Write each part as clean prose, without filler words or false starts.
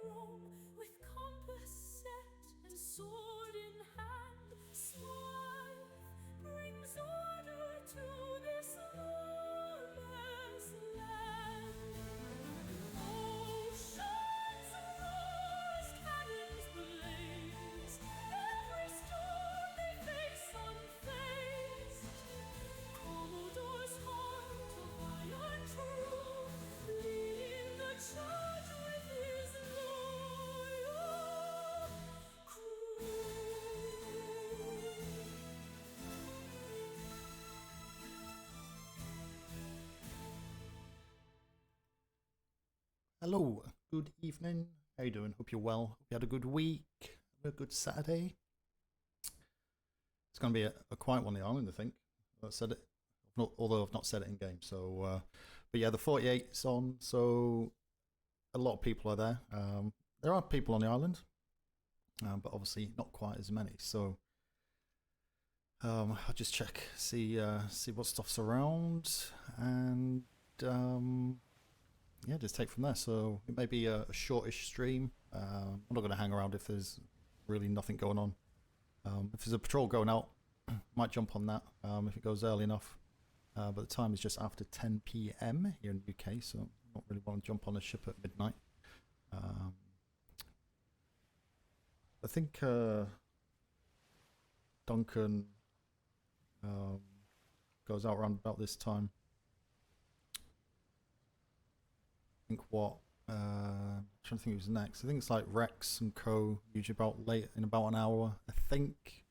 roam with compass set and sword in hand. Smythe brings order to this lawless land. Oceans roar, cannons blaze, every storm they face unfazed. Commodore's heart of iron true, leading the charge with his loyal crew. Hello, good evening. How you doing? Hope you're well. Hope you had a good week, a good Saturday. It's going to be a quiet one on the island, I think. I said it, although I've not said it in game. So, but yeah, the 48's on. So a lot of people are there. There are people on the island, but obviously not quite as many. So I'll just check, see what stuff's around, and yeah, just take from there. So it may be a shortish stream. I'm not going to hang around if there's really nothing going on. If there's a patrol going out, might jump on that if it goes early enough. But the time is just after 10 PM here in the UK, so I don't really want to jump on a ship at midnight. I think Duncan goes out around about this time. I think I'm trying to think who's next. I think it's like Rex and Co. Usually about late in about an hour, I think.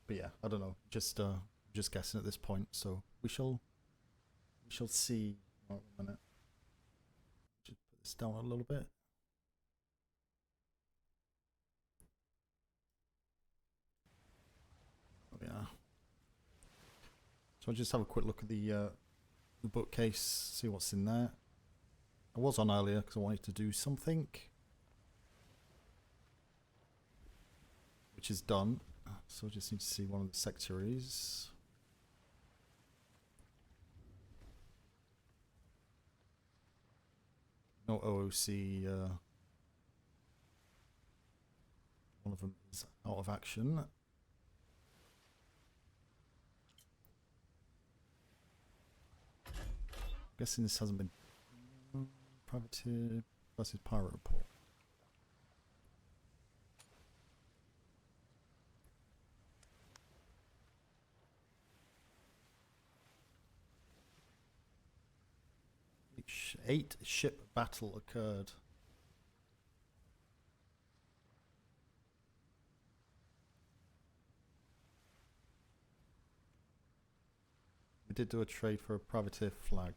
But yeah, I don't know. Just guessing at this point. So we shall see. Oh, a minute. Just put this down a little bit. Oh yeah. So I'll just have a quick look at the bookcase, see what's in there. I was on earlier because I wanted to do something, which is done. So I just need to see one of the sectaries. No OOC. One of them is out of action. Guessing this hasn't been privateer versus pirate report. Eight ship battle occurred. We did do a trade for a privateer flag.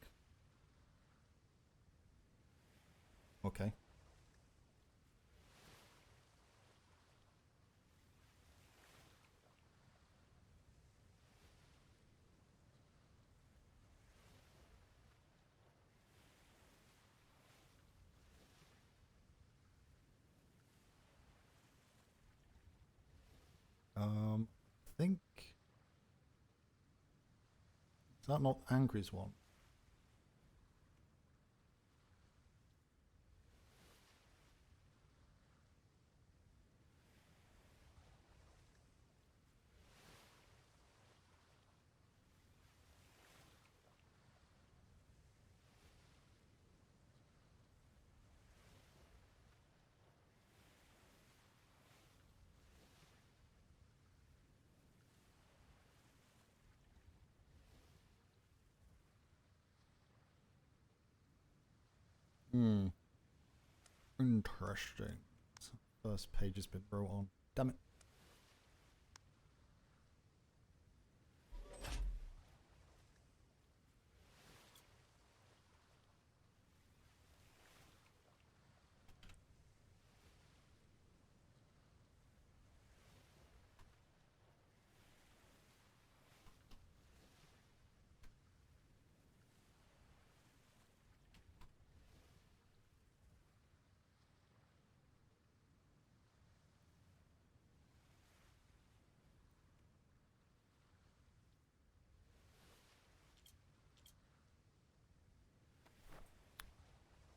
Okay. I think, is that not Angry's one? Interesting. So first page has been wrote on. Damn it.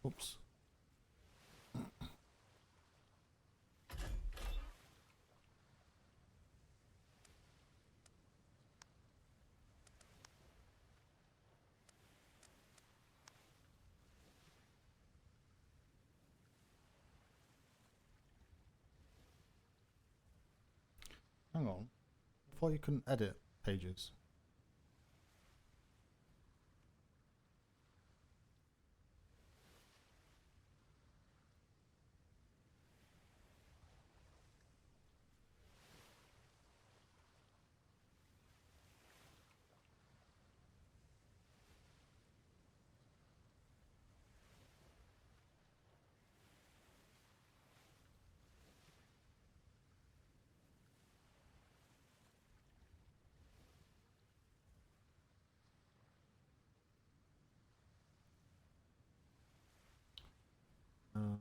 Oops. Hang on. I thought you couldn't edit pages. Uh,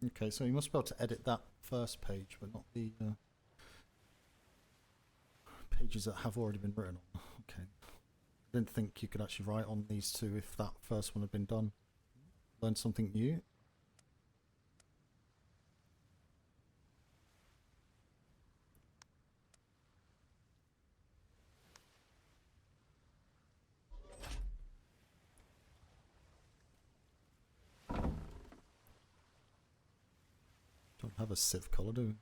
okay, so you must be able to edit that first page, but not the pages that have already been written on. Okay. I didn't think you could actually write on these two if that first one had been done. Learn something new. Don't have a sieve colour, do we?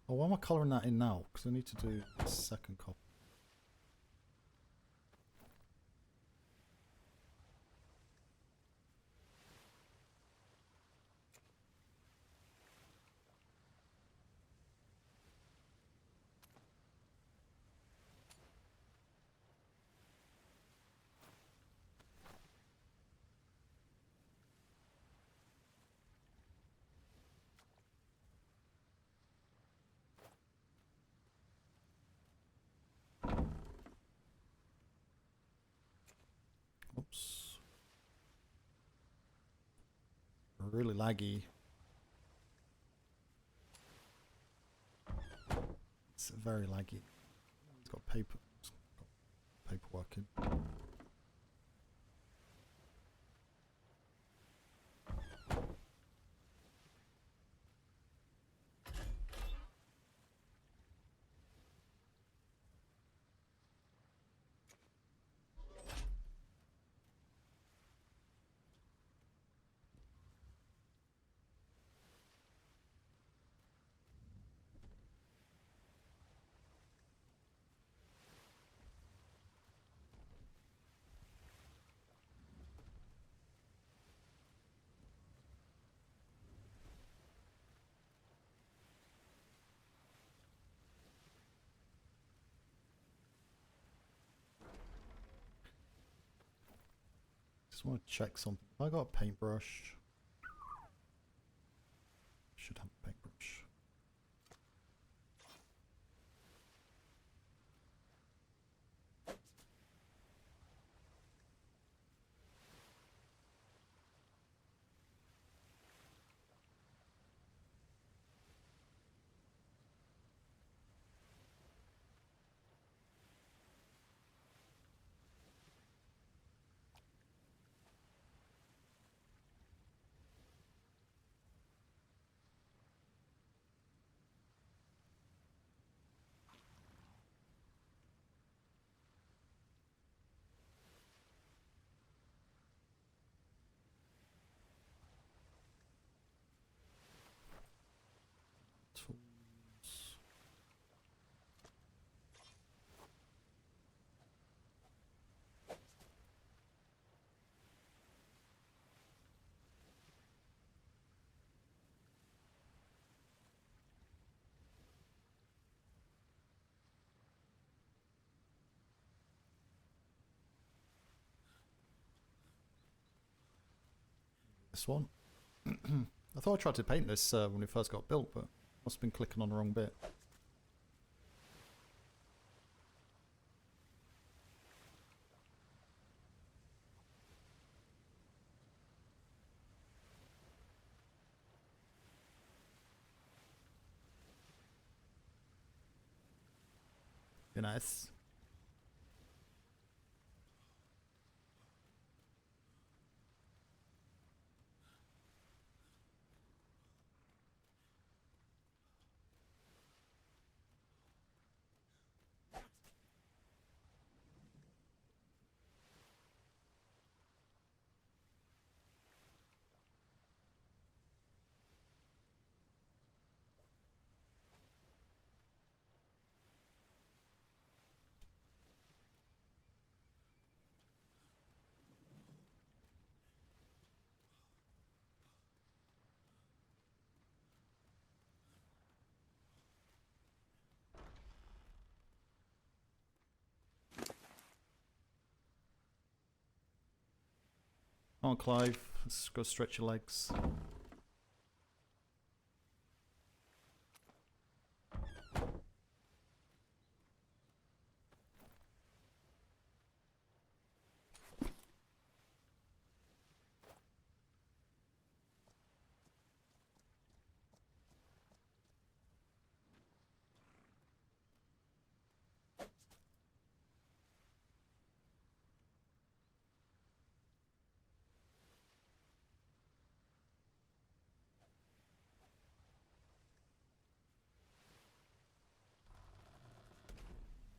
Oh, why am I colouring that in now? Because I need to do a second copy. Oops. Really laggy. It's very laggy. It's got paper. It's got paperwork in. Just want to check something. Have I got a paintbrush? Should have a paintbrush. Tools. This one. I thought I tried to paint this when it first got built, but must have been clicking on the wrong bit. Be nice. Come on, Clive. Let's go stretch your legs.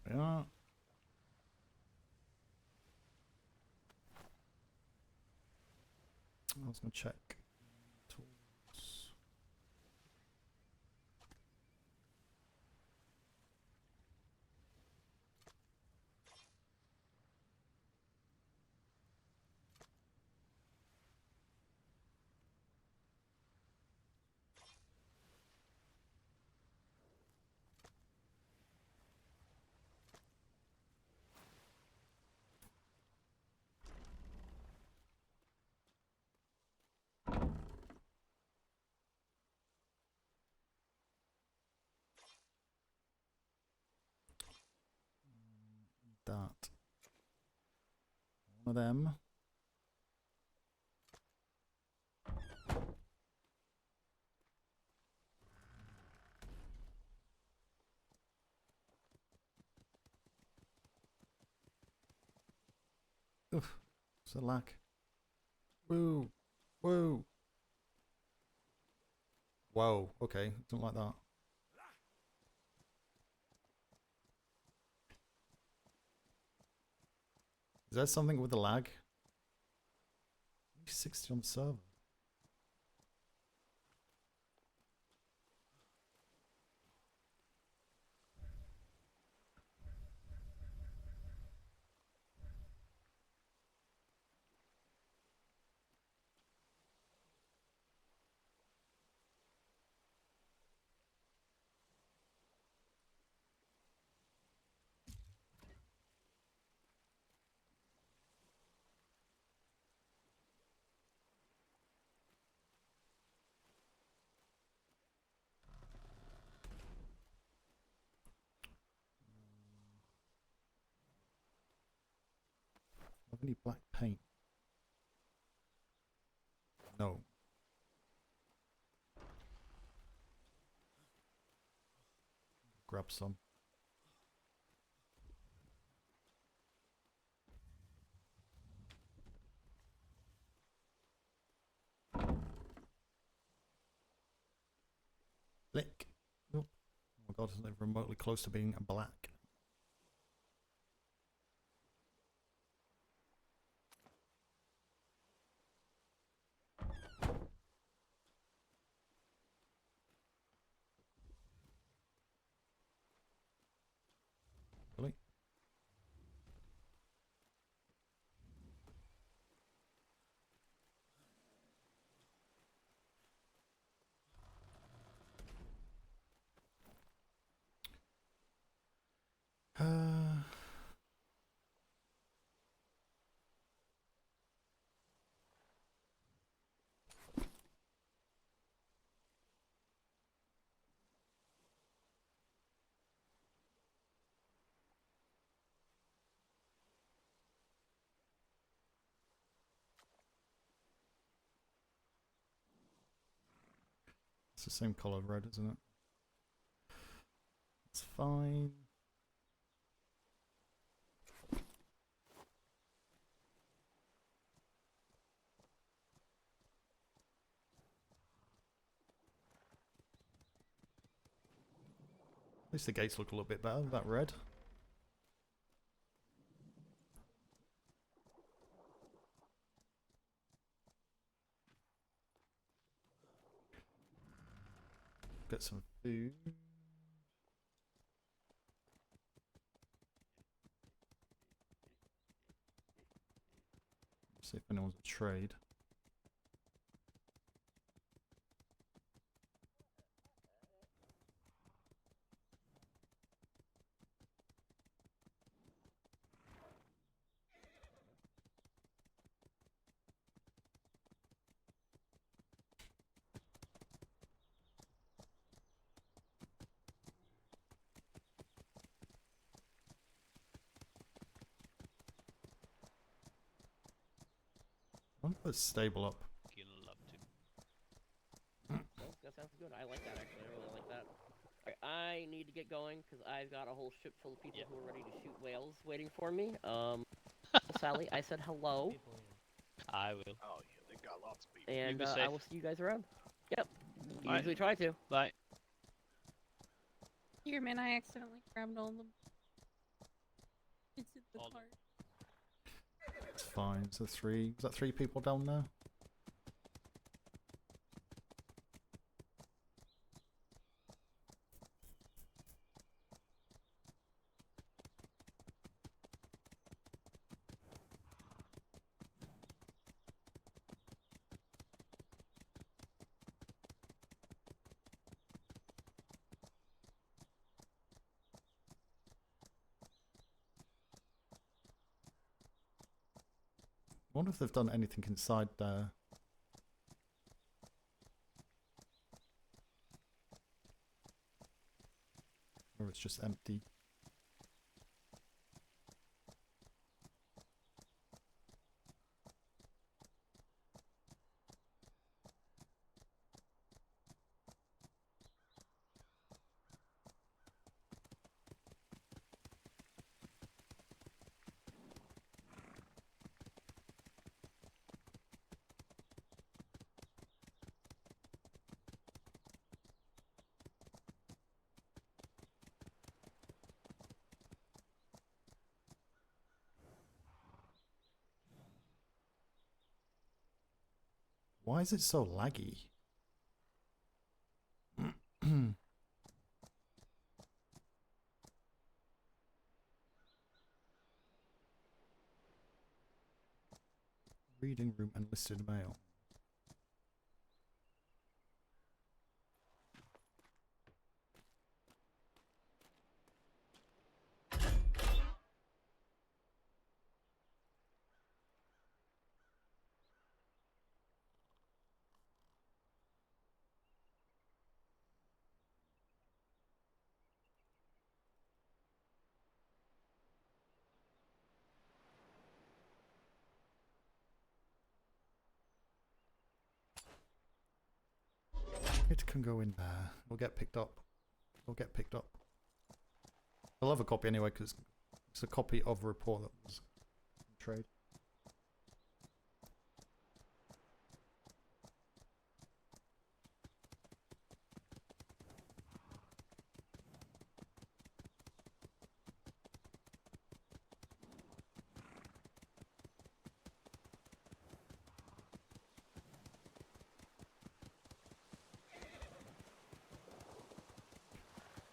Yeah. I was going to check. Tools. That. One of them. Oof. It's a lag. Woo. Woo. Whoa. Okay. Don't like that. Is there something with the lag? 60 on the server. Have any black paint? No. Grab some. Blick. Oh my god, isn't it remotely close to being black? Really? It's the same coloured red, isn't it? It's fine. least the gates look a little bit better with that red. Get some food. See if anyone's a trade. I'll put stable up. You'll love to. Well, that sounds good. I like that actually. I really like that. Alright, I need to get going because I've got a whole ship full of people who are ready to shoot whales waiting for me. Sally, I said hello, I will. Oh yeah, they got lots of people. and be I safe. will see you guys around. Yep. Alright. Usually try to. Bye. Here, man, I accidentally grabbed all the. It's in the All the- cart. It's fine. So three. Is that 3 people down there? I wonder if they've done anything inside there. Or it's just empty. Why is it so laggy? Reading room enlisted mail. It can go in there. We'll get picked up. We'll get picked up. I'll have a copy anyway because it's a copy of a report that was in trade.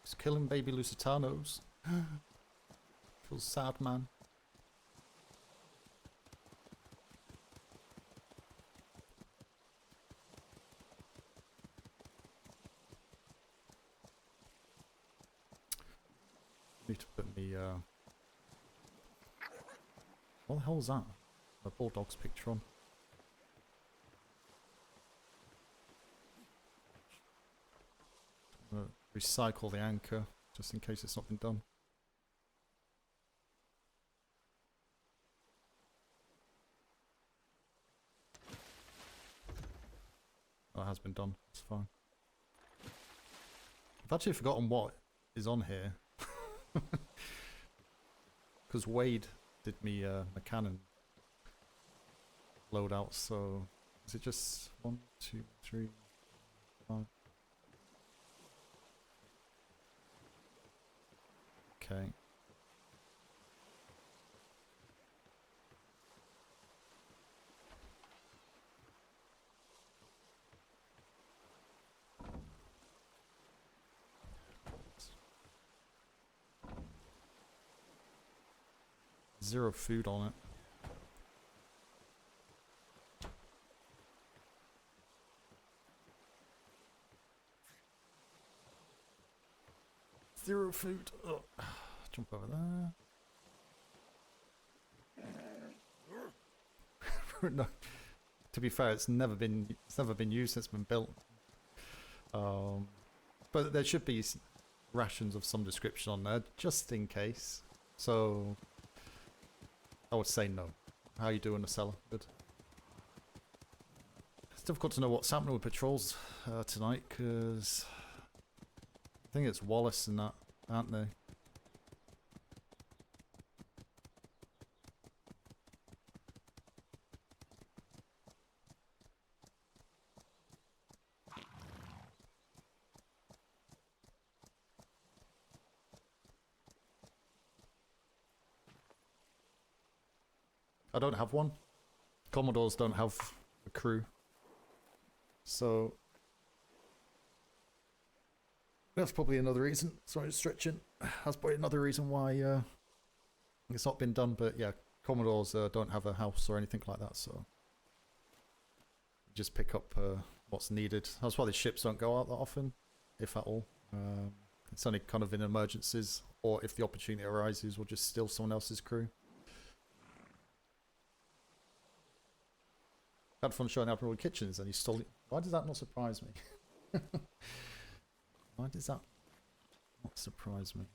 He's killing baby Lusitanos. Feels sad, man. Need to put me, what the hell is that? A bulldog's picture on. Recycle the anchor, just in case it's not been done. Oh, it has been done, it's fine. I've actually forgotten what is on here. Because Wade did me a cannon loadout, so is it just 1, 2, 3, 5? Okay. Zero food on it. Zero food. Oh. Jump over there. No. To be fair, it's never been used since it's been built. But there should be rations of some description on there, just in case. So I would say no. How you doing, the cellar? Good. It's difficult to know what's happening with patrols tonight, because I think it's Wallace and that, aren't they? I don't have one. Commodores don't have a crew. So that's probably another reason. Sorry, stretching. That's probably another reason why it's not been done. But yeah, Commodores don't have a house or anything like that. So just pick up what's needed. That's why the ships don't go out that often, if at all. It's only kind of in emergencies, or if the opportunity arises, we'll just steal someone else's crew. Had fun showing up all kitchens and he stole it. Why does that not surprise me? Why does that not surprise me?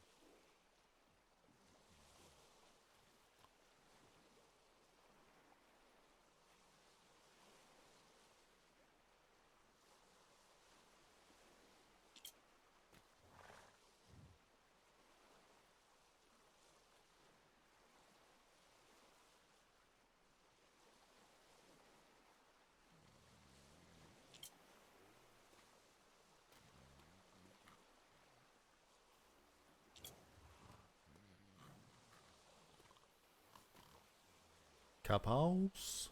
Cap house.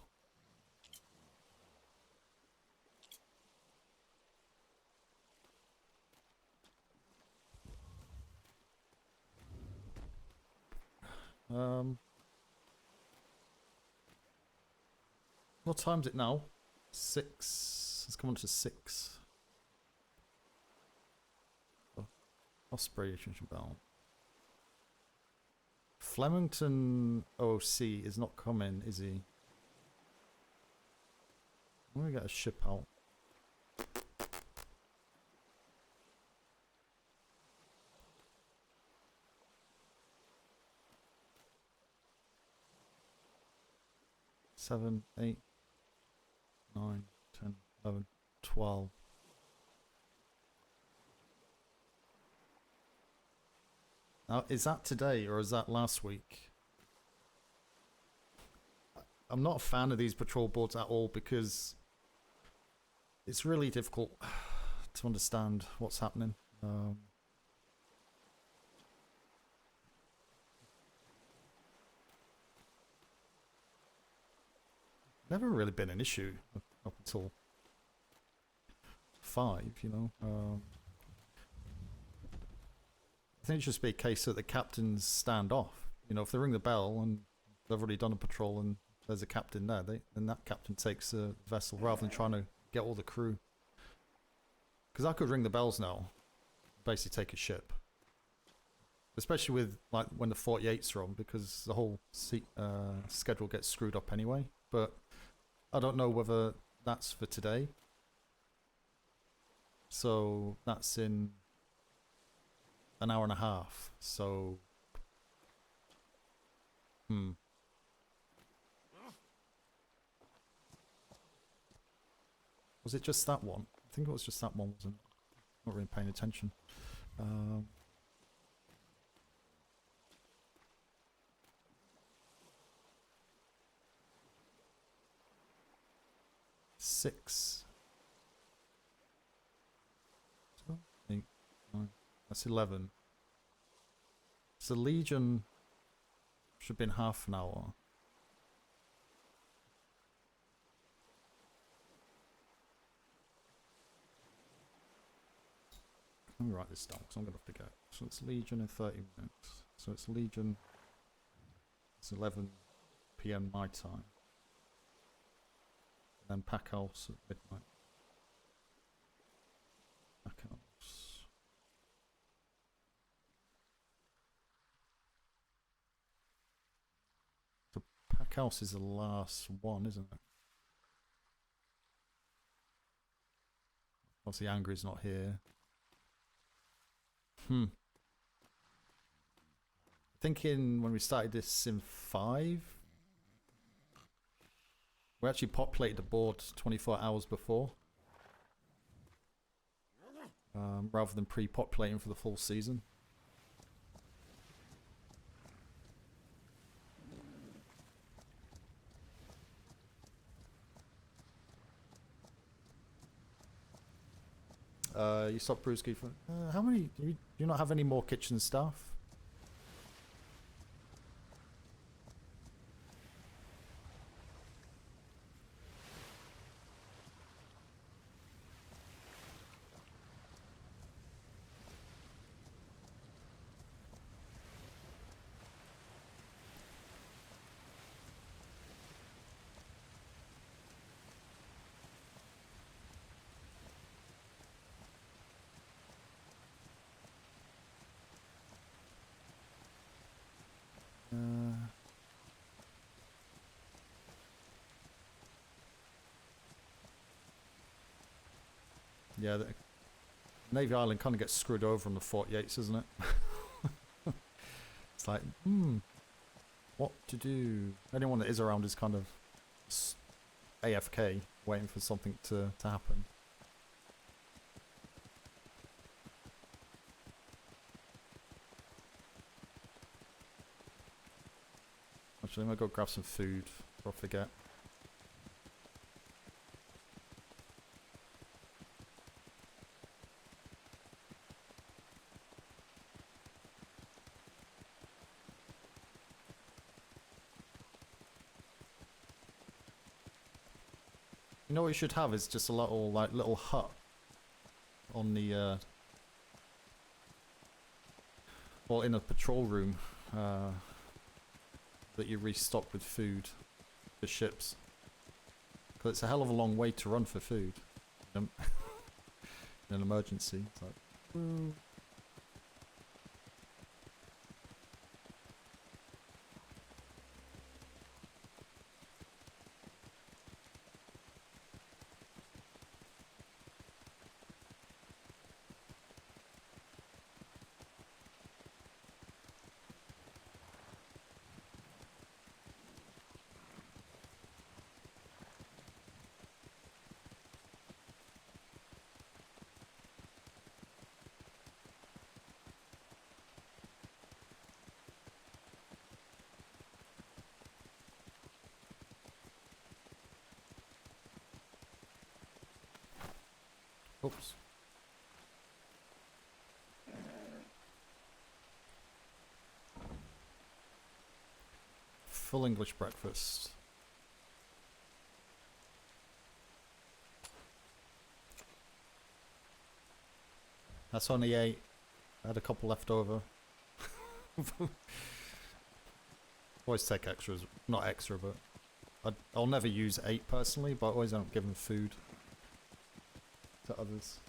What time's it now? 6. It's come on to 6. Oh, Osprey bell. Flemington OC is not coming, is he? I'm gonna get a ship out. Seven, 8, 9, 10, 11, 12. Now, is that today or is that last week? I'm not a fan of these patrol boards at all because it's really difficult to understand what's happening. Never really been an issue up until 5, you know. I think it should just be a case that the captains stand off. You know, if they ring the bell and they've already done a patrol and there's a captain there, then that captain takes a vessel rather than trying to get all the crew. Because I could ring the bells now, basically take a ship. Especially with like when the 48s are on, because the whole schedule gets screwed up anyway. But I don't know whether that's for today. So that's in an hour and a half. So, was it just that one? I think it was just that one, wasn't it? Not really paying attention. 6, 7, 8, 9. That's 11. So Legion should have been half an hour. Let me write this down because I'm going to forget. So it's Legion in 30 minutes. So it's Legion. It's 11 p.m. my time. And then Pack House at midnight. Pack House. So Pack House is the last one, isn't it? Obviously Angry's not here. Thinking when we started this in 5, we actually populated the board 24 hours before, rather than pre-populating for the full season. You stopped Brewski for how many? Do you not have any more kitchen staff? Yeah, Navy Island kind of gets screwed over on the 48s, isn't it? It's like, what to do? Anyone that is around is kind of AFK, waiting for something to happen. Actually, I'm gonna go grab some food before I forget. You know what you should have is just a little hut on the well, in a patrol room that you restock with food for ships. Because it's a hell of a long way to run for food in an emergency. It's like, woo. Oops. Full English breakfast. That's only 8. I had a couple left over. Always take extras. Not extra, but I'll never use 8 personally, but I always end up giving food to others.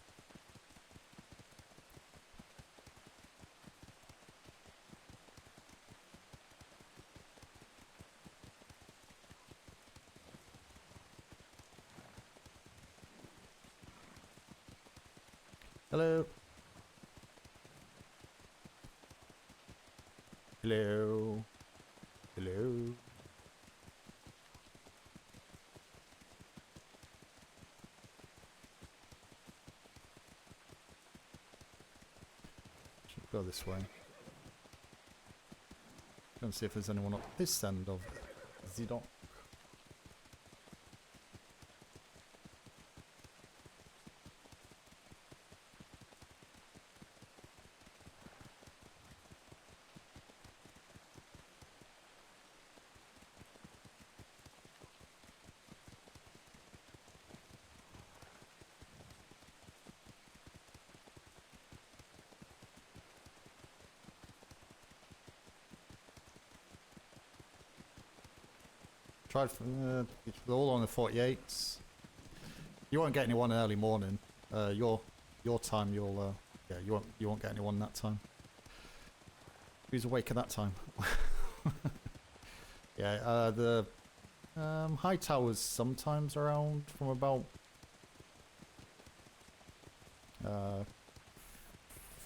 Hello. Hello. Hello. Should go this way. Go and see if there's anyone up this end of the dock. Tried for, they're all on the 48s. You won't get anyone early morning. Your time, yeah, you won't get anyone that time. Who's awake at that time? Yeah, the high towers sometimes around from about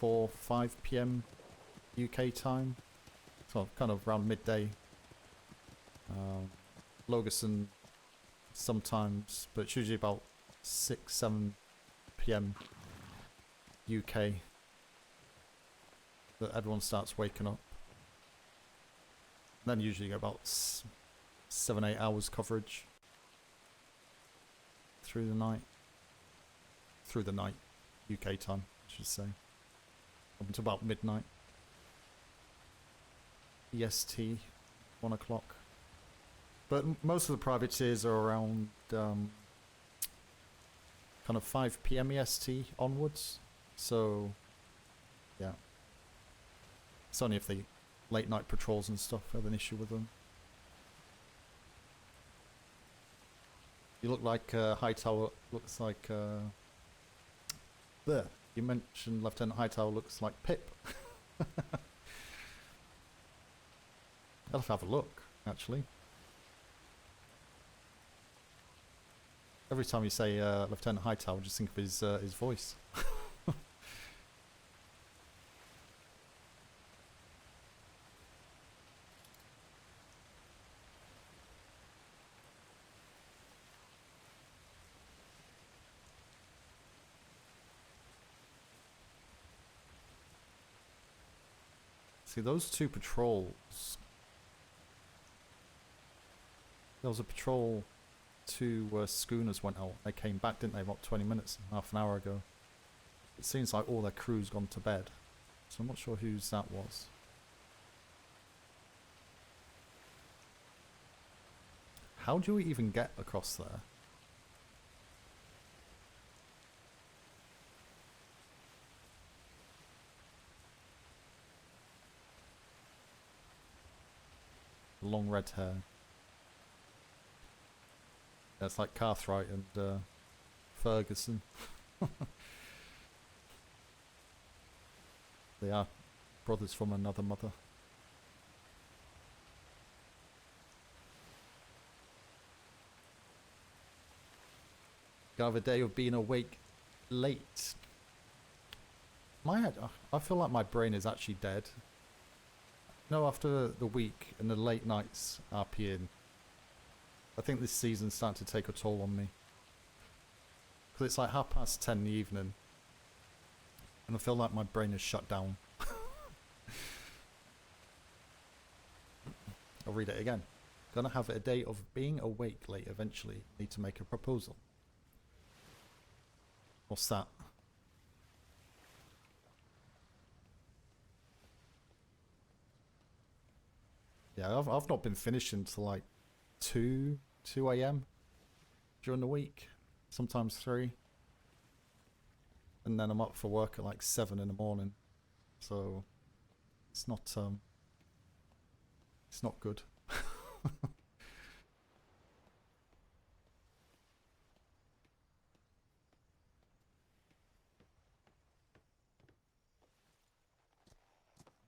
4-5 p.m. UK time, so kind of around midday. Logerson sometimes, but it's usually about 6-7 p.m. UK that everyone starts waking up. Then usually you get about 7-8 hours coverage through the night. Through the night, UK time, I should say. Up until about midnight. EST, 1 o'clock. But most of the privateers are around kind of 5 p.m. EST onwards. So, yeah. It's only if the late night patrols and stuff have an issue with them. You look like Hightower looks like there. You mentioned Lieutenant Hightower looks like Pip. I'll have to have a look, actually. Every time you say Lieutenant Hightower, just think of his voice. See, those two patrols. There was a patrol, two schooners went out. They came back, didn't they, about 20 minutes, half an hour ago. It seems like all their crew's gone to bed. So I'm not sure whose that was. How do we even get across there? Long red hair. That's like Cartwright and Ferguson. They are brothers from another mother. Gonna have a day of being awake late. I feel like my brain is actually dead. No, after the week and the late nights RPing, I think this season's starting to take a toll on me. Because it's like 10:30 in the evening, and I feel like my brain is shut down. I'll read it again. Gonna have a day of being awake late eventually. Need to make a proposal. What's that? Yeah, I've not been finishing until like 2 a.m. during the week, sometimes 3, and then I'm up for work at like 7 in the morning. So it's not good.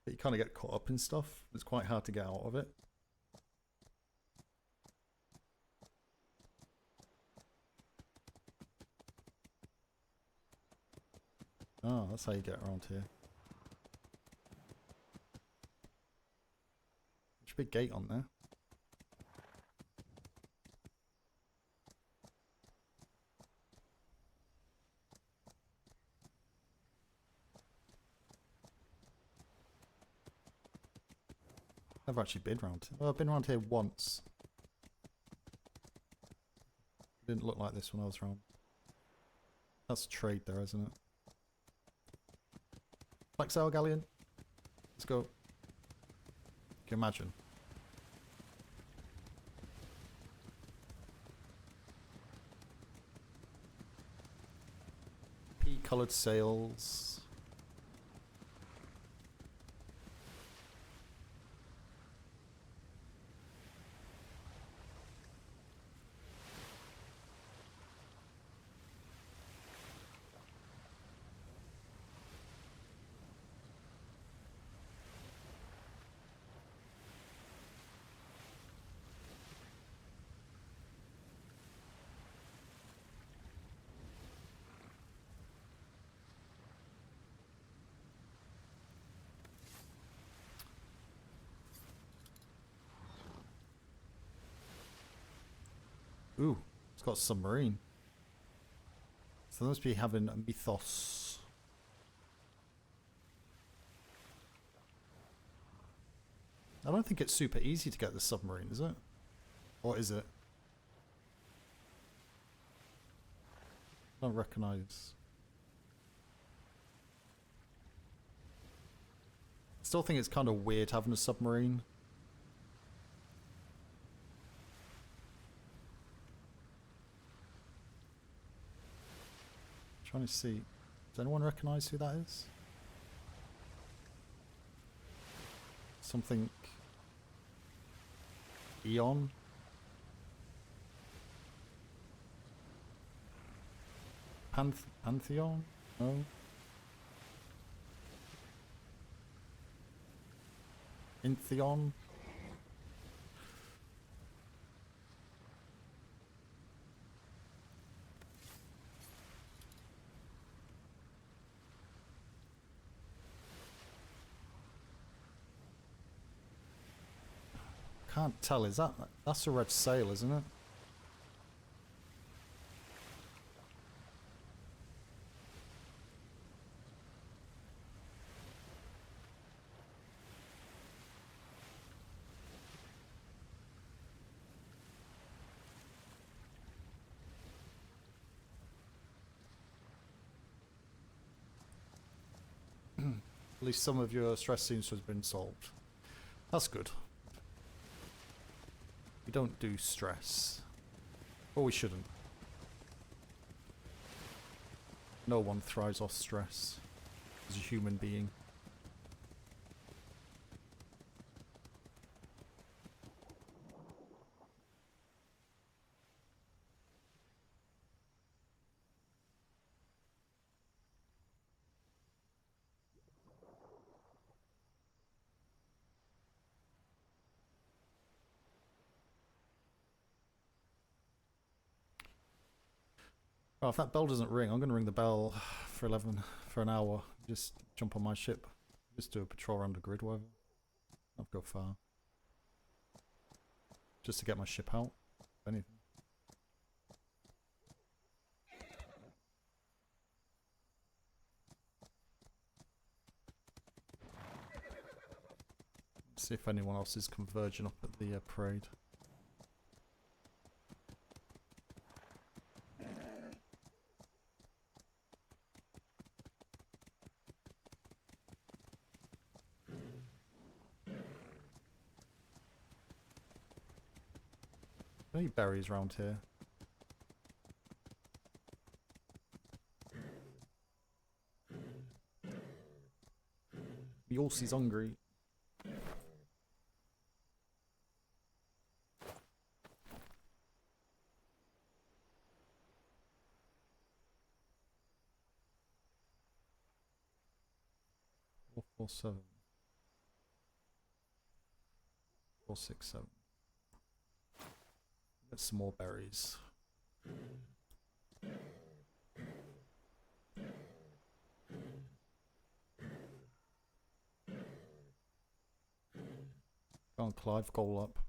But you kind of get caught up in stuff. It's quite hard to get out of it. Oh, that's how you get around here. There's a big gate on there. Never actually been round here. Well, I've been around here once. Didn't look like this when I was around. That's trade there, isn't it? Black Sail Galleon. Let's go. Can you imagine? Pea-coloured sails. Ooh, it's got a submarine. So they must be having a mythos. I don't think it's super easy to get the submarine, is it? Or is it? I don't recognise. Still think it's kind of weird having a submarine. Trying to see. Does anyone recognise who that is? Something. Eon? Pantheon? No? Intheon? Can't tell, is that's a red sail, isn't it? At least some of your stress seems to have been solved. That's good. We don't do stress. Or we shouldn't. No one thrives off stress as a human being. Oh, if that bell doesn't ring, I'm going to ring the bell for 11 for an hour. Just jump on my ship. Just do a patrol around the grid, whatever. Not go far. Just to get my ship out, if anything. See if anyone else is converging up at the parade. Any berries around here? Yorcy's hungry. Four, 7. 4, 6, 7. Get some more berries. Go on, Clive, goal up.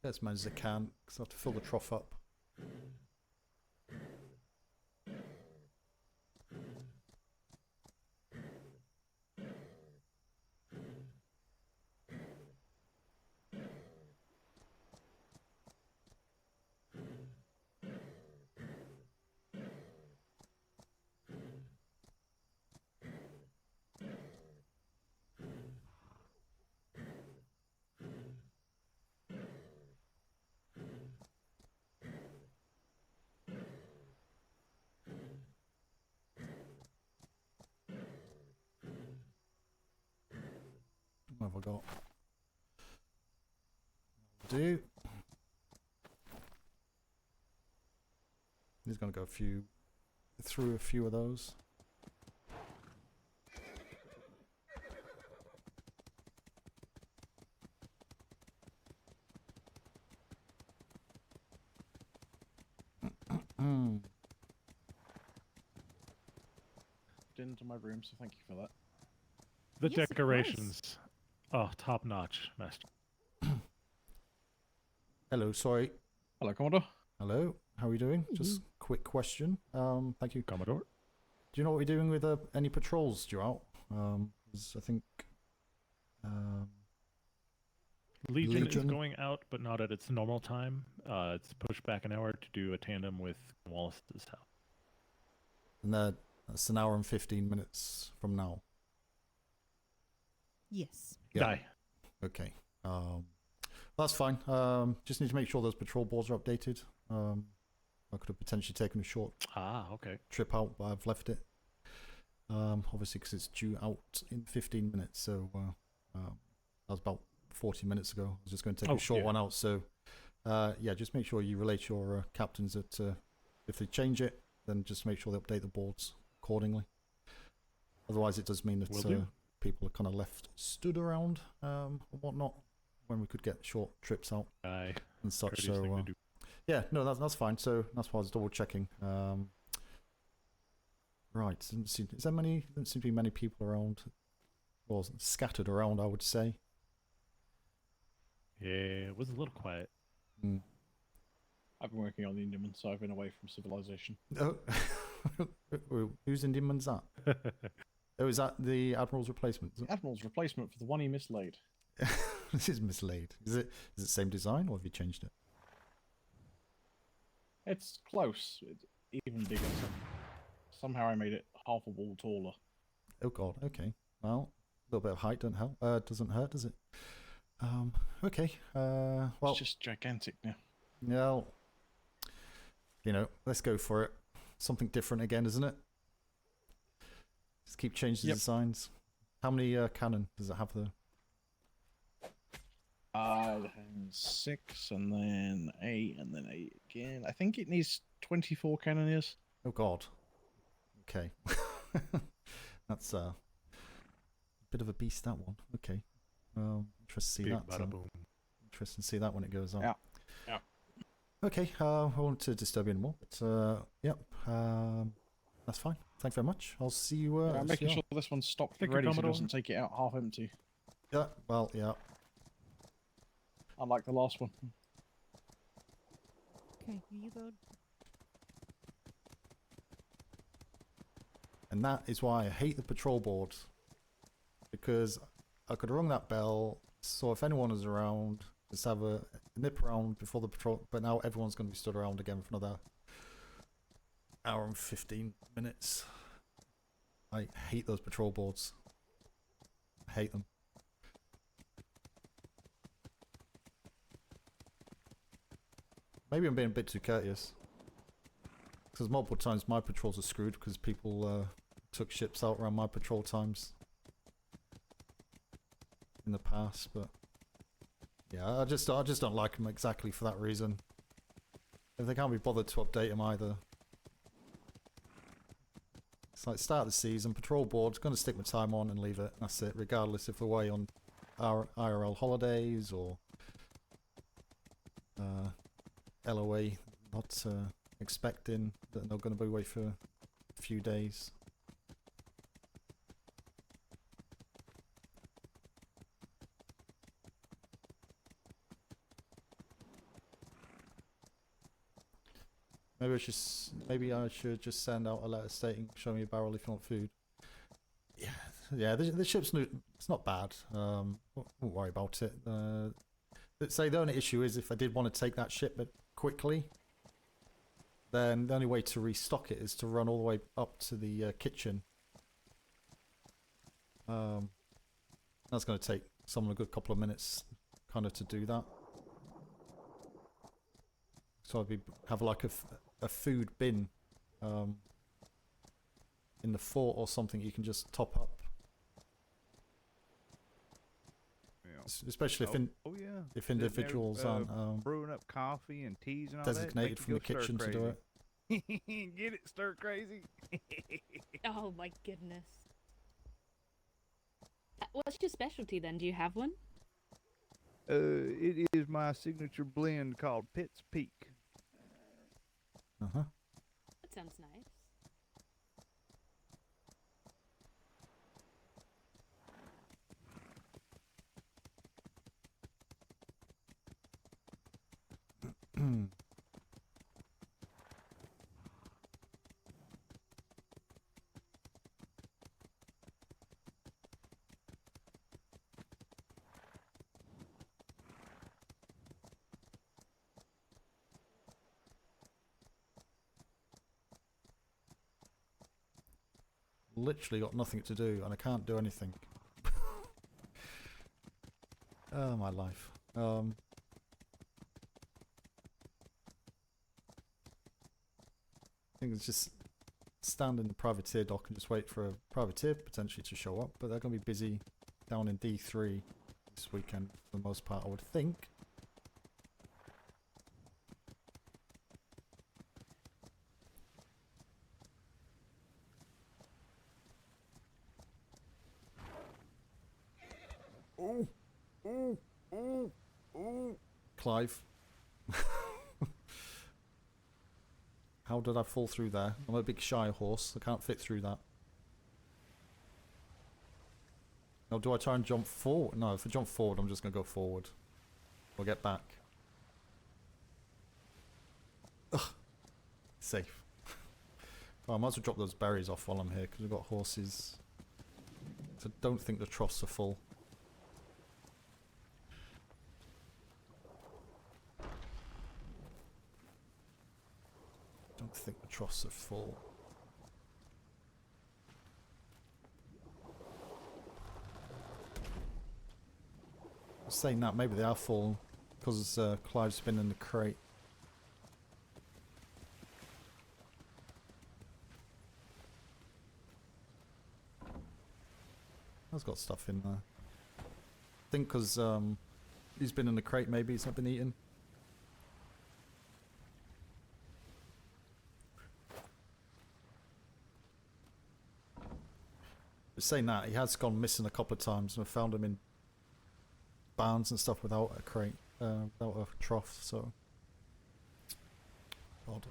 Get as many as I can, because I have to fill the trough up. What have I got? Do. He's gonna go through a few of those. into my room, so thank you for that. The Yes, of decorations. Oh, top notch, Master. Hello, sorry. Hello, Commodore. Hello, how are you doing? Just quick question. Thank you. Commodore. Do you know what we're doing with any patrols due out? 'Cause I think Legion is Legion. going out, but not at its normal time. It's pushed back an hour to do a tandem with Wallace's house. and that's an hour and 15 minutes from now. Yes. Yeah. Die. Okay. That's fine. Just need to make sure those patrol boards are updated. I could have potentially taken a short Ah, okay. trip out, but I've left it. Obviously, because it's due out in 15 minutes. So that was about 40 minutes ago. I was just going to take a short one out. So yeah, just make sure you relate your captains that if they change it, then just make sure they update the boards accordingly. Otherwise, it does mean Will that do. people are kind of stood around and whatnot when we could get short trips out Aye. and such. Courteous thing to So do. yeah, no, that's fine. So that's why I was double checking. Right, doesn't seem to be many people around, or scattered around, I would say. Yeah, it was a little quiet. Mm. I've been working on the Indian, so I've been away from civilization. Oh, whose Indianman's that? Oh, is that the Admiral's replacement? Is The Admiral's replacement for the one he mislaid. it? This is mislaid. Is it the same design, or have you changed it? It's close. It's even bigger. Somehow I made it half a wall taller. Oh God. Okay. Well, a little bit of height doesn't help. Doesn't hurt, does it? Okay. Well, It's just gigantic now. well, let's go for it. Something different again, isn't it? Just keep changing the Yep. designs. How many cannon does it have though? It has 6, and then 8, and then 8 again. I think it needs 24 cannoneers. Oh God. Okay. That's a bit of a beast, that one. Okay. Interesting to see Big that. bada boom. Interesting to see that when it goes on. Yeah. Yeah. Okay. I won't disturb you anymore. But yep. That's fine. Thank you very much. I'll see you. I'm see making you sure this one's stocked Thank and you, ready so it Commodore. doesn't take it out half empty. Yeah. Well. Yeah. Unlike the last one. Okay, here you go. And that is why I hate the patrol board, because I could have rung that bell. So if anyone is around, just have a nip around before the patrol. But now everyone's going to be stood around again for another hour and 15 minutes. I hate those patrol boards. I hate them. Maybe I'm being a bit too courteous. Because multiple times my patrols are screwed because people took ships out around my patrol times in the past. But yeah, I just don't like them exactly for that reason. If they can't be bothered to update them either. It's like start the season, patrol board's going to stick my time on and leave it. That's it, regardless if we're away on our IRL holidays or LOA, not expecting that they're going to be away for a few days. Maybe I should just send out a letter stating, "Show me a barrel if you want food." Yeah, yeah. The ship's it's not bad. Won't worry about it. Let's say the only issue is if I did want to take that shipment quickly, then the only way to restock it is to run all the way up to the kitchen. That's going to take someone a good couple of minutes, kind of, to do that. So I'd have like a food bin in the fort or something you can just top up. Yeah. Especially yeah. if Sitting there, individuals aren't brewing up coffee and teas and all designated that. from the kitchen to do it. Get it, stir crazy. Oh my goodness. What's your specialty then? Do you have one? It is my signature blend called Pitt's Peak. Uh-huh. That sounds nice. Literally got nothing to do, and I can't do anything. Oh, my life. I think it's just stand in the privateer dock and just wait for a privateer potentially to show up, but they're going to be busy down in D3 this weekend for the most part, I would think. Oh, oh, oh, oh. Clive. How did I fall through there? I'm a big shy horse. I can't fit through that. Now, do I try and jump forward? No, if I jump forward, I'm just going to go forward. Or get back. Ugh. Safe. Well, I might as well drop those berries off while I'm here, because we've got horses. So I don't think the troughs are full. I think the troughs are full. Saying that, maybe they are full because Clive's been in the crate. That's got stuff in there. I think because he's been in the crate, maybe he's not been eaten. Saying that, he has gone missing a couple of times, and I found him in barns and stuff without a crate, without a trough, so... Odd.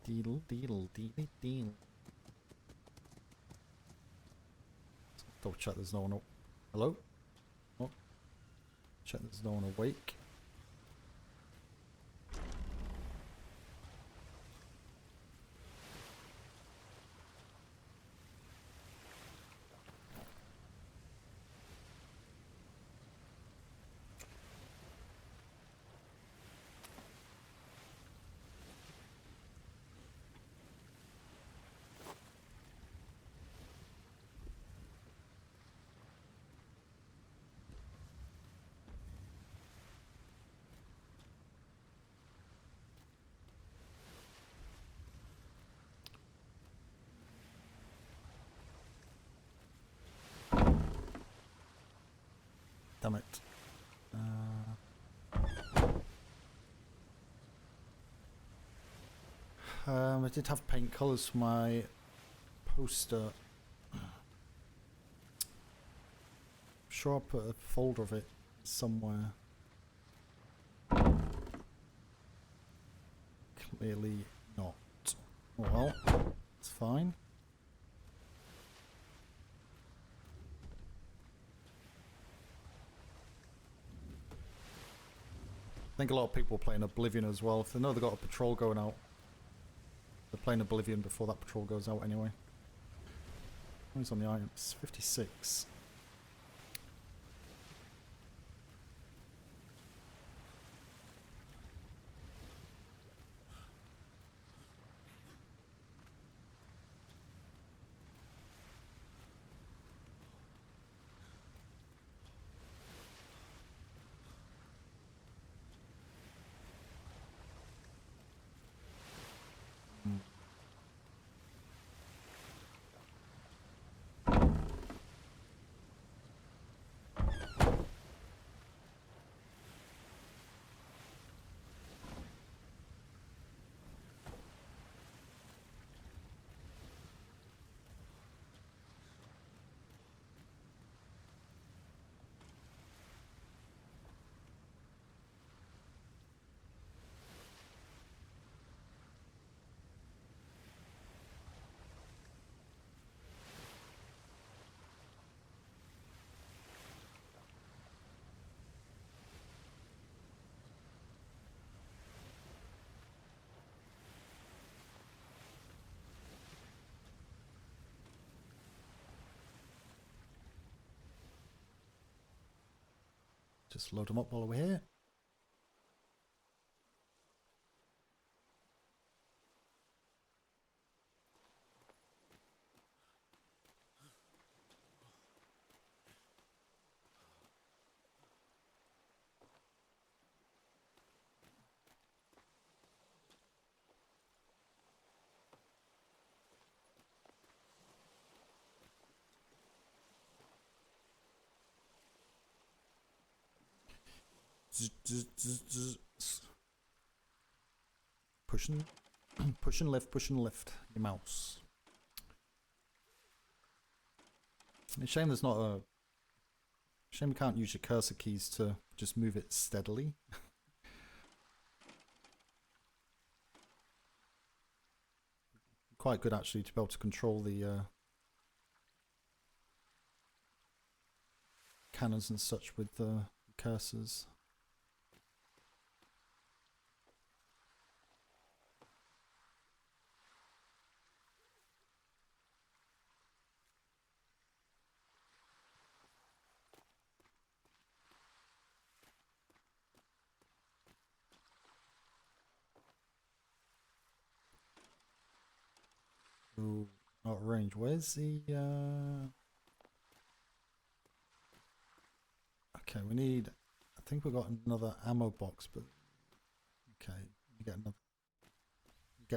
Deedle, deedle, deedle, deedle. Double check there's no one up. Hello? Oh. Check there's no one awake. Damn it. I did have paint colours for my poster. Sure, I'll put a folder of it somewhere. Clearly not. Oh well, it's fine. I think a lot of people are playing Oblivion as well. If they know they've got a patrol going out, they're playing Oblivion before that patrol goes out anyway. Who's on the items? 56. just load them up while we're here. Push and push and lift your mouse. It's a shame there's not a shame we can't use your cursor keys to just move it steadily. Quite good actually to be able to control the cannons and such with the cursors. Ooh, not range. Where's the okay, we need, I think we've got another ammo box, but okay, you get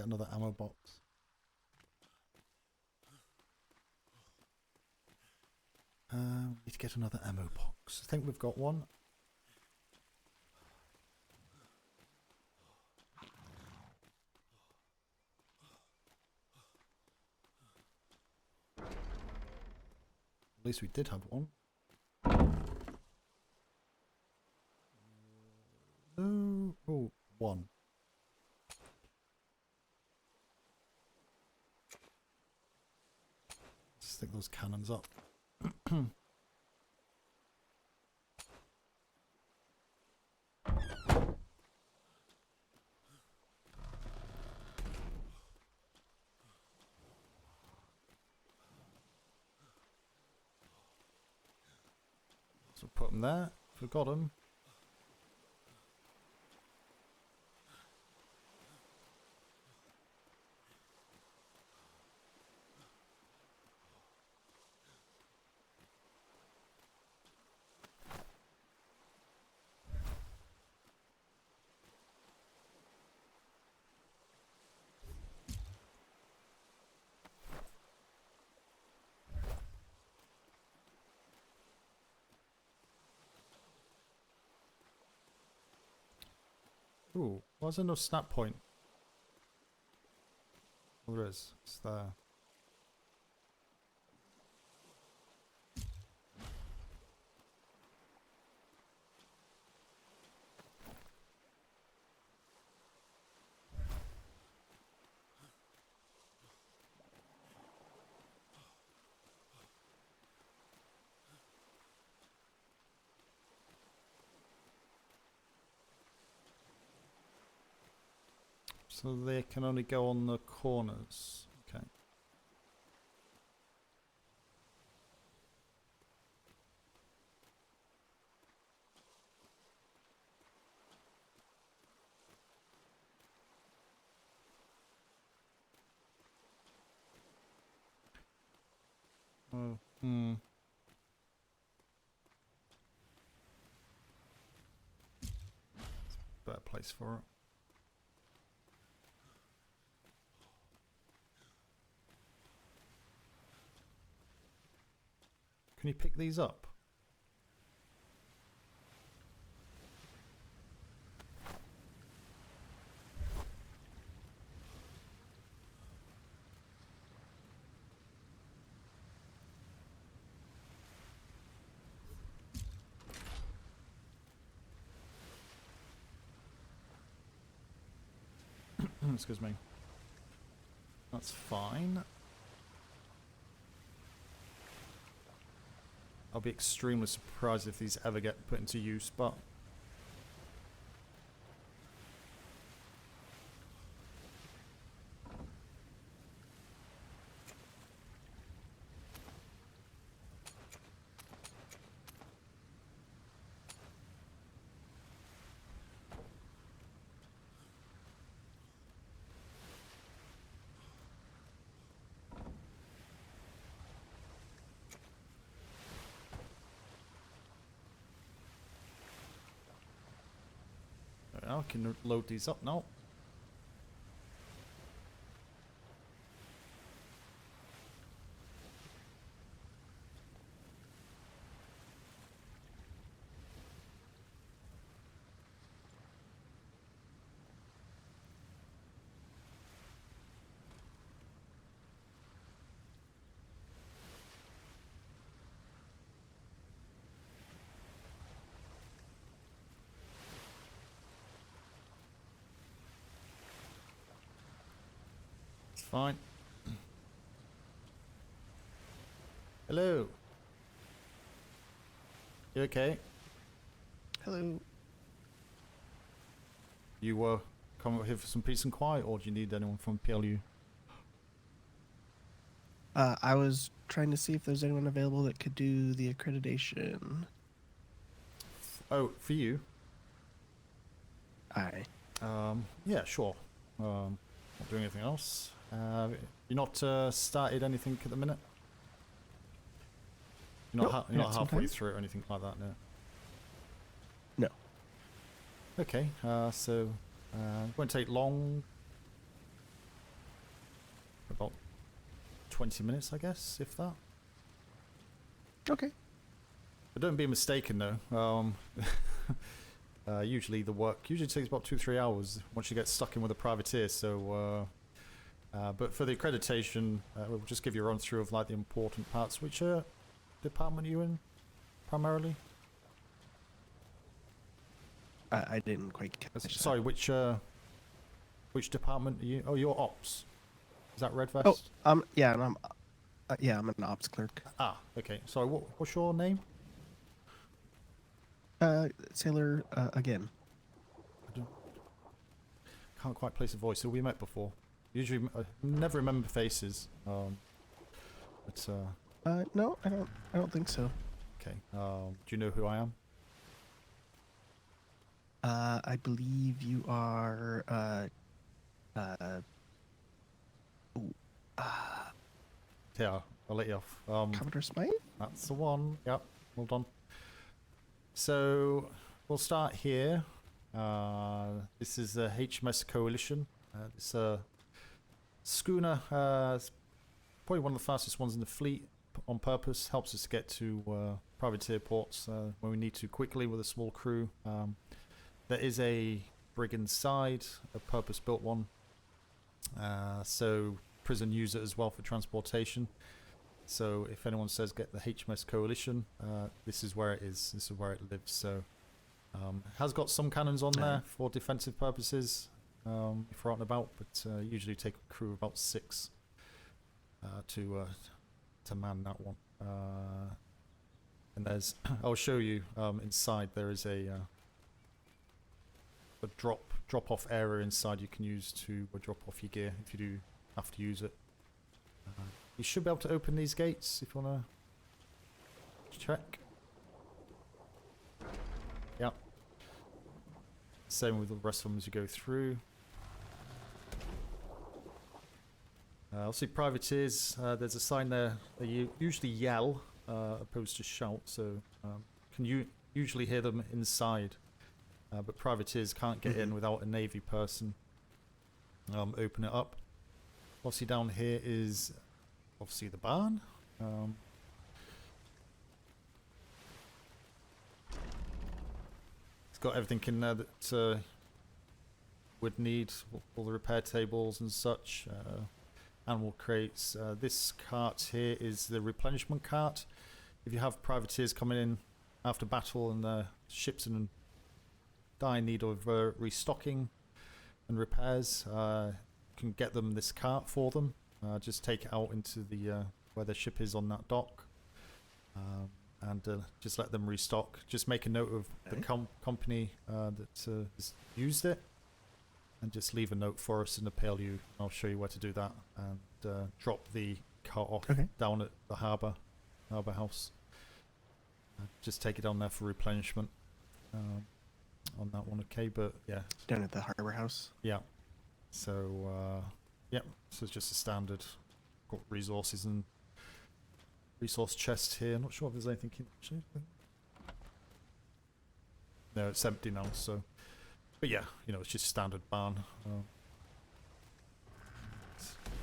another ammo box. We need to get another ammo box. I think we've got one. At least we did have one. No. Oh, one. Stick those cannons up. So put them there. Forgot them. Ooh, why is there no snap point? Oh, there is. It's there. So they can only go on the corners. Okay. Oh, better place for it. Can you pick these up? Excuse me. That's fine. I'll be extremely surprised if these ever get put into use, but I can load these up now. It's fine. Hello. You okay? Hello. You come here for some peace and quiet, or do you need anyone from PLU? I was trying to see if there's anyone available that could do the accreditation. Oh, for you? Aye. Yeah, sure. Not doing anything else. You're not started anything at the minute? You're not, Nope, you're not not halfway sometime. through or anything like that, no? No. Okay, so it won't take long. About 20 minutes, I guess, if that. Okay. But don't be mistaken, though. Usually the work takes about 2-3 hours once you get stuck in with a privateer. So, but for the accreditation, we'll just give you a run through of like the important parts. Which department are you in, primarily? I didn't quite catch that. Sorry, which department are you? Oh, you're ops. Is that Red Vest? Oh, yeah, and I'm an ops clerk. Ah, okay. Sorry, what's your name? Sailor, again. Can't quite place a voice. Have we met before? Usually, never remember faces. But No, I don't think so. okay. Do you know who I am? I believe you are, Yeah, I'll let you off. Commodore Smythe? That's the one. Yep. Well done. So we'll start here. This is the HMS Coalition. This schooner is probably one of the fastest ones in the fleet on purpose. Helps us to get to privateer ports when we need to quickly with a small crew. There is a brig inside, a purpose-built one. So prison use it as well for transportation. So if anyone says get the HMS Coalition, this is where it is. This is where it lives. So has got some cannons on there for defensive purposes if we're out and about, but usually take a crew of about 6 to man that one. And there's, I'll show you inside. There is a drop off area inside you can use to drop off your gear if you do have to use it. You should be able to open these gates if you want to check. Yep. Same with the rest of them as you go through. I'll see privateers. There's a sign there. They usually yell opposed to shout, so can you usually hear them inside. But privateers can't get in without a navy person. Open it up. Obviously down here is obviously the barn. It's got everything in there that would need, all the repair tables and such. Animal crates. This cart here is the replenishment cart. If you have privateers coming in after battle and the ships in dire need of restocking and repairs, you can get them this cart for them. Just take it out into the where the ship is on that dock, and just let them restock. Just make a note of the company that has used it, and just leave a note for us in the PLU. I'll show you where to do that, and drop the cart off down at the harbour house. Just take it down there for replenishment on that one. Okay, but yeah, Down at the harbor house. yeah. So yep. So it's just a standard. Got resources and resource chest here. Not sure if there's anything in. No, it's empty now. So But yeah, you know, it's just standard barn.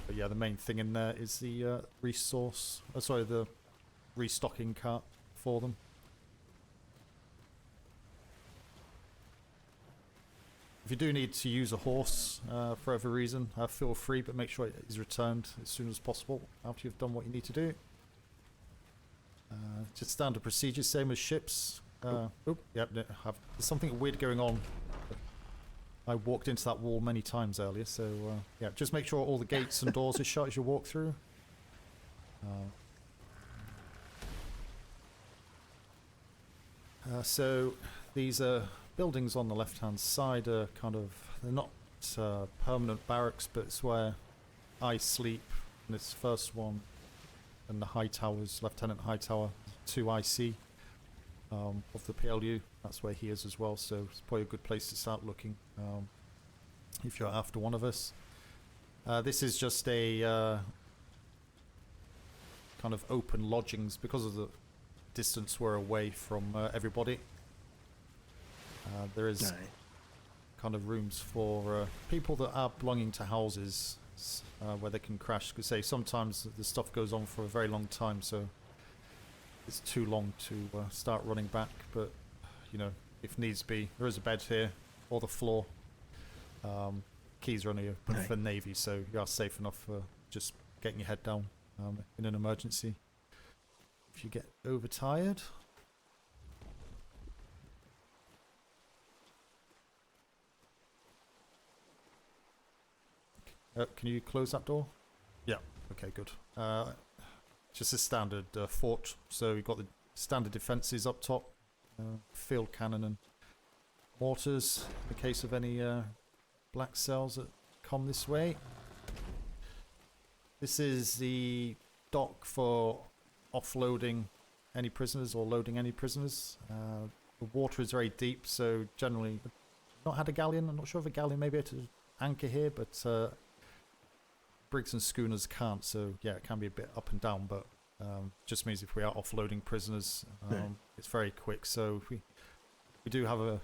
But yeah, the main thing in there is the the restocking cart for them. If you do need to use a horse for every reason, feel free, but make sure it is returned as soon as possible after you've done what you need to do. Just standard procedure, same as ships. Yep, there's something weird going on. I walked into that wall many times earlier, so yeah, just make sure all the gates and doors are shut as you walk through. So these buildings on the left-hand side are they're not permanent barracks, but it's where I sleep in this first one, and the high towers, Lieutenant Hightower, 2 IC of the PLU. That's where he is as well, so it's probably a good place to start looking if you're after one of us. This is just a kind of open lodgings because of the distance we're away from everybody. There is kind of rooms for people that are belonging to houses where they can crash. Because say sometimes the stuff goes on for a very long time, so it's too long to start running back. But you know, if needs be, there is a bed here or the floor. Keys are only open for Navy, so you are safe enough for just getting your head down in an emergency. If you get overtired. Can you close that door? Yeah. Okay, good. Just a standard fort. So you've got the standard defences up top, field cannon and mortars in the case of any black cells that come this way. This is the dock for offloading any prisoners or loading any prisoners. The water is very deep, so generally not had a galleon. I'm not sure if a galleon may be able to anchor here, but brigs and schooners can't, so yeah, it can be a bit up and down, but just means if we are offloading prisoners, it's very quick. So we do have a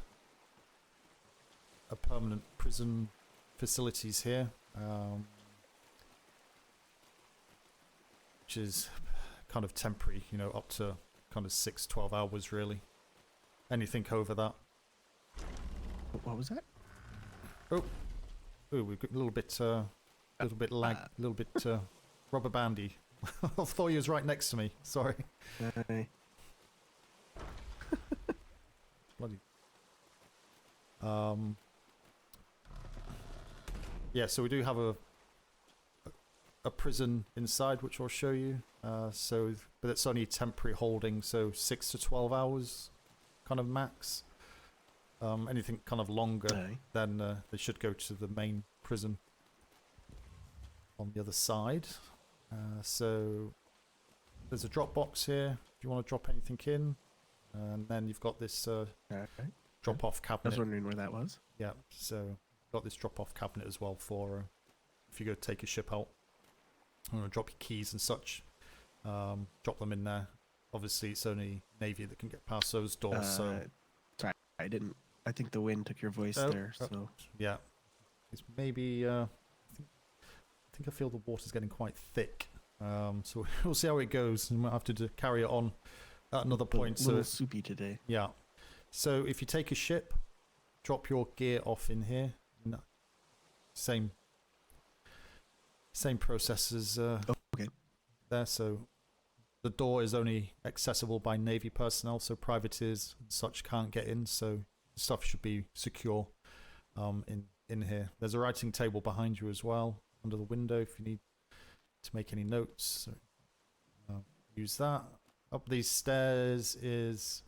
permanent prison facilities here, which is kind of temporary, you know, up to kind of 6-12 hours really. Anything over that. What was that? Oh, we've got a little bit lag, a little bit rubber bandy. I thought he was right next to me. Sorry. Bloody. Yeah, so we do have a prison inside, which I'll show you. But it's only temporary holding, so 6 to 12 hours, kind of max. Anything kind of longer, then they should go to the main prison on the other side. So there's a drop box here if you want to drop anything in, and then you've got this drop off cabinet. I was wondering where that was. Yeah, so got this drop off cabinet as well for if you go take a ship out. I'm going to drop your keys and such. Drop them in there. Obviously, it's only Navy that can get past those doors. So sorry, I didn't. I think the wind took your voice there. So yeah, it's maybe. I think I feel the water's getting quite thick. So we'll see how it goes, and we'll have to carry it on at another point. A little soupy today. Yeah. So if you take a ship, drop your gear off in here. No, same process as there. So the door is only accessible by Navy personnel, so privateers and such can't get in. So stuff should be secure in here. There's a writing table behind you as well, under the window if you need to make any notes. So, use that. Up these stairs is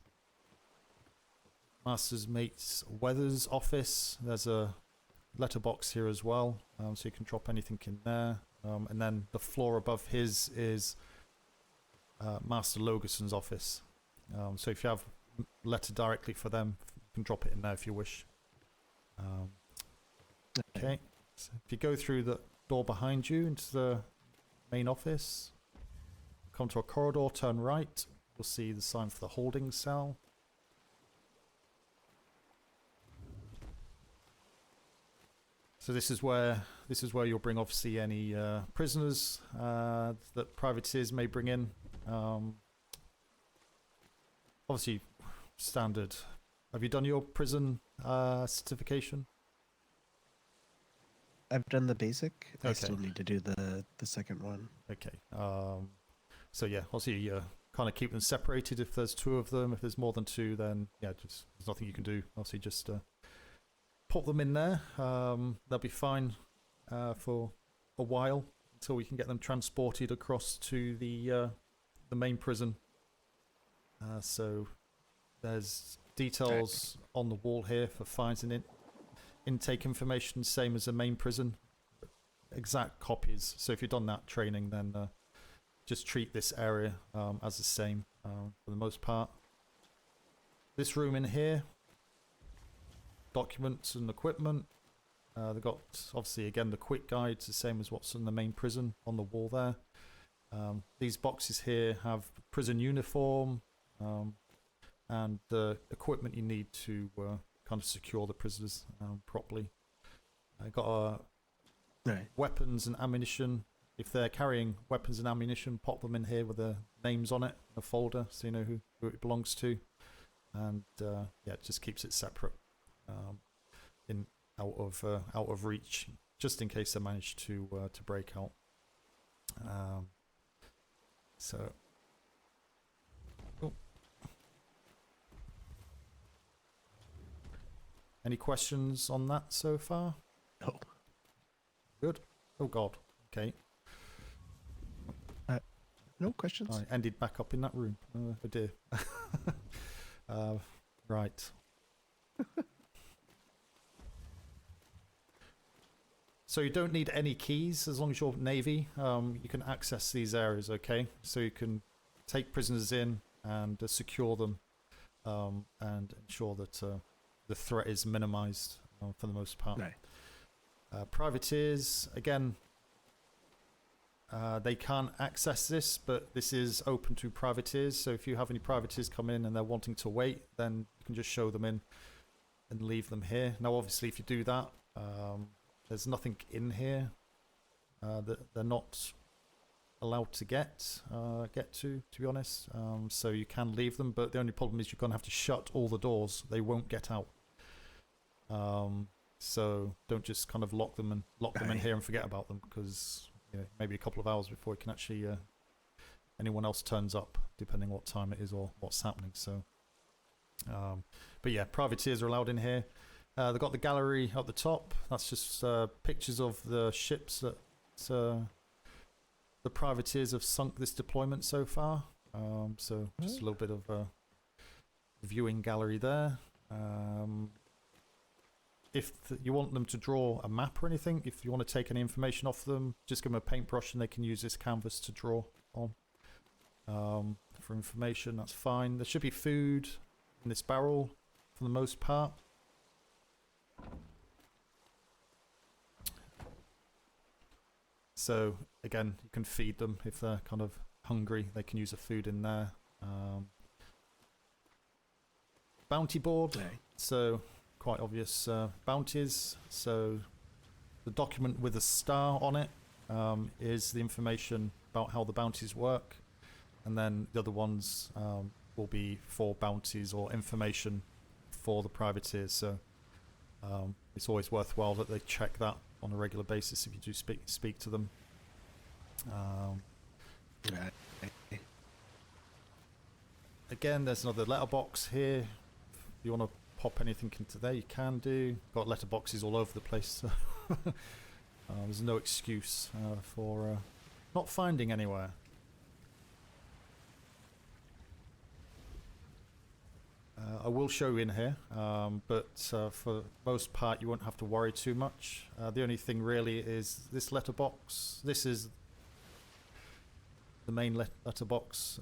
Master's Mate's Weather's office. There's a letterbox here as well, so you can drop anything in there. And then the floor above his is Master Logerson's office. So if you have a letter directly for them, you can drop it in there if you wish. Okay, so if you go through the door behind you into the main office, come to a corridor, turn right, you'll see the sign for the holding cell. So this is where you'll bring obviously any prisoners that privateers may bring in. Obviously, standard. Have you done your prison certification? I've done the basic. I Okay. still need to do the second one. Okay. So yeah, obviously kind of keep them separated if there's two of them. If there's more than two, then yeah, just there's nothing you can do. Obviously, just put them in there. They'll be fine for a while until we can get them transported across to the main prison. So there's details on the wall here for fines and intake information, same as the main prison. Exact copies. So if you've done that training, then just treat this area as the same for the most part. This room in here, documents and equipment. They've got obviously again the quick guides, the same as what's in the main prison on the wall there. These boxes here have prison uniform and the equipment you need to kind of secure the prisoners properly. I got weapons and ammunition. If they're carrying weapons and ammunition, pop them in here with the names on it, a folder, so you know who it belongs to. And yeah, it just keeps it separate, out of reach, just in case they manage to break out. So. Oh. Any questions on that so far? No. Good. Oh God. Okay. No questions. I ended back up in that room. Oh dear. Right. So you don't need any keys as long as you're Navy. You can access these areas, okay? So you can take prisoners in and secure them and ensure that the threat is minimized for the most part. Right. Privateers, again, they can't access this, but this is open to privateers. So if you have any privateers come in and they're wanting to wait, then you can just show them in and leave them here. Now, obviously, if you do that, there's nothing in here that they're not allowed to get to be honest. So you can leave them, but the only problem is you're going to have to shut all the doors. They won't get out. So don't just kind of lock them in here and forget about them, because maybe a couple of hours before it can actually anyone else turns up, depending what time it is or what's happening. So but yeah, privateers are allowed in here. They've got the gallery at the top. That's just pictures of the ships that the privateers have sunk this deployment so far. So just a little bit of a viewing gallery there. If you want them to draw a map or anything, if you want to take any information off them, just give them a paintbrush and they can use this canvas to draw on for information. That's fine. There should be food in this barrel for the most part. So again, you can feed them if they're kind of hungry. They can use the food in there. Bounty board. So quite obvious bounties. So the document with a star on it is the information about how the bounties work, and then the other ones will be for bounties or information for the privateers. So it's always worthwhile that they check that on a regular basis if you do speak to them. Again, there's another letterbox here. If you want to pop anything into there, you can do. Got letterboxes all over the place, so there's no excuse for not finding anywhere. I will show you in here, but for the most part you won't have to worry too much. The only thing really is this letterbox. This is the main letterbox.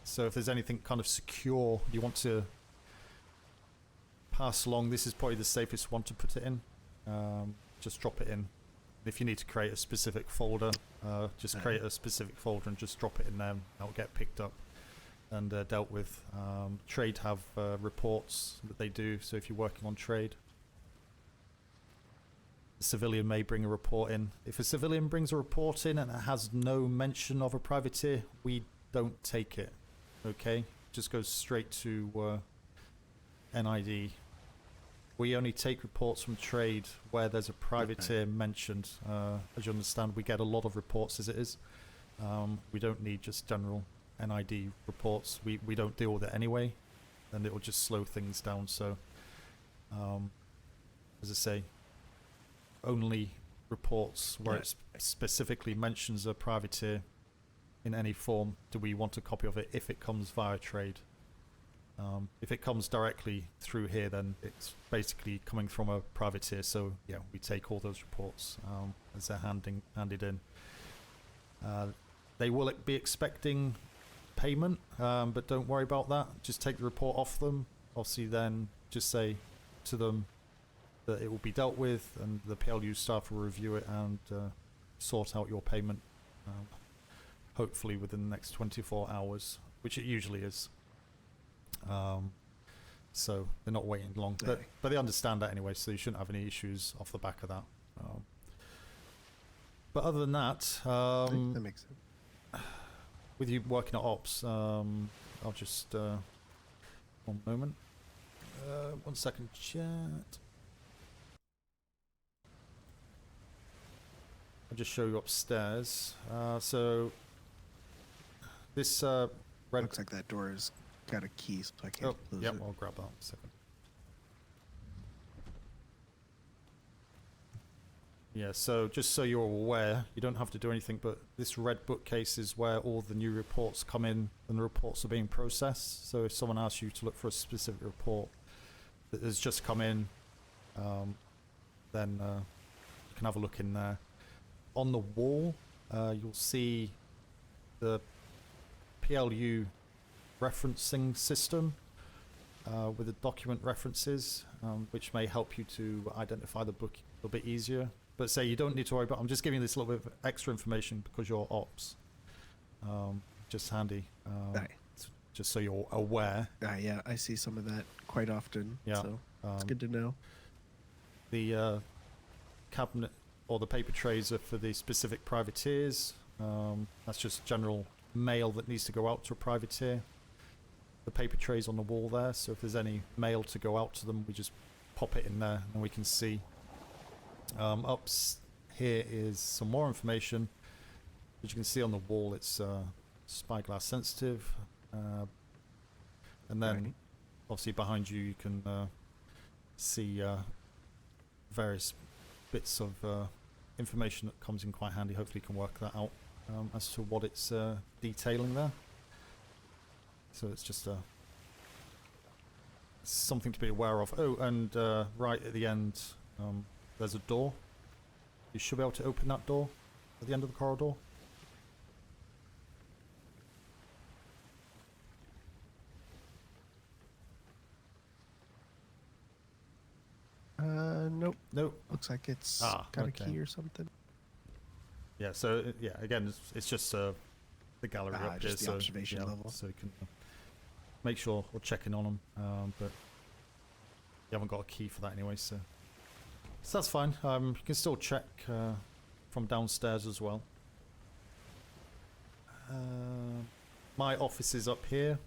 So if there's anything kind of secure you want to pass along, this is probably the safest one to put it in. Just drop it in. If you need to create a specific folder, just create a specific folder and just drop it in there. That'll get picked up and dealt with. Trade have reports that they do, so if you're working on trade. civilian may bring a report in. If a civilian brings a report in and it has no mention of a privateer, we don't take it. Okay, just goes straight to NID. We only take reports from trade where there's a privateer mentioned. As you understand, we get a lot of reports as it is. We don't need just general NID reports. We don't deal with it anyway, and it will just slow things down. So, as I say, only reports where it specifically mentions a privateer in any form do we want a copy of it if it comes via trade. If it comes directly through here, then it's basically coming from a privateer, so yeah, we take all those reports as they're handed in. They will be expecting payment, but don't worry about that. Just take the report off them. Obviously then just say to them that it will be dealt with, and the PLU staff will review it and sort out your payment, hopefully within the next 24 hours, which it usually is. So they're not waiting long, but they understand that anyway, so you shouldn't have any issues off the back of that. But other than that, that makes sense. with you working at ops, I'll just 1 moment, 1 second, chat. I'll just show you upstairs. So this red Looks like that door has got a key, so I can't close yep, it. I'll grab that in a second. Yeah, so just so you're aware, you don't have to do anything, but this red bookcase is where all the new reports come in and the reports are being processed. So if someone asks you to look for a specific report that has just come in, then you can have a look in there. On the wall, you'll see the PLU referencing system with the document references, which may help you to identify the book a little bit easier. But say you don't need to worry about. I'm just giving you this little bit of extra information because you're ops. Just handy, just so you're aware. Yeah, I see some of that quite often. Yeah, so it's good to know. The cabinet or the paper trays are for the specific privateers. That's just general mail that needs to go out to a privateer. The paper trays on the wall there, so if there's any mail to go out to them, we just pop it in there and we can see. Up here is some more information. As you can see on the wall, it's spyglass sensitive, and then obviously behind you can see various bits of information that comes in quite handy. Hopefully you can work that out as to what it's detailing there. So it's just something to be aware of. Oh, and right at the end, there's a door. You should be able to open that door at the end of the corridor. Nope. Nope. Looks like it's got okay. a key or something. Yeah, so yeah, again, it's just the gallery up just here, the so, observation yeah, level. so you can make sure we're checking on them, but you haven't got a key for that anyway, so that's fine. You can still check from downstairs as well. My office is up here.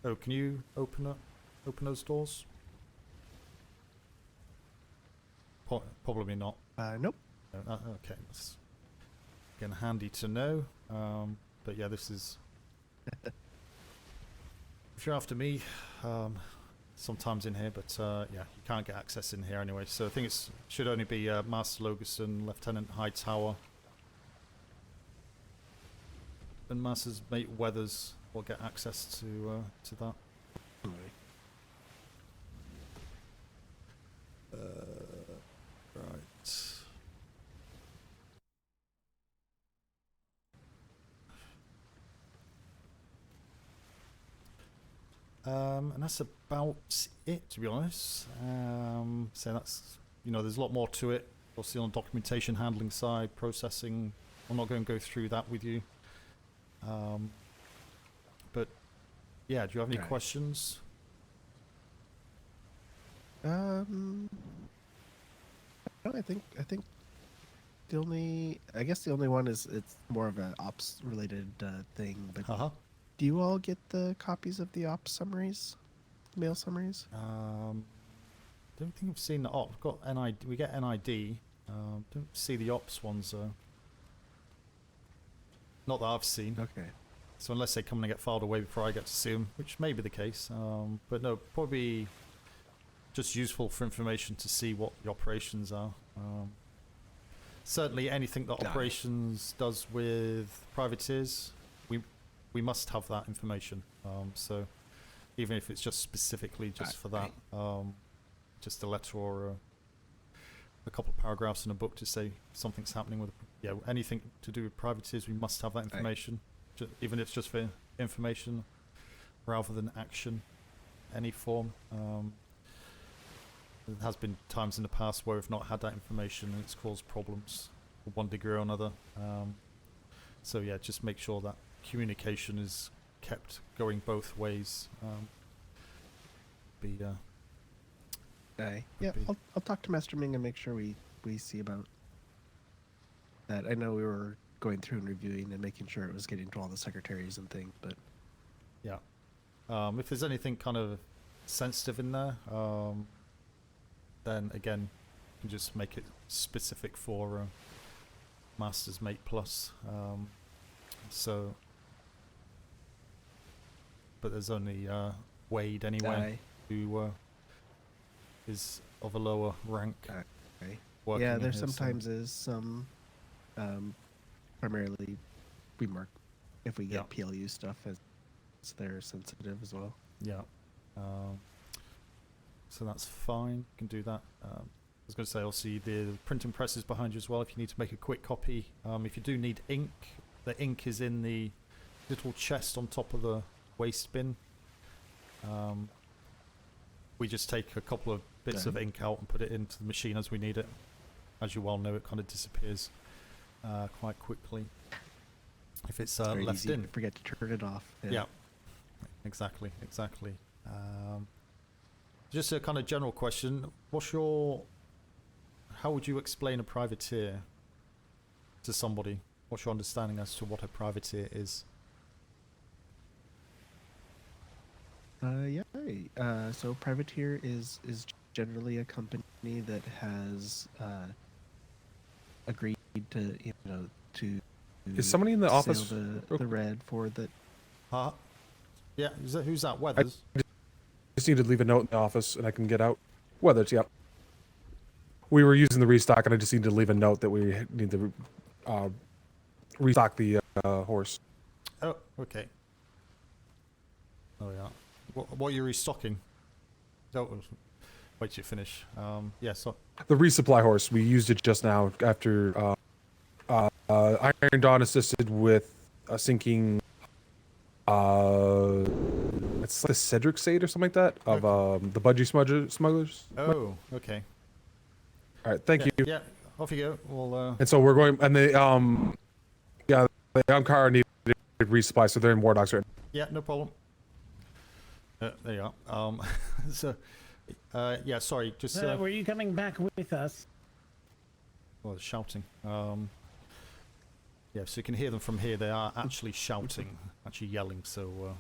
Oh, can you open those doors? Probably not. Nope. No, okay, that's again handy to know. But yeah, this is. If you're after me, sometimes in here, but yeah, you can't get access in here anyway. So I think it should only be Master Logerson, Lieutenant Hightower, and Master's Mate Weathers will get access to that. Right. And that's about it, to be honest. So that's, there's a lot more to it. Obviously on the documentation handling side, processing, I'm not going to go through that with you. But yeah, do you have any questions? No, I think the only one is it's more of an ops related thing. But do you all get the copies of the ops summaries, mail summaries? Don't think I've seen the ops. Got NID. We get NID. Don't see the ops ones. Not that I've seen. Okay. So unless they come and get filed away before I get to see them, which may be the case. But no, probably just useful for information to see what the operations are. Certainly anything that operations does with privateers, we must have that information. So even if it's just specifically just for that, just a letter or a couple of paragraphs in a book to say something's happening with, anything to do with privateers, we must have that information. Even if it's just for information rather than action, any form. There has been times in the past where we've not had that information and it's caused problems to one degree or another. So yeah, just make sure that communication is kept going both ways. I'll talk to Master Ming and make sure we see about that. I know we were going through and reviewing and making sure it was getting to all the secretaries and things, but yeah, if there's anything kind of sensitive in there, then again, you can just make it specific for Master's Mate Plus. But there's only Wade anyway, who is of a lower rank. Yeah, there sometimes is some. Primarily, we mark if we get PLU stuff as they're sensitive as well. Yeah. So that's fine. You can do that. I was going to say, obviously, the printing press is behind you as well if you need to make a quick copy. If you do need ink, the ink is in the little chest on top of the waste bin. We just take a couple of bits of ink out and put it into the machine as we need it. As you well know, it kind of disappears quite quickly if it's left easy in. To forget to turn it off. Yeah, exactly. Just a kind of general question. How would you explain a privateer to somebody? What's your understanding as to what a privateer is? So privateer is generally a company that has agreed to to is somebody in the office the red for the yeah, who's that? Weathers? I just need to leave a note in the office and I can get out. Weathers, yep. We were using the restock and I just need to leave a note that we need to restock the horse. Oh, okay. Oh yeah. What are you restocking? Oh, wait till you finish. Yeah, so the resupply horse, we used it just now after Iron Dawn assisted with sinking it's the Cedric Sade or something like that of the Budgie Smugglers. Oh, okay. All right, thank you. Yeah, off you go. We'll and so we're going, and the Car needed resupply, so they're in War Dogs right now. Yeah, no problem. There you are. So, yeah, sorry, just... were you coming back with us? Well, shouting. Yeah, so you can hear them from here. They are actually shouting, actually yelling, so...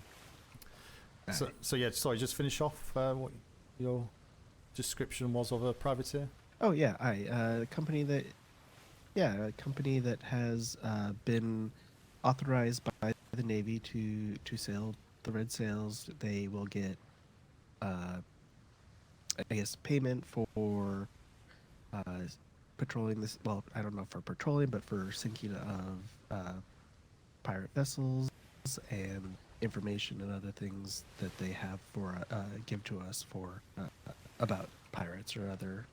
So yeah, sorry, just finish off what your description was of a privateer. Oh, yeah, a company that has been authorized by the Navy to sail the red sails. They will get, I guess, payment for patrolling this. Well, I don't know for patrolling, but for sinking of pirate vessels and information and other things that they have for give to us for about pirates or other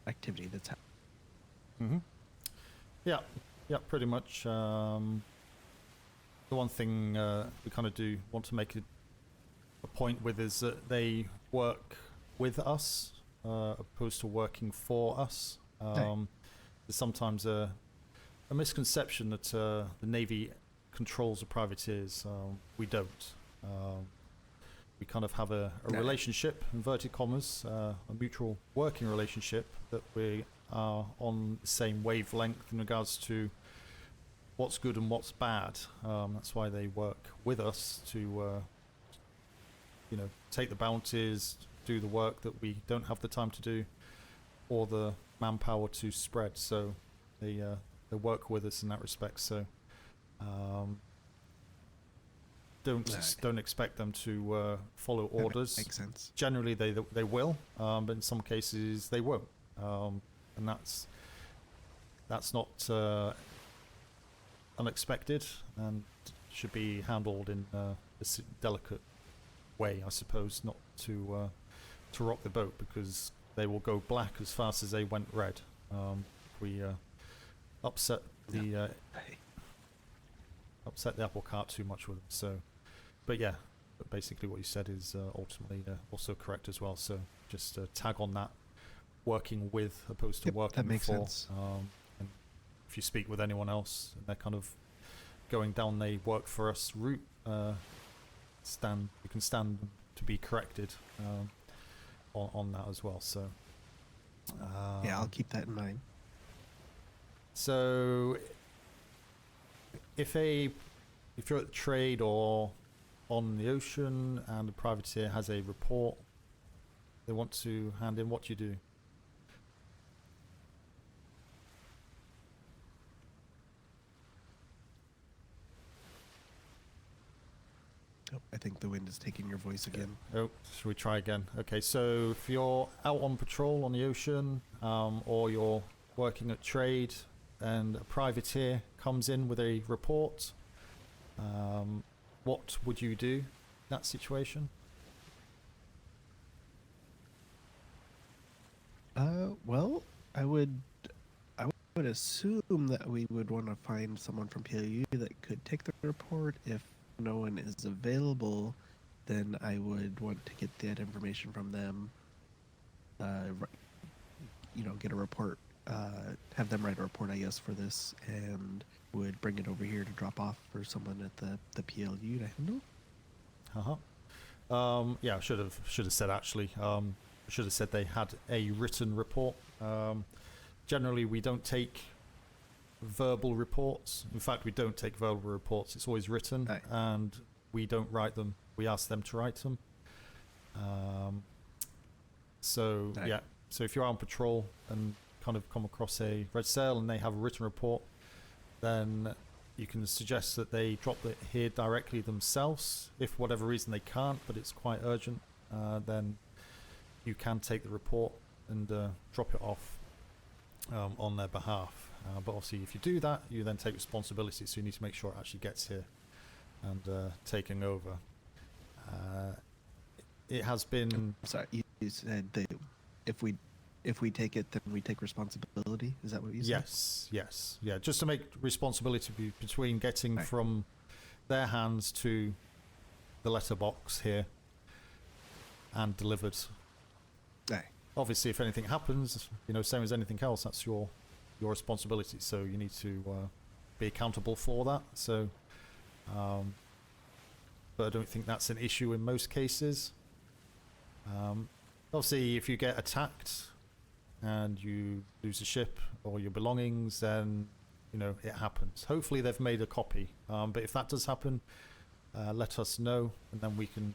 activity that's happening. Yeah, pretty much. The one thing we kind of do want to make a point with is that they work with us opposed to working for us. There's sometimes a misconception that the Navy controls the privateers. We don't. We kind of have a relationship, inverted commas, a mutual working relationship that we are on the same wavelength in regards to what's good and what's bad. That's why they work with us to, you know, take the bounties, do the work that we don't have the time to do, or the manpower to spread. So they work with us in that respect. So don't expect them to follow orders. Makes sense. Generally, they will, but in some cases they won't, and that's not unexpected and should be handled in a delicate way, I suppose, not to rock the boat, because they will go black as fast as they went red. We upset the apple cart too much with them. So, but yeah, but basically what you said is ultimately also correct as well. So just tag on that, working with opposed to working that makes for. sense. And if you speak with anyone else and they're kind of going down the work for us route, you can stand to be corrected on that as well. So Yeah, I'll keep that in mind. So if you're at trade or on the ocean and a privateer has a report they want to hand in, what do you do? Oh, I think the wind is taking your voice again. Oh, should we try again? Okay, so if you're out on patrol on the ocean, or you're working at trade and a privateer comes in with a report, what would you do in that situation? Well, I would assume that we would want to find someone from PLU that could take the report. If no one is available, then I would want to get that information from them. Get a report, have them write a report, I guess, for this, and would bring it over here to drop off for someone at the PLU to handle. Yeah, I should have said actually. I should have said they had a written report. Generally, we don't take verbal reports. In fact, we don't take verbal reports. It's always written, and we don't write them. We ask them to write them. Yeah. So if you're on patrol and kind of come across a red sail and they have a written report, then you can suggest that they drop it here directly themselves. If for whatever reason they can't, but it's quite urgent, then you can take the report and drop it off on their behalf. But obviously if you do that, you then take responsibility, so you need to make sure it actually gets here and taking over. It has been... Sorry, you said that if we take it, then we take responsibility? Is that what you said? Yes. Yeah, just to make responsibility between getting from their hands to the letterbox here and delivered. Obviously, if anything happens, same as anything else, that's your responsibility. So you need to be accountable for that. So, but I don't think that's an issue in most cases. Obviously, if you get attacked and you lose a ship or your belongings, then it happens. Hopefully, they've made a copy. But if that does happen, let us know, and then we can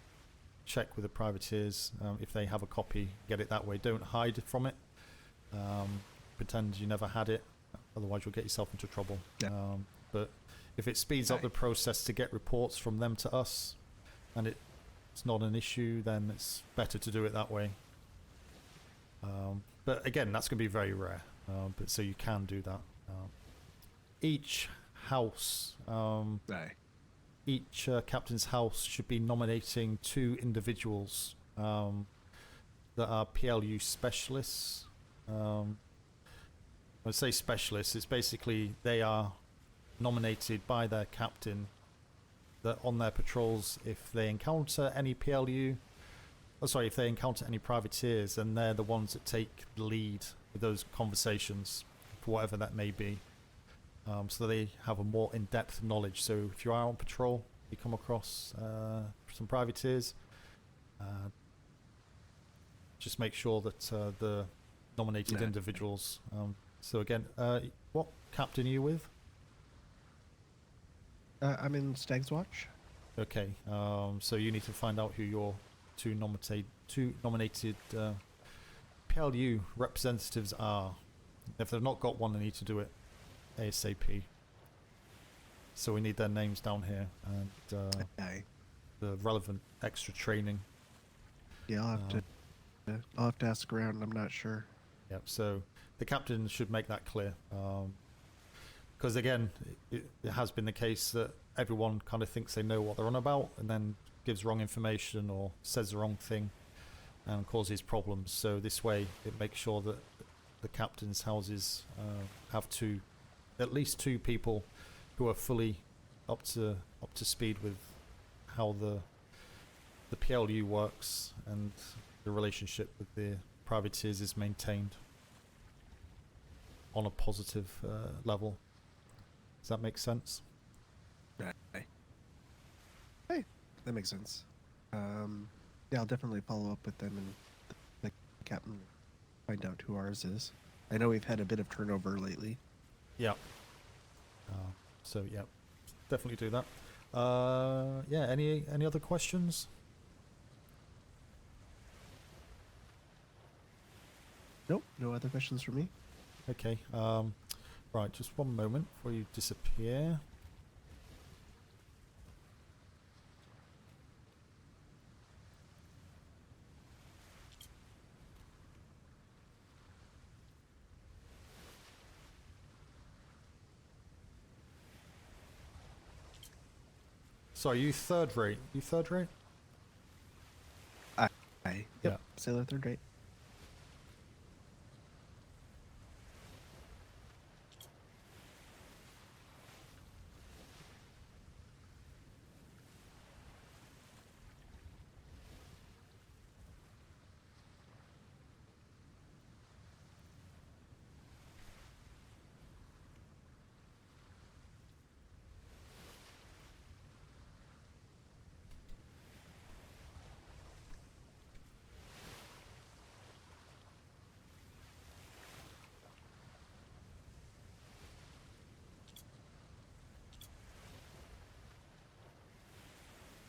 check with the privateers if they have a copy. Get it that way. Don't hide from it. Pretend you never had it, otherwise you'll get yourself into trouble. But if it speeds up the process to get reports from them to us, and it's not an issue, then it's better to do it that way. But again, that's going to be very rare. But so you can do that. Each house, each captain's house should be nominating 2 individuals that are PLU specialists. When I say specialists, it's basically they are nominated by their captain that on their patrols, if they encounter any if they encounter any privateers, then they're the ones that take the lead with those conversations, for whatever that may be. So they have a more in-depth knowledge. So if you are on patrol, you come across some privateers, just make sure that the nominated Yeah. individuals. So again, what captain are you with? I'm in Stag's Watch. Okay, so you need to find out who your two nominated PLU representatives are. If they've not got one, they need to do it ASAP. So we need their names down here and Okay. the relevant extra training. Yeah, I'll have to ask around. I'm not sure. Yep. So the captain should make that clear, because again, it has been the case that everyone kind of thinks they know what they're on about, and then gives wrong information or says the wrong thing, and causes problems. So this way, it makes sure that the captains' houses have at least two people who are fully up to speed with how the PLU works and the relationship with the privateers is maintained on a positive level. Does that make sense? Right. Hey, that makes sense. Yeah, I'll definitely follow up with them and the captain, find out who ours is. I know we've had a bit of turnover lately. Yeah. So yeah, definitely do that. Yeah. Any other questions? Nope, no other questions for me. Okay. Right. Just one moment before you disappear. Sorry, you third rate? You third rate? Yep, Yeah. Sailor third rate.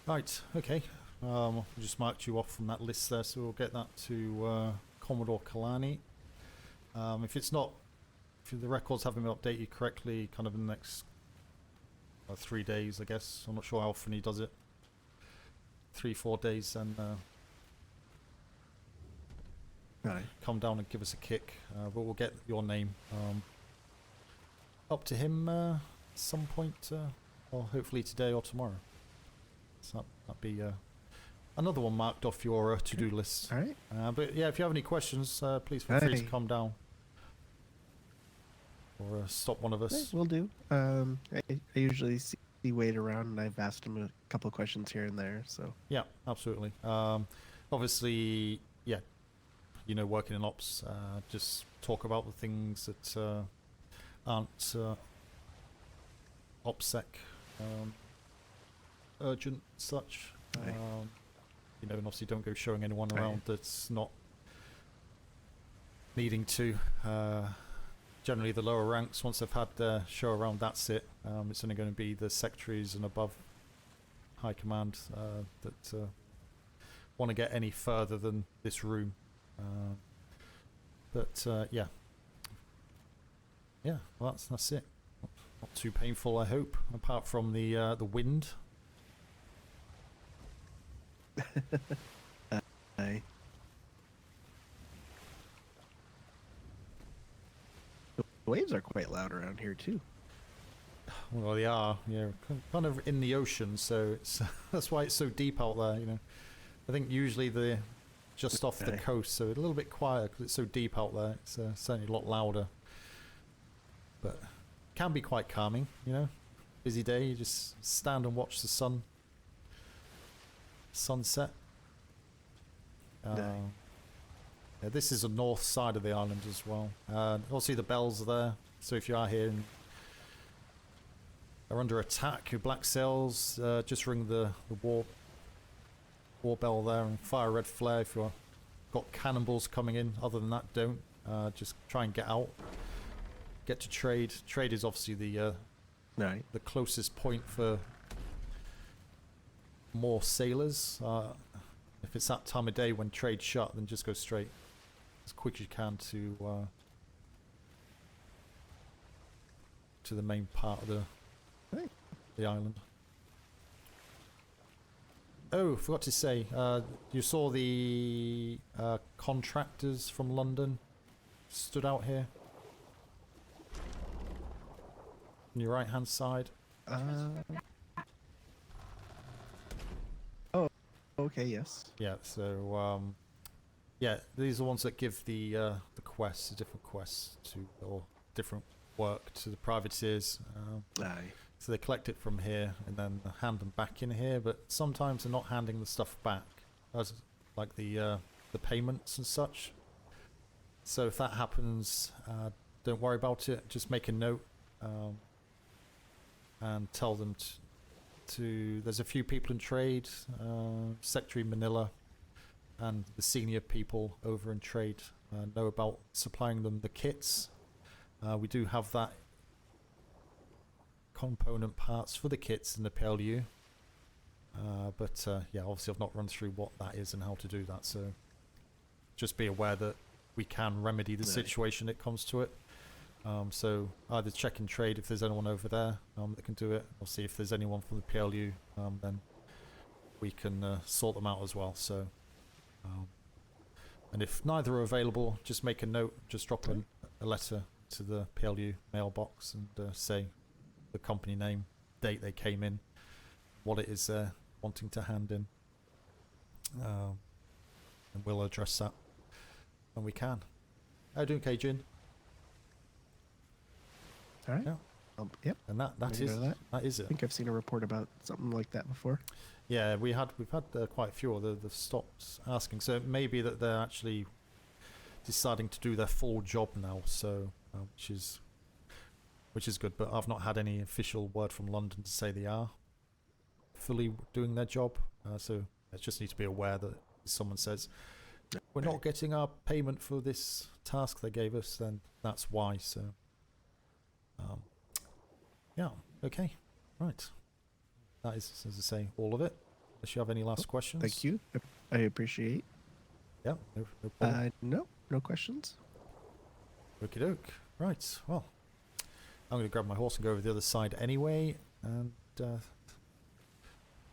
Right, okay. We just marked you off from that list there, so we'll get that to Commodore Kalani. If the records haven't been updated correctly, kind of in the next 3 days, I guess. I'm not sure how often he does it. 3-4 days, and Right. come down and give us a kick. But we'll get your name up to him some point, or hopefully today or tomorrow. So that'd be another one marked off your to-do list. All right. But yeah, if you have any questions, please feel free to Hey. come down or stop one of Hey, us. will do. I usually see Wade around, and I've asked him a couple of questions here and there. So Yeah, absolutely. Obviously, yeah, working in ops, just talk about the things that aren't OPSEC urgent such. Right. And obviously don't go showing anyone around that's not needing to. Generally, the lower ranks, once they've had their show around, that's it. It's only going to be the secretaries and above high command that want to get any further than this room. But yeah, well, that's it. Not too painful, I hope, apart from the wind. I. The waves are quite loud around here too. Well, they are, kind of in the ocean, so it's that's why it's so deep out there. I think usually they're just off the Okay. coast, so it's a little bit quieter because it's so deep out there. It's certainly a lot louder, but can be quite calming. Busy day, you just stand and watch the sunset. Nice. Yeah, this is the north side of the island as well. Also, the bells are there, so if you are here and are under attack, your black sails, just ring the war bell there and fire a red flare if you've got cannonballs coming in. Other than that, don't. just try and get out, get to trade. Trade is obviously the Right. the closest point for more sailors. If it's that time of day when trade's shut, then just go straight as quick as you can to the main part of the island. Oh, forgot to say, you saw the contractors from London stood out here on your right hand side. Oh, okay, yes. Yeah, so yeah, these are the ones that give the quests, the different quests to, or different work to the privateers. Aye. So they collect it from here and then hand them back in here, but sometimes they're not handing the stuff back, as like the payments and such. So if that happens, don't worry about it. Just make a note and tell them to. There's a few people in trade, Secretary Manila, and the senior people over in trade know about supplying them the kits. We do have that component parts for the kits in the PLU, but yeah, obviously I've not run through what that is and how to do that, so just be aware that we can remedy the situation if it comes to it. So either check in trade if there's anyone over there that can do it, or see if there's anyone from the PLU, then we can sort them out as well. So and if neither are available, just make a note, just drop a letter to the PLU mailbox and say the company name, date they came in, what it is they're wanting to hand in, and we'll address that when we can. How you doing, Kajin? All right. Yeah. Yep. And that Made is note of that is I it. think I've seen a report about something like that before. Yeah, we've had quite a few of the stopped asking, so it may be that they're actually deciding to do their full job now, so which is good. But I've not had any official word from London to say they are fully doing their job, so I just need to be aware that if someone says we're not getting our payment for this task they gave us, then that's why. So yeah, okay, right, that is, as I say, all of it. Unless you have any last questions. Thank you. I appreciate. Yeah, no problem. No questions. Okie doke. Right, well, I'm going to grab my horse and go over the other side anyway, and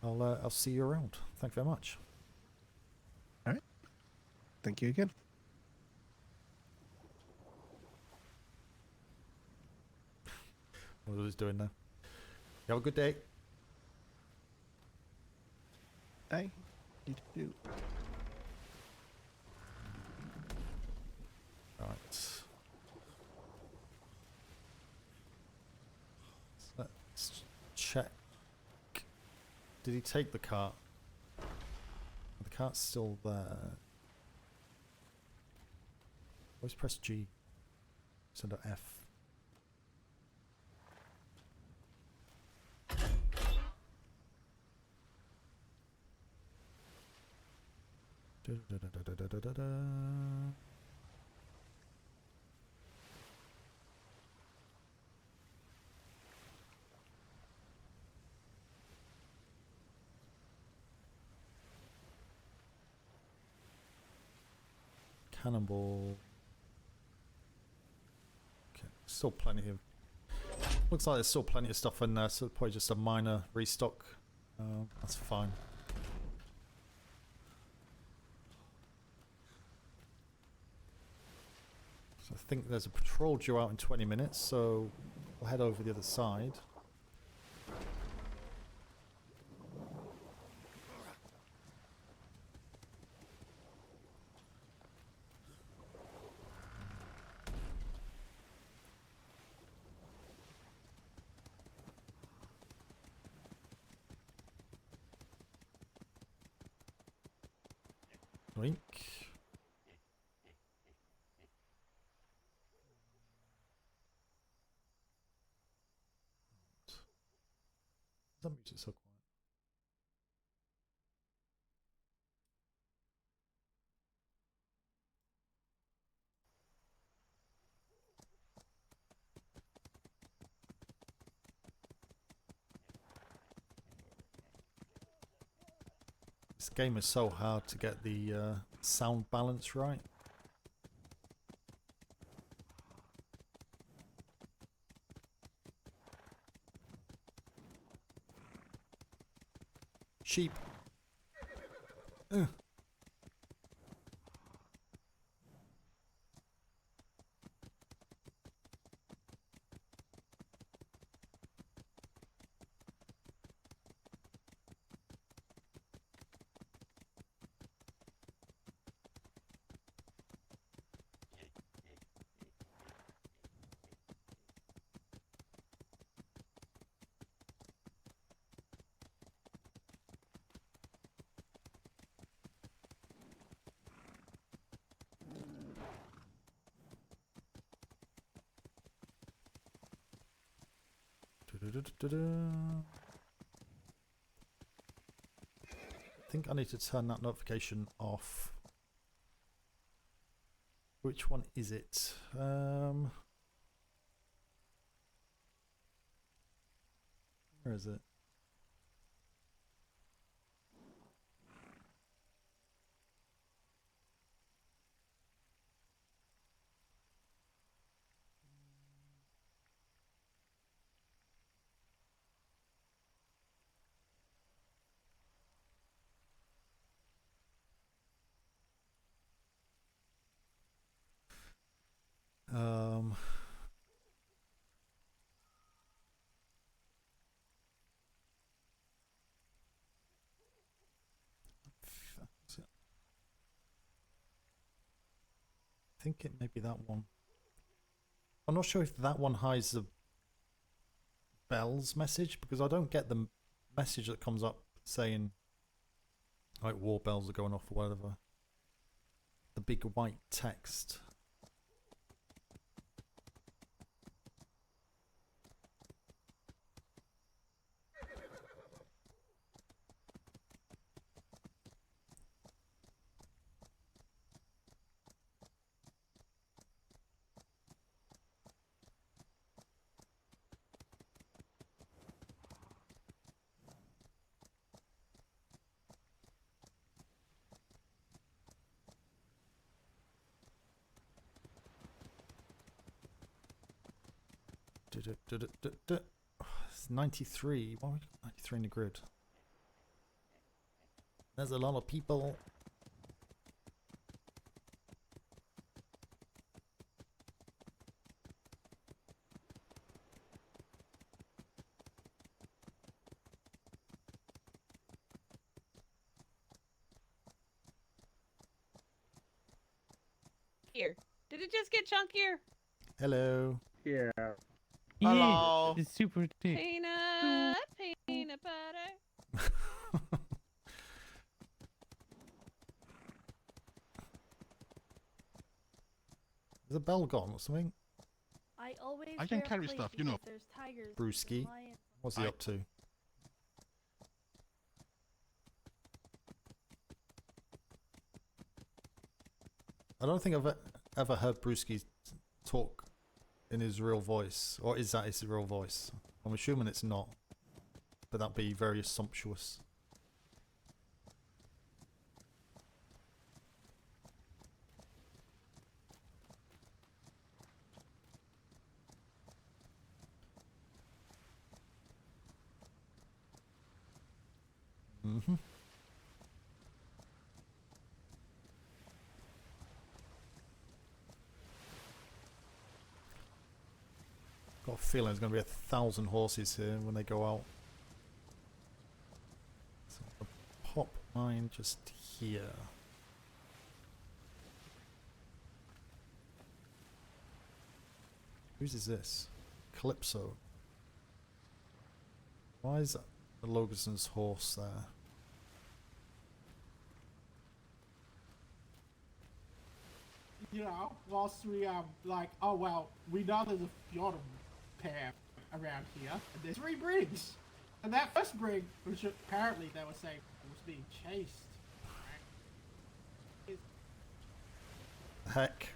I'll see you around. Thank you very much. All right. Thank you again. What was doing there? You have a good day. Bye. You too. Right. Let's check. Did he take the cart? The cart's still there. Always press G instead of F. Cannonball. Okay, still plenty of. Looks like there's still plenty of stuff in there, so probably just a minor restock. That's fine. So I think there's a patrol due out in 20 minutes, so we'll head over the other side. Wink. That makes it so quiet. This game is so hard to get the sound balance right. Sheep. Ugh. I think I need to turn that notification off. Which one is it? Where is it? Um, I think it may be that one. I'm not sure if that one hides the bells message, because I don't get the message that comes up saying like war bells are going off or whatever. The big white text. It's 93. Why are we 93 in the grid? There's a lot of people. Here. Did it just get chunkier? Hello. Yeah. Hello. It's super thick. Peanut butter. Is a bell gone or something? I can carry stuff, you know. Brewski. What's he up to? I don't think I've ever heard Brewski talk in his real voice. Or is that his real voice? I'm assuming it's not. But that'd be very sumptuous. Mm-hmm. Got a feeling there's going to be 1,000 horses here when they go out. So I'll pop mine just here. Whose is this? Calypso. Why is the Logason's horse there? You know, whilst we like, oh well, we know there's a fjord path around here, and there's 3 brigs, and that first brig, which apparently they were saying was being chased. Right? Heck.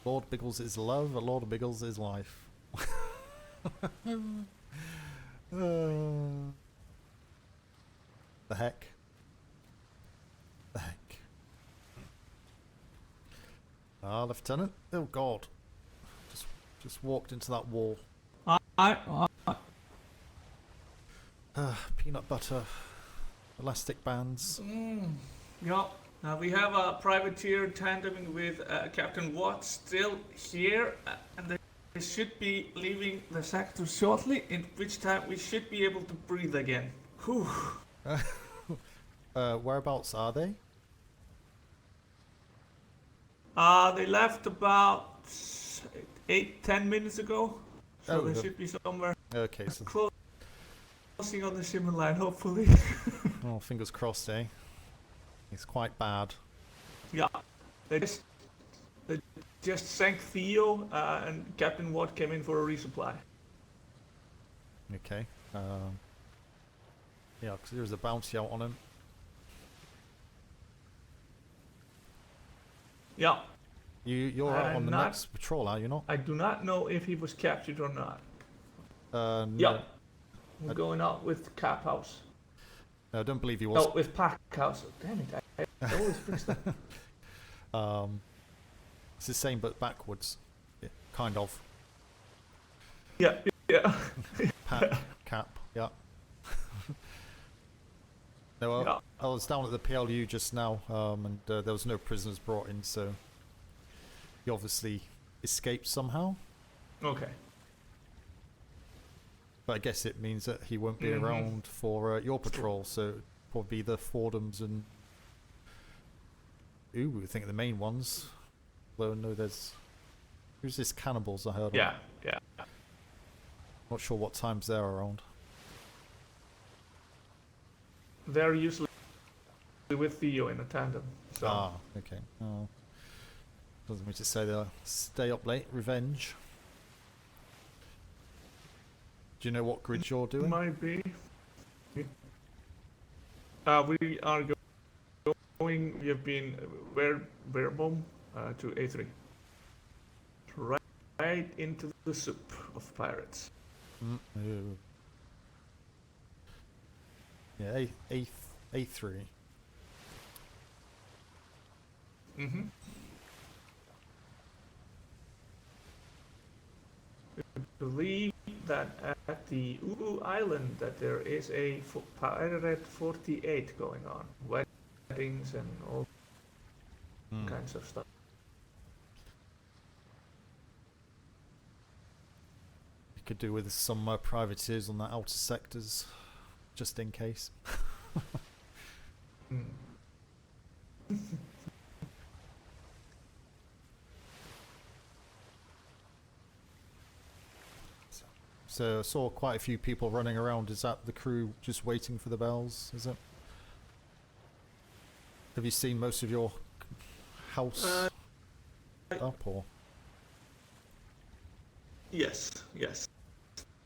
Lord Biggles is love, Lord Biggles is life. The heck? The heck? Ah, Lieutenant. Oh God. Just walked into that wall. Peanut butter. Elastic bands. Yeah. We have a privateer tandeming with Captain Watt still here, and they should be leaving the sector shortly, in which time we should be able to breathe again. Whew. Whereabouts are they? They left about 8-10 minutes ago, so Oh, they should be somewhere Okay, so crossing on the shimmer line, hopefully. oh, fingers crossed, eh? It's quite bad. Yeah, they just sank Theo, and Captain Watt came in for a resupply. Okay. Yeah, because there was a bounty out on him. Yeah. You're out on the next patrol, are you not? I do not know if he was captured or not. No. Yeah. We're going out with Cap House. No, I don't believe he was. No, with Pack House. Damn it, I always fix that. It's the same but backwards. Yeah, kind of. Yeah. Pack, cap, yeah. No, I was down at the PLU just now, and there was no prisoners brought in, so he obviously escaped somehow. Okay. But I guess it means that he won't be around for your patrol, so probably the Fordhams and... Ooh, I think the main ones. Though no, there's... Who's this Cannibals I heard of? Yeah. Not sure what times they're around. They're usually with Theo in a tandem. So. Ah, okay. Oh. Doesn't mean to say they'll stay up late. Revenge. Do you know what grid you're doing? Might be. We are going. We have been Werebomb to A3. Right into the soup of pirates. Yeah, A3. Mm-hmm. I believe that at the Ubu Island that there is a Pirate 48 going on. Weddings and all kinds of stuff. You could do with some privateers on the outer sectors, just in case. So I saw quite a few people running around. Is that the crew just waiting for the bells? Is it? Have you seen most of your house up or? Yes.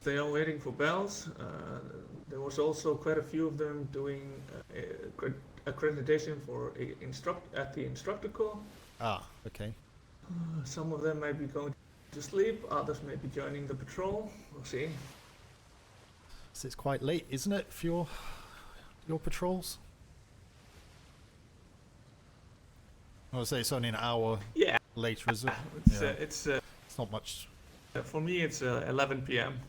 They are waiting for bells. There was also quite a few of them doing accreditation for at the instructor call. Ah, okay. Some of them may be going to sleep, others may be joining the patrol. We'll see. So it's quite late, isn't it, for your patrols? I would say it's only an hour later, is it? It's not much. For me, it's 11 p.m.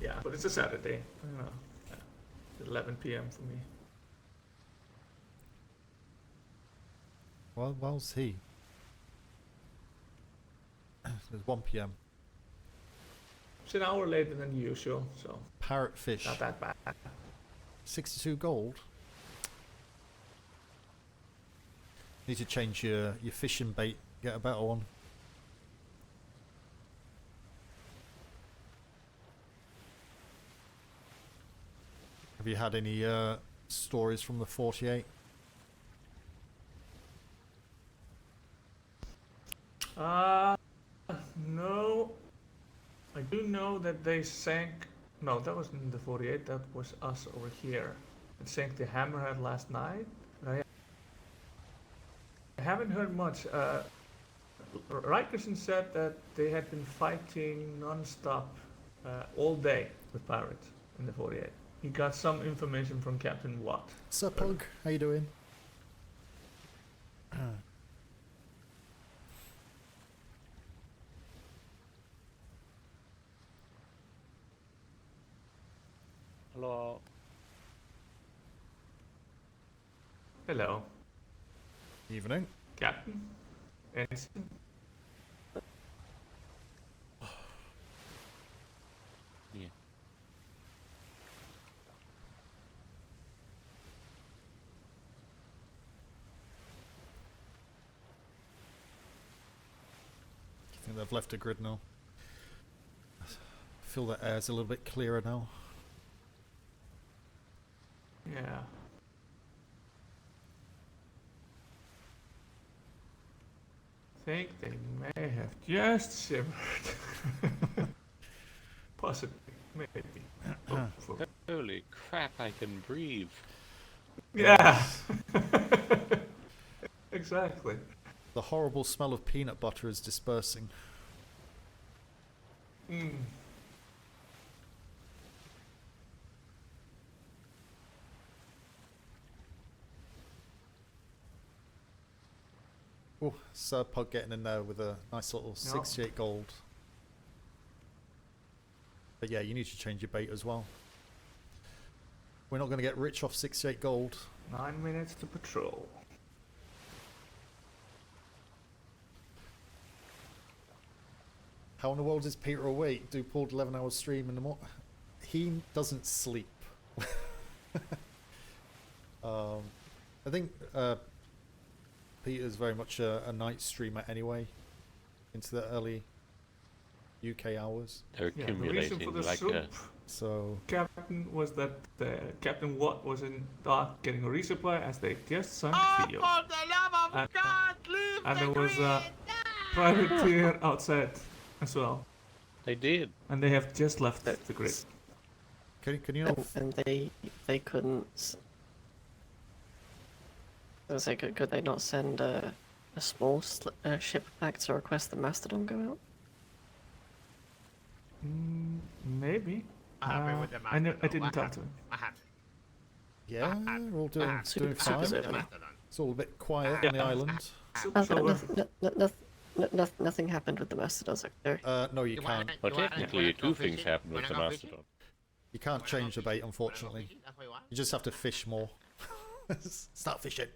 Yeah, but it's a Saturday. I don't know. 11 p.m. for me. Well, where's he? It's 1 p.m. It's an hour later than usual, so. Parrotfish. Not that bad. 62 gold. Need to change your fishing bait. Get a better one. Have you had any stories from the 48? No. I do know that they sank. No, that wasn't the 48. That was us over here. It sank the Hammerhead last night. I haven't heard much. Rikerson said that they had been fighting non-stop all day with pirates in the 48. he got some information from Captain Watt. Sup, Pug? How you doing? Hello. Hello, Evening. Captain. Ensign. Yeah. I think they've left a grid now. I feel that air's a little bit clearer now. Yeah. Think they may have just shimmered. Possibly, maybe. Hopefully. Holy crap, I can breathe. Yeah. Exactly. The horrible smell of peanut butter is dispersing. Mm. Oh, Sir Pug getting in there with a nice little 68 gold. But yeah, you need to change your bait as well. We're not going to get rich off 68 gold. 9 minutes to patrol. How in the world is Peter awake? Do pulled 11 hours stream in the morning? He doesn't sleep. I think Peter's very much a night streamer anyway, into the early UK hours. They're Yeah, the reason accumulating for the like soup, So Captain, was that Captain Watt was in dark getting a resupply as they just sunk fuel. For the love of God, leave And the there was a grid! privateer outside as well. They did. And they have just left the grid. can you not? And they couldn't. I was like, could they not send a small ship back to request the Mastodon go out? Maybe. What happened with the I Mastodon? didn't What talk to happened? him. What happened? Yeah, we're all doing Super fine. Mastodon. It's all a bit quiet Yeah. on the island. Nothing happened with the Mastodon secretary. No, you can't. Well, technically, two things happen with the Mastodon. You can't change the bait, unfortunately. That's what you want? You just have to fish more. Start fishing.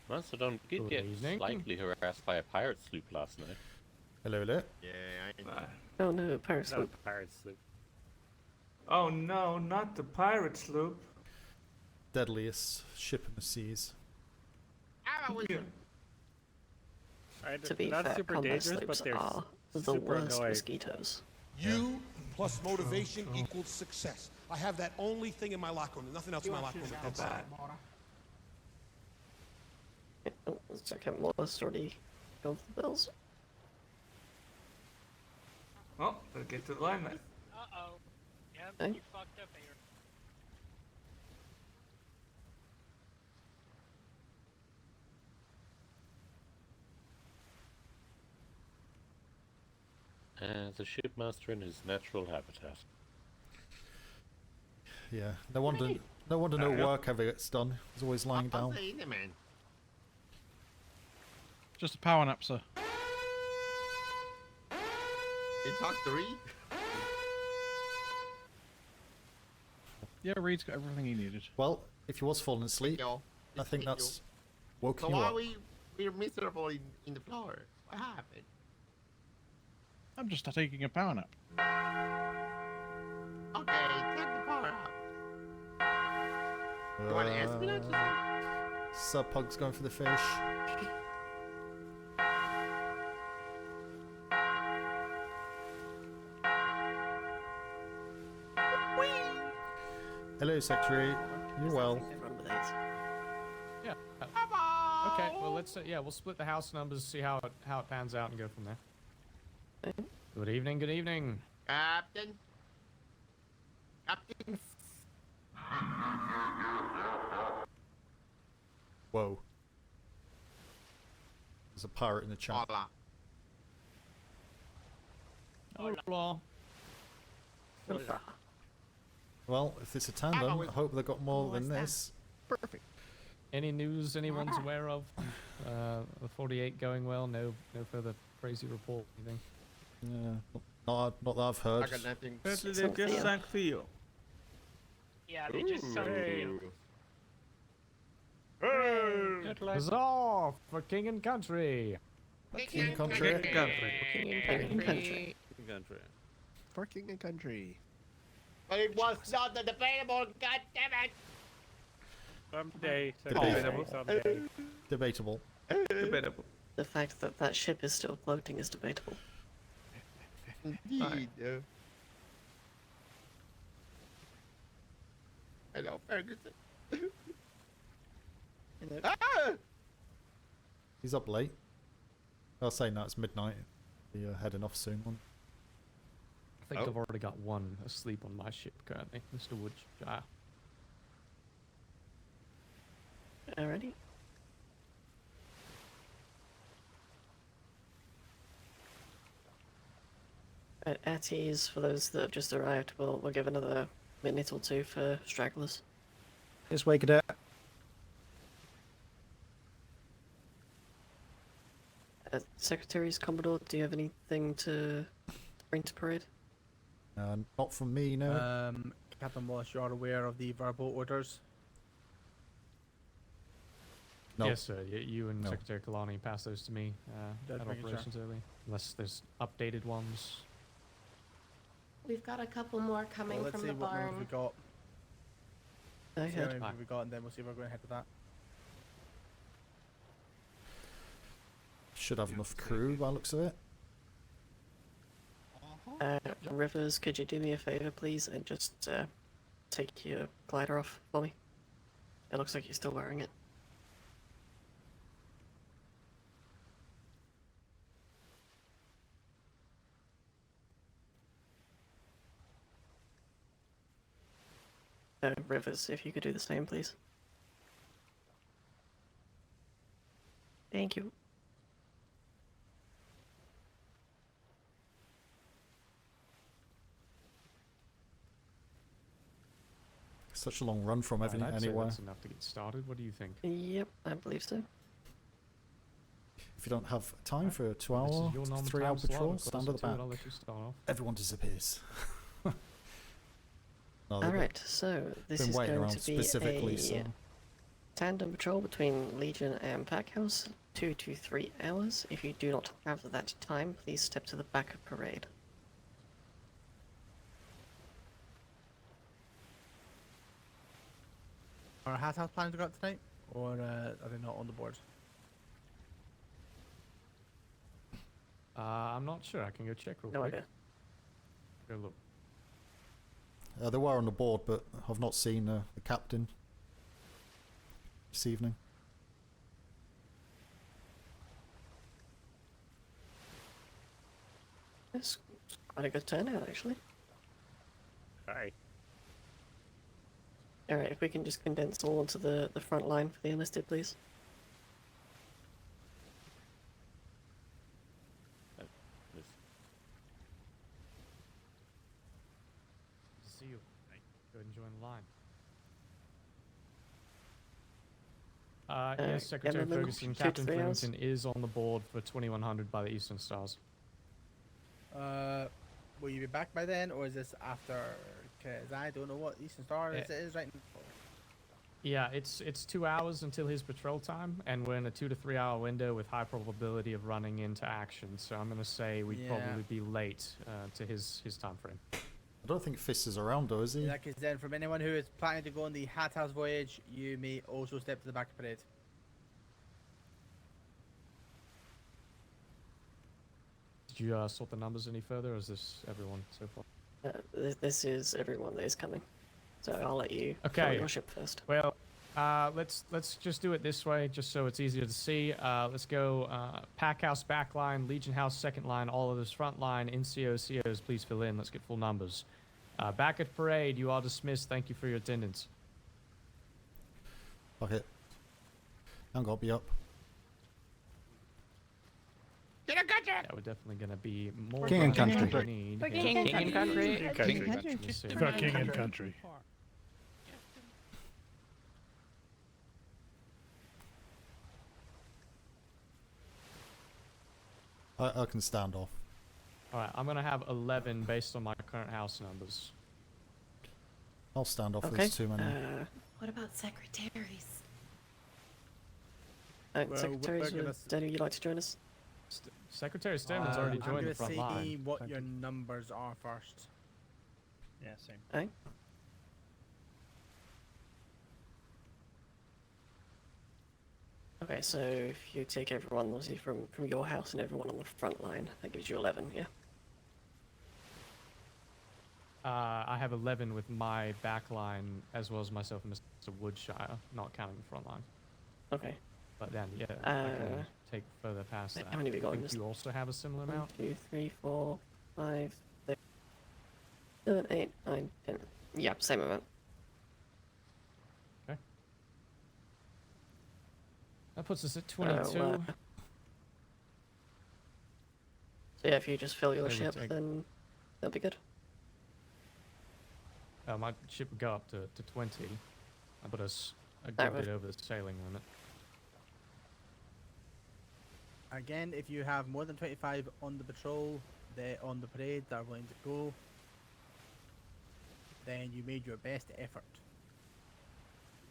Mastodon did get slightly harassed by a pirate sloop last night. Hello, hello. Yeah, Oh no, pirate sloop. Pirate sloop. Oh no, not the pirate sloop. Deadliest ship in the seas. Yeah. To be fair, combat sloops are the worst mosquitoes. You plus motivation equals success. I have that only thing in my locker room. There's nothing else in my locker room. That's bad. Let's check out Wallace already go for the bills. Oh, let's get to the line then. Uh-oh. Yep, Hey? you fucked up here. The shipmaster in his natural habitat. Yeah, no wonder no work ever gets done. He's always lying down. Just a power nap, sir. You talk to Reed? Yeah, Reed's got everything he needed. Well, if he was falling asleep, Yo, I think that's woken So you why up. we're miserable in the floor? What happened? I'm just taking a power nap. Okay, take the power out. You want to ask me that? Sub Pug's going for the fish. Hello, Secretary. You're well. Yeah. Okay. Well, let's we'll split the house numbers, see how it pans out, and go from there. Good evening. Good evening. Captain. Captain. Whoa. There's a pirate in the chat. Hola. Hola. Well, if it's a tandem, I hope they got more than this. Perfect. Any news anyone's aware of? The 48 going well? No further crazy report, anything? Yeah, not that I've heard. I got nothing. Apparently they just sank Theo. Yeah, they just sunk you. Huzzah for king and country! King country. King and country. For king and country. But it was not debatable, god damn it! Someday. Debatable. Debatable. The fact that that ship is still floating is debatable. Indeed. Hello, Ferguson. Ah! He's up late. I was saying that it's midnight. You're heading off soon. One. I think I've already got one asleep on my ship currently, Mr. Woodshire. Alrighty. At ease for those that have just arrived. We'll give another minute or two for stragglers. This way, cadet. Secretaries, Commodore, do you have anything to bring to parade? Not from me, no. Captain Wallace, you are aware of the verbal orders? No. Yes, sir. You and No. Secretary Kalani passed those to me Just at making sure. operations early. Unless there's updated ones. We've got a couple more coming Well, let's from see the what numbers barn. we got. Go See how ahead. many we got, and then we'll see if we're going ahead with that. Should have enough crew by the looks of it. Rivers, could you do me a favor, please, and just take your glider off for me? It looks like you're still wearing it. Rivers, if you could do the same, please. Thank you. Such a long run from I'd say anywhere. that's enough to get started. What do you think? Yep, I believe so. If you don't have time for a This is 2-hour, your normal 3-hour time slot. patrol, We're stand closer at the to it, back. I'll let you start off. Everyone disappears. No, they've Alright, so this been is waiting going around to be specifically, a so tandem patrol between Legion and Packhouse, 2 to 3 hours. If you do not have that time, please step to the back of parade. Are Hat House planning to go out tonight? Or are they not on the board? I'm not sure. I can go check real No quick. idea. Go look. they were on the board, but I've not seen the captain this evening. It's quite a good turnout, actually. Hi. Alright, if we can just condense all onto the front line for the enlisted, please. See you. Go ahead and join the line. Yes, Secretary Emily, Ferguson, 2 to Captain 3 hours. Ferguson is on the board for 2100 by the Eastern Stars. Will you be back by then, or is this after? Because I don't know what Eastern Star is right now. Yeah, it's 2 hours until his patrol time, and we're in a 2 to 3 hour window with high probability of running into action. So I'm gonna say we'd probably be late to his time frame. I don't think Fist is around though, is he? In that case, then, from anyone who is planning to go on the Hat House voyage, you may also step to the back of parade. Did you sort the numbers any further, or is this everyone so far? This is everyone that is coming. So I'll let you fill Okay. your ship first. Well, let's just do it this way, just so it's easier to see. Let's go Packhouse back line, Legion House second line, all of this front line, NCOs, COs, please fill in. Let's get full numbers. Back at parade, you are dismissed. Thank you for your attendance. Fuck it. I'm gonna be up. Get a gotcha! Yeah, we're definitely gonna be more King and than we country. need King here. and country. King and country. Let's see. Fuck king and country. I can stand off. Alright, I'm gonna have 11 based on my current house numbers. I'll stand off. Okay. There's too many. What about secretaries? we're Secretaries, gonna would any of you like to join us? Secretary Sturman's already I'm joined gonna the front see line. what your numbers are first. Yeah, same. Aye. Okay, so if you take everyone, obviously, from your house and everyone on the front line, that gives you 11, yeah? I have 11 with my back line, as well as myself and Mr. Woodshire, not counting the front line. Okay. But then, yeah, I can take further past that. How many have you got? I think you also have a similar amount? 1, 2, 3, 4, 5, 6, 7, 8, 9, 10. Yeah, same amount. Okay. That puts us at 22. So yeah, if you just fill your They would ship, take- then that'll be good. My ship would go up to 20. That put us a That good bit would- over the sailing limit. Again, if you have more than 25 on the patrol, on the parade that are willing to go, then you made your best effort.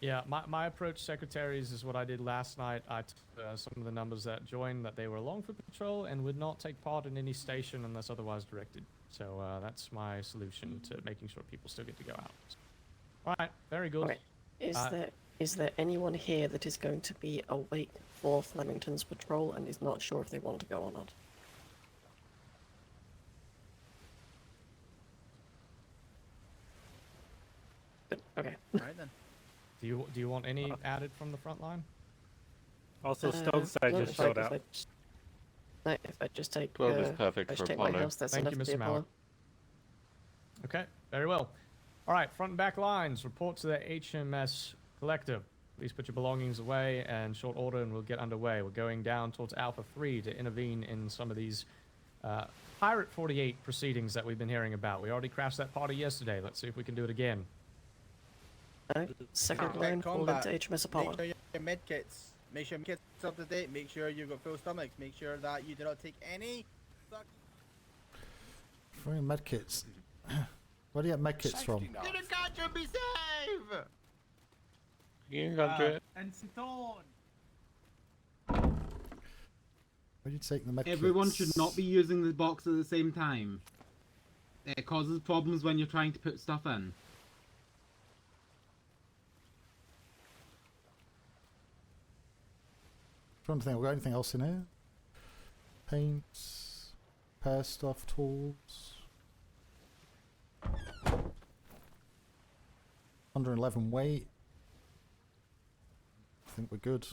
Yeah, my approach, secretaries, is what I did last night. I took some of the numbers that joined that they were along for patrol and would not take part in any station unless otherwise directed. So that's my solution to making sure people still get to go out. All right, very good. Okay. Is there anyone here that is going to be awake for Flemington's patrol and is not sure if they want to go or not? Good. Okay. Right then. Do you want any added from the front line? Also, Stoneside no, just it's like showed up. If I just take 12 is perfect I just for take my Apollo. house, that's Thank enough you, for Mr. the Apollo. Mauer. Okay, very well. All right, front and back lines. Report to the HMS Collector. Please put your belongings away and short order, and we'll get underway. We're going down towards Alpha 3 to intervene in some of these Pirate 48 proceedings that we've been hearing about. We already crashed that party yesterday. Let's see if we can do it again. Second Combat line, hold combat. into HMS Apollo. Make sure your medkits. Make sure your medkits up to date. Make sure you've got full stomachs. Make sure that you do not take any. Throwing medkits. Where do you get medkits from? Get a country, be safe. King and country. And Stone. Where do you take the medkits? Everyone should not be using the box at the same time. It causes problems when you're trying to put stuff in. Trying to think, we got anything else in here? Paints, repair stuff, tools. 111 weight. I think we're good.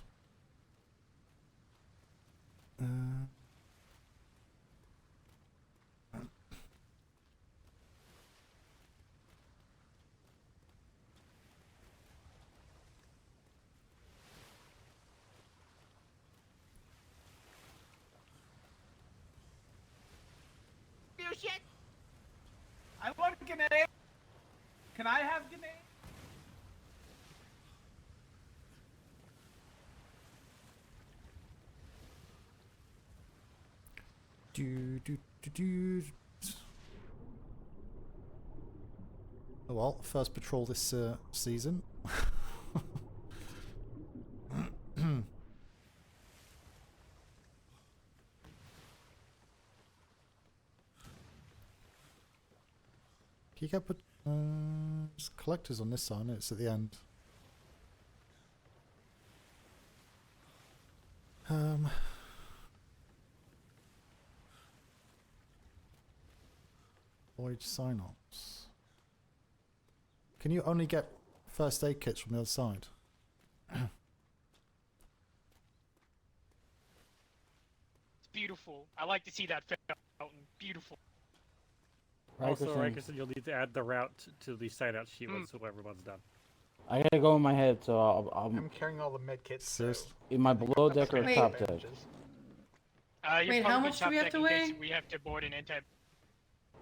You shit! I want grenade! Can I have grenade? Oh well, first patrol this season. Can you get there's collectors on this side, and it's at the end. Voyage sign-ups. Can you only get first aid kits from the other side? It's beautiful. I like to see that fountain. Beautiful. Also, Rikerson, you'll need to add the route to the sign-out sheet once everyone's done. I gotta go in my head, so I'm carrying all the med kits. Seriously? in my below deck or Wait. top deck. You're Wait, probably how much do top we have deck to in case weigh? we have to board an anti.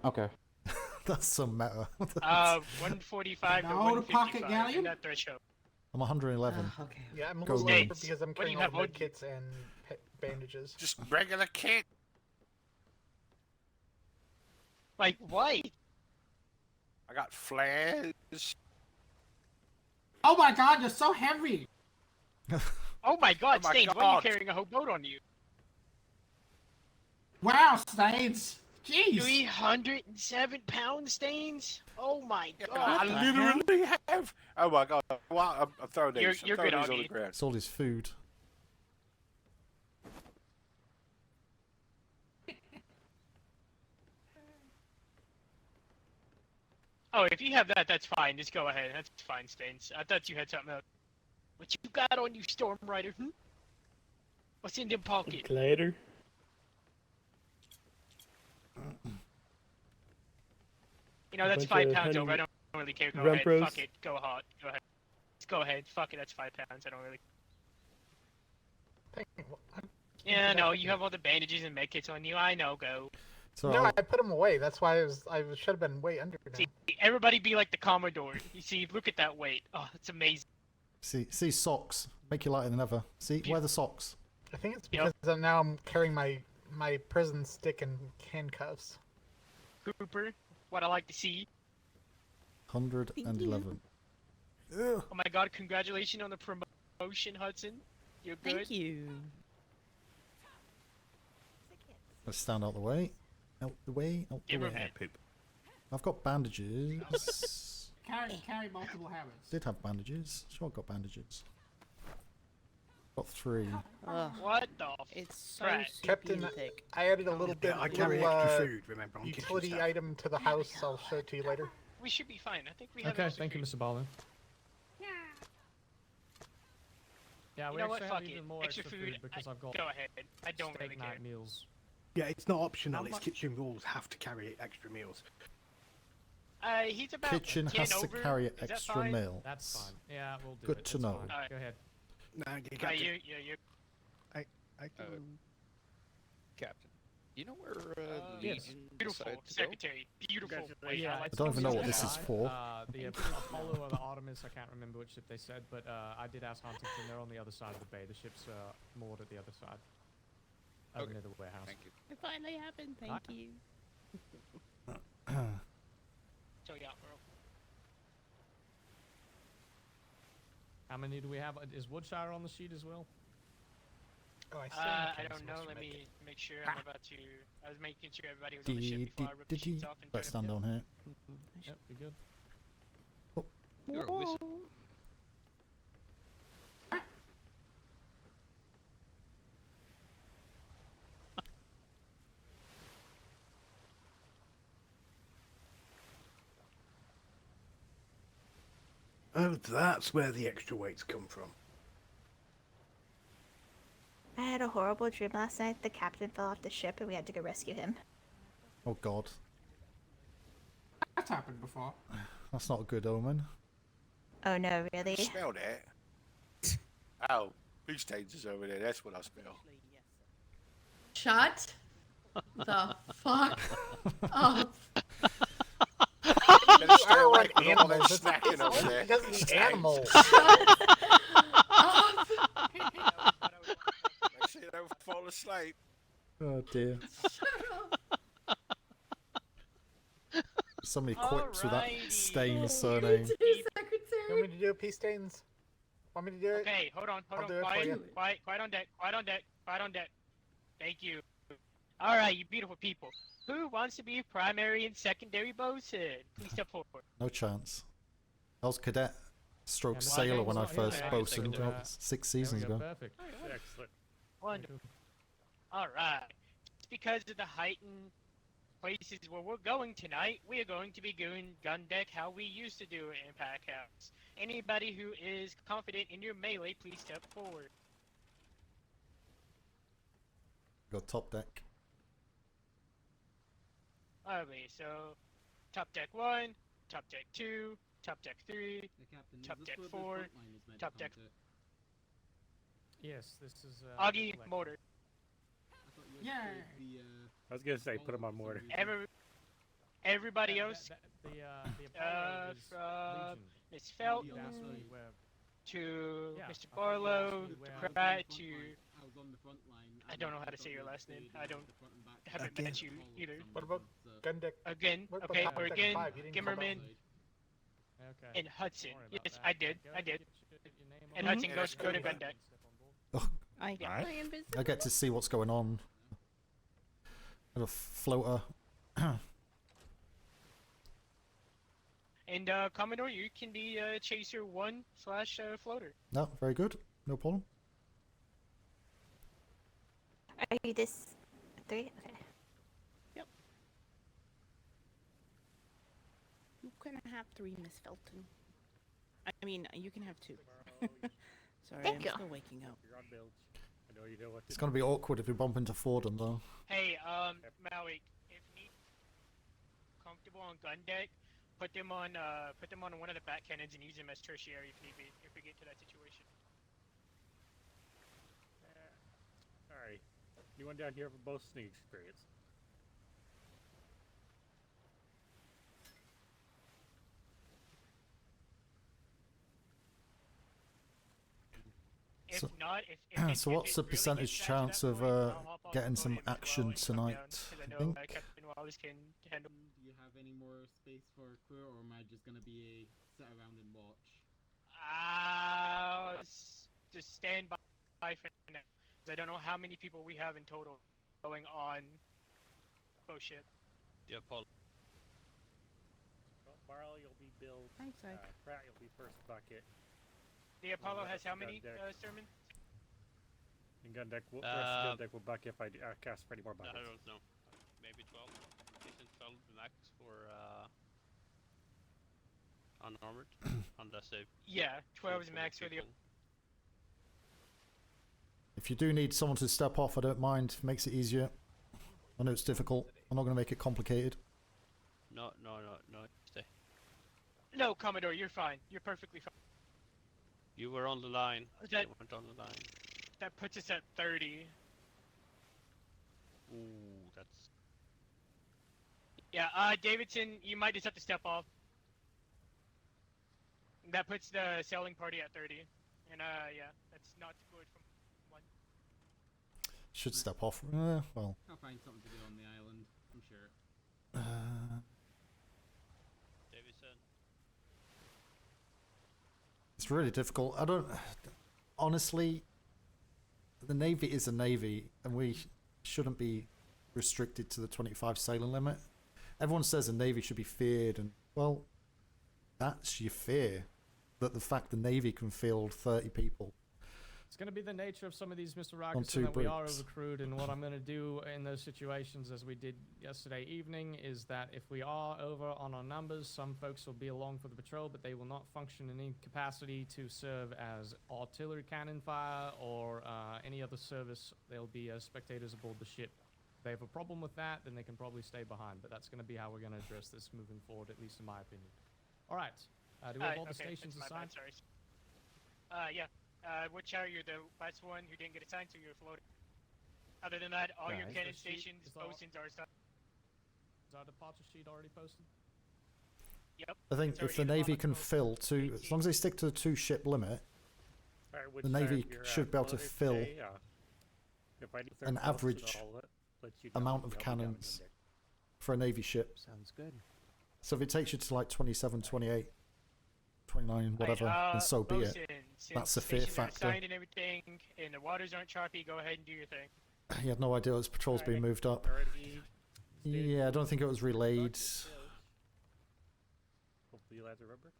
Okay. That's some meta. 145 to No, the 155 pocket in galleon? that threshold. I'm 111. Okay. Yeah, I'm a Go little low. over because I'm What do carrying you all have the on med kits and bandages. Just regular kit. Like what? I got flares. Oh my god, you're so heavy! Oh my God, Oh my Stains, why are you God. carrying a whole boat on you? Wow, Stains! Jeez! 307 pounds, Stains? Oh my God. I literally have. Oh my god. Well, I'm throwing these. You're I'm throwing good, these on Augie. the ground. It's all his food. Oh, if you have that, that's fine. Just go ahead. That's fine, Stains. I thought you had something else. What you got on you, Storm Rider? What's in them pocket? Later. You know, that's Bunch 5 of pounds honey over. I don't really care. Go rump ahead. roast. Fuck it. Go hard. Go ahead. Just go ahead. Fuck it. That's 5 pounds. I don't really. Yeah, no, you have all the bandages and medkits on you. I know. Go. So No, I put them away. That's why I should have been way under now. See, everybody be like the Commodore. You see, look at that weight. Oh, it's amazing. see socks. Make you lighter than ever. See, wear the socks. I think it's because now I'm carrying my prison stick and handcuffs. Cooper, what I like to see. 111. Oh my God! Congratulations on the promotion, Hudson. You're good. Thank you. Let's stand out the way. Out the way. Out the Give her way. head. I've got bandages. Carry multiple habits. Did have bandages. Sure, I've got bandages. Got 3. What the? It's so crap? Captain, thick. I added a little bit I carry extra food, remember, on kitchen utility stuff. item to the house. I'll show it to you later. We should be fine. I think we have. Okay, extra thank you, food. Mr. Ballin. Yeah, You we know what? actually Fuck have it. even more Extra extra food. food because I've got Go ahead. I don't steak really care. night meals. Yeah, it's not optional. How It's much? kitchen rules have to carry extra meals. He's about Kitchen 10 has to over. carry Is that extra fine? meal. That's fine. Yeah, we'll do Good it. to That's know. fine. Alright. Go ahead. No, you You, Captain. you. I can. Captain, you know where Yes. Legion Beautiful decided to Secretary. Beautiful. Wait, Yeah, I like I don't even know what this. this is for. The Apollo or the Artemis, I can't remember which ship they said, but I did ask Huntington. They're on the other side of the bay. The ship's moored at the other side. Over Okay. near the warehouse. Thank you. It finally happened. Thank you. So yeah, bro. How many do we have? Is Woodshire on the sheet as well? Oh, I see. I don't know. Let me make sure. I'm about to. I was making sure everybody was on the ship before I ripped the sheets off and Let's turned stand them. down here. Yep, we good. You're a wizard. Oh, that's where the extra weights come from. I had a horrible dream last night. The captain fell off the ship and we had to go rescue him. Oh God, That's happened before. that's not a good omen. Oh no, really? Smell that? Oh, pea stains is over there. That's what I smell. Shut the fuck up. Better stay are away like from all that animals. It's snacking over only there. because of the Stains. animals. Make sure you don't fall asleep. Oh dear. So many quips with that Alrighty. stain surname. Want me to do a peace stains? Want me to do it? Okay, hold on, I'll do it for quiet, you. quiet on deck, quiet on deck, quiet on deck. Thank you. All right, you beautiful people. Who wants to be primary and secondary bosun? Please step forward. No chance. I was cadet stroke And sailor when I Wagner's not first here. bosuned Yeah. about 6 There we seasons go, ago. perfect. Excellent. Wonderful. All right. Just because of the heightened places where we're going tonight, we are going to be doing gun deck how we used to do it in Pack House. Anybody who is confident in your melee, please step forward. Got top deck. Alright, so top deck 1, top deck 2, top deck 3, top deck 4, top deck. Yes, this is. Augie, select. motor. Yeah. I was gonna say put them on mortar. Everybody else, The Apollo is from Legion. Miss Felton to Mr. Barlow, to Pratt, to I don't know how to say your last name. I haven't met you either. What about gun deck? Again, What about okay, gun or deck again, 5? You didn't call Gimmerman, Okay. and Hudson. Sorry about Yes, that. I did. Go I did. get your name And on Hudson it. goes to go to gun deck. I Yeah. I get to see what's going on. Got a floater. And Commodore, you can be Chaser 1 / floater. No, very good. No problem. Are you this 3? Okay. You can have 3, Miss Felton. I mean, you can have 2. Sorry, Thank I'm you. still waking up. You're on bilge. I know you know what to It's gonna be awkward if we bump into Fordham though. Hey, Maui, if need comfortable on gun deck, put them on one of the back cannons and use them as tertiary if need be, if we get to that situation. Alright. Anyone down here for boasting experience? If So, not, so what's the percentage chance of getting some action tonight? I think. Captain Wallace can handle. Do you have any more space for a crew, or am I just gonna be sit around and watch? Just stand by for now. 'Cause I don't know how many people we have in total going on. Oh shit. The Apollo. Well, Barlow, you'll be Bill. Thanks, Ike. Pratt, you'll be first bucket. The Apollo has how Gun many deck. sermons? And gun deck, will, rest of gun deck will bucket if I cast for any more I buckets. don't know. Maybe 12. Isn't 12 the max for unarmored? Unless they. Yeah, 12 is max for the. If you do need someone to step off, I don't mind. It makes it easier. I know it's difficult. I'm not going to make it complicated. No, stay. No, Commodore, you're fine. You're perfectly fine. You were on the line. That- You went on the line. That puts us at 30. Ooh, that's. Yeah, Davidson, you might just have to step off. That puts the sailing party at 30. And, yeah, that's not good from one. Should step off. Well. I'll find something to do on the island, I'm sure. Davidson. It's really difficult. I don't. Honestly, the Navy is a Navy, and we shouldn't be restricted to the 25 sailing limit. Everyone says the Navy should be feared, and, well, that's your fear. That the fact the Navy can field 30 people. It's going to be the nature of some of these, Mr. On Rogerson, 2 that we are bricks. overcrewed, and what I'm going to do in those situations, as we did yesterday evening, is that if we are over on our numbers, some folks will be along for the patrol, but they will not function in any capacity to serve as artillery cannon fire or any other service. They'll be spectators aboard the ship. If they have a problem with that, then they can probably stay behind, but that's going to be how we're going to address this moving forward, at least in my opinion. All right. Do we have all the stations that's my assigned? bad, sorry. Yeah. Which are you the last one who didn't get assigned, so you're floating. Other than that, all your Right. cannon Is the sheet- stations, is all- bosuns are assigned. Is our departure sheet already posted? Yep. I think it's if the already Navy can fill two, as long as they stick to the 2-ship limit, Alright, which the Navy time you're should be able to floating fill today, if I need an 30 average boats and all that, let you know, amount I'll of be down in cannons there. for a Navy ship. Sounds good. So if it takes you to like 27, 28, 29, whatever, then so be it. Since That's a fear stations are factor. assigned and everything, and the waters aren't choppy, go ahead and do your thing. He had no idea his patrol's being moved up. Yeah, I don't think it was relayed. Hopefully you'll have to remember.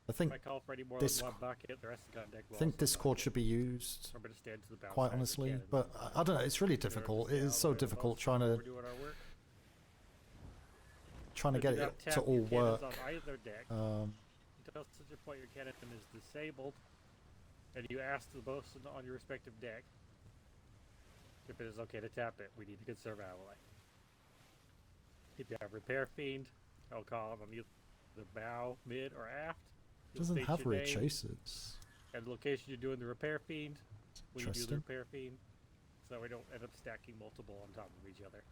I think if I call for any more this- than one bucket, the rest of the gun deck will I think also Discord should be used, remember to stand to the bow quite side of the honestly. cannon. But I don't know, it's really difficult. It is so difficult trying to We're doing our work. get Do not it tap to your all cannons work. on either deck. Until such a point your cannon is disabled, and you ask the bosun on your respective deck if it is okay to tap it. We need to conserve ally. If you have repair fiend, I'll call him on either the bow, mid, or aft. It doesn't You'll have state your rear name chasers. and the location you're doing the repair fiend when you do the Interesting. repair fiend. so we don't end up stacking multiple on top of each other.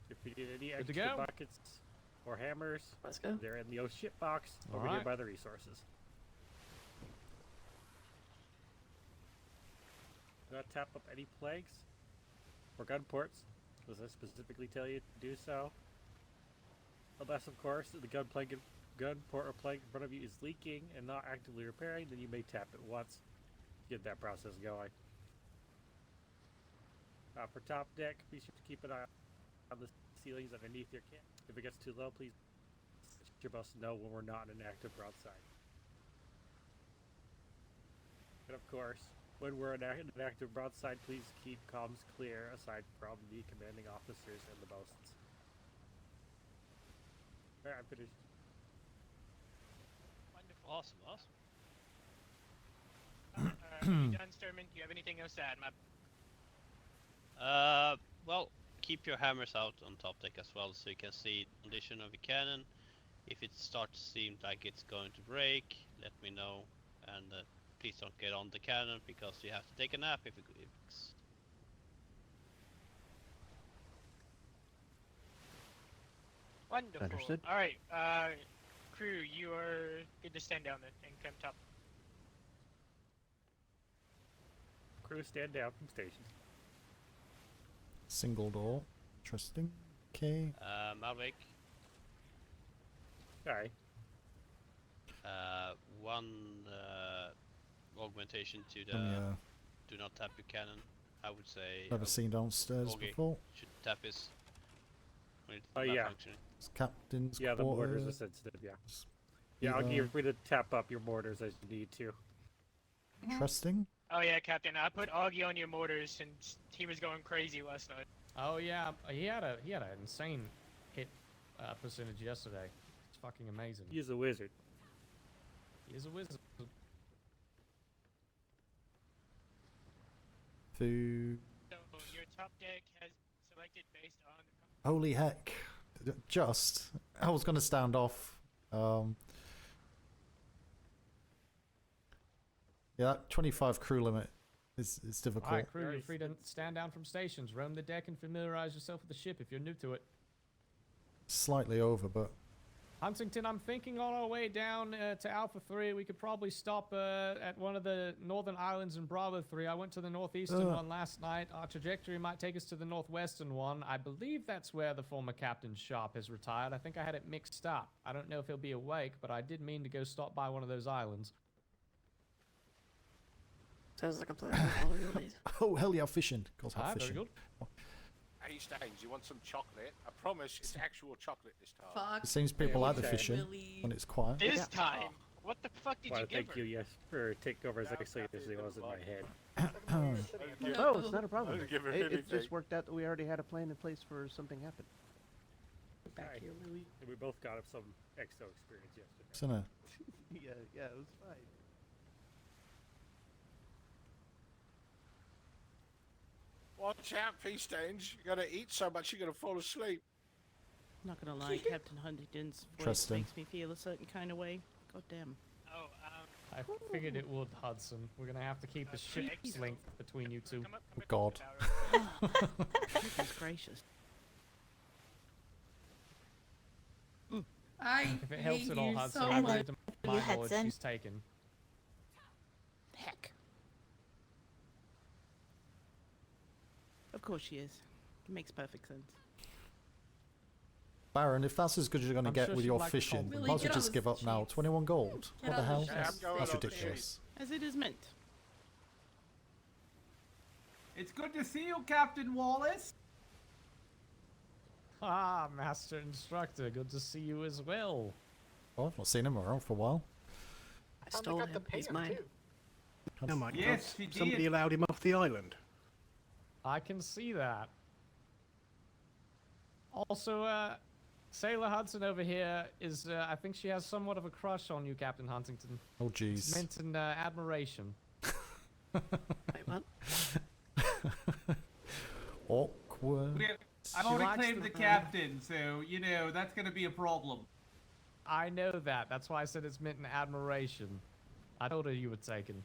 If you need any Good to extra go. buckets or hammers, Let's go. they're in the oh shit box over here Alright. by the resources. Do not tap up any plagues or gun ports, does I specifically tell you to do so? Unless, of course, the gun port or plague in front of you is leaking and not actively repairing, then you may tap it once to get that process going. For top deck, be sure to keep an eye on the ceilings underneath your camp. If it gets too low, please let us know when we're not in an active broadside. And of course, when we're in an active broadside, please keep comms clear aside from the commanding officers and the bosuns. Alright, I'm finished. Wonderful. Awesome. You done, Sturman? Do you have anything else to add, my... Well, keep your hammers out on top deck as well, so you can see the condition of your cannon. If it starts to seem like it's going to break, let me know, and please don't get on the cannon because you have to take a nap if it's... Wonderful. Understood. Alright, crew, you are good to stand down and come top. Crew, stand down from station. Single door. Interesting. Okay. Malvik. Sorry. One augmentation to the do not tap your cannon. I would say. Never seen downstairs Augie before. should tap his. When it's Oh, not yeah. functioning. It's captain's Yeah, the mortars quarters. are sensitive, yeah. Yeah, I'll give you to tap up your mortars as you need to. Interesting. Oh yeah, Captain, I put Augie on your mortars since he was going crazy last night. Oh yeah, he had an insane hit percentage yesterday. It's fucking amazing. He's a wizard. He is a wizard. Food. So your top deck has selected based on... Holy heck. I was going to stand off. Yeah, that 25 crew limit is difficult. Alright, crew, you're free to stand down from stations, roam the deck, and familiarize yourself with the ship if you're new to it. Slightly over, but Huntington, I'm thinking on our way down to Alpha 3, we could probably stop at one of the northern islands in Bravo 3. I went to the northeastern one last night. Our trajectory might take us to the northwestern one. I believe that's where the former captain's shop is retired. I think I had it mixed up. I don't know if he'll be awake, but I did mean to go stop by one of those islands. Sounds like a plan. Follow your lead. oh hell yeah, fishing. Goes Ah, have very fishing. good. Hey, Stains, you want some chocolate? I promise it's actual chocolate this time. It seems people like the okay. fishing when it's quiet. This time? What the fuck did Well, you give thank her? you, yes, for taking over as excellent as it was in my head. Oh, it's not a problem. didn't give her It anything. just worked out that we already had a plan in place for something happen. Back here, Louie. And we both got up some EXO experience yesterday. Isn't it? yeah, it was fine. Watch out, pea stains. You're gonna eat so much you're gonna fall asleep. Not gonna lie, Captain Huntington's voice Interesting. makes me feel a certain kind of way. God damn. Oh, I figured it would, Hudson. We're gonna have to keep a ship's length between you two. God. Goodness gracious. I If it helps hate at all, you Hudson, so I much. read to my lord, Hudson. she's taken. Heck. Of course she is. It makes perfect sense. Baron, if that's as good as you're going to I'm get sure with she'd your like to fishing, compliment might as Willie, well get just on give the up now. sheets. 21 gold. Get What the on hell? the Yeah, I'm going That's on the ridiculous. As it is meant. It's good to see you, Captain Wallace. Ah, Master Instructor, good to see you as well. Oh, I've not seen him around for a while. I stole him. He's mine. Oh my Yes, god. he Somebody did. allowed him off the island. I can see that. Also, Sailor Hudson over here is, I think she has somewhat of a crush on you, Captain Huntington. Oh, It's jeez. meant in admiration. Wait, what? Awkward. I've She already likes claimed the- the captain, so, you know, that's gonna be a problem. I know that. That's why I said it's meant in admiration. I told her you were taken.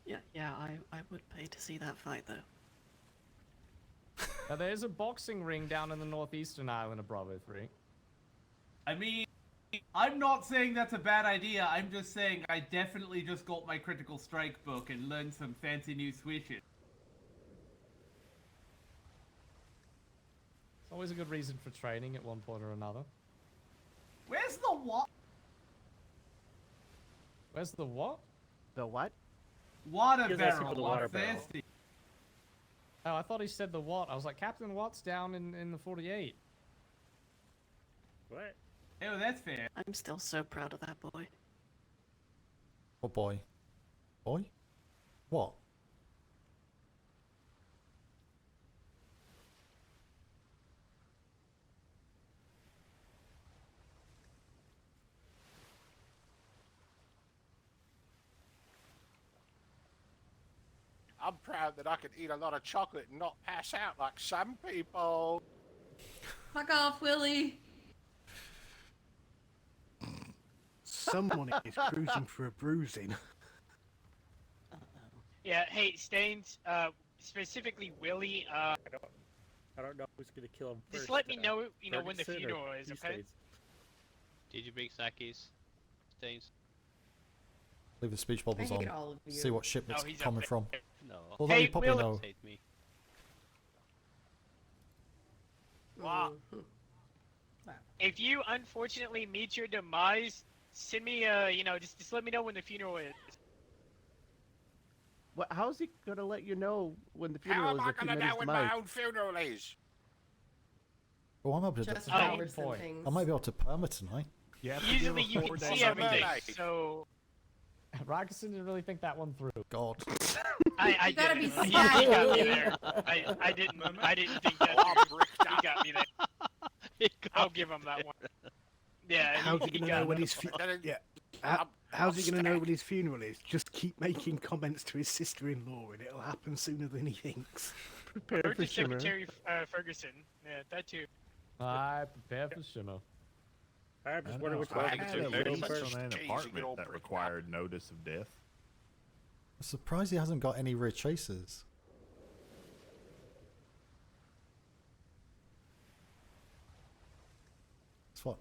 Yeah, I would pay to see that fight though. Now, there's a boxing ring down in the northeastern island of Bravo 3. I mean, I'm not saying that's a bad idea. I'm just saying I definitely just got my critical strike book and learned some fancy new switches. It's always a good reason for training at one point or another. Where's the what? Where's the what? The what? Water He's asking for barrel. the I'm water barrel. thirsty. Oh, I thought he said the what. I was like, Captain Watt's down in the 48. What? Oh, that's fair. I'm still so proud of that boy. Oh boy. Boy? What? I'm proud that I can eat a lot of chocolate and not pass out like some people. Fuck off, Willie. Someone is cruising for a bruising. Yeah, hey, Stains, specifically Willie, I don't know who's gonna kill him first. just let me know, when the Ferguson or funeral is, you okay? Stains? Did you bring Saki's stains? Leave the speech bubbles I on. hate all of you. See what ship it's Oh, he's up coming there. from. No. Although Hey, you probably Willie. know. Hate me. Wow. If you unfortunately meet your demise, send me, just let me know when the funeral is. What? How's he gonna let you know when the How funeral am is I if he going to met his know when demise? my own funeral is? Oh, I'm able to. Just Oh. forward some things. I might be able to perma tonight. Yeah. Usually you can see everything, so... Raguson didn't really think that one through. God. I You gotta be didn't. He got me snappy. there. I didn't think that through. He got me there. I'll give him that one. Yeah, How's he he gonna got know when me. his how's he gonna know when his funeral is? Just keep making comments to his sister-in-law, and it'll happen sooner than he thinks. Prepare Or for to Shimmer. Secretary Ferguson. Yeah, that too. I prepare for Shimmer. I'm just I wondering know, which I one had to a kill lease first. on an Jeez, apartment you that all required notice of death. I'm surprised he hasn't got any retracers. It's what?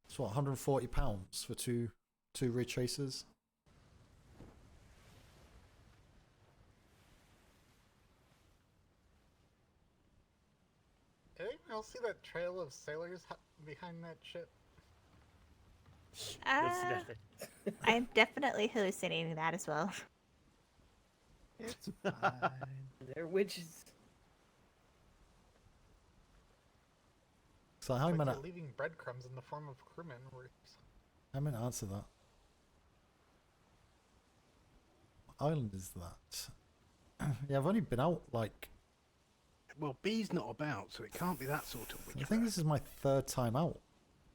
It's what, £140 for two retracers? Did anyone else see that trail of sailors behind that ship? I'm definitely hallucinating that as well. It's fine. They're witches. So how It's am I like gonna, they're leaving breadcrumbs in the form of crewmen. how am I gonna answer that? What island is that? Yeah, I've only been out like, Well, B's not about, so it can't be that sort of witch. I think this is my third time out.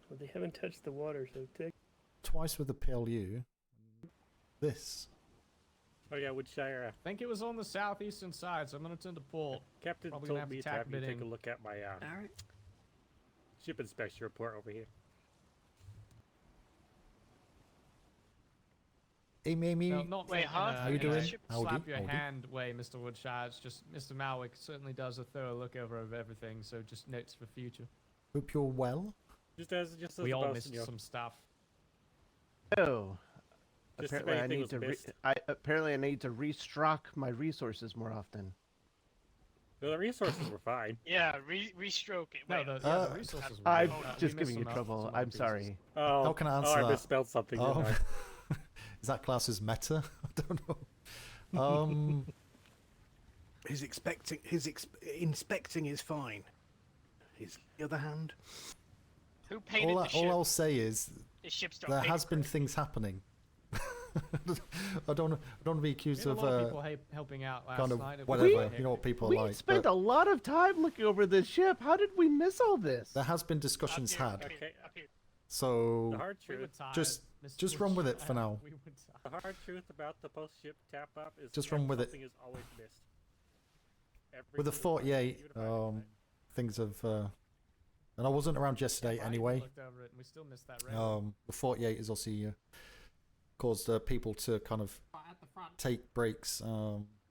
Well, they haven't touched the water, so take. Twice with the PLU. This. Oh yeah, which Shire? I think it was on the southeastern side, so I'm gonna turn to port. Captain Probably gonna told have me to to tack have a you bit take a in. look at my Alright. ship inspection report over here. Amy. No, not Wait, in huh? a- How you in a doing? slap Howdy, your howdy. hand way, Mr. Woodshire. It's just Mr. Malwick certainly does a thorough look over of everything, so just notes for future. Hope you're well. Just as We all boss, missed you know, some stuff. Oh. Just if Apparently I anything need was to missed. apparently I need to restock my resources more often. The resources were fine. Yeah, restroke it. No, Wait, the resources were I'm good. We just missed giving you some trouble. some I'm pieces. sorry. Oh, How can I answer I that? misspelled something. Oh. Didn't I? Is that class as meta? I don't know. His inspecting is fine. His the other hand. Who painted the ship? all I'll say is The ship's don't there paint has it been things happening. I don't want to be accused We had of a lot of people helping out last kind of night. It was whatever. quite You know what people We are like. spent but a lot of time looking over this ship. How did we miss all this? there has been discussions had. Okay. So The hard truth. just run with it for now. The hard truth about the post-ship tap-up is Just run with it. something is always missed. Every With the single time, 48, even if I- things have and I wasn't around yesterday Right, anyway. Looked over it and we still missed that red. The 48 is obviously caused people to kind of At the front. take breaks.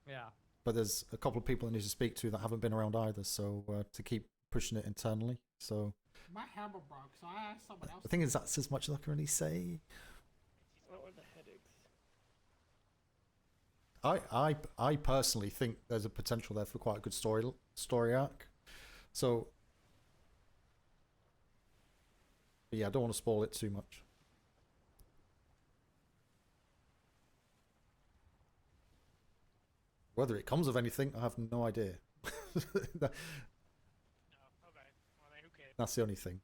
Yeah. But there's a couple of people I need to speak to that haven't been around either, so to keep pushing it internally. So My hammer broke, so I asked someone else. the thing is, that's as much as I can really say. What were the headaches? I personally think there's a potential there for quite a good story arc. So but yeah, I don't want to spoil it too much. Whether it comes of anything, I have no idea. That's the only thing.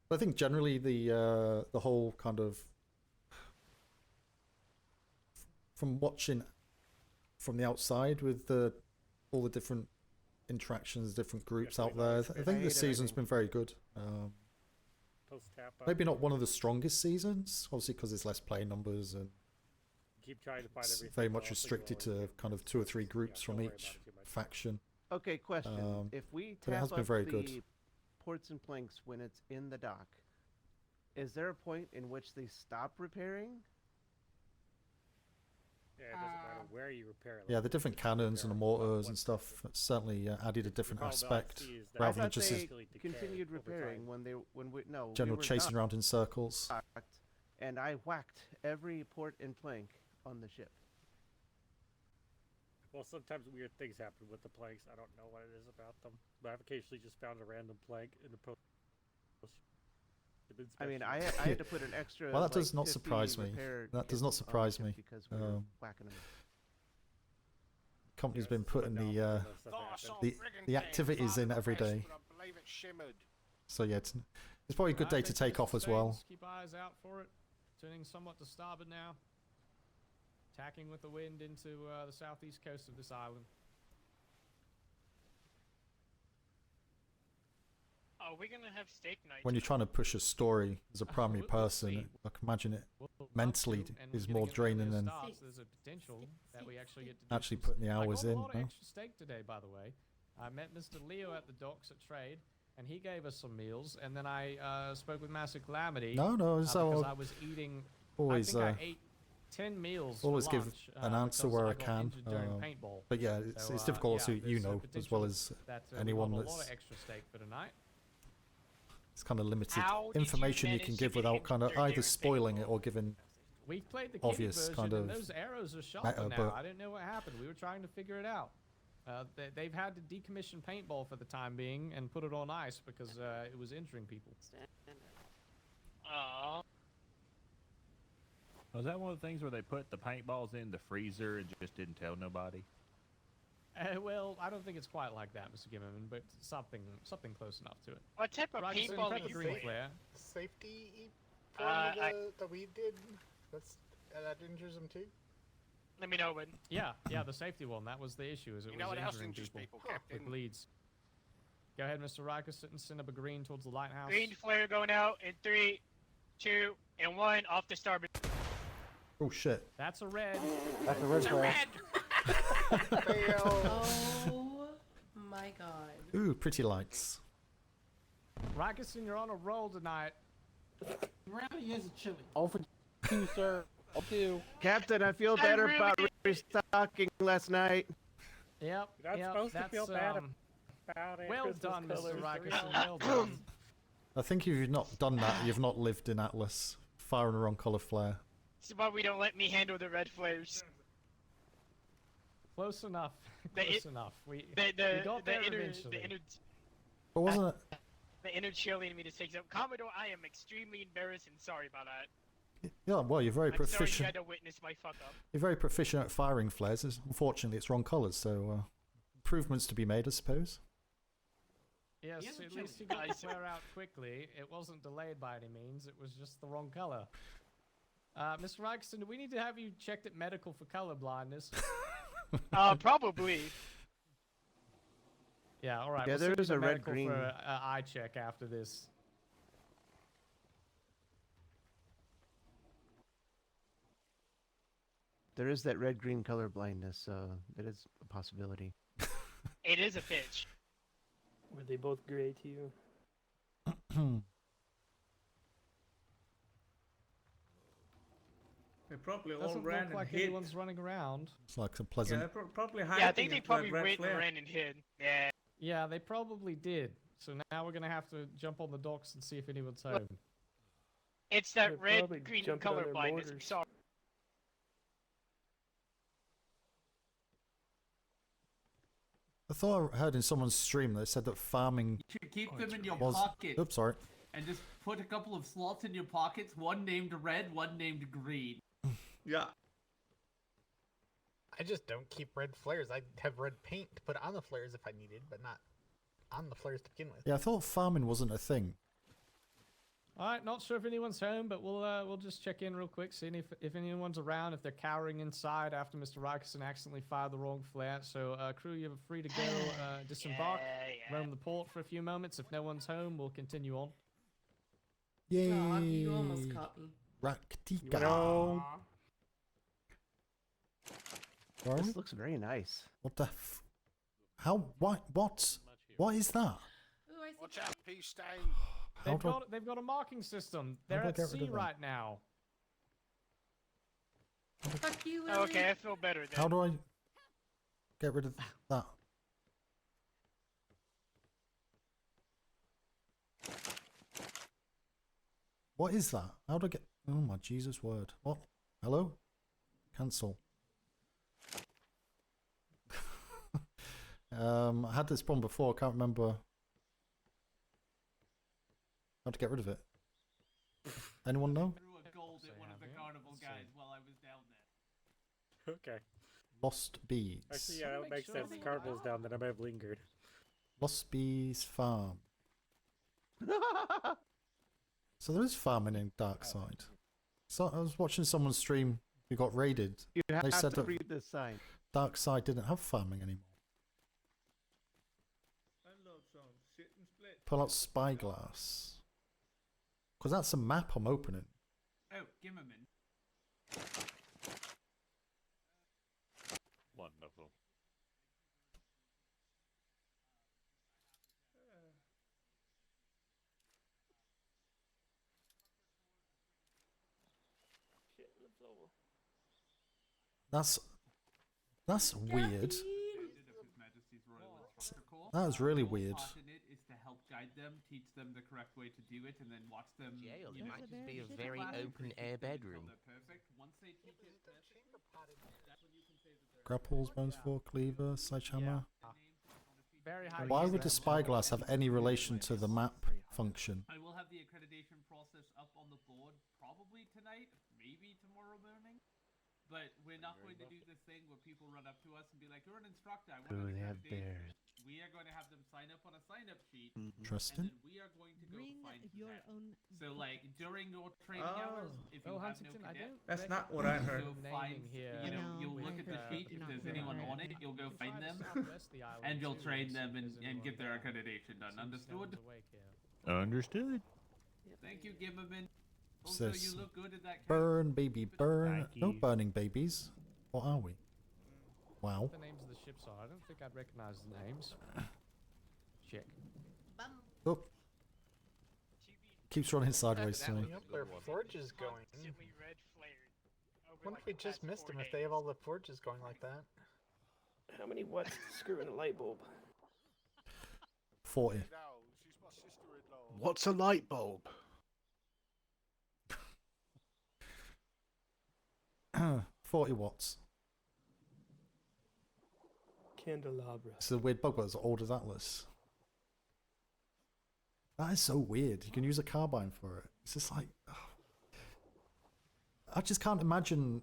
But I think generally the whole kind of, from watching from the outside with all the different interactions, different groups out there, I think this season's been very good. Maybe not one of the strongest seasons, obviously because there's less play numbers and Keep trying to find it's everything. very much restricted to kind of 2 or 3 groups from each faction. Okay, question. If we but it tap has been up very the good. ports and planks when it's in the dock, is there a point in which they stop repairing? Yeah, it doesn't matter where you repair it. Yeah, the different cannons and the mortars and stuff certainly added a different aspect rather than just they continued repairing when we general were chasing docked, around in circles. and I whacked every port and plank on the ship. Well, sometimes weird things happen with the planks. I don't know what it is about them, but I've occasionally just found a random plank in the post. I mean, I had to put an extra. Well, that like, does not 50 surprise me. repair That does kits not on surprise ship me. because we were whacking them. Company's been putting the activities in every day. So yeah, it's probably a good day to take off as well. Keep eyes out for it. Turning somewhat to starboard now. Tacking with the wind into the southeast coast of this island. Oh, we're gonna have steak night. When you're trying to push a story as a primary person, I can imagine it mentally is more draining than There's a potential that we actually get to actually putting the hours I got in. a lot of Huh? extra steak today, by the way. I met Mr. Leo at the docks at Trade, and he gave us some meals. And then I spoke with Master Calamity. No, because so I was eating. always, I think I ate 10 meals. always for give lunch, an answer because where I got can. injured during paintball. But yeah, it's difficult also, yeah, you there's a know, as well as potential that, anyone we'll have that's a lot of extra steak for tonight. it's kind of limited How did you information you manage can to give get without kind of injured either during spoiling it or giving We played the kiddie obvious version, kind and of those arrows are sharper meta, now. but I didn't know what happened. We were trying to figure it out. They've had to decommission paintball for the time being and put it on ice because it was injuring people. Aww. Was that one of the things where they put the paintballs in the freezer and just didn't tell nobody? Well, I don't think it's quite like that, Mr. Gimmerman, but something close enough to it. What type of Right, so paintball prep do the you green play? flare. Safety Uh, formula that we did. That injures them too. Let me know when. Yeah, the safety one. That was the issue. Is it You was know what else injuring injures people people, Captain? with bleeds. Go ahead, Mr. Riker. Sit and send up a green towards the lighthouse. Green flare going out in 3, 2, and 1 off the starboard. oh shit. That's a red. That's a red flare. Oh my god. Ooh, pretty lights. Rickerson, you're on a roll tonight. Really is a chili. Over 2, sir. Over 2. Captain, I feel better really about restocking last night. Yep. You're not yep, supposed to that's, feel bad about it. well Christmas done, colors, Mr. they're Rickerson. real. Well done. I think if you've not done that, you've not lived in Atlas. Firing a wrong colour flare. This is why we don't let me handle the red flares. Close enough. The Close i- enough. We The got there inner eventually. But wasn't it? the inner cheerleading me to take up. Commodore, I am extremely embarrassed and sorry about that. Yeah, well, you're very I'm sorry you proficient. had to witness my fuck up. You're very proficient at firing flares. Unfortunately, it's wrong colours, so improvements to be made, I suppose. Yes, He is a at least you chili. got the flare out quickly. It wasn't delayed by any means. It was just the wrong color. Mr. Rickerson, do we need to have you checked at medical for color blindness? Probably. Yeah, all right. Yeah, we'll send there's you to a red medical green. for an eye check after this. There is that red-green color blindness, so it is a possibility. It is a pitch. Were they both gray to you? They probably all Doesn't ran look and like hid. anyone's running around. It's like a Yeah, pleasant. they're probably hiding. Yeah, I think they into probably that red went and flare. ran and hid. Yeah. Yeah, they probably did. So now we're gonna have to jump on the docks and see if anyone's home. It's They're that red probably green jumping on color their blindness. I'm mortars. sorry. I thought I heard in someone's stream they said that farming You should keep them in your was. pocket. Oops, sorry. And just put a couple of slots in your pockets, one named red, one named green. Yeah. I just don't keep red flares. I have red paint to put on the flares if I needed, but not on the flares to begin with. Yeah, I thought farming wasn't a thing. All right, not sure if anyone's home, but we'll just check in real quick, seeing if anyone's around, if they're cowering inside after Mr. Rykerson accidentally fired the wrong flare. So, crew, you're free to go disembark, roam the port for a few moments. If no one's home, we'll continue on. Yay! Aw, you almost caught me. Raktika. No. Sorry? This looks very nice. What the f... How... What? What is that? Ooh, I see. Watch out, pea stain. How do I... They've got a marking system. How They're do I at get rid sea of that? right now. Fuck you, Willie. Okay, I feel better then. How do I get rid of that? What is that? How do I get... Oh my Jesus word. What? Hello? Cancel. I had this problem before. I can't remember how to get rid of it. Anyone know? Threw a gold at one of the carnival guys while I was down there. Okay. Lost Bees. Actually, yeah, that makes sense. The carnival's down, then I might have lingered. Lost Bees Farm. So there is farming in Darkside. So I was watching someone stream who got raided. You have They said to that read this sign. Darkside didn't have farming anymore. I love some sit and split. Pull out Spyglass. Because that's a map I'm opening. Oh, Gimmerman. Wonderful. Shit, lives over. That's weird. That is really weird. It is to help guide them, teach them the correct way to do it, and then watch them. Jail, you it know, might just be a do very classes open until air they're bedroom. perfect. Once they teach it perfect, that's when you can say that they're Grapples, bones for cleaver, sledgehammer. Very high. Why would the Spyglass have any relation to the map function? I will have the accreditation process up on the board probably tonight, maybe tomorrow morning. But we're not going to do this thing where people run up to us and be like, "You're an instructor. I want Ooh, an they have accreditation." bears. We are going to have them sign up on a sign-up sheet. Interesting. And then we are going to go find them. So, like during your training hours, if you have no cadet, that's not what I heard. You'll find, you know, you'll look at the sheet. If there's anyone on it, you'll go find them, and you'll train them and get their accreditation done. Understood? Understood. Thank you, Gimmerman. What's Also, this? you look good at that. Burn, baby, burn. Thank No you. burning babies. What are we? Wow. The names of the ships are. I don't think I'd recognize the names. Check. Oh. Keeps running sideways to me. Yep, their forges going. Constantly red flared. Over What like if we the just past missed 4 them if days. they have all the forges going like that? How many watts to screw in a light bulb? 40. No, she's my sister-in-law. What's a light bulb? 40 watts. Candelabra. It's a weird bug, but it's old as Atlas. That is so weird. You can use a carbine for it. It's just like... I just can't imagine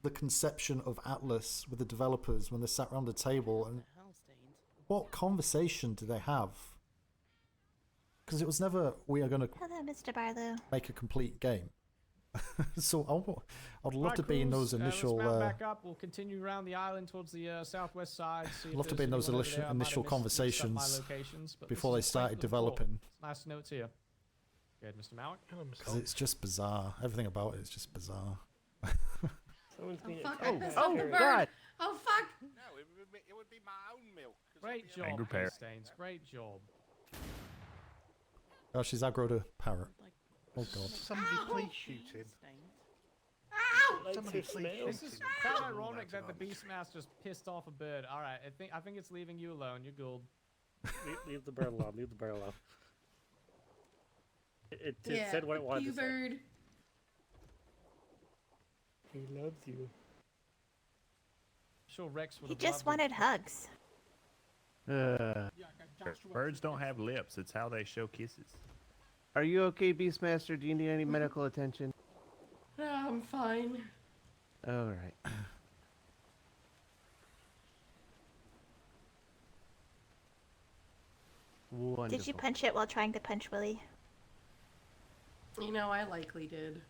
the conception of Atlas with the developers when they sat around the table and what conversation do they have? Because it was never, we are going to Hello, Mr. Barlow. make a complete game. So I'd love to be in those initial... Let's mount back up. We'll continue around the island towards the southwest side. See if I'd love to there's be in those anyone over there. I might initial have mixed up my conversations locations, but before they this is a great started little floor. developing. Nice to know it's here. Good, Mr. Malik. Because it's just bizarre. Everything about it is just bizarre. Someone's Oh being fuck! attacked I by pissed a off the parrot. bird. Oh fuck! No, it would be my own milk. 'cause Great it'd be job, Angry parrot. Stains. Great job. Oh, she's aggroed a parrot. Oh god. Somebody please shoot him. Ow! Somebody Lights are please smell. This shoot is him. kind of Get him all ironic out that of the arms. Beastmaster's pissed off a bird. All right, I think it's leaving you alone. You're good. Leave the bird alone. Leave the bird alone. It Yeah, said what it wanted you to say. bird. He loves you. Sure, Rex would He have just loved it. wanted hugs. Birds don't have lips. It's how they show kisses. Are you okay, Beastmaster? Do you need any medical attention? No, I'm fine. All right. Wonderful. Did you punch it while trying to punch Willie? You know, I likely did.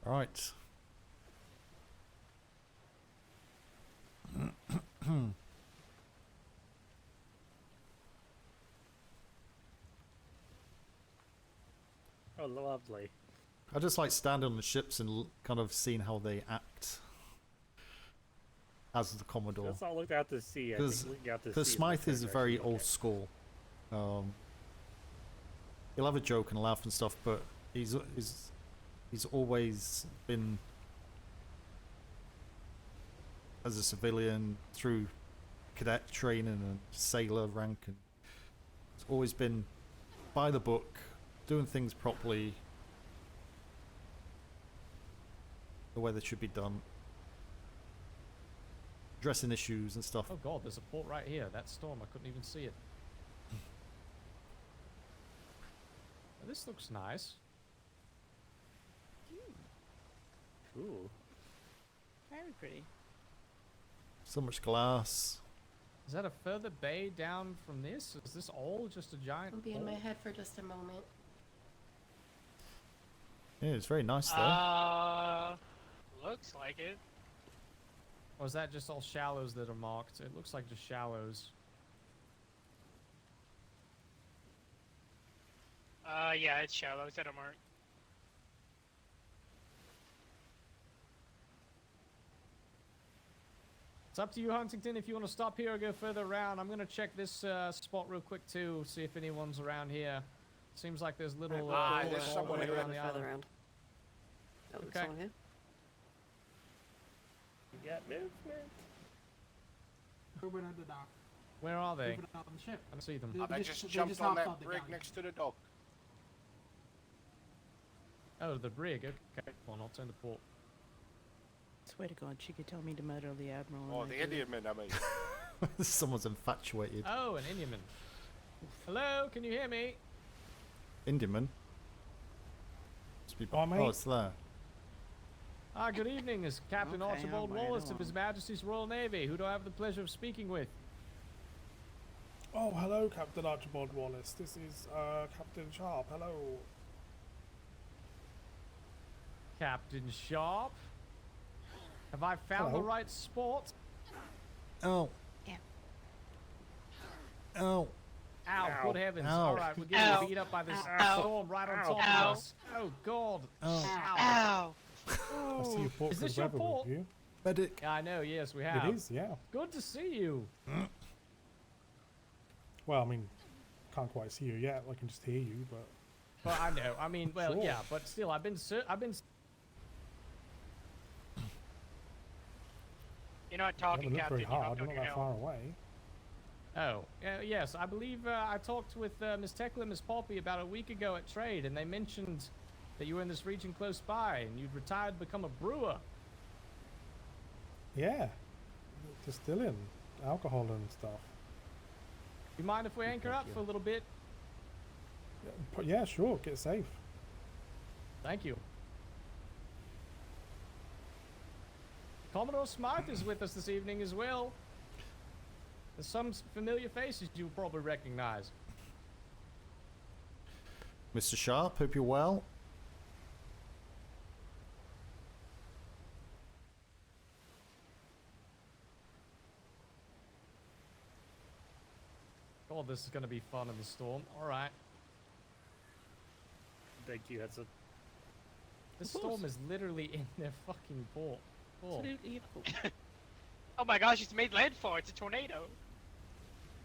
All right. Oh, lovely. I just like standing on the ships and kind of seeing how they act as the Commodore. Let's all look out to sea. I think looking out to sea Because is my Smythe is favorite, very actually. old school. He'll have a joke and laugh and stuff, but he's always been, as a civilian, through cadet training and sailor rank, and it's always been by the book, doing things properly, the way they should be done, addressing issues and stuff. Oh god, there's a port right here. That storm, I couldn't even see it. Oh, this looks nice. Ooh. Very pretty. So much glass. Is that a further bay down from this? Is this all just a giant I'll be in my hole? head for just a moment. Yeah, it's very nice there. Looks like it. Or is that just all shallows that are marked? It looks like just shallows. Yeah, it's shallows that are marked. It's up to you, Huntington, if you want to stop here or go further around. I'm going to check this spot real quick, too, see if anyone's around here. Seems like there's little... there's ports all the someone way here. around the Further island. around. Oh, there's Okay. someone here. You got movement. Over at the dock. Where are they? Over on the ship. I don't see them. They just jumped on that brig next to the dock. Oh, the brig. Okay, well, I'll turn the port. Swear to God, she could tell me to murder the admiral. Oh, and the I'd do it. Indian men, I mean. Someone's infatuated. Oh, an Indianman. Hello, can you hear me? Indianman. Must be- Oh, mate. oh, it's there. Ah, good evening. It's Captain Okay, Archibald I'll bite Wallace of along. His Majesty's Royal Navy. Who do I have the pleasure of speaking with? Oh, hello, Captain Archibald Wallace. This is Captain Sharp. Hello. Captain Sharp? Have I found the Hello. right spot? Oh. Yeah. Oh. Ow, Ow. good heavens. Ow. Alright, we're getting Ow. beat up by this Ow. storm right on Ow. top Ow. of us. Oh, God. Oh. Ow! I see you port Is for this the your weather port? review. Medic. Yeah, I know, yes, we have. It is, yeah. Good to see you. Well, I mean, can't quite see you yet. I can just hear you, but But I know. I mean, well, Sure. yeah, but still, I've been. You're not you talking, haven't looked Captain. very You're hard. not You're not talking that hell. far away. Oh, yes, I believe I talked with Miss Tekla and Miss Poppy about a week ago at trade, and they mentioned that you were in this region close by, and you'd retired to become a brewer. Yeah. Distilling alcohol and stuff. You mind if we anchor up for a little bit? Yeah, sure. Get safe. Thank you. Commodore Smythe is with us this evening as well. There's some familiar faces you'll probably recognize. Mr. Sharp, hope you're well. God, this is going to be fun in the storm. All right. Thank you. That's a. The storm is literally in their fucking port. Absolutely. Oh my gosh, it's made landfall. It's a tornado.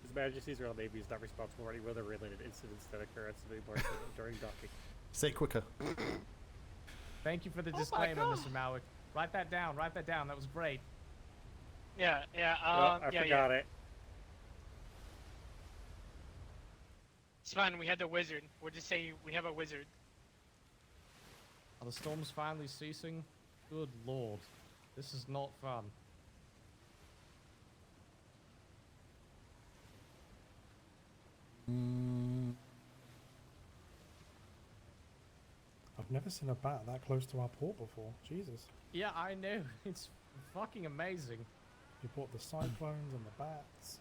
His Majesty's Royal Navy is not responsible for any weather-related incidents that occur at civilian ports during docking. Say it quicker. Thank you for the Oh my disclaimer, God. Mr. Malwick. Write that down. Write that down. That was great. Yeah, yeah. I forgot it. It's fine. We had the wizard. We'll just say we have a wizard. Are the storms finally ceasing? Good lord. This is not fun. I've never seen a bat that close to our port before. Jesus. Yeah, I know. It's fucking amazing. You brought the cyclones and the bats.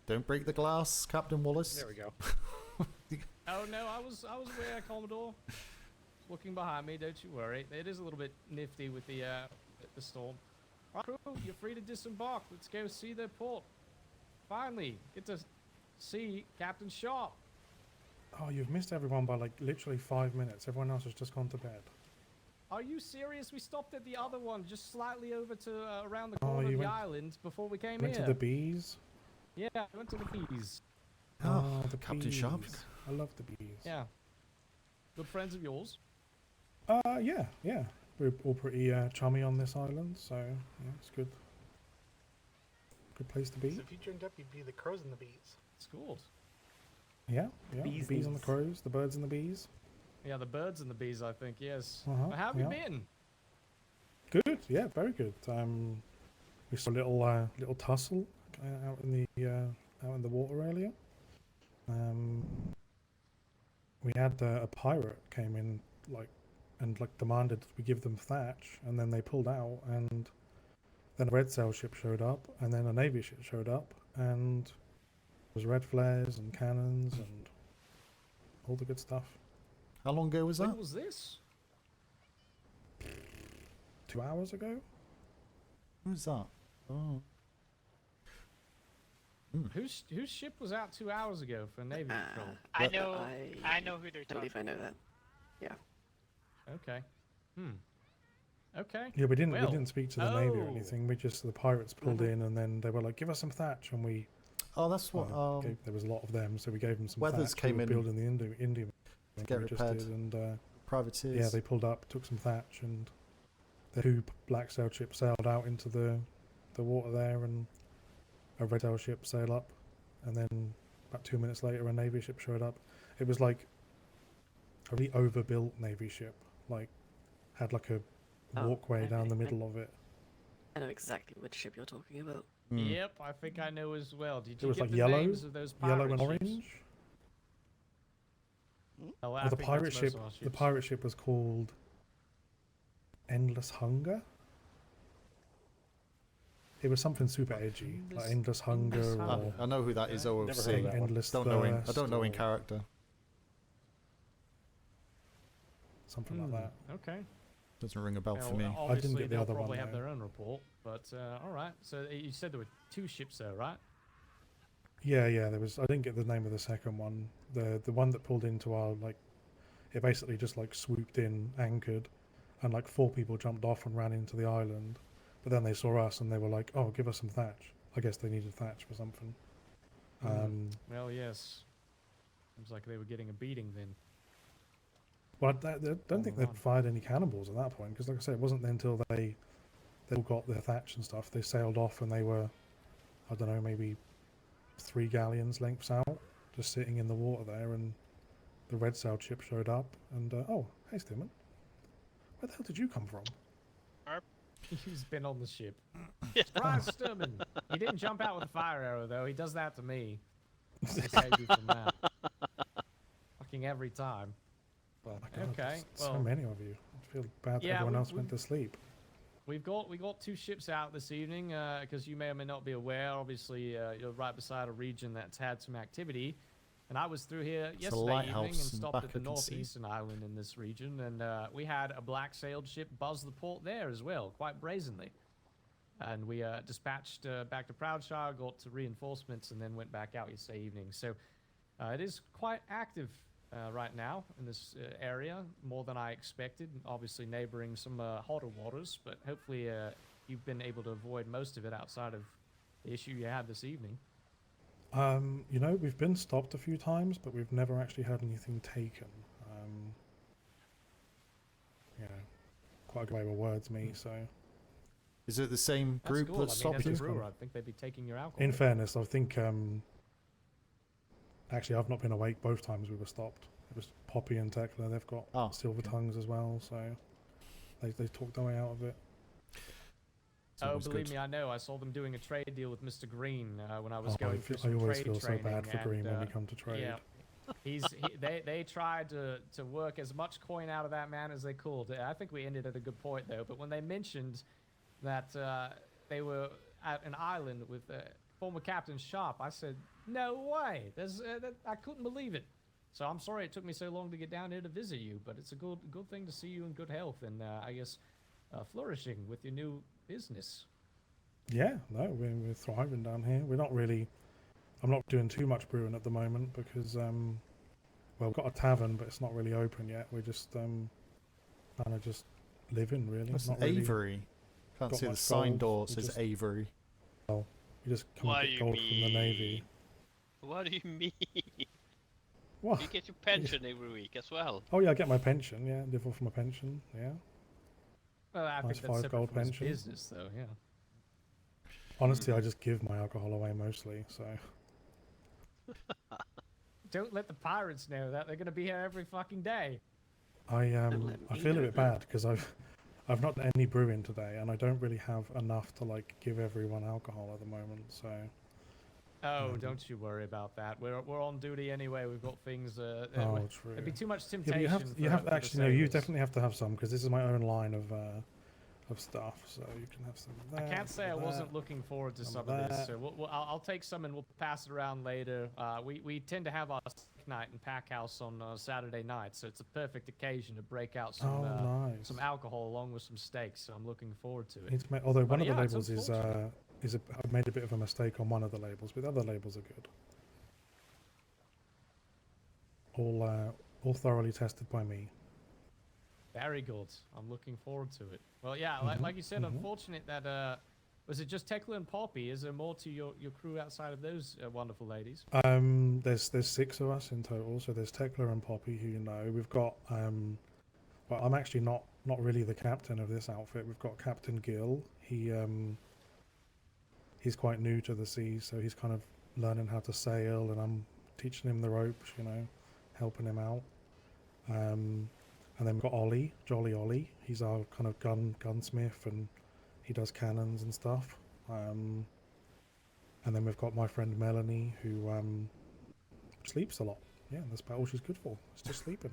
Don't break the glass, Captain Wallace. There we go. Oh no, I was aware, Commodore. Looking behind me, don't you worry. It is a little bit nifty with the storm. All right, crew, you're free to disembark. Let's go see the port. Finally, get to see Captain Sharp. Oh, you've missed everyone by like literally 5 minutes. Everyone else has just gone to bed. Are you serious? We stopped at the other one, just slightly over to around the Oh, corner of you the went- island before we came Went here. to the bees. Yeah, I went to the bees. Oh, the Captain Sharp. bees. I love the bees. Yeah. Good friends of yours. Yeah. We're all pretty chummy on this island, so yeah, it's good. Good place to be. So if you turned up, you'd be the crows and the bees. It's cool. Yeah. The Bees bees and the knees. crows, the birds and the bees. Yeah, the birds and the bees, I think, yes. Uh-huh, How have yeah. you been? Good, yeah, very good. We saw a little tussle out in the water earlier. We had a pirate came in and demanded we give them thatch, and then they pulled out, and then a red sail ship showed up, and then a navy ship showed up, and there was red flares and cannons and all the good stuff. How long ago was that? When was this? 2 hours ago. Who's that? Oh. Whose ship was out 2 hours ago for Navy patrol? I know who they're I talking believe I know that. Yeah. Okay. Okay. Yeah, we didn't Well, speak to the navy or oh. anything. We just the pirates pulled in, and then they were like, "Give us some thatch," and we. Oh, that's what. There was a lot of them, so we gave them some. Weathers thatch. came we in were building the Indian. to get we just repaired. did, and Privateers. yeah, they pulled up, took some thatch, and the two black sail ships sailed out into the water there, and a red sail ship sailed up, and then about 2 minutes later, a navy ship showed up. It was like a really overbuilt navy ship, had a walkway down the middle of it. I know exactly which ship you're talking about. Yep, I think I know as well. Did It you was get like the yellow, names of those yellow pirate and ships? orange. Oh, I Well, the think pirate that's most ship, of our the ships. pirate ship was called Endless Hunger. It was something super edgy, like Endless Hunger, or I know who that is. Never OFC. heard of that one. Endless don't know him. I Thirst don't know in or- character. something like that. Okay. Doesn't ring a bell for Well, me. Obviously, get the they'll other one, probably have though. their own report, but all right. So you said there were 2 ships there, right? Yeah, there was. I didn't get the name of the second one. The one that pulled into our it basically just swooped in, anchored, and 4 people jumped off and ran into the island. But then they saw us and they were like, "Oh, give us some thatch." I guess they needed thatch for something. Well, yes. Seems like they were getting a beating then. Well, I don't think they'd fired any cannonballs at that point, because, like I said, it wasn't until they all got their thatch and stuff, they sailed off and they were, I don't know, maybe 3 galleons lengths out, just sitting in the water there, and the red sail ship showed up, and, oh, hey, Stillman. Where the hell did you come from? He's been on the ship. Surprise, Sturman! He didn't jump out with a fire arrow, though. He does that to me. I'll save you from that. Fucking every time. Oh my God, Okay, so well, many of you. I feel bad that yeah, everyone we- else went to sleep. We got 2 ships out this evening because you may or may not be aware. Obviously, you're right beside a region that's had some activity, and I was through here It's a yesterday evening and lighthouse in the stopped back at the I can see. northeastern island in this region, and we had a black sailed ship buzz the port there as well, quite brazenly. And we dispatched back to Proudshire, got to reinforcements, and then went back out yesterday evening. So it is quite active right now in this area, more than I expected. Obviously neighboring some hotter waters, but hopefully you've been able to avoid most of it outside of the issue you had this evening. You know, we've been stopped a few times, but we've never actually had anything taken. Yeah, quite a good way with words, me. So, is it the same That's group cool. that I mean, stopped as a you? brewer, I think they'd be taking your alcohol. in fairness, I think actually I've not been awake both times we were stopped. It was Poppy and Tekla. They've got silver tongues as well, so they talked their way out of it. Oh, believe me, I know. I saw them doing a trade deal with Mr. Green when I was going through I some always trade feel so training. bad for Green when we and, come to trade. Yeah, they tried to work as much coin out of that man as they could. I think we ended at a good point though. But when they mentioned that they were at an island with former Captain Sharp, I said, "No way! I couldn't believe it." So I'm sorry it took me so long to get down here to visit you, but it's a good thing to see you in good health and I guess flourishing with your new business. Yeah, no, we're thriving down here. We're not really. I'm not doing too much brewing at the moment because, well, we've got a tavern, but it's not really open yet. We're just kind of just living, really. That's not Avery. Can't got see the much sign gold. door. We It says just- Avery. Well, we just come What and do get you gold from the Navy. What do you mean? What? You get your pension every week as well. Oh yeah, I get my pension. Yeah, live off my pension. Yeah. Well, I Nice think that's 5 separate gold from his pension. business, though. Yeah. Honestly, I just give my alcohol away mostly. So. Don't let the pirates know that they're gonna be here every fucking day. I feel a bit bad because I've not done any brewing today, and I don't really have enough to like give everyone alcohol at the moment. So. Oh, don't you worry about that. We're on duty anyway. We've got things. Oh, true. There'd be too much Yeah, temptation. but you have for actually the no. You sailors. definitely have to have some because this is my own line of stuff. So you can have some of I that. can't say I some of wasn't that. looking forward to some some of of this. that. So I'll take some and we'll pass it around later. We tend to have our steak night in Pack House on Saturday night, so it's a perfect occasion to break out some nice. some alcohol along with some steaks. So I'm looking forward to it. It's although one of the yeah, it's labels is I've made a bit of a mistake on one of the labels, but the other labels are good. All thoroughly tested by me. Very good. I'm looking forward to it. Well, yeah, Mm-hmm, like you said, unfortunate that was it just Tekla and Poppy? Is there more to your crew outside of those wonderful ladies? There's 6 of us in total. So there's Tekla and Poppy, who you know. We've got well, I'm actually not really the captain of this outfit. We've got Captain Gill. He's quite new to the sea, so he's kind of learning how to sail, and I'm teaching him the ropes, you know, helping him out. And then we've got Ollie, Jolly Ollie. He's our kind of gunsmith, and he does cannons and stuff. And then we've got my friend Melanie, who sleeps a lot. Yeah, that's about all she's good for. It's just sleeping.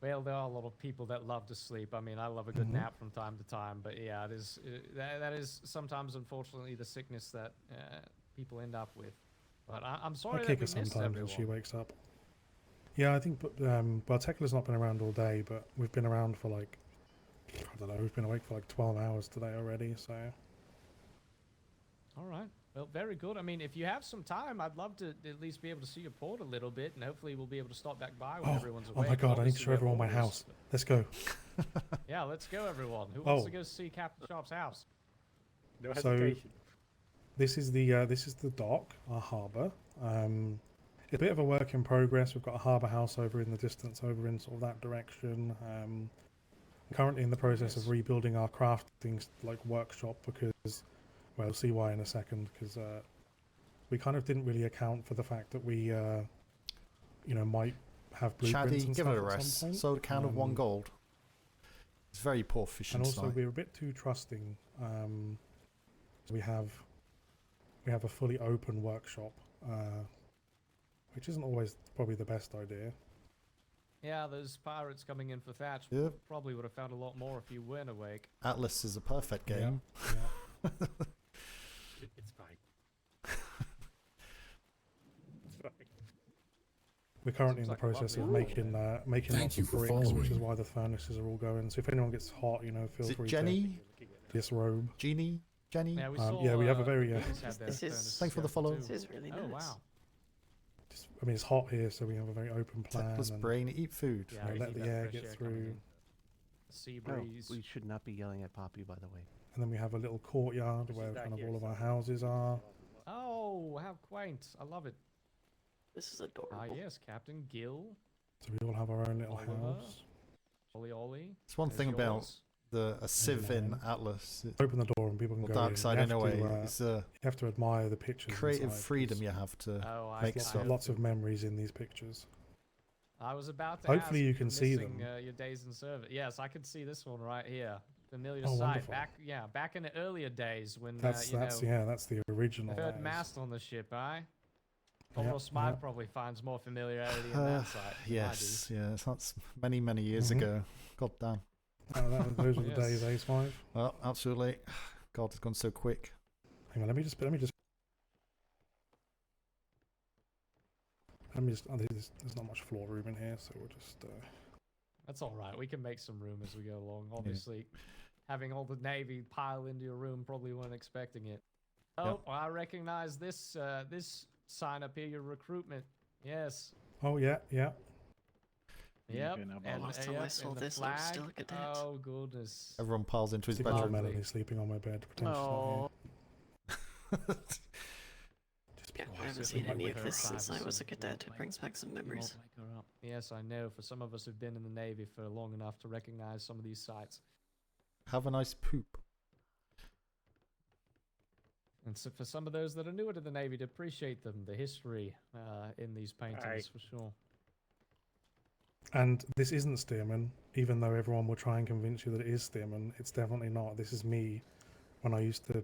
Well, there are a lot of people that love to sleep. I mean, I love a good nap from time to time, but yeah, it is that is sometimes, unfortunately, the sickness that people end up with. But I'm sorry I that kick we her missed sometimes when everyone. she wakes up. Yeah, I think, well, Tekla's not been around all day, but we've been around for like, I don't know, we've been awake for like 12 hours today already, so. All right. Well, very good. I mean, if you have some time, I'd love to at least be able to see your port a little bit, and hopefully we'll be able to stop back by when everyone's Oh awake. my god, I need to Obviously, show we're everyone my boys, house. but- Let's go. Yeah, let's go, everyone. Who wants to go see Captain Sharp's house? No So, hesitation. this is the dock, our harbour. It's a bit of a work in progress. We've got a harbour house over in the distance, over in sort of that direction. Currently in the process of rebuilding our crafting like workshop because, well, we'll see why in a second. Because we kind of didn't really account for the fact that we, you know, might have blueprints Shaddy, and give stuff it a at rest. some point. Sold a can of 1 gold. It's very poor fishing And also, site. we're a bit too trusting. So we have a fully open workshop, which isn't always probably the best idea. Yeah, those pirates coming in for Thatch Yep. probably would have found a lot more if you weren't awake. Atlas is a perfect game. Yeah. It's fine. It's fine. We're currently in the Seems like a process of lovely making Thank lots you of for bricks, which is following. why the furnaces are all going. So if anyone gets hot, you know, feel Is it free Jenny? to disrobe. Jenny? Yeah, we yeah, saw. we have a very Goonies had their This is- furnace Thanks for the going follow. too. This is really nice. Oh wow. I mean, it's hot here, so we have a very open plan. Tecla's and, brain, eat food. you know, let the air get through. Sea Oh, breeze. we should not be yelling at Poppy, by the way. And then we have a little courtyard where kind of all of our houses are. Oh, how quaint! I love it. This is adorable. Ah, yes, Captain Gill. So we all have our own little Oliver. house. Ollie. It's one thing about a civ in Atlas. Open the door and people can go Dark in. side You have anyway. to, It's you have to admire the pictures. creative inside, freedom 'cause you have to make lots, stuff. lots of memories in these pictures. I was about to Hopefully ask you if can you're see missing, them. your days in service. Yes, I can see this one right here. Familiar Oh, sight. wonderful. Back in the earlier days when That's that's the original. the third that is. mast on the ship, Commodore Smythe yep. probably finds more familiarity in that site. than I do. Yes, yes, that's many years Mhm. ago. God damn. Those were the Yes. days, A5. Well, absolutely. God, it's gone so quick. Hang on, let me just. Oh, there's not much floor room in here, so we'll just. That's all right. We can make some room as we go along. Obviously, having all the Navy pile into your room probably weren't expecting it. Oh, well, I recognize this this sign up here. Your recruitment. Yes. Oh yeah. Yep. Last time I saw this, I was still a cadet. Oh goodness. Everyone piles into his See poor bedroom. Melanie sleeping on my bed. Pretend she's not here. Yeah, I haven't seen any of this since I was a cadet. It brings back some memories. Yes, I know. For some of us who've been in the Navy for long enough to recognize some of these sites. Have a nice poop. And so for some of those that are newer to the Navy, to appreciate them, the history in these paintings, for sure. And this isn't Stearman, even though everyone will try and convince you that it is Stearman. It's definitely not. This is me when I used to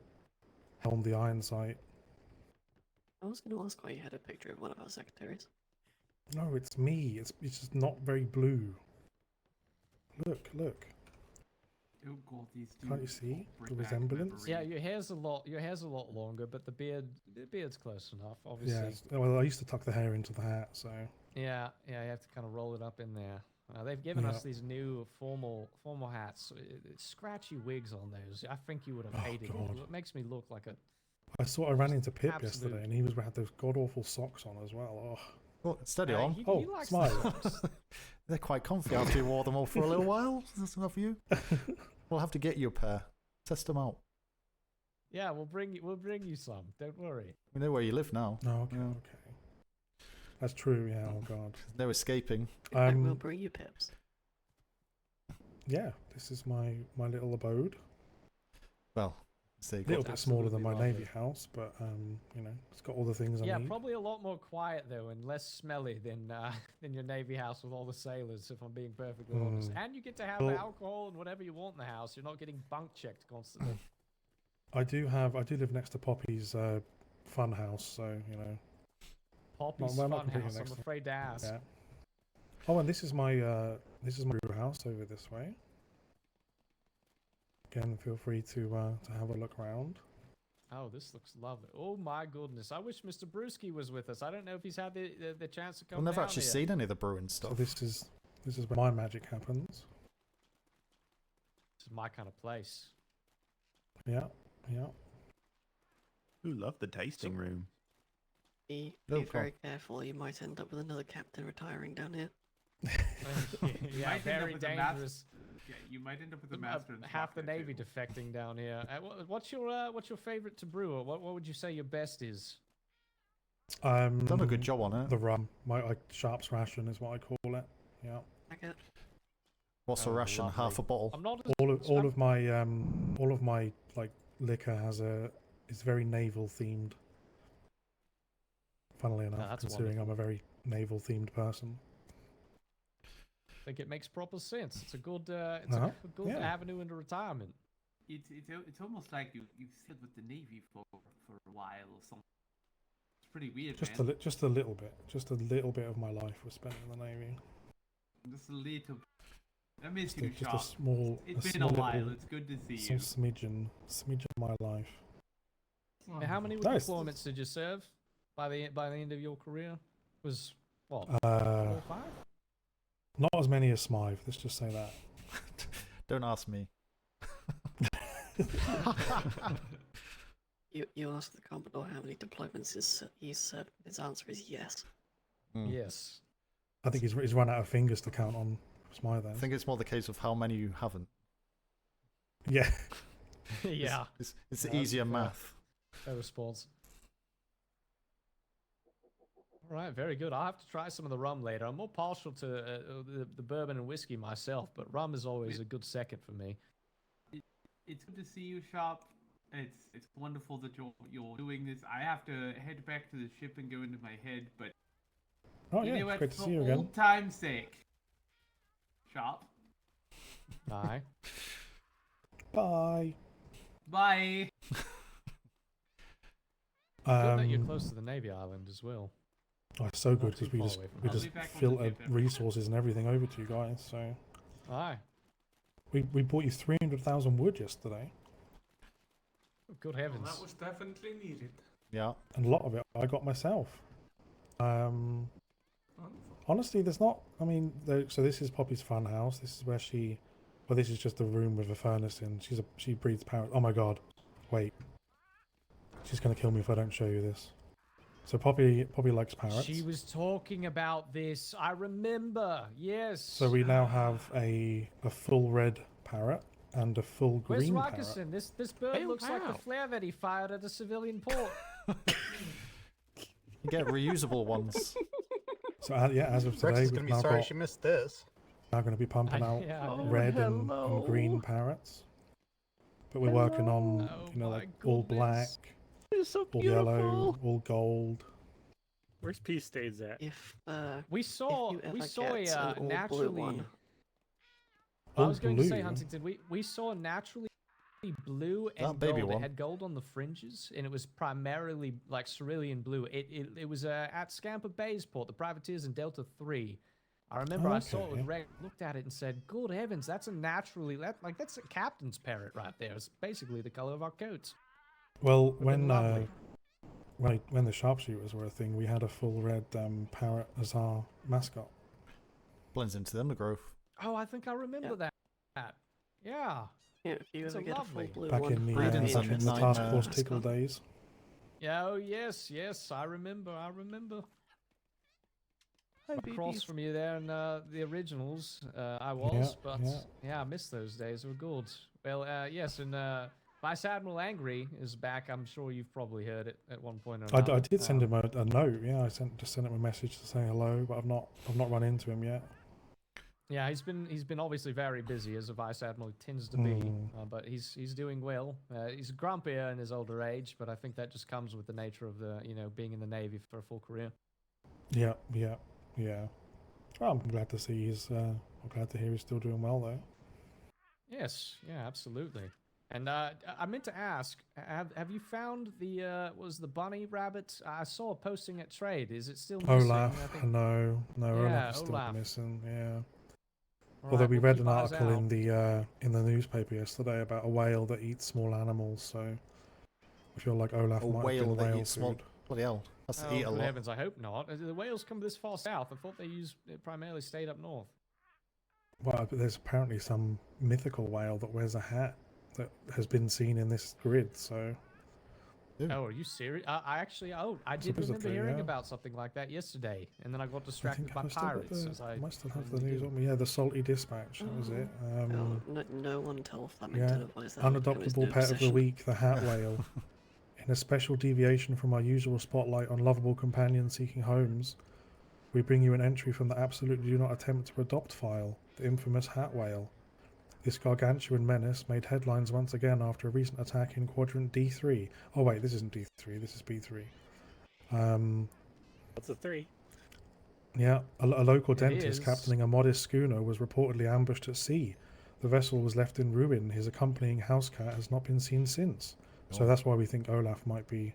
helm the Iron Sight. I was going to ask why you had a picture of one of our secretaries. No, it's me. It's just not very blue. Look. Oh god, these two Can't you see bring the back resemblance? Yeah, your hair's a lot longer, but the beard's close enough, obviously. Yeah. Well, I used to tuck the hair into the hat, so. Yeah, you have to kind of roll it up in there. They've given us these new formal hats. Scratchy wigs on those. I think you would have hated it. It makes me look like a. I ran into Pip Absolute. yesterday, and he had those god awful socks on as well. Oh. Well, steady on. He likes Smile. the socks. They're quite comfy after you wore them all for a little while. That's enough for you. We'll have to get you a pair. Test them out. Yeah, we'll bring you some. Don't worry. We know where you live now. Oh, okay. That's true. Yeah. Oh god. There's no escaping. I will bring you pips. Yeah, this is my little abode. Well, a little bit smaller than my Navy house, but it's got all the things I Yeah, need. probably a lot more quiet though, and less smelly than your Navy house with all the sailors. If I'm being perfectly honest, and you get to have alcohol and whatever you want in the house. You're not getting bunk checked constantly. I do live next to Poppy's fun house, so Poppy's not fun completely house. next I'm to- afraid to ask. Yeah. Oh, and this is my brew house over this way. Again, feel free to have a look around. Oh, this looks lovely. Oh my goodness! I wish Mr. Brewski was with us. I don't know if he's had the chance to come. I've never down actually here. seen any of the brewing stuff. So this is where my magic happens. This is my kind of place. Yeah. Who loved the tasting room? Be Oh, very careful. You might end up with another captain retiring down here. Yeah, very dangerous. Yeah, you might end up with a master and Half the swap there, Navy too. defecting down here. What's your favorite to brew? Or what would you say your best is? Done a good job on it. The rum, my Sharp's ration is what I call it. Yeah. What's a ration? lovely. Half a bottle. I'm not. All of my like liquor is very naval themed. Funnily enough, that's considering I'm a very naval themed person. I think it makes proper sense. It's a good, a good Yeah. avenue into retirement. It's almost like you've stayed with the Navy for a while or something. It's pretty weird, Just man. just a little bit of my life was spent in the Navy. Just a little. That makes Just you a shocked. small. It's been small a while. little- It's good to see some you. smidgen of my life. Hey, how many Nice. deployments did you serve by the end of your career? Was what? 4 Uh, or 5? Not as many as Smythe. Let's just say that. Don't ask me. You asked the Commodore how many deployments he's served. His answer is yes. Yes. I think he's run out of fingers to count on Smythe. I think it's more the case of how many you haven't. Yeah. Yeah. It's easier math. Fair response. All right, very good. I'll have to try some of the rum later. I'm more partial to the bourbon and whiskey myself, but rum is always a good second for me. It's good to see you, Sharp. It's wonderful that you're doing this. I have to head back to the ship and go into my head, but Oh you yeah, know what? great to For see you again. old time's sake, Sharp. Bye. Bye. Bye. Good that you're close to the Navy Island as well. Oh, it's so good because too we far just away from we home. just I'll be back on the filter ship every resources and everything over to you guys. So Aye. we bought you 300,000 wood yesterday, Good heavens. Well, that was definitely needed. Yeah. and a lot of it I got myself. Honestly, there's not. I mean, so this is Poppy's fun house. This is where she. Well, this is just a room with a furnace in. She breeds parrots. Oh my god! Wait, she's gonna kill me if I don't show you this. So Poppy likes parrots. She was talking about this. I remember. Yes. So we now have a full red parrot and a full Where's green parrot. Rockerson? This bird Oh, looks like wow. the flare that he fired at a civilian port. You get reusable ones. So yeah, as of Rex today, is we've gonna be now sorry got she missed this. now going to be pumping out yeah, I know. red and green parrots. But we're working on Oh you know my like all goodness. black, It's so all beautiful. yellow, all gold. Where's P Stains at? If We saw you we ever saw get a an all blue naturally. one. I All was going to say, blue? Huntington, we saw a naturally blue That and baby gold. It one. had gold on the fringes, and it was primarily like cerulean blue. It was at Scamper Bay's port, the privateers in Delta 3. I remember I saw it with Okay. Ray, looked at it and said, "Good heavens, that's a naturally that's a captain's parrot right there. It's basically the color of our coats." Well, Would've been lovely. when the sharpshooters were a thing, we had a full red parrot as our mascot. Blends into the undergrowth. Oh, I think I remember that. Yeah. Yeah, if you It's ever a get a lovely- full blue Back one, in the, I'd be Breeding some in the interested Task in Force that Tickle mascot. days. Yeah. Oh yes. I remember. Across from you there in the originals, I was, but yeah. I missed those days. They were good. Well, yes, and Vice Admiral Angry is back. I'm sure you've probably heard it at one point or I another. did send him a note. Yeah, I sent him a message to say hello, but I've not run into him yet. Yeah, he's been obviously very busy as a Vice Admiral tends to be, but he's doing well. He's grumpier in his older age, but I think that just comes with the nature of the being in the Navy for a full career. Yeah. Well, I'm glad to see I'm glad to hear he's still doing well though. Yes, yeah, absolutely. And I meant to ask, have you found the was the bunny rabbit? I saw a posting at Trade. Is it still missing? Olaf, I think- no, Yeah, Olaf is still Olaf. missing. Yeah. All Although right, we we'll read keep an eyes article out. in the newspaper yesterday about a whale that eats small animals, so I feel like Olaf A might have whale been that whale eats small. food. Bloody hell. That's to Oh, eat a good lot. heavens, I hope not. The whales come this far south. I thought they primarily stayed up north. Well, but there's apparently some mythical whale that wears a hat that has been seen in this grid, so Oh, are you serious? I actually, I did remember Supposedly, hearing yeah. about something like that yesterday, and then I got I distracted think by I still got pirates. the, as I might still have the normally news do. on me. Yeah, the Salty Dispatch, that was it. No one tell Flemington Yeah, advised that become his unadoptable new pet of the obsession. week, the hat whale. In a special deviation from our usual spotlight on lovable companions seeking homes, we bring you an entry from the absolutely do not attempt to adopt file, the infamous hat whale. This gargantuan menace made headlines once again after a recent attack in quadrant D3. Oh wait, this isn't D3, this is B3. What's a 3? Yeah, a local It dentist is. captaining a modest schooner was reportedly ambushed at sea. The vessel was left in ruin. His accompanying house cat has not been seen since. So Oh. that's why we think Olaf might be,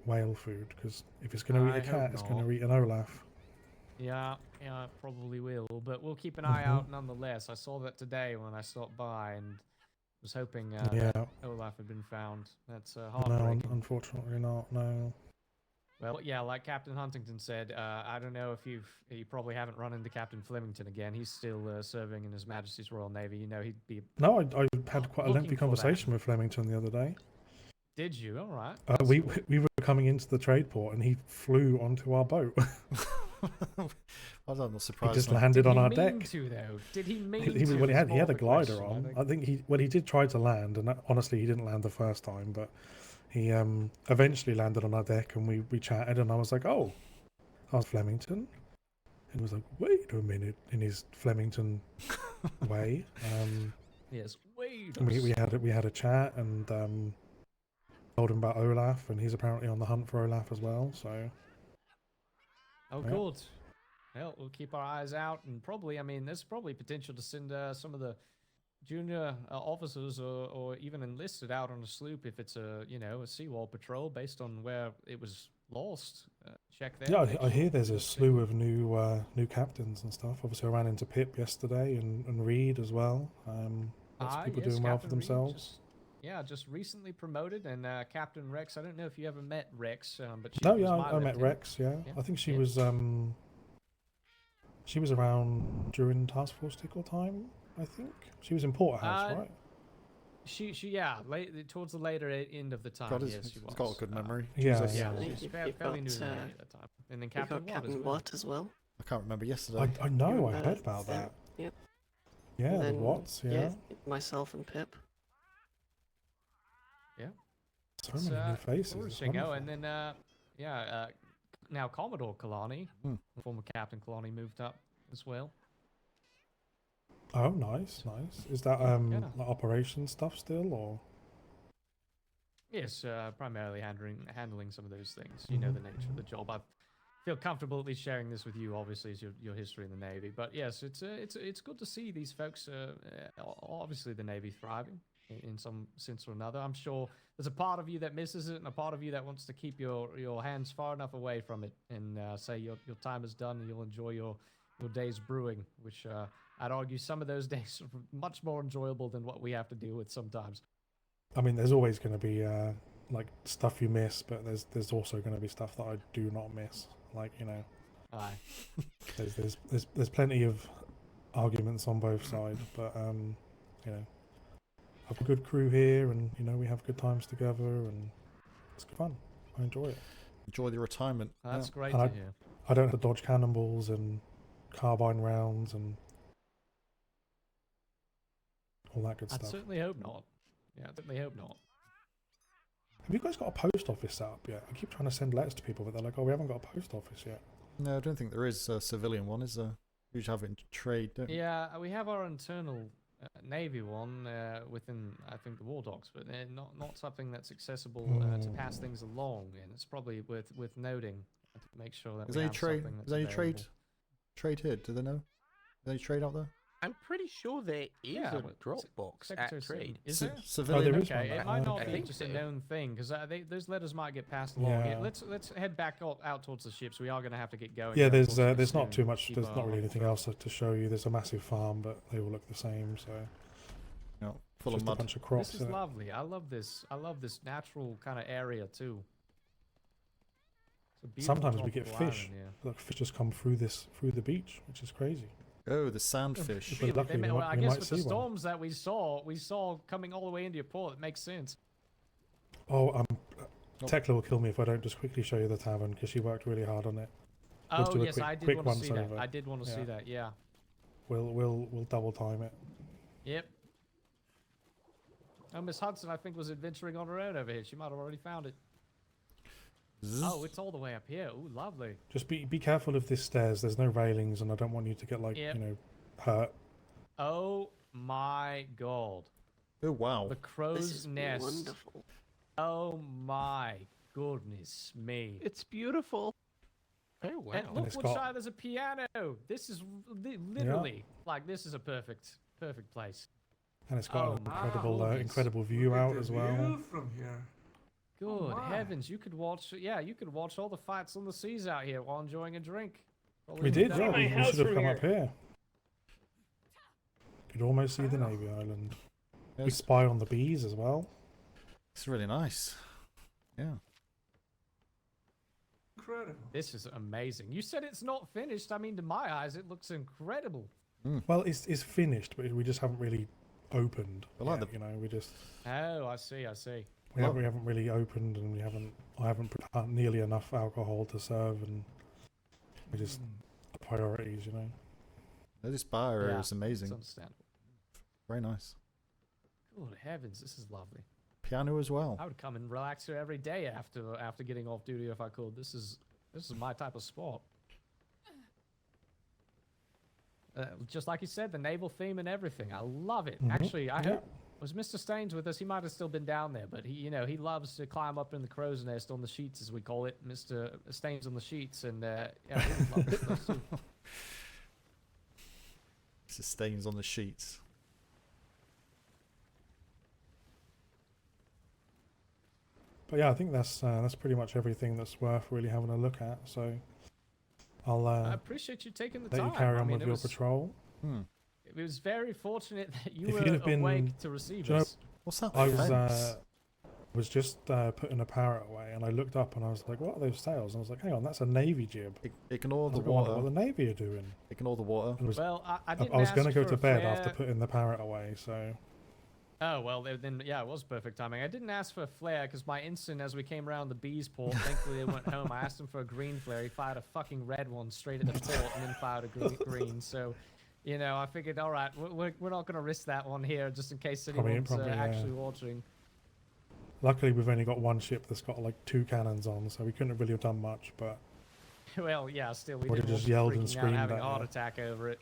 whale food. Because if it's going to I eat a hope cat, it's going not. to eat an Olaf. Yeah, it probably will. But we'll keep an eye out nonetheless. I saw that today when I stopped by and was hoping Yeah. that Olaf had been found. That's No, heartbreaking. unfortunately not. No. Well, yeah, like Captain Huntington said, I don't know if you probably haven't run into Captain Flemington again. He's still serving in His Majesty's Royal Navy. He'd be. No, I had quite a Looking lengthy for that. conversation with Flemington the other day. Did you? All right. We were coming into the trade port, and he flew onto our boat. I'm not He surprised. just man. landed Did on he our mean deck. to though? Did he mean He to? had is more a the glider question, on. I I think he did try to land, and honestly he didn't land the first time, but he eventually landed on our deck, and we chatted, and I was like, oh, I was Flemington, and he was like, wait a minute, in his Flemington way. Yes. Wait. And we had a chat, and told him about Olaf, and he's apparently on the hunt for Olaf as well. So. Oh, Yeah. good. Well, we'll keep our eyes out, and probably, I mean, there's probably potential to send some of the junior officers or even enlisted out on a sloop if it's a seawall patrol based on where it was lost. Check there. Yeah, make I hear sure there's a you'll slew see. of new captains and stuff. Obviously, I ran into Pip yesterday and Reed as well. Lots of people Yes, doing well for Captain Reed themselves. just recently promoted, and Captain Rex. I don't know if you ever met Rex, but she No, was yeah, my I met lieutenant. Rex. Yeah, I think she was around during Task Force Tickle time. I think she was in Porterhouse, right? She towards the later end of the time. God, Yes, she was. he's got a good memory. Yeah, Jesus. yeah. She's fairly new to the Navy at that time. And then You Captain got Watt Captain as well. Watt as well. I can't remember yesterday. I know. I Uh, heard about then- that. Yep. Yeah, And the then, Watts. Yeah, myself and Pip. Yeah. so many new faces. It's Flourishing. Oh, wonderful. and then now Commodore Kalani, former Captain Kalani, moved up as well. Oh, nice, nice. Is that like operation stuff still, or? Yes, primarily handling some of those things. You know the nature of the job. I feel comfortable at least sharing this with you. Obviously, as your history in the Navy. But yes, it's good to see these folks. Obviously, the Navy thriving in some sense or another. I'm sure there's a part of you that misses it, and a part of you that wants to keep your hands far enough away from it, and say your time is done, and you'll enjoy your days brewing, which I'd argue some of those days are much more enjoyable than what we have to deal with sometimes. I mean, there's always going to be like stuff you miss, but there's also going to be stuff that I do not miss. Like, you know, Aye. there's plenty of arguments on both sides, but you know, I've a good crew here, and you know, we have good times together, and it's good fun. I enjoy it. Enjoy the retirement. That's yeah. great And to hear. I don't have to dodge cannonballs and carbine rounds and all that good I'd stuff. certainly hope not. Yeah, I certainly hope not. Have you guys got a post office set up yet? I keep trying to send letters to people, but they're like, "Oh, we haven't got a post office yet." No, I don't think there is a civilian one, is there? You should have it in trade, don't you? Yeah, we have our internal Navy one within, I think, the War Docs, but not something that's accessible to pass things along. And it's probably worth noting to make sure that Is we any have trade? something that's Is any available. trade here? Do they know? Is there any trade out there? I'm pretty sure there is Yeah, a but Dropbox Secretary at Sim- trade. Is there? Civilian. there is Okay, one. it might not I be think just a so. known thing because those letters might get passed along. Yeah. Let's head back out towards the ships. We are going to have to get going. Yeah, here, there's unfortunately, there's not soon. too much. Keep There's our not really eye anything on else to show you. There's a massive farm, but they all look the same. So No, full just of a mud. bunch of crops. This is lovely. I love this. I love this natural kind of area too. It's a beautiful Sometimes we get tropical fish. island, Like fish just come through the beach, which is crazy. Oh, the sandfish. If we're Really, lucky, we well, might, I we guess might with the see one. storms that we saw coming all the way into your port. It makes sense. Oh, Tekla will kill me if I don't just quickly show you the tavern because she worked really hard on it. We'll Oh do a yes, quick, I did quick want to once see that. over. I did want to see that. Yeah. We'll double time it. Yep. Oh, Miss Hudson, I think, was adventuring on her own over here. She might have already found it. Oh, it's all the way up here. Ooh, lovely. Just be careful of these stairs. There's no railings, and I don't want you to get like Yep. you know hurt. Oh my god. Oh wow. The crow's This is nest. wonderful. Oh my goodness me. It's beautiful. Oh wow. And And look it's what got- side there's a piano. This is literally like this is a perfect place. And it's got Oh, an incredible my incredible view out as well. From here. Good my. heavens, you could watch all the fights on the seas out here while enjoying a drink. Probably We did, done. yeah. my We house should have from come here. up here. Could almost see the Navy Island. We Yes, spy on the bees as well. it's really nice. Yeah. Incredible. This is amazing. You said it's not finished. I mean, to my eyes, it looks incredible. Well, it's finished, but we just haven't really opened. I like yet, you know, we just Oh, I see. we haven't really opened, and I haven't put out nearly enough alcohol to serve, and we just priorities, you know. This bar area Yeah, is amazing. It's understandable. Very nice. Good heavens, this is lovely. Piano as well. I would come and relax here every day after getting off duty if I could. This is my type of sport. Just like you said, the naval theme and everything. I love it. Mhm. Actually, I Yeah. hope was Mr. Staines with us. He might have still been down there, but he loves to climb up in the crow's nest on the sheets, as we call it, Mr. Staines on the sheets, and yeah, he would love this place too. It's stains on the sheets. But yeah, I think that's pretty much everything that's worth really having a look at. So I'll I appreciate you taking the let time. you carry I on mean, with your patrol. It was very fortunate that you If were you'd have been, awake to receive do you know, us. What's that? I was just putting a parrot away, and I looked up and I was like, "What are those sails?" And I was like, "Hang on, that's a navy jib." Ignore I was the like, I wonder water. what the navy are doing. Ignore the water. And it was- Well, I didn't I was ask going to go for to a bed flare. after putting the parrot away, so Oh, well, then, yeah, it was perfect timing. I didn't ask for a flare because my ensign, as we came around the bees port, thankfully they went home. I asked him for a green flare. He fired a fucking red one straight at the port and then fired a green. So, I figured, all right, we're not going to risk that one here just in case anyone's Probably, yeah. actually watching. luckily we've only got one ship that's got like 2 cannons on, so we couldn't have really done much. But Well, yeah, still, we Would've didn't just want yelled freaking and out, screamed having a at heart you. attack over it,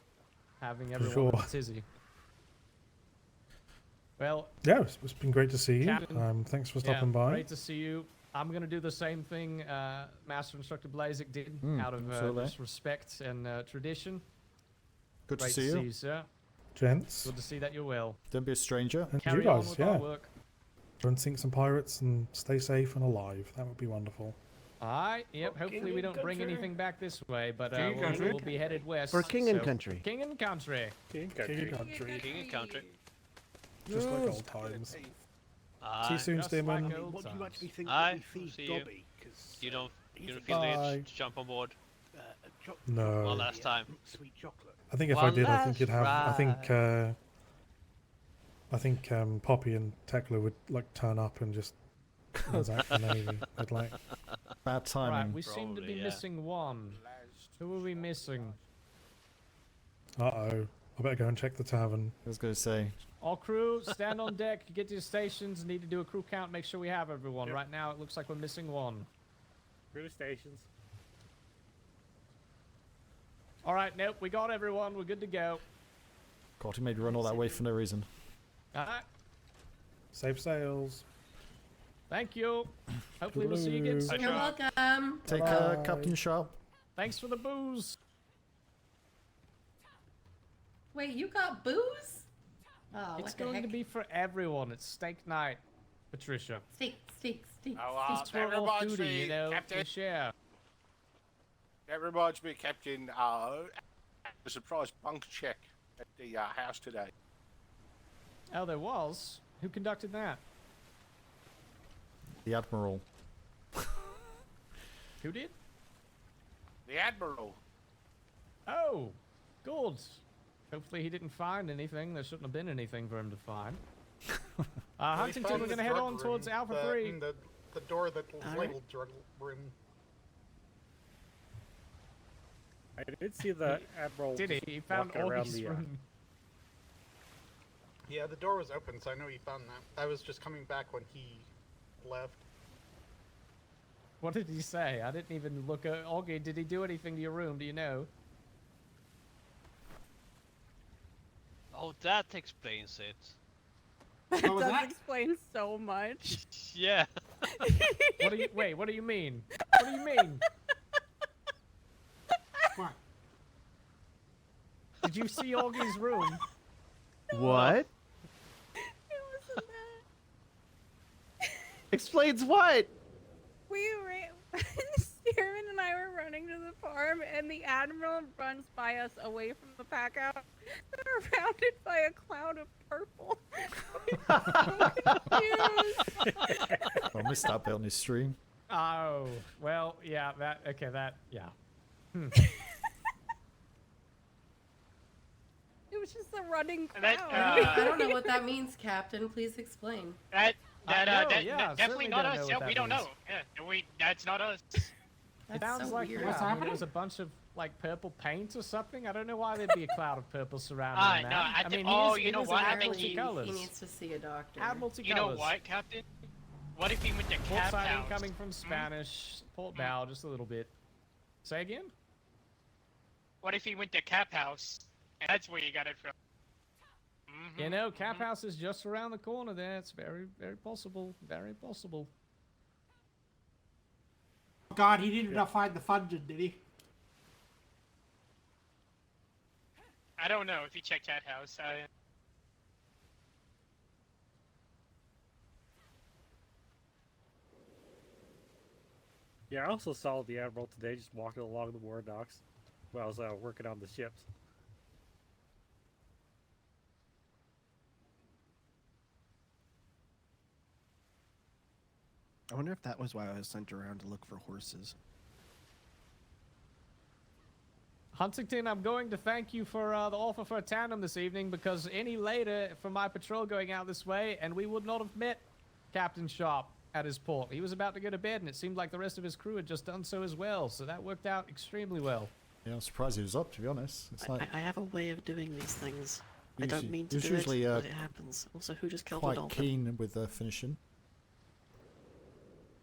having For everyone in sure. a tizzy. Well, yeah, it's been great to see you. Captain, Thanks for yeah, stopping by. Great to see you. I'm going to do the same thing Master Instructor Blazik did out of absolutely. just respect and tradition. Good to Great see you. sir. Gents, Good to see that you're well. Don't be a stranger. and Carry you on guys, with our yeah. work. Go and sink some pirates and stay safe and alive. That would be wonderful. Alright, yep, hopefully we don't bring anything back this way, but King and country. we'll be headed west. For king and so- country. King and country. King King country. country. King and country. Just like old times. See Aye. you soon, Just Stearman. like old What do you times. actually think Aye, that we feed see you. Dobby? 'Cause, You don't he's a feel the Bye. itch to jump on board No. one last time. sweet chocolate. I think if I One did, I think you'd have. last I think Poppy and Tekla would like turn up and just transact the navy. They'd like. Bad Right, timing. we seem to be Probably, yeah. missing one. Who are we missing? I better go and check the tavern. I was going to say. All crew, stand on deck, get to your stations, need to do a crew count, make sure we have everyone. Yep. Right now, it looks like we're missing one. Crew stations. Alright, nope, we got everyone, we're good to go. God, he made you run all that way for no reason. Alright, Safe sails. thank you. Hopefully we'll see you again Toodaloo. soon. You're welcome. Take Bye. care, Captain Sharp. Thanks for the booze. Wait, you got booze? Oh, It's what the going heck? to be for everyone. It's steak night, Patricia. Steak. Oh, It's for that off reminds duty, me, you know, Captain. to share. That reminds me, Captain. A surprise bunk check at the house today. Oh, there was? Who conducted that? The Admiral. Who did? The Admiral. Oh, good. Hopefully he didn't find anything. There shouldn't have been anything for him to find. Huntington, we're going to head on towards Alpha 3. The door that was Alright. labeled drug room. I did see the Admiral. Did he? just He found walking around Augie's the, room. Yeah, the door was open, so I know he found that. I was just coming back when he left. What did he say? I didn't even look at Augie. Did he do anything to your room? Do you know? Oh, that explains it. That does explain so much. Yeah. What do you wait? What do you mean? What do you mean? What? Did you see Augie's room? What? It wasn't that. Explains what? We ran. Stearman and I were running to the farm, and the Admiral runs by us away from the pack out, surrounded by a cloud of purple. I missed that bit on his stream. Oh, well, yeah, yeah. It was just a running And that, cloud. I don't know what that means, Captain. Please explain. That Definitely not us. Yeah, we don't know. Yeah, that's not us. That's Sounds so like weird. I mean, it was a bunch of like purple paint or something. I don't know why there'd be a cloud of purple surrounding that. I mean, you know is what? add Actually, multicolors. He needs to see a doctor. Add multicolors. You know what, Captain? What if he went to Port Cap siding House? coming from Spanish, port bow just a little bit. Say again? What if he went to Cap House? That's where you got it from. You know, Cap House is just around the corner there. It's very, very possible. Very possible. God, he did not find the funding, did he? I don't know if he checked Cap House. Yeah, I also saw the Admiral today just walking along the war docks while I was working on the ships. I wonder if that was why I was sent around to look for horses. Huntington, I'm going to thank you for the offer for a tandem this evening, because any later for my patrol going out this way, and we would not have met Captain Sharp at his port. He was about to go to bed, and it seemed like the rest of his crew had just done so as well, so that worked out extremely well. Yeah, I'm surprised he was up, to be honest. It's like I have a way of doing these things. I Usually- don't mean to he's do usually, it, but it happens. Also, who just killed the quite dolphin? keen with finishing.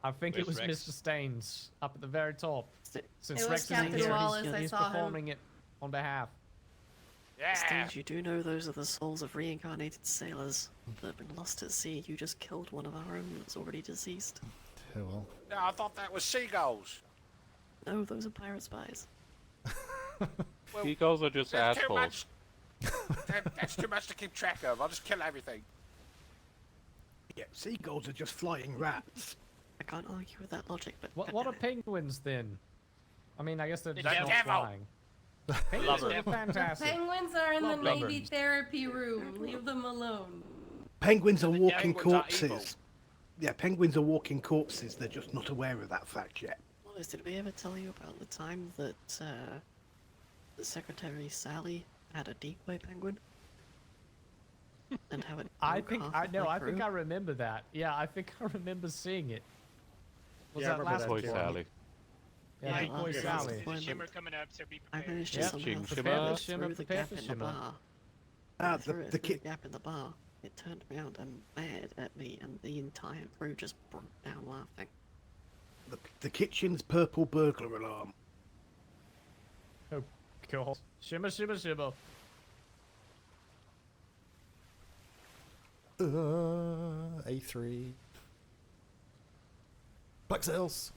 I think it was Where's Rex? Mr. Staines up at the very top. Since It was Rex isn't Captain here, Wallace, I he's saw him. performing it on behalf. Steve, you do know those are the souls of reincarnated sailors that have been lost at sea. You just killed one of our own that's already deceased. Yeah, well. No, I thought that was seagulls. No, those are pirate spies. Seagulls are just There's too assholes. That's too much to keep track of. I'll just kill everything. Yeah, seagulls are just flying rats. I can't argue with that logic, but What are penguins then? I mean, I guess they're The just not devil. flying. Penguins are fantastic. Penguins are in the Blubber. Navy therapy room. Leave them alone. Penguins are walking penguins are evil. corpses. Yeah, penguins are walking corpses. They're just not aware of that fact yet. Wallace, did we ever tell you about the time that the Secretary Sally had a decoy penguin? And how it I broke think half I of know. my I think crew? I remember that. Yeah, I think I remember seeing it. Was Yeah, I that remember last that one? too. Sally. Yeah, Big Boy Sally. There's a shimmer coming up, so be I prepared. managed to Yep, somehow Shimmer, throw Shimmer, it Shimmer, through the prepare gap for in the Shimmer. bar. Ah, Threw the it through kid. the gap in the bar. It turned around and mad at me, and the entire crew just broke down laughing. The kitchen's purple burglar alarm. Oh, God. Shimmer, shimmer, shimmer. A3. Black sails.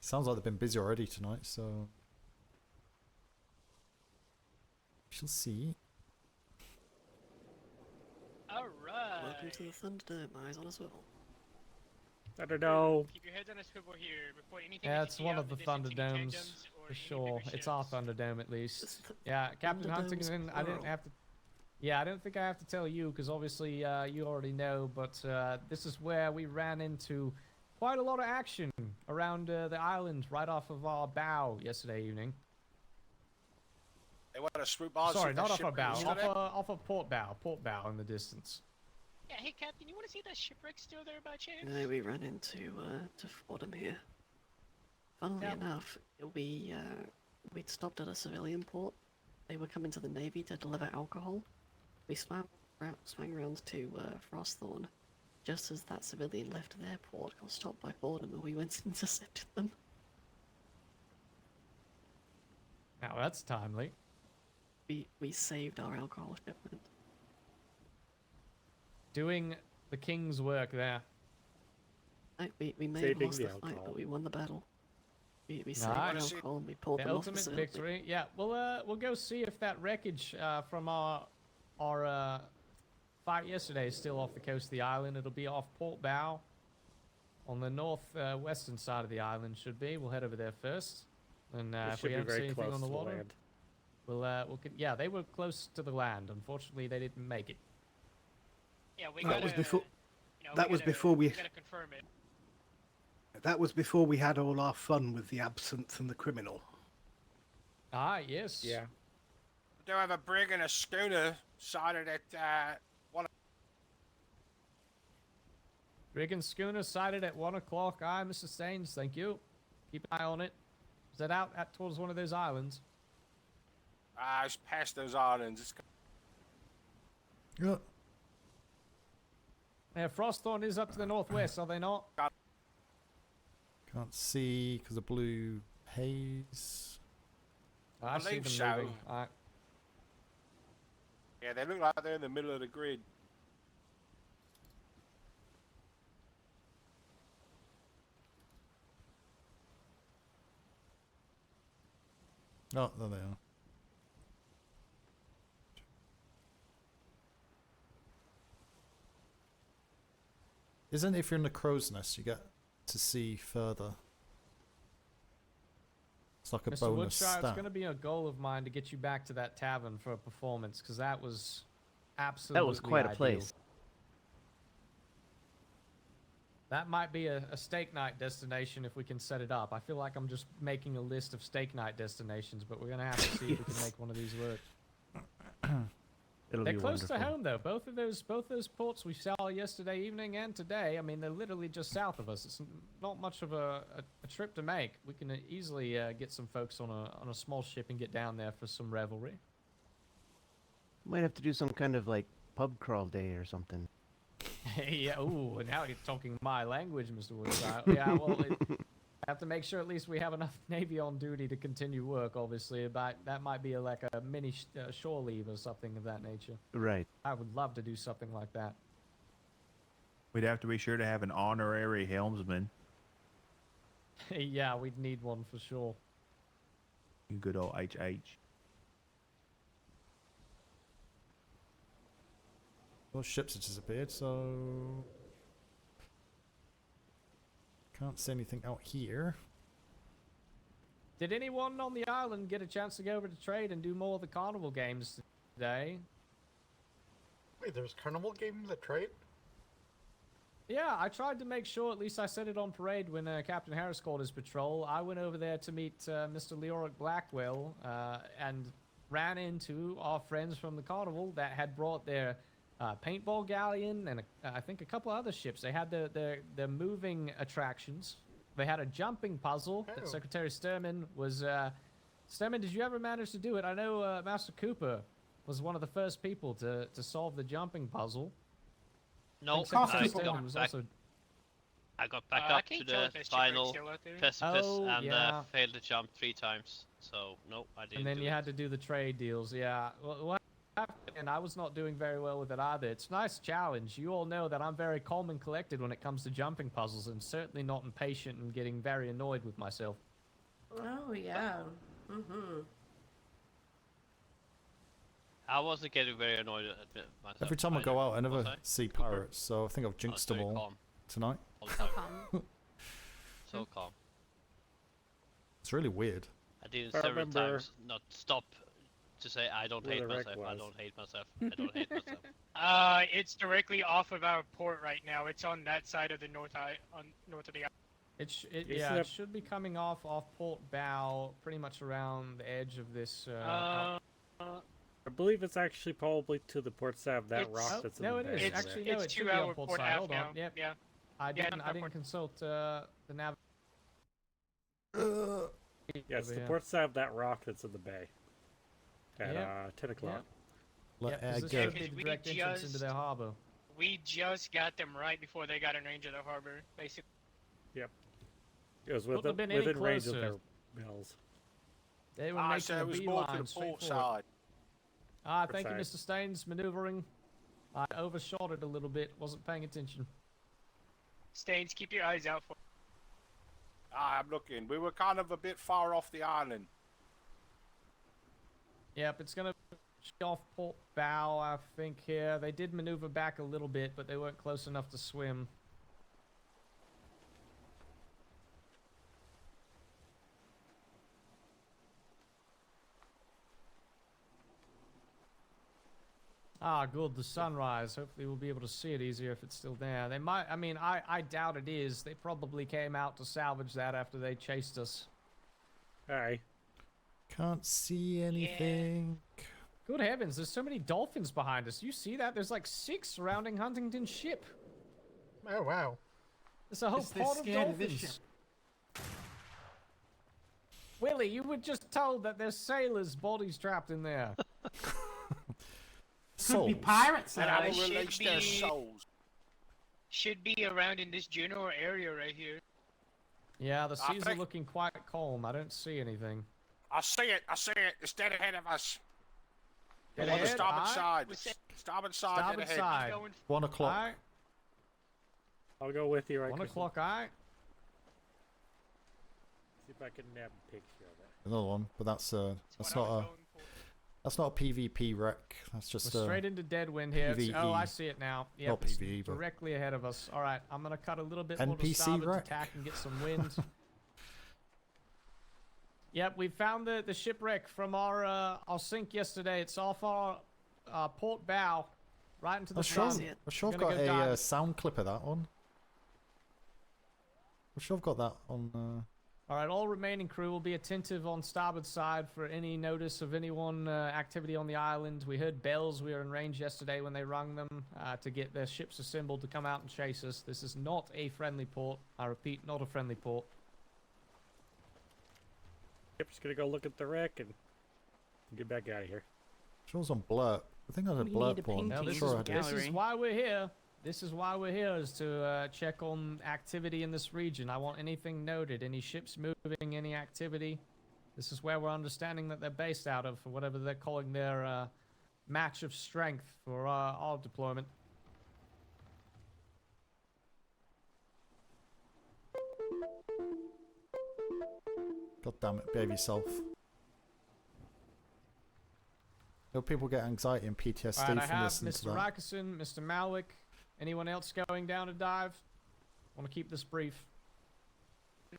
Sounds like they've been busy already tonight, so we shall see. Alright. Welcome to the Thunderdome, eyes on a swivel. I don't know. Keep your heads on a swivel here. Report anything Yeah, that you it's see one out of in the distance, any Thunderdomes tandems or for any sure. bigger It's our ships. Thunderdome at least. Yeah, Captain Thunderdome's Huntington. I didn't plural. have to. Yeah, I don't think I have to tell you because obviously you already know. But this is where we ran into quite a lot of action around the island right off of our bow yesterday evening. They want to swoop on. Sorry, see not that off our bow, shipwreck off a port bow in the distance. Yeah, hey Captain, you want to see that shipwreck still there by chance? No, we ran into to Fordham here. Funnily enough, we'd stopped at a civilian port. They were coming to the Navy to deliver alcohol. We swang round to Frostthorn. Just as that civilian left their port, got stopped by Fordham, and we went and intercepted them. Now that's timely. We saved our alcohol shipment. Doing the king's work there. We may have Saving lost the the fight, alcohol. but we won the battle. We saved Nice. our alcohol and we poured The them off the ultimate facility. victory. Yeah, we'll go see if that wreckage from our fight yesterday is still off the coast of the island. It'll be off port bow on the western side of the island. Should be. We'll head over there first, and It if should we be don't see very anything close on the to water, land. yeah, they were close to the land. Unfortunately, they didn't make it. Yeah, we That gotta, was before. you know, That we was gotta- before we. gotta confirm it. That was before we had all our fun with the absinthe and the criminal. Ah, yes. Yeah. do have a brig and a schooner sighted at 1. Brig and schooner sighted at 1 o'clock. Aye, Mr. Staines, thank you. Keep an eye on it. Is that out towards one of those islands? It's past those islands. It's... Yeah. Yeah, Frostthorn is up to the northwest, are they not? Can't see because of blue haze. I see believe them so. moving. Alright. Yeah, they look like they're in the middle of the grid. Oh, there they are. Isn't it if you're in the crow's nest, you get to see further? It's like a Mr. bonus Woodshire, stat. it's going to be a goal of mine to get you back to that tavern for a performance, because that was absolutely That was quite a ideal. place. That might be a steak night destination if we can set it up. I feel like I'm just making a list of steak night destinations, but we're going to have to see if we can make one of these work. It'll They're be close wonderful. to home, though. Both those ports we saw yesterday evening and today. I mean, they're literally just south of us. It's not much of a trip to make. We can easily get some folks on a small ship and get down there for some revelry. Might have to do some kind of like pub crawl day or something. Yeah. Ooh, now you're talking my language, Mr. Woodside. Yeah. Well, I have to make sure at least we have enough Navy on duty to continue work. Obviously, but that might be like a mini shore leave or something of that nature. Right. I would love to do something like that. We'd have to be sure to have an honorary helmsman. Yeah, we'd need one for sure. You good old HH. Those ships have disappeared, so can't see anything out here. Did anyone on the island get a chance to go over to trade and do more of the carnival games today? Wait, there's carnival games at trade? Yeah, I tried to make sure, at least I said it on parade when Captain Harris called his patrol. I went over there to meet Mr. Leoric Blackwell and ran into our friends from the carnival that had brought their paintball galleon and I think a couple other ships. They had their moving attractions. They had a jumping puzzle that Secretary Sturman was... Sturman, did you ever manage to do it? I know Master Cooper was one of the first people to solve the jumping puzzle. No, I got back up to the final precipice and failed to jump 3 times. So, no, I didn't. And then you had to do the trade deals, yeah. Well, and I was not doing very well with it either. It's a nice challenge. You all know that I'm very calm and collected when it comes to jumping puzzles, and certainly not impatient and getting very annoyed with myself. Oh, yeah. Mm-hmm. I wasn't getting very annoyed at myself. Every time I go out, I never see pirates, so I think I've jinxed them all calm. tonight. All the time. So calm. It's really weird. I did it several times, not stop to say I don't hate myself, I don't hate myself, I don't hate myself. It's directly off of our port right now. It's on that side of the north of the island. It should be coming off port bow, pretty much around the edge of this. I believe it's actually probably to the port side of that rock that's in the bay. It's actually no, it should be on port side. Hold on. Yep. Yeah. I didn't consult the nav. Yeah, it's the port side of that rock that's in the bay. At 10 o'clock. This should be the direct entrance into their harbor. We just got them right before they got in range of the harbor, basically. Yep. It was within range of their bells. They were making a beeline straight forward. Thank you, Precise. Mr. Staines. Maneuvering. I overshot it a little bit. Wasn't paying attention. Staines, keep your eyes out for. I'm looking. We were kind of a bit far off the island. Yep, it's gonna be off port bow, I think. Here, they did maneuver back a little bit, but they weren't close enough to swim. Ah, good, the sunrise. Hopefully we'll be able to see it easier if it's still there. They might, I mean, I doubt it is. They probably came out to salvage that after they chased us. Hi. Can't see anything. Good heavens, there's so many dolphins behind us. You see that? There's like 6 surrounding Huntington's ship. Oh, wow. There's a whole Guess they pod of scanned this dolphins. Willie, you were just told that there's sailors' bodies trapped in there. Could be pirates. And I will release their souls. Should be around in this general area right here. Yeah, the I seas are think- looking quite calm. I don't see anything. I see it. It's dead ahead of us. Dead On the ahead? starboard Aye. side. Starboard side. Starboard dead ahead. side. 1 o'clock. Aye. I'll go with you right 1 Chris. o'clock, aye. See if I can nab a picture of it. Another one, but that's not a PvP wreck. That's just We're straight into Deadwind here. PvE. Oh, I see it now. Yep, Not it's PvE, but directly ahead of us. All right, I'm gonna cut a little bit more to NPC starboard wreck? to tack and get some wind. Yep, we found the shipwreck from our sink yesterday. It's off our port bow, right into the I'm sure front. I've We're got gonna go dive a it. sound clip of that one. I'm sure I've got that on. All right, all remaining crew will be attentive on starboard side for any notice of anyone activity on the island. We heard bells. We were in range yesterday when they rung them to get their ships assembled to come out and chase us. This is not a friendly port. I repeat, not a friendly port. Yep, just gonna go look at the wreck and get back out of here. Sure, it was on blurb. I think I had a We blurb need a one. Now, I'm this, sure I is, did. this is why we're here. This is why we're here, is to check on activity in this region. I want anything noted, any ships moving, any activity. This is where we're understanding that they're based out of, for whatever they're calling their match of strength for our deployment. God damn it, behave yourself. No, people get anxiety and PTSD All right, I from have listening to Mr. that. Rickerson, Mr. Malwick. Anyone else going down to dive? Want to keep this brief.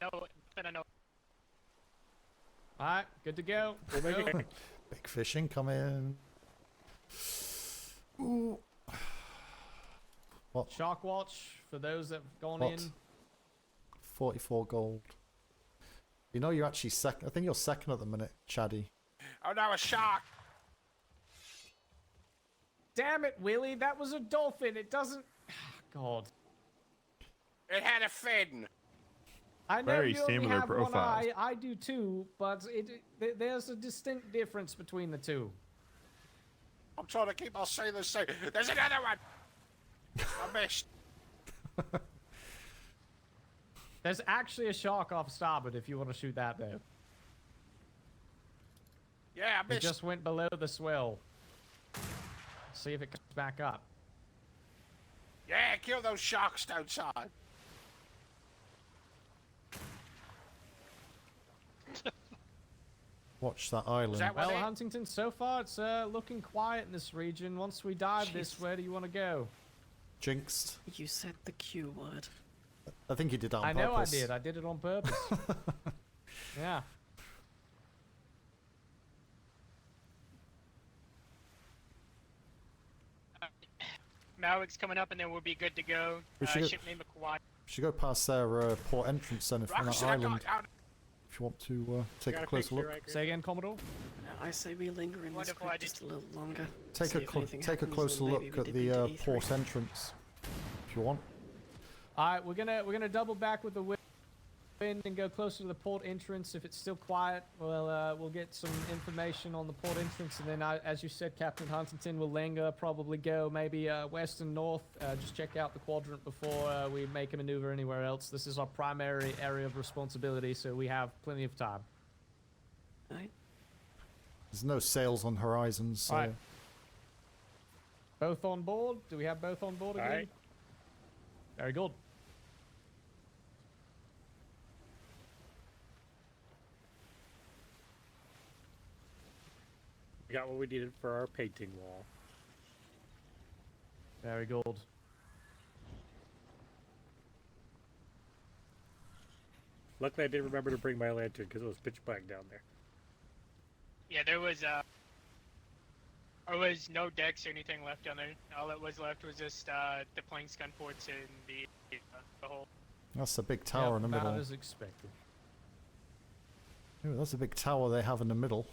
No, no. All right, good to go. We'll make Go. it. Big fish incoming. Ooh. What? Shark watch for those that have gone What? in. 44 gold. You know, you're actually second. I think you're second at the minute, Chaddy. Oh no, a shark! Damn it, Willie, that was a dolphin. It doesn't. God. It had a fin. I know Very you only similar have one profiles. eye. I do too, but there's a distinct difference between the two. I'm trying to keep our sailors safe. There's another one! I missed. There's actually a shark off starboard if you want to shoot that there. Yeah, I It missed. just went below the swell. See if it comes back up. Yeah, kill those sharks outside. Watch that island. that Well, what it- Huntington, so far it's looking quiet in this region. Once we dive this, where do you want to go? Jinxed. You said the Q word. I think you did that on I know purpose. I did. I did it on purpose. Yeah. Malik's coming up, and then we'll be good to go. We should go- Ship name Kawhi. We should go past their port entrance then, if on that Rocks, I got island. out. If you want to take Got a a closer picture, look. right, Chris? Say again, Commodore? I say we linger in this Wonderful, group I just just- a little longer. Take see a if anything take a happens, closer and look maybe we at dip the into E3. port entrance, if you want. All right, we're gonna double back with the wind and go closer to the port entrance. If it's still quiet, we'll get some information on the port entrance, and then as you said, Captain Huntington, will linger, probably go maybe west and north. Just check out the quadrant before we make a maneuver anywhere else. This is our primary area of responsibility, so we have plenty of time. Right. There's no sails on horizons, so Alright. Both on board? Do we have both on board again? Alright. Very good. We got what we needed for our painting wall. Very good. Luckily, I did remember to bring my lantern because it was pitch black down there. Yeah, there was no decks or anything left down there. All that was left was just the planks, gun ports, and the hole. that's a big tower in the About middle. as expected. Ooh, that's a big tower they have in the middle.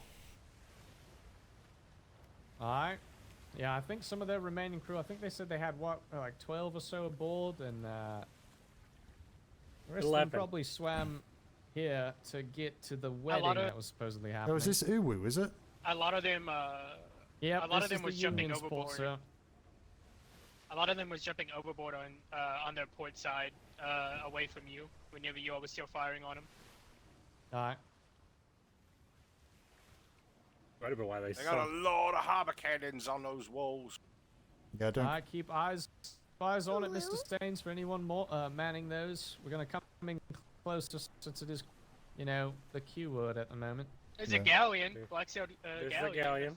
Alright. Yeah, I think some of their remaining crew, I think they said they had, what, like 12 or so aboard, and the rest of them probably swam here to get to the wedding that was supposedly happening. Oh, is this Uwu, is it? A lot of them, yeah, a lot of them was was jumping Union overboard. Sport, sir. A lot of them was jumping overboard on their port side, away from you, whenever you all was still firing on them. Alright. I don't know why They got a lot of harbor cannons on those walls. Yeah, don't. Alright, keep eyes on it, Mr. Staines, for anyone more manning those. We're gonna come in closer since it is, you know, the Q word at the moment. There's a galleon, Blacksail galleon.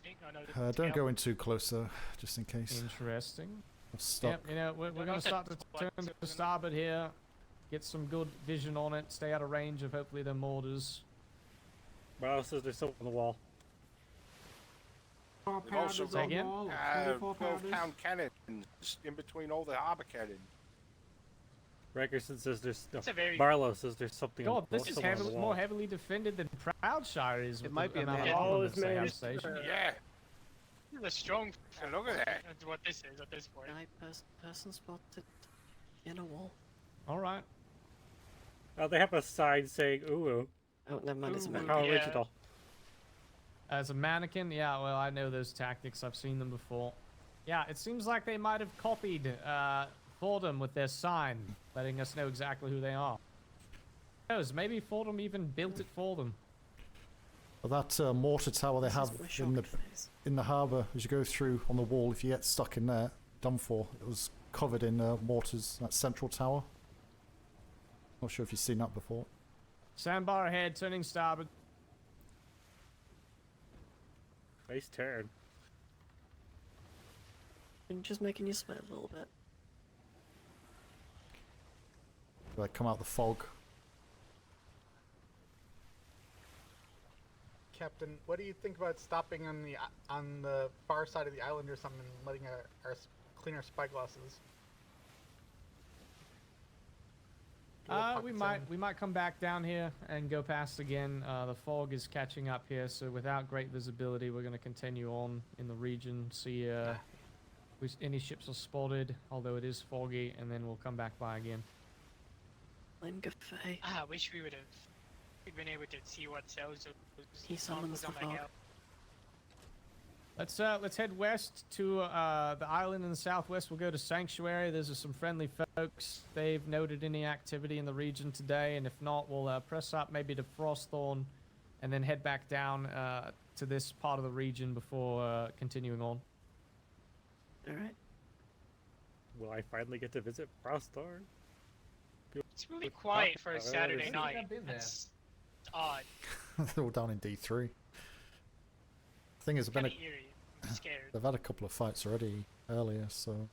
Don't go in too close though, just in case. Interesting. Stop. Yep, you know, we're gonna start to turn to starboard here. Get some good vision on it. Stay out of range of hopefully the mortars. What else is there still on the wall? They've also got 12-pound cannons in between all the harbor cannons. Rankerson says there's Barlow says there's something. God, this is on the wall. more heavily defended than Proudshire is. It might be a amount man. of Oh, armaments they have this man. stationed. Yeah. This is a strong. And look at that. That's what this is at this point. Person spotted in a wall. All right. Oh, they have a sign saying "Ooh." Oh, never mind. It's a man. How original. As a mannequin, yeah, well, I know those tactics. I've seen them before. Yeah, it seems like they might have copied Fordham with their sign, letting us know exactly who they are. Who knows? Maybe Fordham even built it for them. Well, that mortar tower they have in the harbour, as you go through on the wall, if you get stuck in there, done for. It was covered in mortars, that central tower. Not sure if you've seen that before. Sandbar ahead, turning starboard. Nice turn. I'm just making you sweat a little bit. Like come out the fog. Captain, what do you think about stopping on the far side of the island or something, and letting our clean our spyglasses? We might come back down here and go past again. The fog is catching up here, so without great visibility, we're going to continue on in the region, see if any ships are spotted, although it is foggy, and then we'll come back by again. I wish we would have been able to see what cells He summons the fog. Let's head west to the island in the southwest. We'll go to Sanctuary. Those are some friendly folks. They've noted any activity in the region today, and if not, we'll press up maybe to Frostthorn, and then head back down to this part of the region before continuing on. All right. Will I finally get to visit Frostthorn? It's really quiet for a Saturday night. It's odd. They're all down in D3. The thing is, they've had a couple of fights already earlier, so.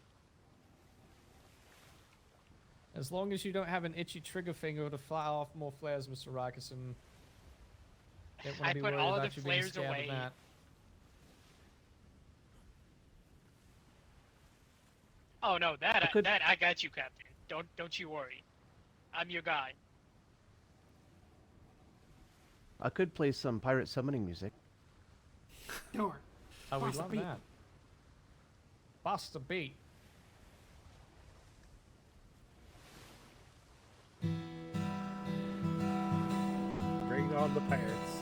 As long as you don't have an itchy trigger finger to fire off more flares, Mr. Rykerson. I put all the flares away. Oh no, that I got you, Captain. Don't you worry. I'm your guy. I could play some pirate summoning music. Door. Oh, we Bust love the beat. that. Bust the beat. Bring on the pirates.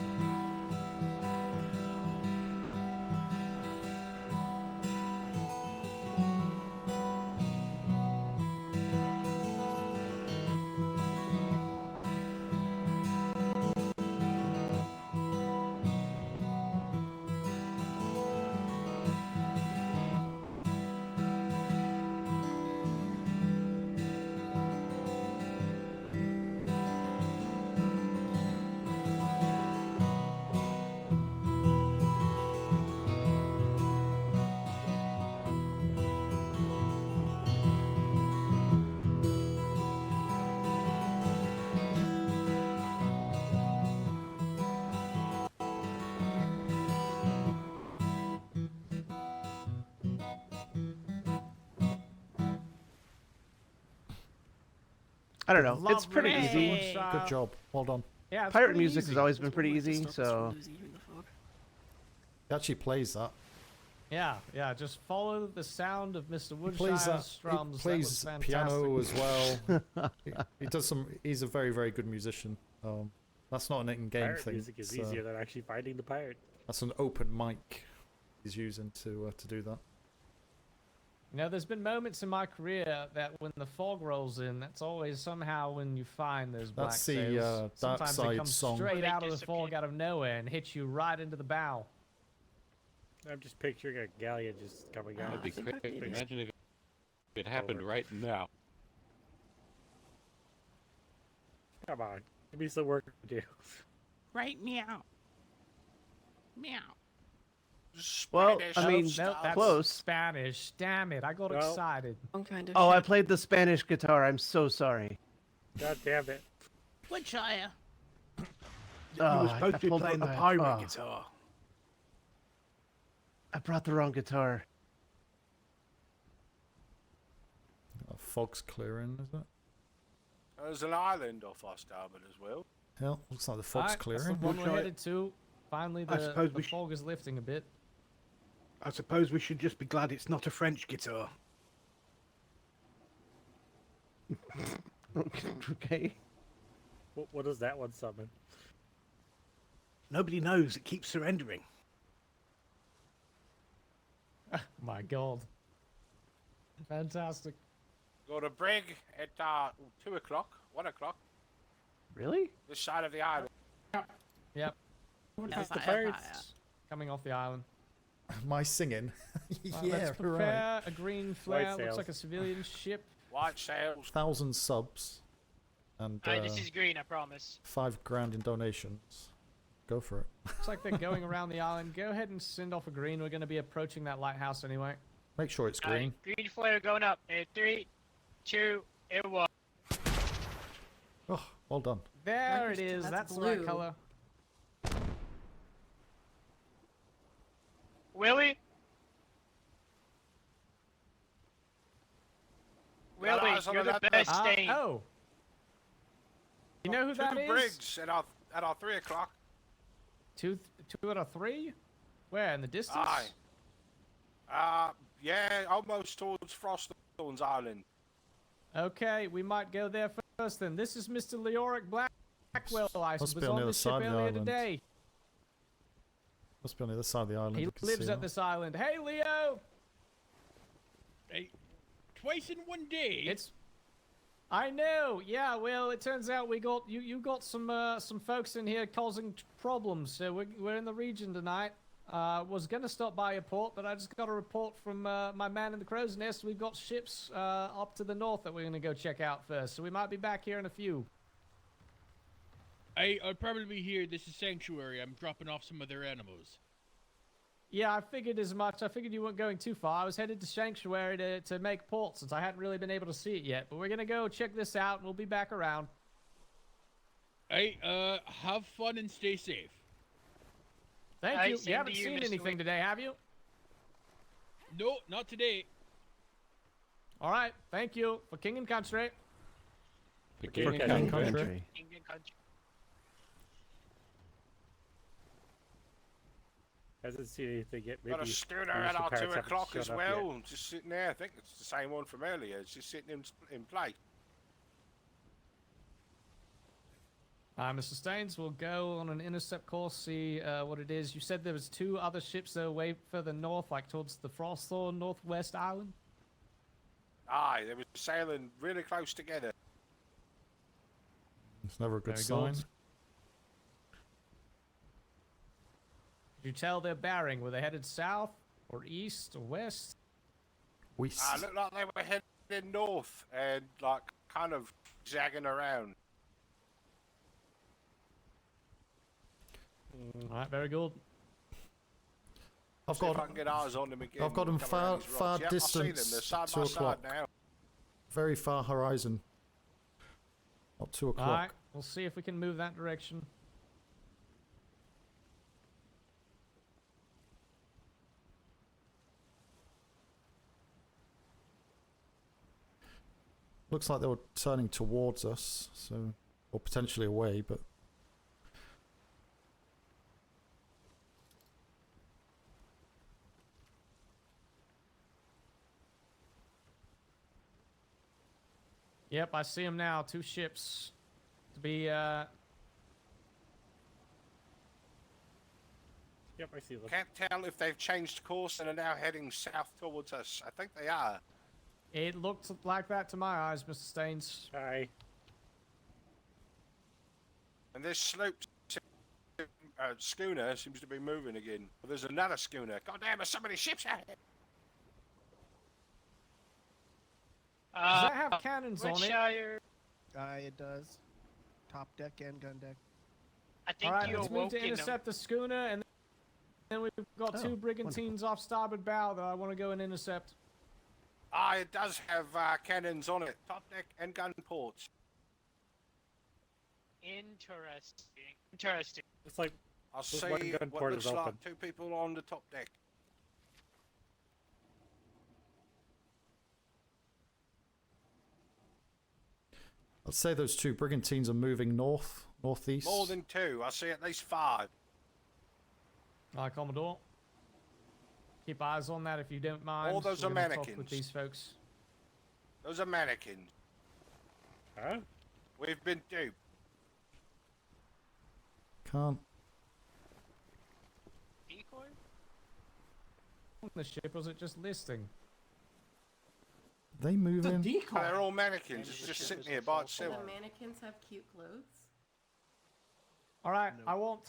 I don't know. It's pretty easy. Good job. Well done. Yeah, it's Pirate pretty music easy. has always been pretty easy, so. He actually plays that. Yeah, yeah. Just follow the sound of Mr. He plays Woodshire's drums. He plays that was fantastic. piano as well. he does some. He's a very, very good musician. That's not an in-game Pirate thing. music is It's, easier than actually finding the pirate. That's an open mic he's using to do that. You know, there's been moments in my career that when the fog rolls in, that's always somehow when you find those black That's the, sails. Dark Sometimes Side it comes song. straight out of the fog, out of nowhere, and hits you right into the bow. I'm just picturing a galleon just coming out. That'd be great. Imagine if it happened right now. Come on, give me some work to do. Right, meow. Meow. Well, I mean, no, that's close. Spanish. Damn it, I got excited. Oh, I played the Spanish guitar. I'm so sorry. God damn it. Woodshire. You were supposed to be playing the pirate guitar. I brought the wrong guitar. Fog's clearing, is it? There's an island off our starboard as well. Yeah, looks like the fog's Alright, clearing. that's the one we're headed to. Finally, I suppose the fog is lifting a bit. I suppose we should just be glad it's not a French guitar. Okay. What does that one summon? Nobody knows. It keeps surrendering. My God. Fantastic. Go to brig at 2 o'clock, 1 o'clock. Really? This side of the island. Yep. That's the pirates. Coming off the island. My singing. Right, Yeah, let's prepare right. a green flare. Looks sails. like a civilian ship. White sails. 1,000 subs. And this is green, I promise. $5,000 in donations. Go for it. Looks like they're going around the island. Go ahead and send off a green. We're going to be approaching that lighthouse anyway. Make sure it's green. Green flare going up in 3, 2, and 1. Oh, well done. There it is. That's the right blue. color. Willie? Willie, eyes on you're the that best bus. thing. Oh. You know who that Two is? brigs at our 3 o'clock. Two out of 3? Where, in the distance? Aye. Yeah, almost towards Froststone's Island. Okay, we might go there first then. This is Mr. Leoric Blackwell. I Must was be on on the this other ship side of the earlier island. today. Must be on the other side of the island. He you can lives see at that. this island. Hey, Leo! Hey, twice in one day. It's. I know. Yeah. Well, it turns out we got you got some folks in here causing problems. So we're in the region tonight. Was gonna stop by your port, but I just got a report from my man in the crow's nest. We've got ships up to the north that we're gonna go check out first. So we might be back here in a few. I'll probably be here. This is Sanctuary. I'm dropping off some of their animals. Yeah, I figured as much. I figured you weren't going too far. I was headed to Sanctuary to make port since I hadn't really been able to see it yet. But we're gonna go check this out and we'll be back around. Hey, have fun and stay safe. Thank you. You haven't seen anything today, have you? No, not today. All right. Thank you for King and Country. For King and Country. King and country. Hasn't seen anything yet. Got a Maybe schooner the at our pirates 2 haven't o'clock showed as up well. yet. Just sitting there. I think it's the same one from earlier. It's just sitting in place. Mr. Staines, we'll go on an intercept course, see what it is. You said there was 2 other ships that are way further north, like towards the Frostthorn Northwest Island? Aye, they were sailing really close together. It's never a good Very sign. good. Did you tell their bearing? Were they headed south, or east, or west? West. Looked like they were heading north and like kind of zagging around. All right, very good. I've See if I got can get eyes on them again. I've got them come far around these far rocks. Yep, I see them. They're distance. side 2 by side o'clock. now. Very far horizon. Not 2 o'clock. All right, we'll see if we can move that direction. Looks like they were turning towards us, so or potentially away, but Yep, I see them now. 2 ships to be. Yep, I see them. Can't tell if they've changed course and are now heading south towards us. I think they are. It looked like that to my eyes, Mr. Staines. Hi. And this schooner seems to be moving again. Well, there's another schooner. God damn, there's so many ships out here. Does that have cannons on it? It does. Top deck and gun deck. I think Alright, you let's move to intercept the schooner, and then we've got 2 brigantines off starboard bow that I want to go and intercept. It does have cannons on it. Top deck and gun ports. Interesting. It's like I'll this see one gun what port looks is like open. 2 people on the top deck. I'd say those 2 brigantines are moving northeast. More than 2. I see at least 5. Aye, Commodore. Keep eyes on that if you don't mind. All those We're are gonna talk mannequins. with these folks. Those are mannequins. Huh? We've been duped. Can't. Decoy? The ship, was it just listing? They moving? They're all mannequins. It's just sitting here by itself. The mannequins have cute clothes. All right, I want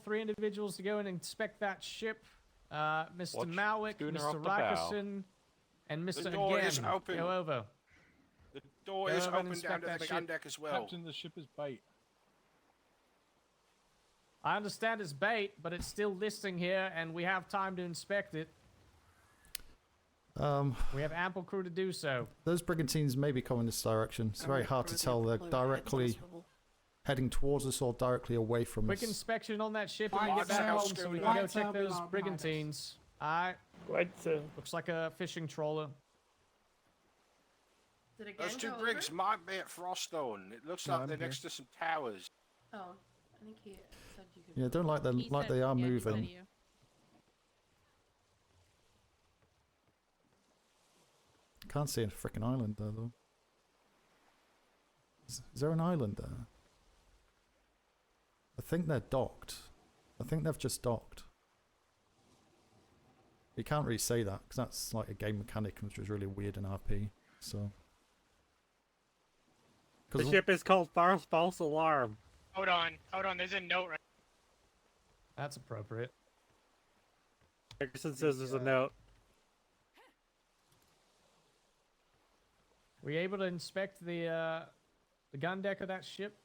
3 individuals to go and inspect that ship. Mr. Watch Malwick, schooner Mr. off the bow. Rikerson, and Mr. The door is Again. open. Go over. The door Go is over and open down inspect to that the ship. gun deck as well. Captain, the ship is bait. I understand it's bait, but it's still listing here, and we have time to inspect it. We have ample crew to do so. Those brigantines may be coming this direction. It's very hard to tell. They're directly heading towards us or directly away from Quick us. inspection on that ship and we Fine, get back sounds home so we good. can go Fine, check sounds those good. brigantines. Alright. Looks like a fishing trawler. Did it again Those 2 go brigs over? might be at Froststone. It looks No, like I'm they're here. next to some towers. Oh, I think he said you could. Yeah, don't like them. Like they are moving. Can't see a freaking island there though. Is there an island there? I think they're docked. I think they've just docked. You can't really say that because that's like a game mechanic, which was really weird in RP. So. The ship is called False Alarm. Hold on. There's a note right. That's appropriate. Dickerson says there's a note. Were you able to inspect the gun deck of that ship?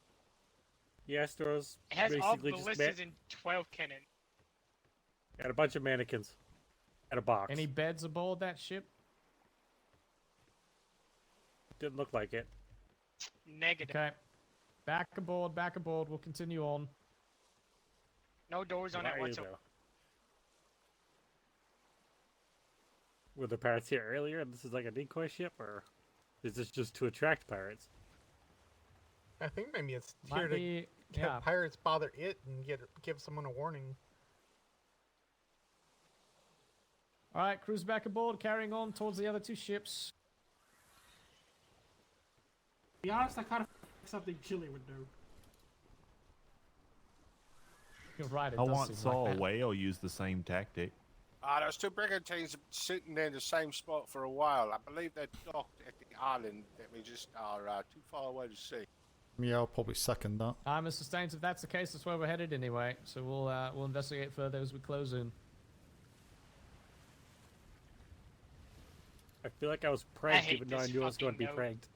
Yes, there was It has all basically just ballistas and 12 cannon. and a bunch of mannequins. And a box. Any beds aboard that ship? Didn't look like it. Negative. Okay. Back aboard, back aboard. We'll continue on. No doors on it Not whatsoever. either. Were the pirates here earlier and this is like a decoy ship, or is this just to attract pirates? I think maybe it's Might here to be- get yeah. pirates bother it and give someone a warning. Alright, cruise back aboard, carrying on towards the other 2 ships. To be honest, I kind of something Chile would do. You're right, it I does once seem saw like a that. whale use the same tactic. Those 2 brigantines sitting in the same spot for a while. I believe they're docked at the island that we just are too far away to see. Yeah, I'll probably second that. Mr. Staines, if that's the case, that's where we're headed anyway. So we'll investigate further as we close in. I feel like I was pranked hate even though I this knew I was going to be fucking note. pranked.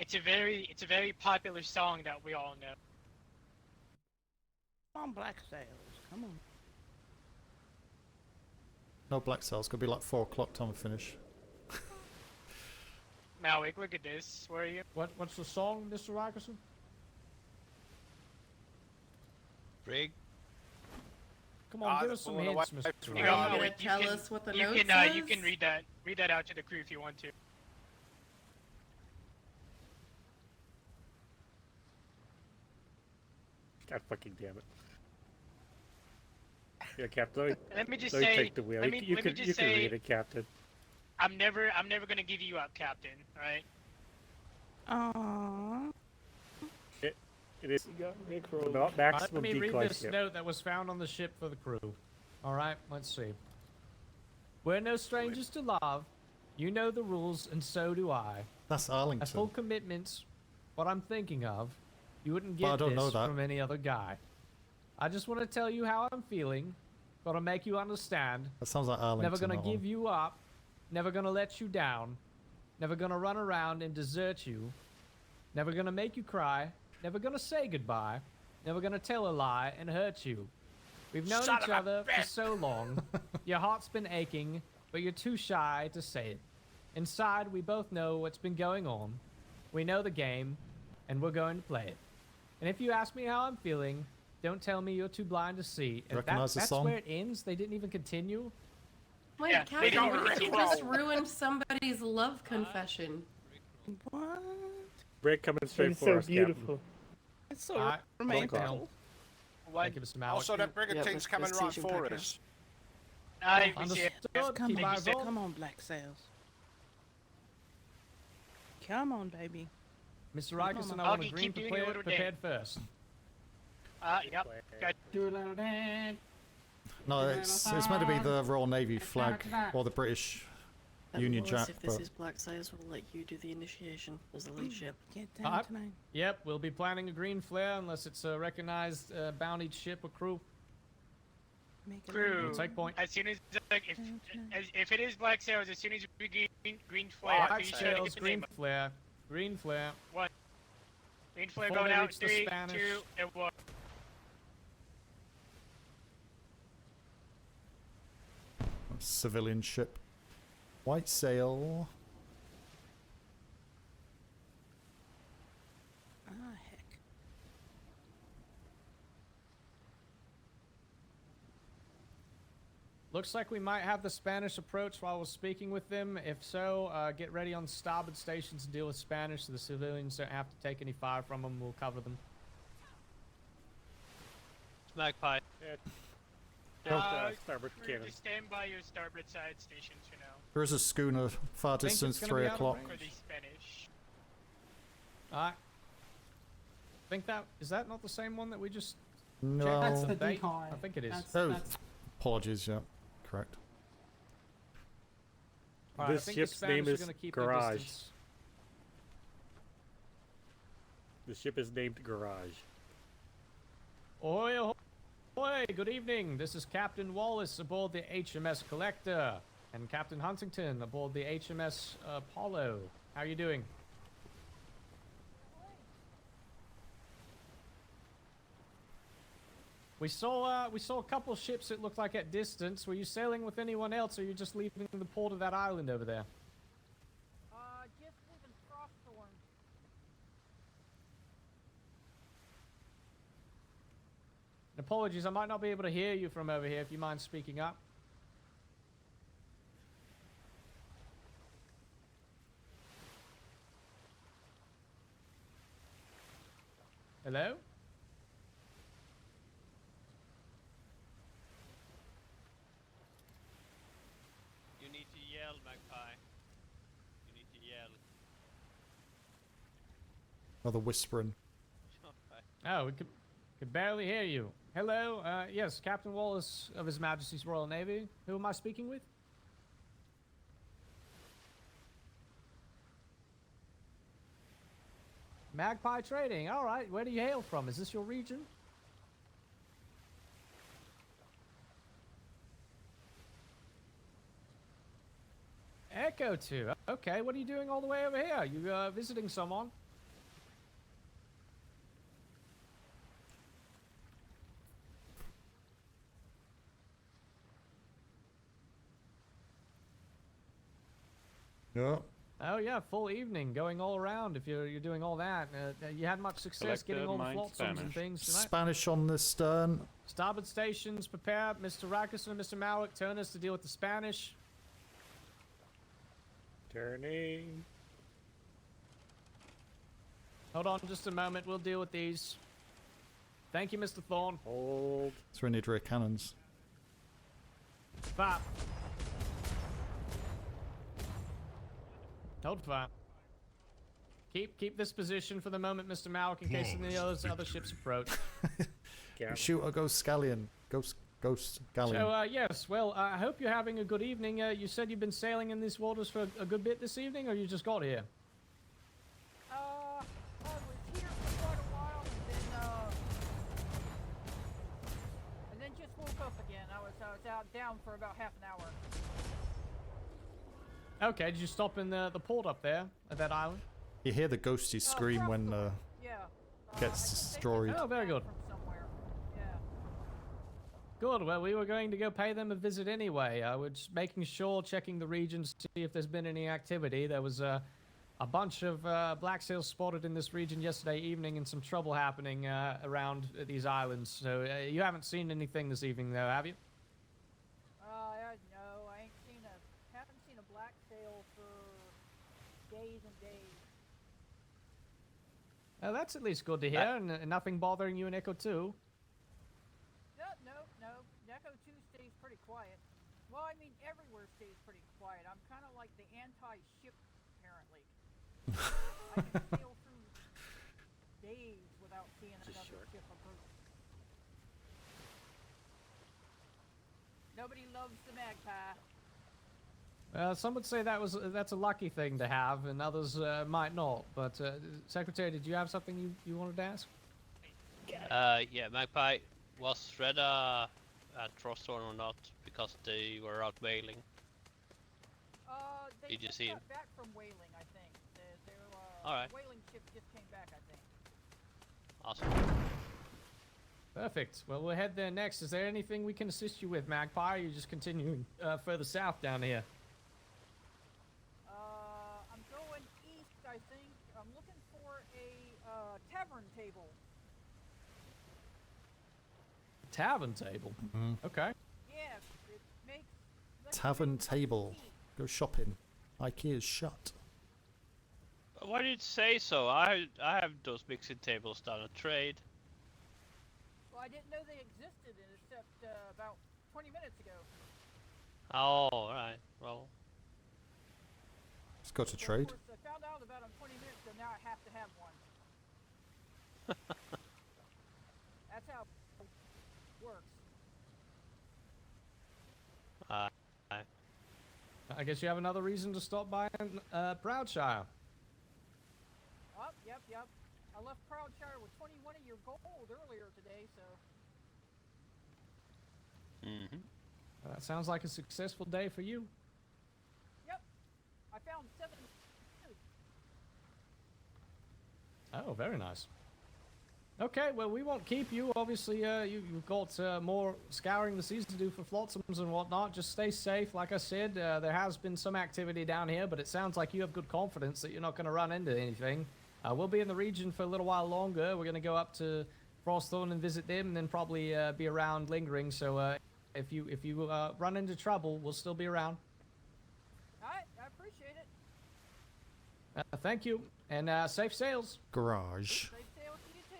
It's a very popular song that we all know. Come on, Black Sails. Come on. No black cells. Could be like 4 o'clock time to finish. Malwick, look at this. Where are you? What's the song, Mr. Rikerson? Brig. Come on, give us some hints, Mr. You Rikerson. know, Tell us what the you note can, says? you can read that out to the crew if you want to. God fucking damn it. Yeah, Captain. Let me just let say- take the wheel. let me- you let me can just read say- it, Captain. I'm never gonna give you up, Captain. All right. Aww. It is the Let maximum me read decoy this ship. note that was found on the ship for the crew. Alright, let's see. We're no strangers to love. You know the rules, and so do I. That's Arlington. A full commitment's what I'm thinking of. You wouldn't Well, I get don't know this that. from any other guy. I just want to tell you how I'm feeling. Gotta make you understand. That sounds like Arlington. Never gonna that one. give you up. Never gonna let you down. Never gonna run around and desert you. Never gonna make you cry. Never gonna say goodbye. Never gonna tell a lie and hurt you. We've known Son each of a other for bitch. so long. Your heart's been aching, but you're too shy to say it. Inside, we both know what's been going on. We know the game, and we're going to play it. And if you ask me how I'm feeling, don't tell me you're too blind to see. And Recognize the that's song? where it ends? They didn't even continue? Wait, Yeah, they Captain, don't what if you really just roll. ruined somebody's love confession? What? Break coming straight It's for so us, beautiful. It's so Alright, romantic. welcome. Thank you, Mr. Malik. Also, that brigantine's with coming right Prestige for and us. I Understood. Come Keep on, eyes on. come on, Black Sails. Come on, baby. Mr. Rikerson, I I'll want a keep green doing your little prepared first. Yep. Got Do a little dance. No, it's meant to be the Royal Navy flag or the British Union Wallace, Jack. if this But is Black Sails, we'll let you do the initiation as the lead ship. Get down Alright. tonight. Yep, we'll be planting a green flare unless it's a recognized bountied ship or crew. Make it crew. We'll take point. As soon as if it is Black Sails, as soon as we green flare, Black please try to sails, get the green name. flare, green flare. One. Green flare Before going they out. reach the 3, Spanish. 2, and 1. civilian ship. White sail. Ah, heck. Looks like we might have the Spanish approach while we're speaking with them. If so, get ready on starboard stations to deal with Spanish so the civilians don't have to take any fire from them. We'll cover them. Magpie. Starboard Crew, cannon. just stand by your starboard side stations for now. There is a schooner far Think it's distance, gonna 3 be out of o'clock. For the Spanish. Alright. Think that is that not the same one that we just No. checked? That's the They- decoy. I think it is. That's- Oh, that's- apologies. Yeah, correct. Alright, I This think the ship's Spanish name are is gonna keep their Garage. distance. The ship is named Garage. Oi, ahoy, good evening. This is Captain Wallace aboard the HMS Collector and Captain Huntington aboard the HMS Apollo. How are you doing? We saw a couple ships that looked like at distance. Were you sailing with anyone else, or are you just leaving the port of that island over there? Just leaving Frosthorn. Apologies, I might not be able to hear you from over here. If you mind speaking up. Hello? You need to yell, Magpie. You need to yell. Another whispering. Oh, we could barely hear you. Hello, yes, Captain Wallace of His Majesty's Royal Navy. Who am I speaking with? Magpie Trading. All right, where do you hail from? Is this your region? Echo 2. Okay, what are you doing all the way over here? You visiting someone? Yeah. Oh yeah, full evening, going all around. If you're doing all that, you had much success getting all the flotsams and things tonight. Spanish on the stern. Starboard stations, prepare. Mr. Rackerson and Mr. Malik, turn us to deal with the Spanish. Turning. Hold on just a moment, we'll deal with these. Thank you, Mr. Thorne. Hold. Cdre cannons. Fire. Hold fire. Keep this position for the moment, Mr. Malik, in case any other ships approach. Shoot a ghost scallion. Ghost galleon. So, yes, well, I hope you're having a good evening. You said you've been sailing in these waters for a good bit this evening, or you just got here? I was here for quite a while, and then just woke up again. I was out down for about half an hour. Okay, did you stop in the port up there at that island? You hear the ghosties scream when gets destroyed. Oh, very good. Good. Well, we were going to go pay them a visit anyway. I was making sure, checking the region to see if there's been any activity. There was a bunch of black sails spotted in this region yesterday evening, and some trouble happening around these islands. So you haven't seen anything this evening, though, have you? No, I haven't seen a black sail for days and days. Oh, that's at least good to hear, and nothing bothering you in Echo 2. No. Echo 2 stays pretty quiet. Well, I mean, everywhere stays pretty quiet. I'm kind of like the anti-ship, apparently. I can sail through days without seeing another ship approach. Nobody loves the magpie. Some would say that's a lucky thing to have, and others might not. But Secretary, did you have something you wanted to ask? Yeah, Magpie, was Reda at Frosthorn or not? Because they were out whaling. They Did you just see got him? back from whaling, I think. Their Alright. whaling ship just came back, I think. Awesome. Perfect. Well, we'll head there next. Is there anything we can assist you with, Magpie? Or are you just continuing further south down here? I'm going east, I think. I'm looking for a tavern table. Tavern table. Okay. Yeah, it makes... Tavern table. Go shopping. IKEA's shut. Why did you say so? I have those mixing tables down at trade. Well, I didn't know they existed except about 20 minutes ago. Oh, alright. Well, Let's go to So, trade. Of course, I found out about them 20 minutes ago, now I have to have one. That's how it works. I guess you have another reason to stop by in Proudshire. Oh, yep. I left Proudshire with 21 of your gold earlier today, so... That sounds like a successful day for you. Yep. I found 7... Oh, very nice. Okay, well, we won't keep you. Obviously, you've got more scouring the seas to do for flotsams and whatnot. Just stay safe. Like I said, there has been some activity down here, but it sounds like you have good confidence that you're not going to run into anything. We'll be in the region for a little while longer. We're going to go up to Frosthorn and visit them, and then probably be around lingering. So if you run into trouble, we'll still be around. Alright, I appreciate it. Thank you, and safe sails. Garage. Safe sail to you too.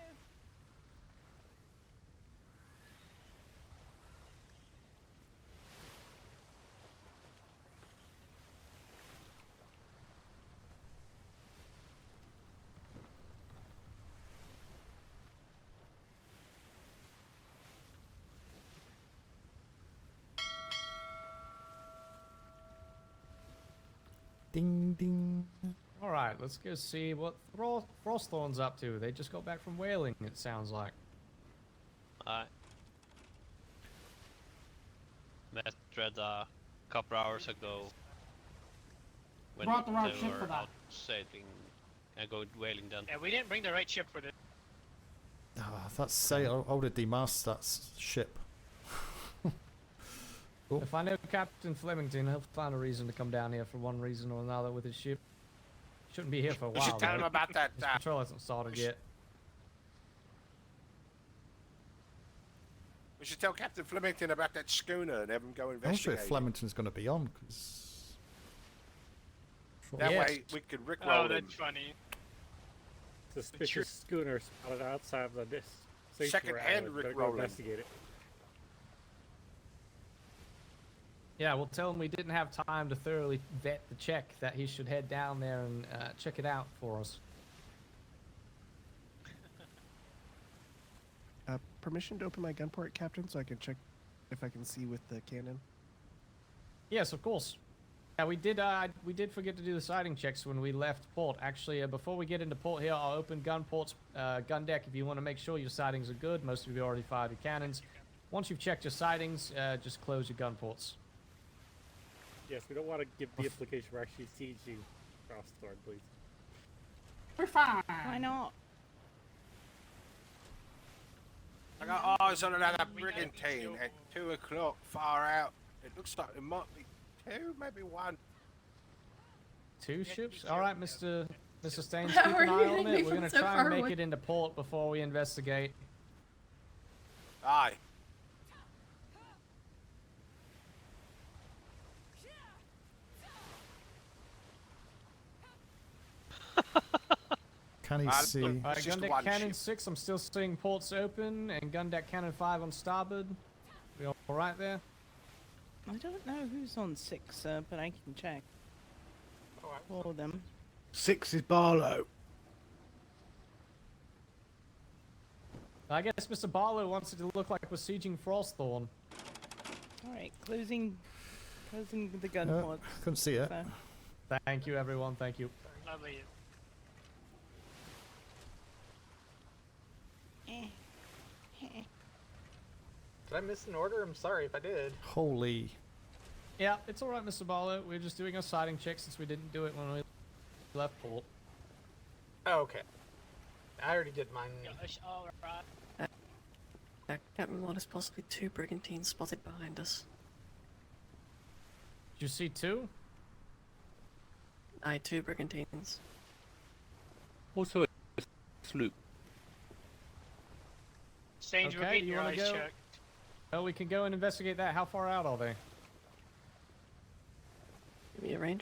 Ding ding. All right, let's go see what Frosthorn's up to. They just got back from whaling, it sounds like. alright. Met Reda a couple hours ago. When Brought the wrong they ship were for that. out sailing and go whaling then. Yeah, we didn't bring the right ship for this. That's sail. I would have demasked that ship. If I know Captain Flemington, he'll find a reason to come down here for one reason or another with his ship. Shouldn't be here for a We while. should tell him though. about that. His patrol hasn't started yet. We should tell Captain Flemington about that schooner and have him go I'm not sure investigate. if Flemington's going to be on, because... That Yes. way we could rickroll Oh, him. that's funny. Suspicious schooner spotted outside of the Second-hand Better Rick go Rowland. investigate it. Yeah, we'll tell him we didn't have time to thoroughly vet the check, that he should head down there and check it out for us. permission to open my gun port, Captain, so I can check if I can see with the cannon? Yes, of course. Yeah, we did forget to do the sighting checks when we left port. Actually, before we get into port here, I'll open gun ports, gun deck if you want to make sure your sightings are good. Most of you already fired your cannons. Once you've checked your sightings, just close your gun ports. Yes, we don't want to give the implication we're actually sieging Frostthorn, please. We're fine. Why not? I got eyes on another brigantine at 2 o'clock, far out. It looks like there might be 2, maybe 1. 2 ships? All right, Mr. Staines, How keep are an you eye on hitting it. me We're from going to so try far and make away? it into port before we investigate. Aye. Can he see? It's just Gun deck one cannon ship. 6, I'm still seeing ports open, and gun deck cannon 5 on starboard. We all right there? I don't know who's on 6, sir, but I can check. For them. 6 is Barlow. I guess Mr. Barlow wants it to look like we're sieging Frostthorn. Alright, closing the gun ports. Couldn't see it. So. Thank you, everyone. Thank you. Lovely. Did I miss an order? I'm sorry if I did. Holy. Yeah, it's alright, Mr. Barlow. We're just doing a sighting check since we didn't do it when we left port. Oh, okay. I already did mine. Alright. Captain, what is possibly 2 brigantines spotted behind us? Did you see 2? Aye, 2 brigantines. Also a sloop. Staines, we're Okay, getting you your want eyes to go? checked. Oh, we can go and investigate that. How far out are they? Give me a range.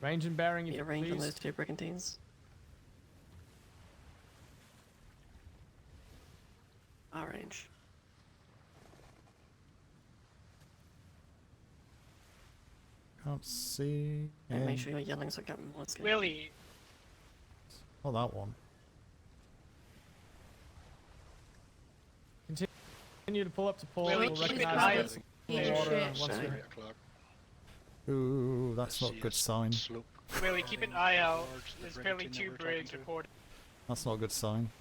Range and bearing, if Give me you a range on please. those 2 brigantines. Our range. Can't see. And make sure you're yelling so Captain Wallace can. Willie. Oh, that one. Continue to pull up to port. Willie, We'll keep an recognize eye it. on Water the once Same. we're... Ooh, that's not a good sign. Willie, keep an eye out. There's apparently 2 brigs reported. That's not a good sign.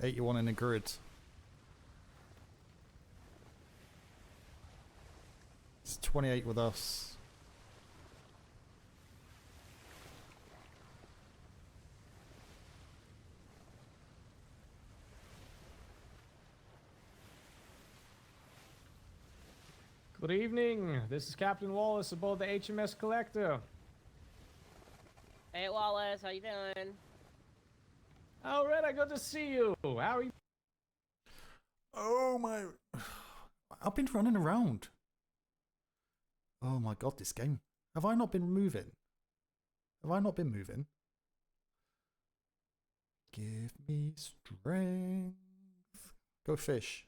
$81 in the grid. It's 28 with us. Good evening. This is Captain Wallace aboard the HMS Collector. Hey Wallace, how you doing? Oh, Red, I got to see you. How are you? Oh my... I've been running around. Oh my god, this game. Have I not been moving? Have I not been moving? Give me strength. Go fish.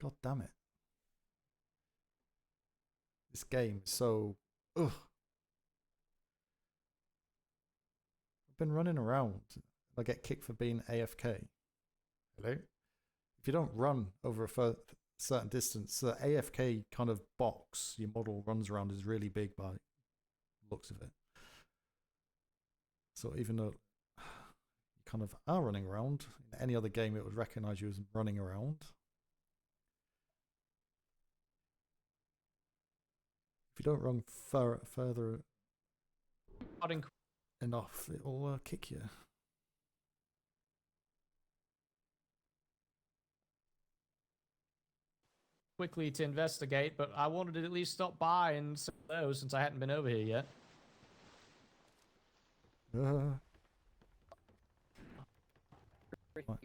God damn it. This game is so... Ugh. I've been running around. I get kicked for being AFK. Hello? If you don't run over a certain distance, the AFK kind of box your model runs around is really big by the looks of it. So even though you kind of are running around, in any other game it would recognize you as running around. If you don't run further enough, it'll kick you. Quickly to investigate, but I wanted to at least stop by and say hello since I hadn't been over here yet.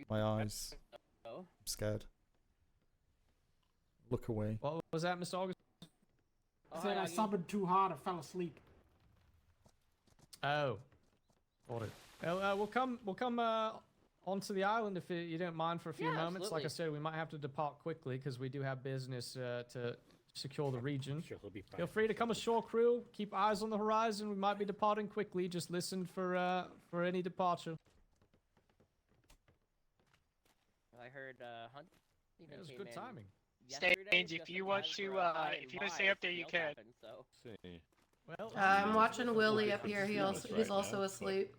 My eyes. I'm scared. Look away. What was that, Mr. August? Said I subbed too hard, I fell asleep. Oh, got it. Well, we'll come onto the island if you don't mind for a few Yeah, moments. Like I absolutely. said, we might have to depart quickly because we do have business to secure the region. Sure, he'll be fine. Feel free to come ashore, crew. Keep eyes on the horizon. We might be departing quickly. Just listen for any departure. I heard Hunt. It was good timing. Stains, if you want to stay up there, you can. So. See. Well, I'm watching Willie up here. He's also asleep.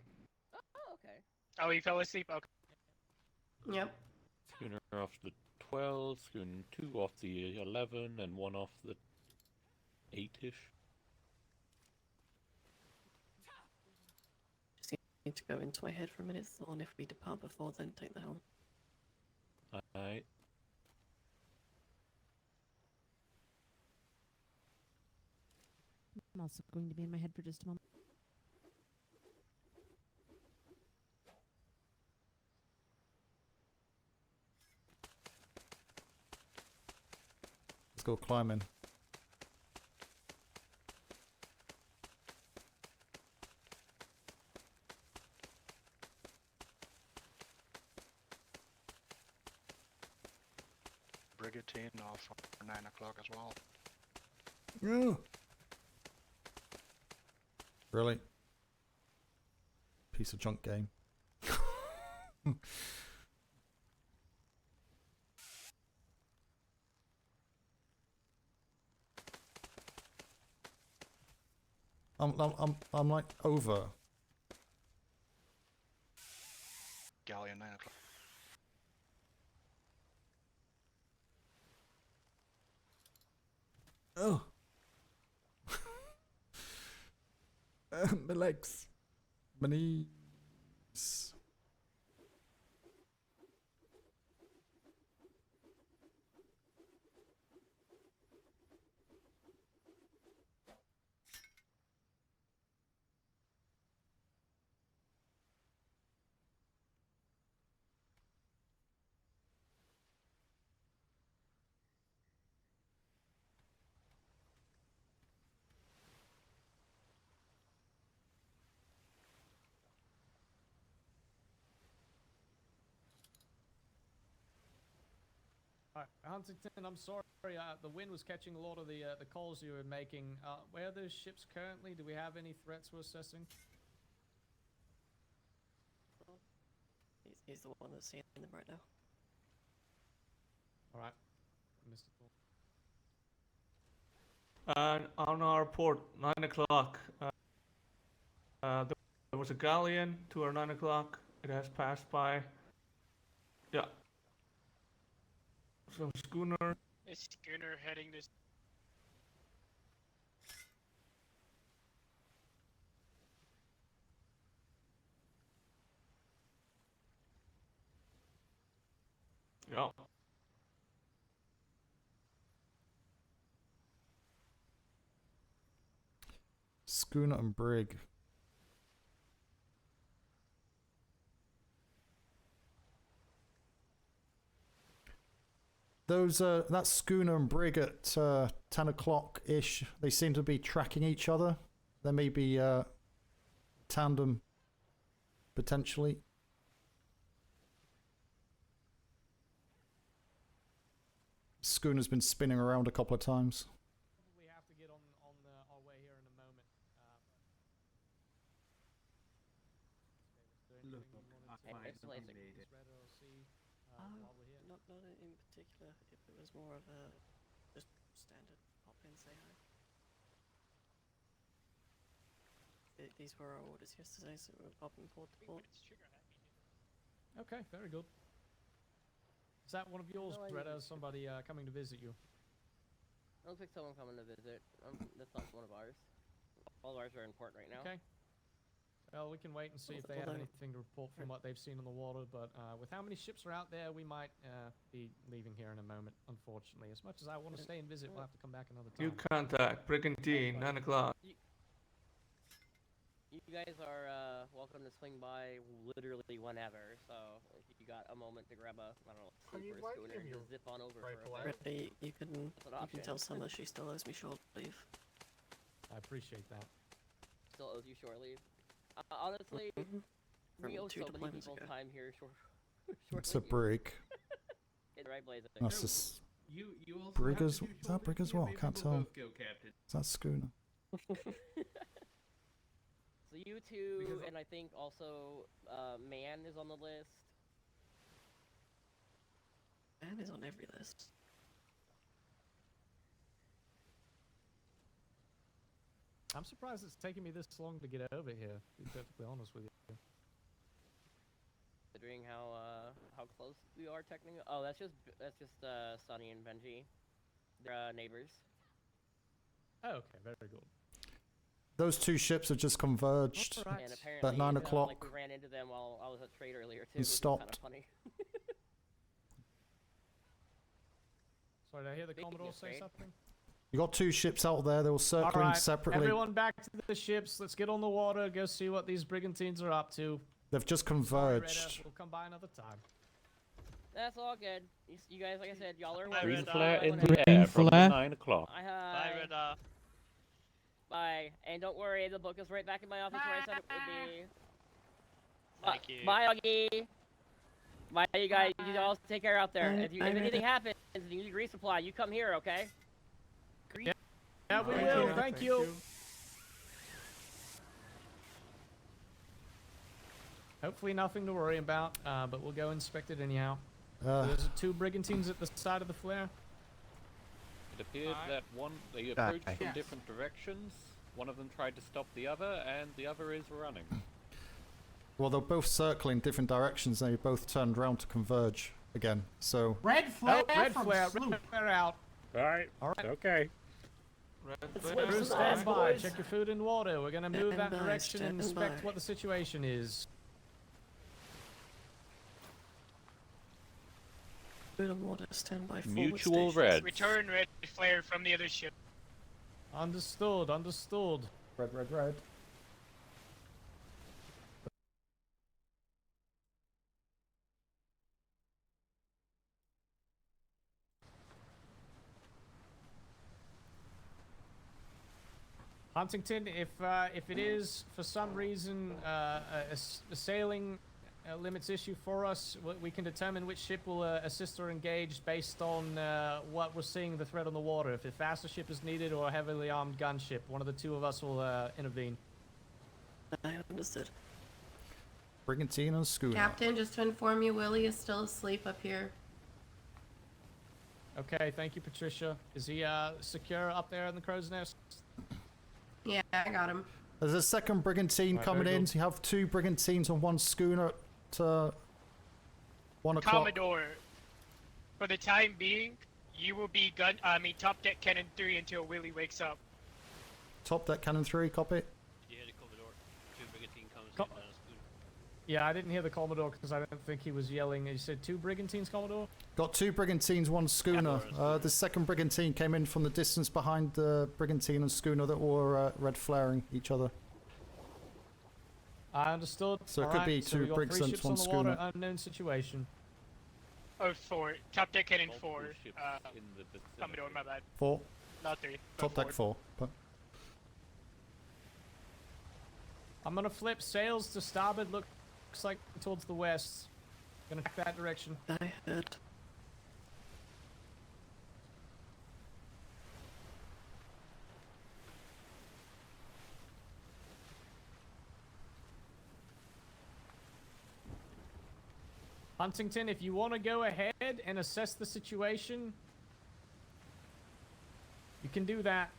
Oh, okay. Oh, he fell asleep. Okay. Yep. Schooner off the 12, schooner 2 off the 11, and 1 off the 8-ish. Just need to go into my head for a minute. So if we depart before, then take the helm. Alright. I'm also going to be in my head for just a moment. Let's go climbing. Brigantine off for 9 o'clock as well. Yeah. Really? Piece of junk game. I'm like over. Galleon 9 o'clock. Oh. My legs. My knees. Huntington, I'm sorry. The wind was catching a lot of the calls you were making. Where are those ships currently? Do we have any threats we're assessing? He's the one that's seeing them right now. All right, Mr. And on our port, 9 o'clock. There was a galleon to our 9 o'clock. It has passed by. Yeah. Some schooner. A schooner heading this. Yeah. Schooner and brig. Those that schooner and brig at 10 o'clock ish. They seem to be tracking each other. There may be tandem potentially. Schooner's been spinning around a couple of times. We have to get on our way here in a moment. Look, not in particular. If it was more of a just standard pop in, say hi. These were our orders yesterday, so we were popping port to port. Okay, very good. Is that one of yours, Greta? Somebody coming to visit you? I don't think someone coming to visit. That's not one of ours. All of ours are in port right now. Okay. Well, we can wait and see if they have anything to report from what they've seen on the water, but with how many ships are out there, we might be leaving here in a moment, unfortunately. As much as I want to stay and visit, we'll have to come back another time. New contact, Brigantine, 9 o'clock. You guys are welcome to swing by literally whenever, so if you got a moment to grab a, I don't know, Honey, sleep or why a do you schooner have and your just zip on over rifle for a out? bit. Really, you can That's an option. tell Summer she still owes me short leave. I appreciate that. Still owes you shore leave. Honestly, we From owe 2 so many deployments people's ago. time here short. short It's a leave. brig. Get the right blazer. That's just You also brig have as to do is that shoulder brig as gear, well? maybe Can't we'll tell. both go, Captain. Is that schooner? So you two, Because- and I think also Man is on the list. Man is on every list. I'm surprised it's taking me this long to get over here, to be perfectly honest with you. Considering how close we are technically. Oh, that's just Sunny and Benji. They're neighbors. Oh, okay, very good. Those two ships have just converged Alright. And apparently, at 9 like o'clock. we ran into them while I was at trade earlier too. And Which is kind of stopped. funny. Sorry, did I hear the Speaking Commodore of say trade. something? You got two ships out there. They were circling Alright, separately. everyone back to the ships. Let's get on the water, go see what these brigantines are up to. They've just Sorry, converged. Retta, we'll come by another time. That's all good. You guys, like I said, y'all are Bye, welcome. Green Reda. flare in Whenever. the air from the 9 o'clock. Bye, Bye, hi. Reda. Bye. And don't worry, the book is right back in my office where I said it would be. Thank you. Bye, Augie. Bye, you guys. You all take care out there. Bye. If Bye, anything Reda. happens and you need resupply, you come here, okay? Yeah, we Thank will. you. Thank you. Hopefully nothing to worry about, but we'll go inspect it anyhow. There's two brigantines at the side of the flare. It appeared that they approached from different directions. One of them tried to stop the other, and the other is running. Well, they're both circling different directions. They both turned round to converge again. So Red flare red from flare, sloop. red flare out. Alright. Alright. Okay. Crew, stand by. Check your food and water. We're gonna move that Stand by, direction and stand inspect by. what the situation is. Food and water, stand by forward Mutual stations. red. Return red flare from the other ship. Understood. Understood. red, red, red. Huntington, if it is for some reason a sailing limits issue for us, we can determine which ship will assist or engage based on what we're seeing the threat on the water. If a faster ship is needed or a heavily armed gunship, one of the two of us will intervene. I understood. Brigantine and schooner. Captain, just to inform you, Willie is still asleep up here. Okay, thank you, Patricia. Is he secure up there in the crow's nest? Yeah, I got him. There's a second brigantine Right, coming very in. good. You have two brigantines on one schooner at 1 o'clock. Commodore, for the time being, you will be top deck cannon 3 until Willie wakes up. Top deck cannon 3, copy. Did you hear the Commodore? Two brigantine comes in and a schooner. Yeah, I didn't hear the Commodore because I don't think he was yelling. You said two brigantines, Commodore? Got two brigantines, one schooner. The second brigantine came in from the distance behind the brigantine and schooner that were red flaring each other. I understood. So it could Alright, be so two we got brigs three and ships one on the water, schooner. unknown situation. Oh, 4. Top deck cannon 4. Multiple ships in the vicinity. Commodore, my bad. 4. Not 3. Top deck 4. But I'm gonna flip sails to starboard. Looks like towards the west. Gonna back that direction. I heard. Huntington, if you want to go ahead and assess the situation, you can do that.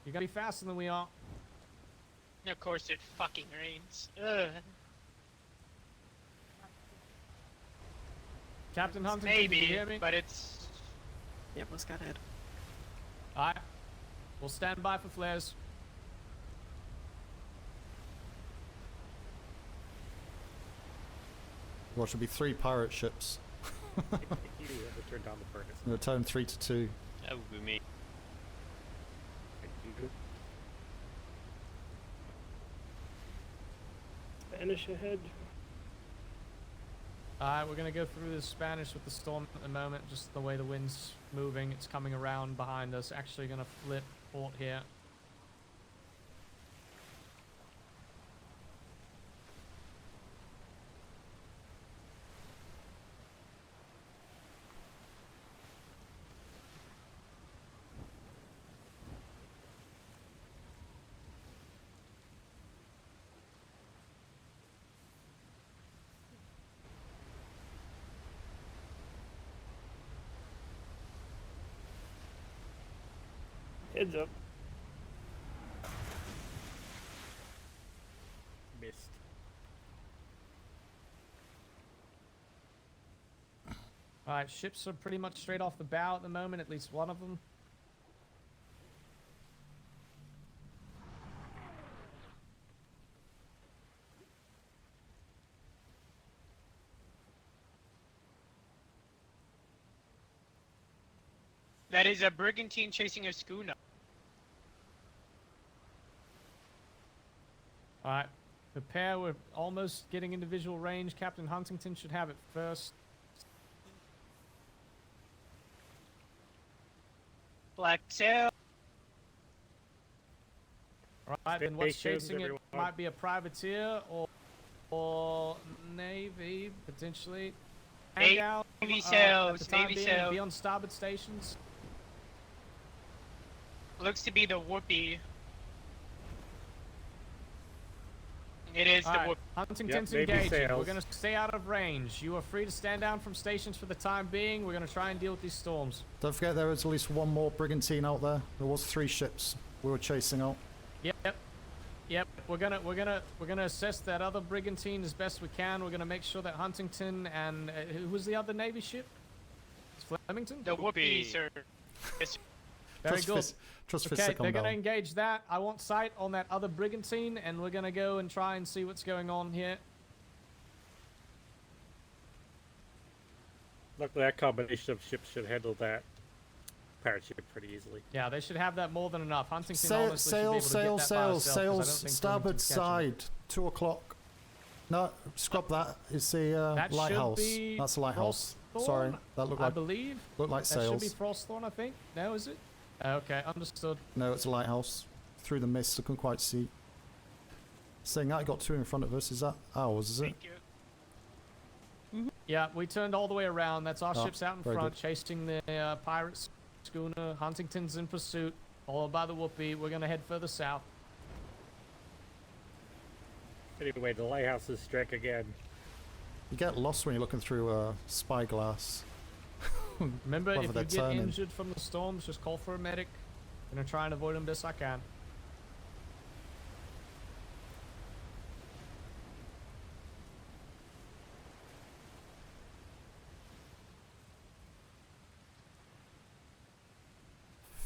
You're gonna be faster than we are. Of course, it fucking rains. Ugh. Captain Huntington, can you Maybe, hear me? but it's. Yep, let's go ahead. Alright. We'll stand by for flares. well, should be 3 pirate ships. You have to turn down the furnace. We'll turn 3 to 2. That would be me. Spanish ahead. Alright, we're gonna go through the Spanish with the storm at the moment, just the way the wind's moving, it's coming around behind us. Actually gonna flip port here. Heads up. Missed. Alright, ships are pretty much straight off the bow at the moment, at least one of them. That is a brigantine chasing a schooner. Alright, prepare, we're almost getting into visual range. Captain Huntington should have it first. Black sail. Alright, then what's Stations, chasing it everyone. might be a privateer or navy, potentially. Navy Hang out, at sails, the time Navy being, sails. be on starboard stations. Looks to be the Whoopee. It is the Alright, Whoopee. Huntington's Yep, Navy engaging. We're sails. going to stay out of range. You are free to stand down from stations for the time being. We're going to try and deal with these storms. Don't forget there is at least one more brigantine out there. There was 3 ships we were chasing out. Yep. We're gonna assess that other brigantine as best we can. We're gonna make sure that Huntington and who was the other Navy ship? It's Flemington. The Whoopee, sir. Yes, Very good. Trust Okay, they're gonna engage that. I want sight on that other brigantine, and we're gonna go and try and see what's going on here. Luckily, that combination of ships should handle that pirate ship pretty easily. Yeah, they should have that more than enough. Huntington Sail, honestly should be able to get that by herself, 'cause I don't think starboard Flemington's catching it. side, 2 o'clock. No, scrub that. It's the That should lighthouse. be That's the lighthouse. Frostthorn, Sorry, that looked I like believe. looked like That should be sails. Frostthorn, I think. No, is it? Okay, understood. No, it's a lighthouse. Through the mist, I couldn't quite see. Saying that, I got 2 in front of us. Is that ours? Is it? Yeah, we turned all the way around. That's our Oh, ships out in very front, good. chasing the pirate schooner. Huntington's in pursuit, followed by the Whoopee. We're gonna head further south. Anyway, the lighthouse is struck again. You get lost when you're looking through a spyglass. Remember, Whether if they're you get turning. injured from the storms, just call for a medic. Gonna try and avoid them best I can.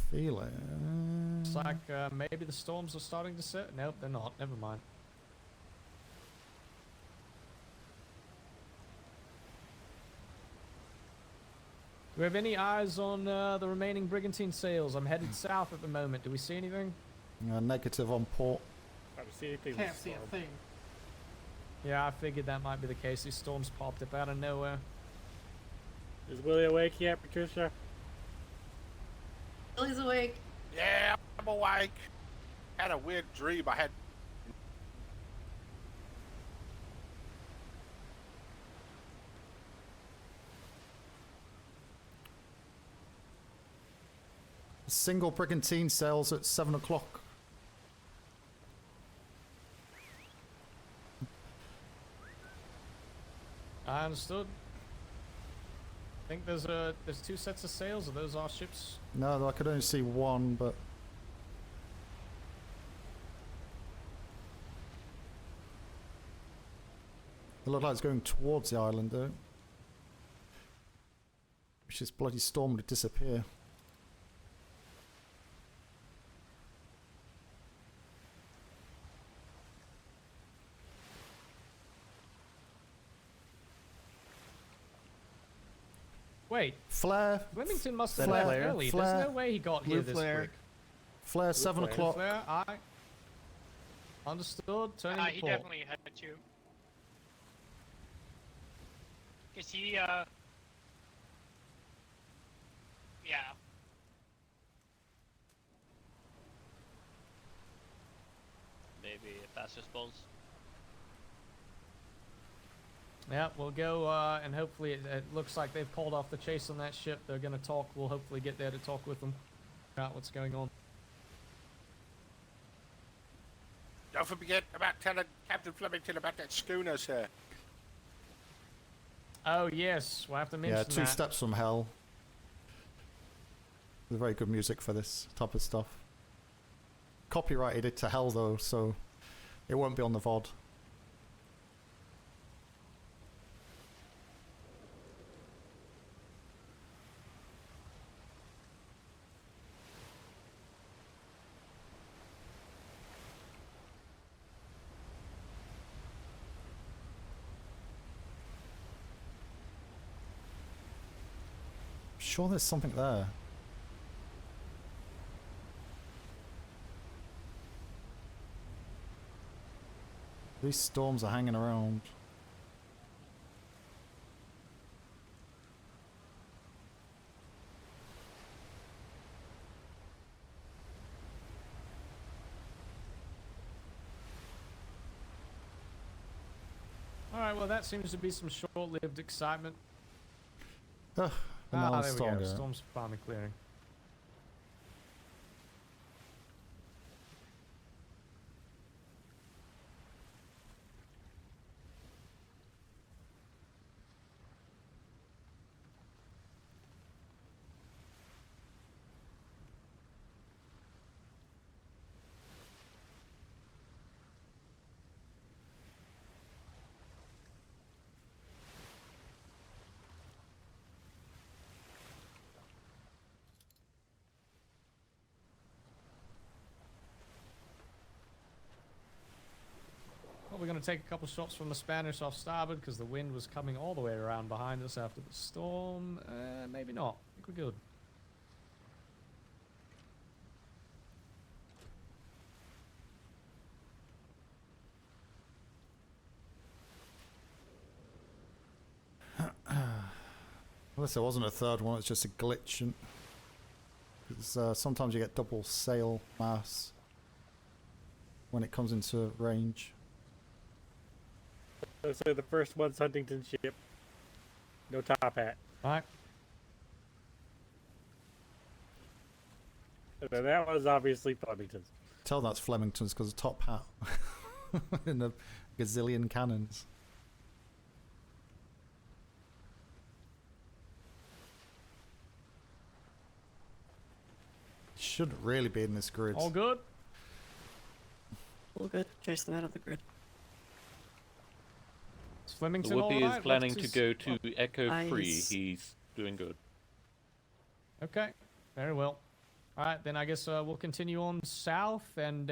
Feeling. Looks like maybe the storms are starting to set. Nope, they're not. Never mind. Do we have any eyes on the remaining brigantine sails? I'm headed south at the moment. Do we see anything? Negative on port. I don't see anything. Can't see a thing. Yeah, I figured that might be the case. These storms popped up out of nowhere. Is Willie awake yet, Patricia? Willie's awake. Yeah, I'm awake. Had a weird dream. I had. A single brigantine sails at 7 o'clock. I understood. I think there's 2 sets of sails. Are those our ships? No, I could only see one, but it looked like it's going towards the island, though. Which this bloody storm would disappear. Wait, Flare. Flemington must have Flare, left early. flare. There's no way he got Blue here this flare. quick. Flare, 7 flare. o'clock. Flare, aye. Understood. Turning to he port. definitely had to. Is he, yeah. Maybe faster spawns. Yeah, we'll go, and hopefully it looks like they've called off the chase on that ship. They're going to talk. We'll hopefully get there to talk with them about what's going on. Don't forget about telling Captain Flemington about that schooner, sir. Oh, yes. We'll have to mention Yeah, that. Two Steps from Hell. There's very good music for this type of stuff. Copyrighted it to hell, though, so it won't be on the VOD. Sure, there's something there. These storms are hanging around. Alright, well, that seems to be some short-lived excitement. Ugh, and now there it's we go. stronger. Storm's finally clearing. Well, we're going to take a couple shots from the Spanish off starboard because the wind was coming all the way around behind us after the storm. Maybe not. I think we're good. Unless there wasn't a third one, it's just a glitch. And sometimes you get double sail mass when it comes into range. So the first one's Huntington's ship. No top hat. Alright. And then that was obviously Flemington's. Tell that's Flemington's because of top hat in a gazillion cannons. Shouldn't really be in this grid. All good? All good. Chase them out of the grid. Is Flemington Whoopi alright? is planning Let's to just- go to Echo 3. Nice. He's doing good. Okay, very well. Alright, then I guess we'll continue on south and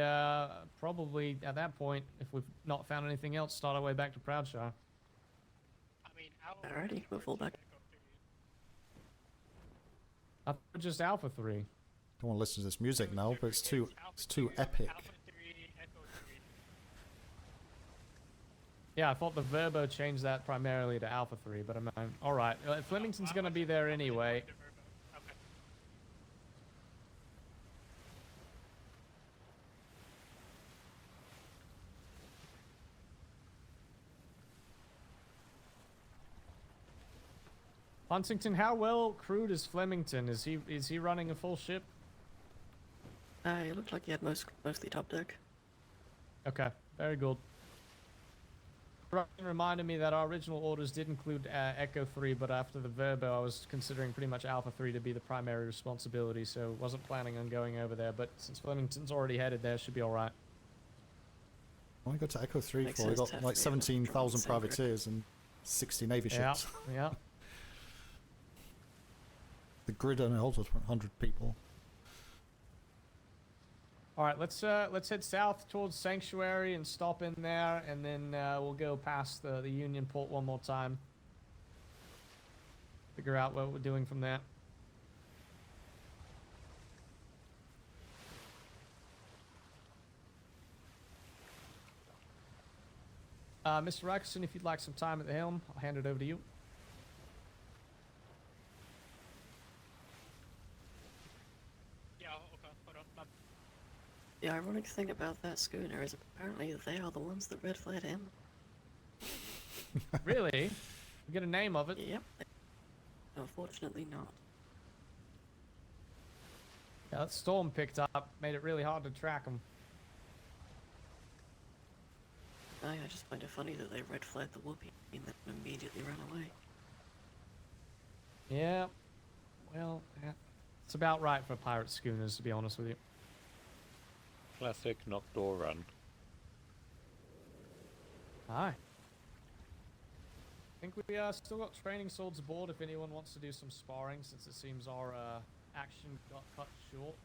probably at that point, if we've not found anything else, start our way back to Proudshire. Alrighty, we'll fall back. I thought just Alpha 3. Don't want to listen to this music now, but it's too epic. Yeah, I thought the Verbo changed that primarily to Alpha 3, but I'm alright. Flemington's gonna be there anyway. Huntington, how well crewed is Flemington? Is he running a full ship? It looked like he had mostly top deck. Okay, very good. Ryan reminded me that our original orders did include Echo 3, but after the Verbo, I was considering pretty much Alpha 3 to be the primary responsibility, so wasn't planning on going over there. But since Flemington's already headed there, should be all right. Why go to Echo 3 Makes for? We sense got to have like three 17,000 same grid. privateers and 60 navy Yeah, ships. yeah. The grid only holds 100 people. All right, let's head south towards Sanctuary and stop in there, and then we'll go past the Union Port one more time. Figure out what we're doing from there. Mr. Rackson, if you'd like some time at the helm, I'll hand it over to you. The ironic thing about that schooner is apparently they are the ones that red flared him. Really? You get a name of it? Yep. Unfortunately not. Yeah, that storm picked up, made it really hard to track them. I just find it funny that they red flared the whoopee and then immediately ran away. Yeah. Well, yeah. It's about right for pirate schooners, to be honest with you. Classic knock door run. Aye. I think we still got training swords aboard if anyone wants to do some sparring, since it seems our action got cut short.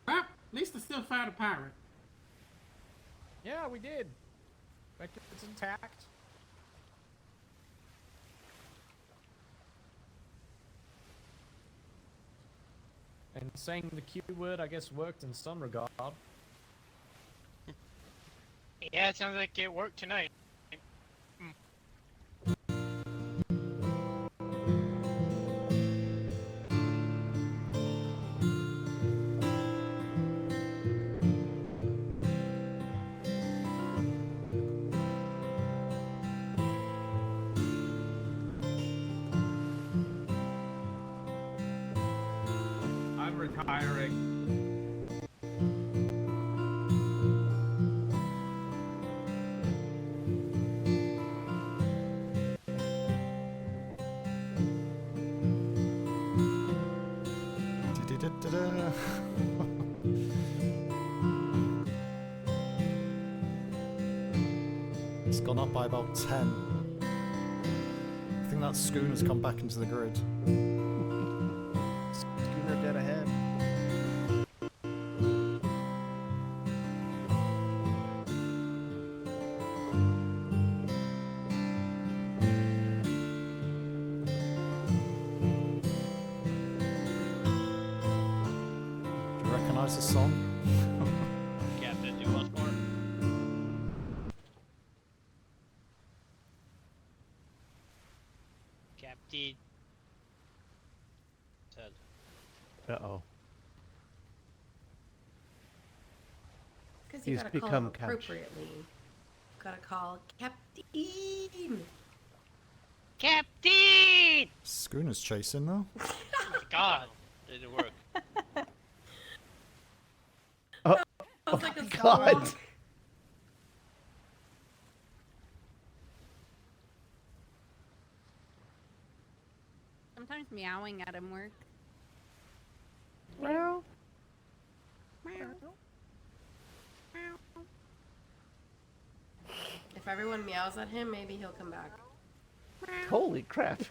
Well, at least I still fired a pirate. Yeah, we did. It's intact. And saying the Q word, I guess, worked in some regard. Yeah, it sounds like it worked tonight. I'm retiring. Da-da-da-da. It's gone up by about 10. I think that schooner's come back into the grid. Schooner dead ahead. Do you recognise the song? Captain, do once more. Captain. Said. Uh-oh. Because you He's gotta call become him couch. appropriately. Gotta call Captain. Captain! Schooner's chasing though. Oh my god. Didn't work. Oh, Sounds like a God. song. Sometimes meowing at him works. Well, If everyone meows at him, maybe he'll come back. holy crap.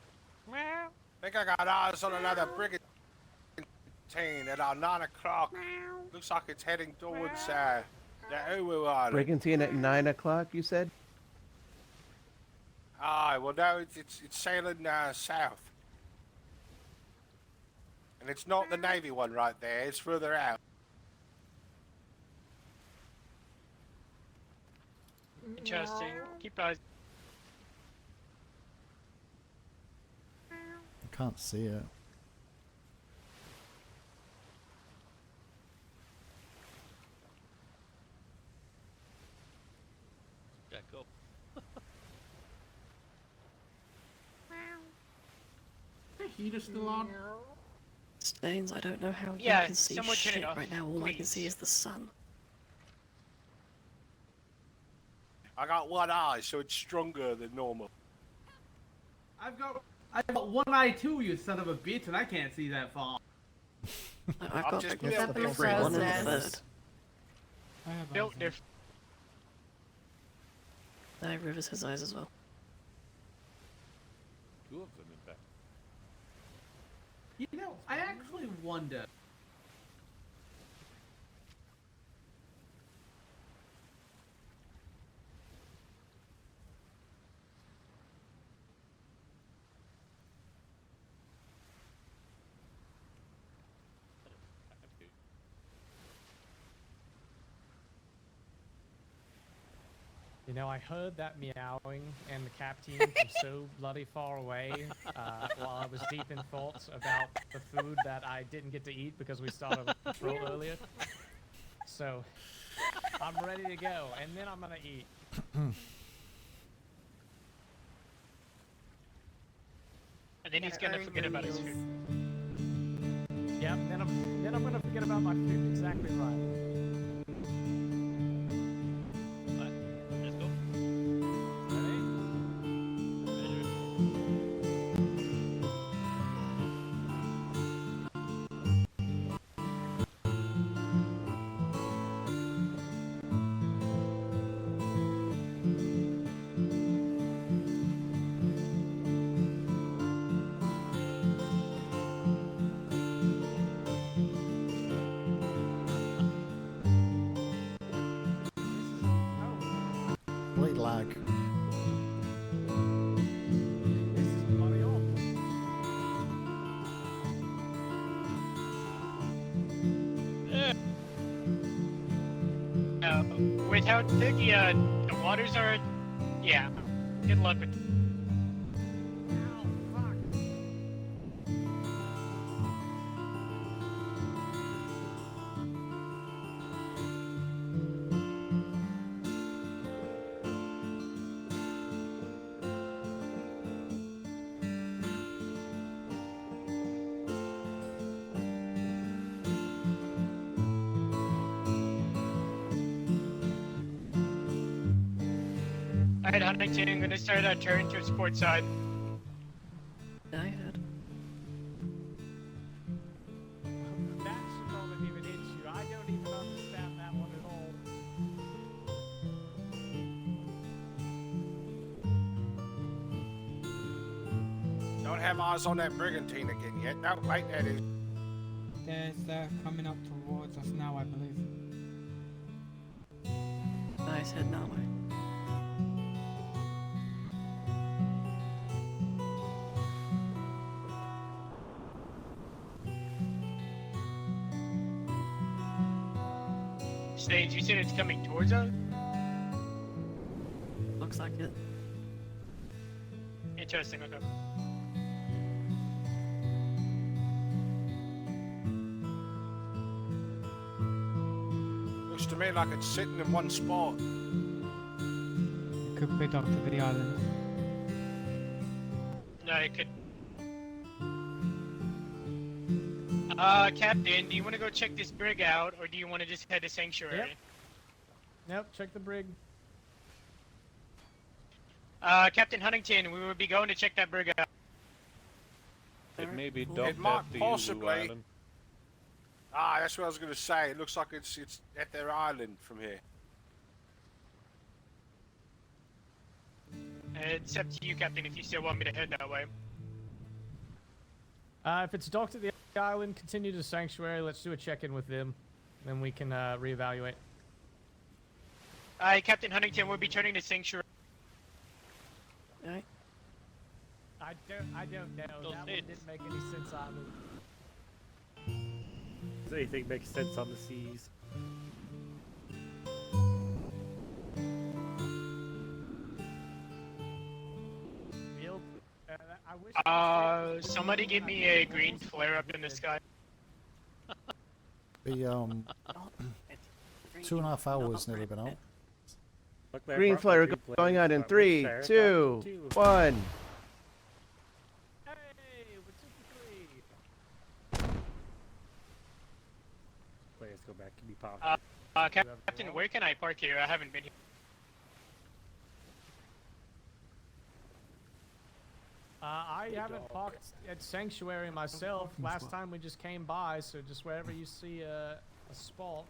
I think I got eyes on another brigantine at 9 o'clock. Looks like it's heading towards the Uwu Island. Brigantine at 9 o'clock, you said? Aye, well no, it's sailing south. And it's not the Navy one right there, it's further out. Interesting. Keep eyes. I can't see it. Jack up. The heater's still on. Stains, I don't know how Yeah, you can see someone turn it shit off, right now. All I can please. see is the sun. I got one eye, so it's stronger than normal. I've got one eye too, you son of a bitch, and I can't see that far. I've I'm got just the built up in the different. crow's one and the nest. third. Built different. Rivers has eyes as well. Two of them, in fact. You know, I actually wonder. You know, I heard that meowing and the captain from so bloody far away while I was deep in thoughts about the food that I didn't get to eat because we started a patrol earlier. So, I'm ready to go, and then I'm gonna eat. And then he's gonna forget about his food. Yep, then I'm gonna forget about my food. Exactly right. Let's go. Great lag. This is bloody awful. With how thick the waters are, yeah. Good luck with. Alright, Huntington, I'm gonna start a turn to port side. I heard. That should not have even hit you. I don't even understand that one at all. Don't have eyes on that brigantine again yet. No, wait, that is. There's coming up towards us now, I believe. Nice head now, mate. Stage, you said it's coming towards us? Looks like it. Interesting, okay. Looks to me like it's sitting in one spot. It could be docked to the island. No, it could. Captain, do you want to go check this brig out, or do you want to just head to Sanctuary? Yep. Nope, check the brig. Captain Huntington, we would be going to check that brig out. It may be It docked might at the possibly. island. Ah, that's what I was going to say. It looks like it's at their island from here. It's up to you, Captain, if you still want me to head that way. If it's docked at the island, continue to Sanctuary. Let's do a check-in with them. Then we can reevaluate. Captain Huntington, we'll be turning to Sanctuary. Alright. I don't know. That one didn't make any sense either. Does anything make sense on the seas? I wish. Somebody give me a green flare up in the sky. The 2.5 hours nearly been out. Green flare going out in 3, 2, 1. Players go back and be powerful. Captain, where can I park here? I haven't been here. I haven't parked at Sanctuary myself. Last time we just came by, so just wherever you see a spot.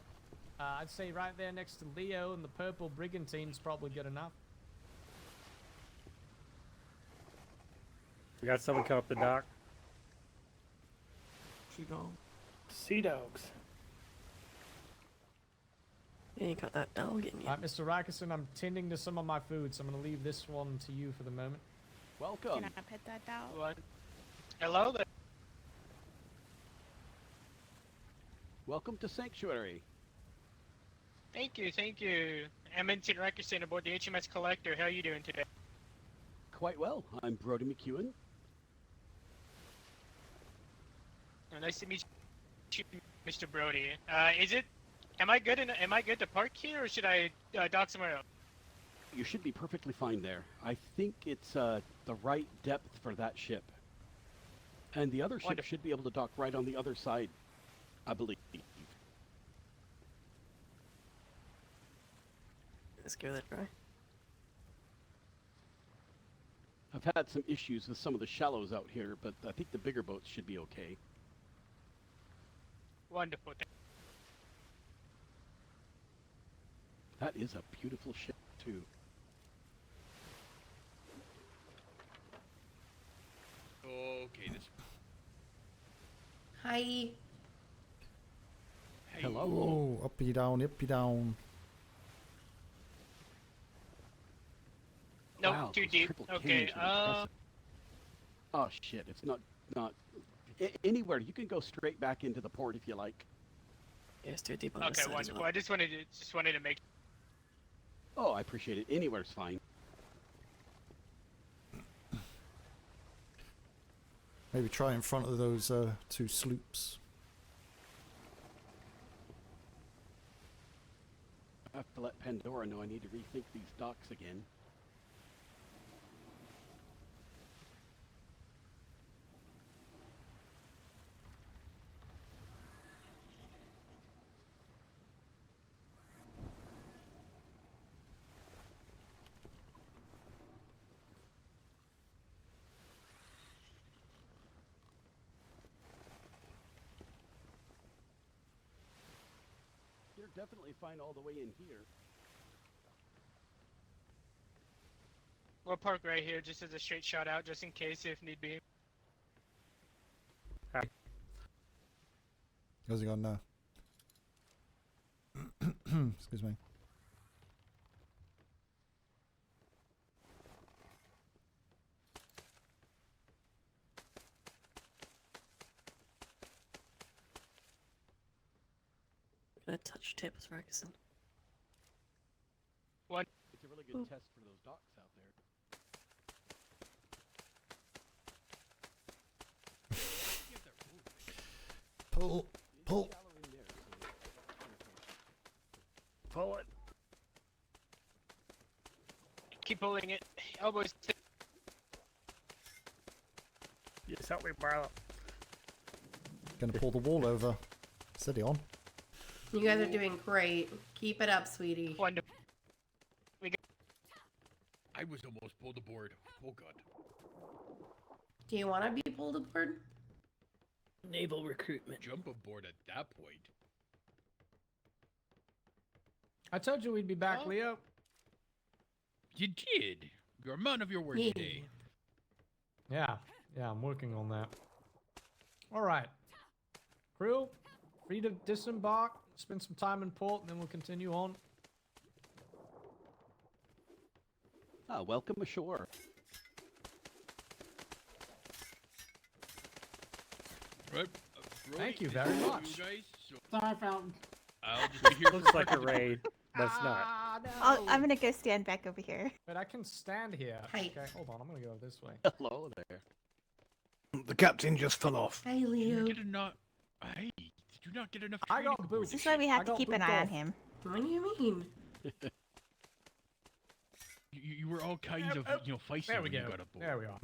I'd say right there next to Leo and the purple brigantine's probably good enough. We got someone come up the dock. Sea dogs. Yeah, you got that dog in you. Alright, Mr. Rickerson, I'm tending to some of my food, so I'm going to leave this one to you for the moment. Welcome. Can I pet that dog? Hello there. Welcome to Sanctuary. Thank you, thank you. Edmonton Reckerson aboard the HMS Collector. How are you doing today? Quite well. I'm Brody McEwen. Oh, nice to meet you, Mr. Brody. Am I good to park here, or should I dock somewhere else? You should be perfectly fine there. I think it's the right depth for that ship. And the other ship should be able to dock right on the other side, I believe. Let's give that a try. I've had some issues with some of the shallows out here, but I think the bigger boats should be okay. Wonderful. That is a beautiful ship, too. Okay, this. Hi. Hello. Oh, uppy down, uppy down. Nope, wow, too deep. Okay, Oh shit, it's not anywhere. You can go straight back into the port if you like. Yeah, it's too deep on okay, wonderful. I just wanted to make. Oh, I appreciate it. Anywhere's fine. Maybe try in front of those two sloops. I have to let Pandora know I need to rethink these docks again. You're definitely fine all the way in here. We'll park right here, just as a straight shot out, just in case if need be. How's it going now? Excuse me. Gonna touch tip with Ferguson. What? It's a really good test for those docks out there. Pull. Pull it. Keep pulling it. Elbows. Yes, help me, Marlo. Gonna pull the wall over. Steady on. You guys are doing great. Keep it up, sweetie. Wonderful. I was almost pulled aboard. Oh god. Do you want to be pulled aboard? Naval recruitment. Jump aboard at that point. I told you we'd be back, Leo. You did. You're a man of your word today. Yeah, I'm working on that. All right. Crew, free to disembark, spend some time in port, and then we'll continue on. Welcome ashore. Right. Thank you very much. You guys, so Sorry, Fountain. I'll just be here. Looks like a raid. That's not. No. I'm gonna go stand back over here. But I can stand here. Hi. Okay, hold on. I'm gonna go this way. Hello there. The captain just fell off. Hey, Leo. Did you not get enough? I got training? boots. This is why we have I to got keep an booped eye on off. him. What do you mean? You were all kinds of, feisty There we when you go. got aboard. There we are.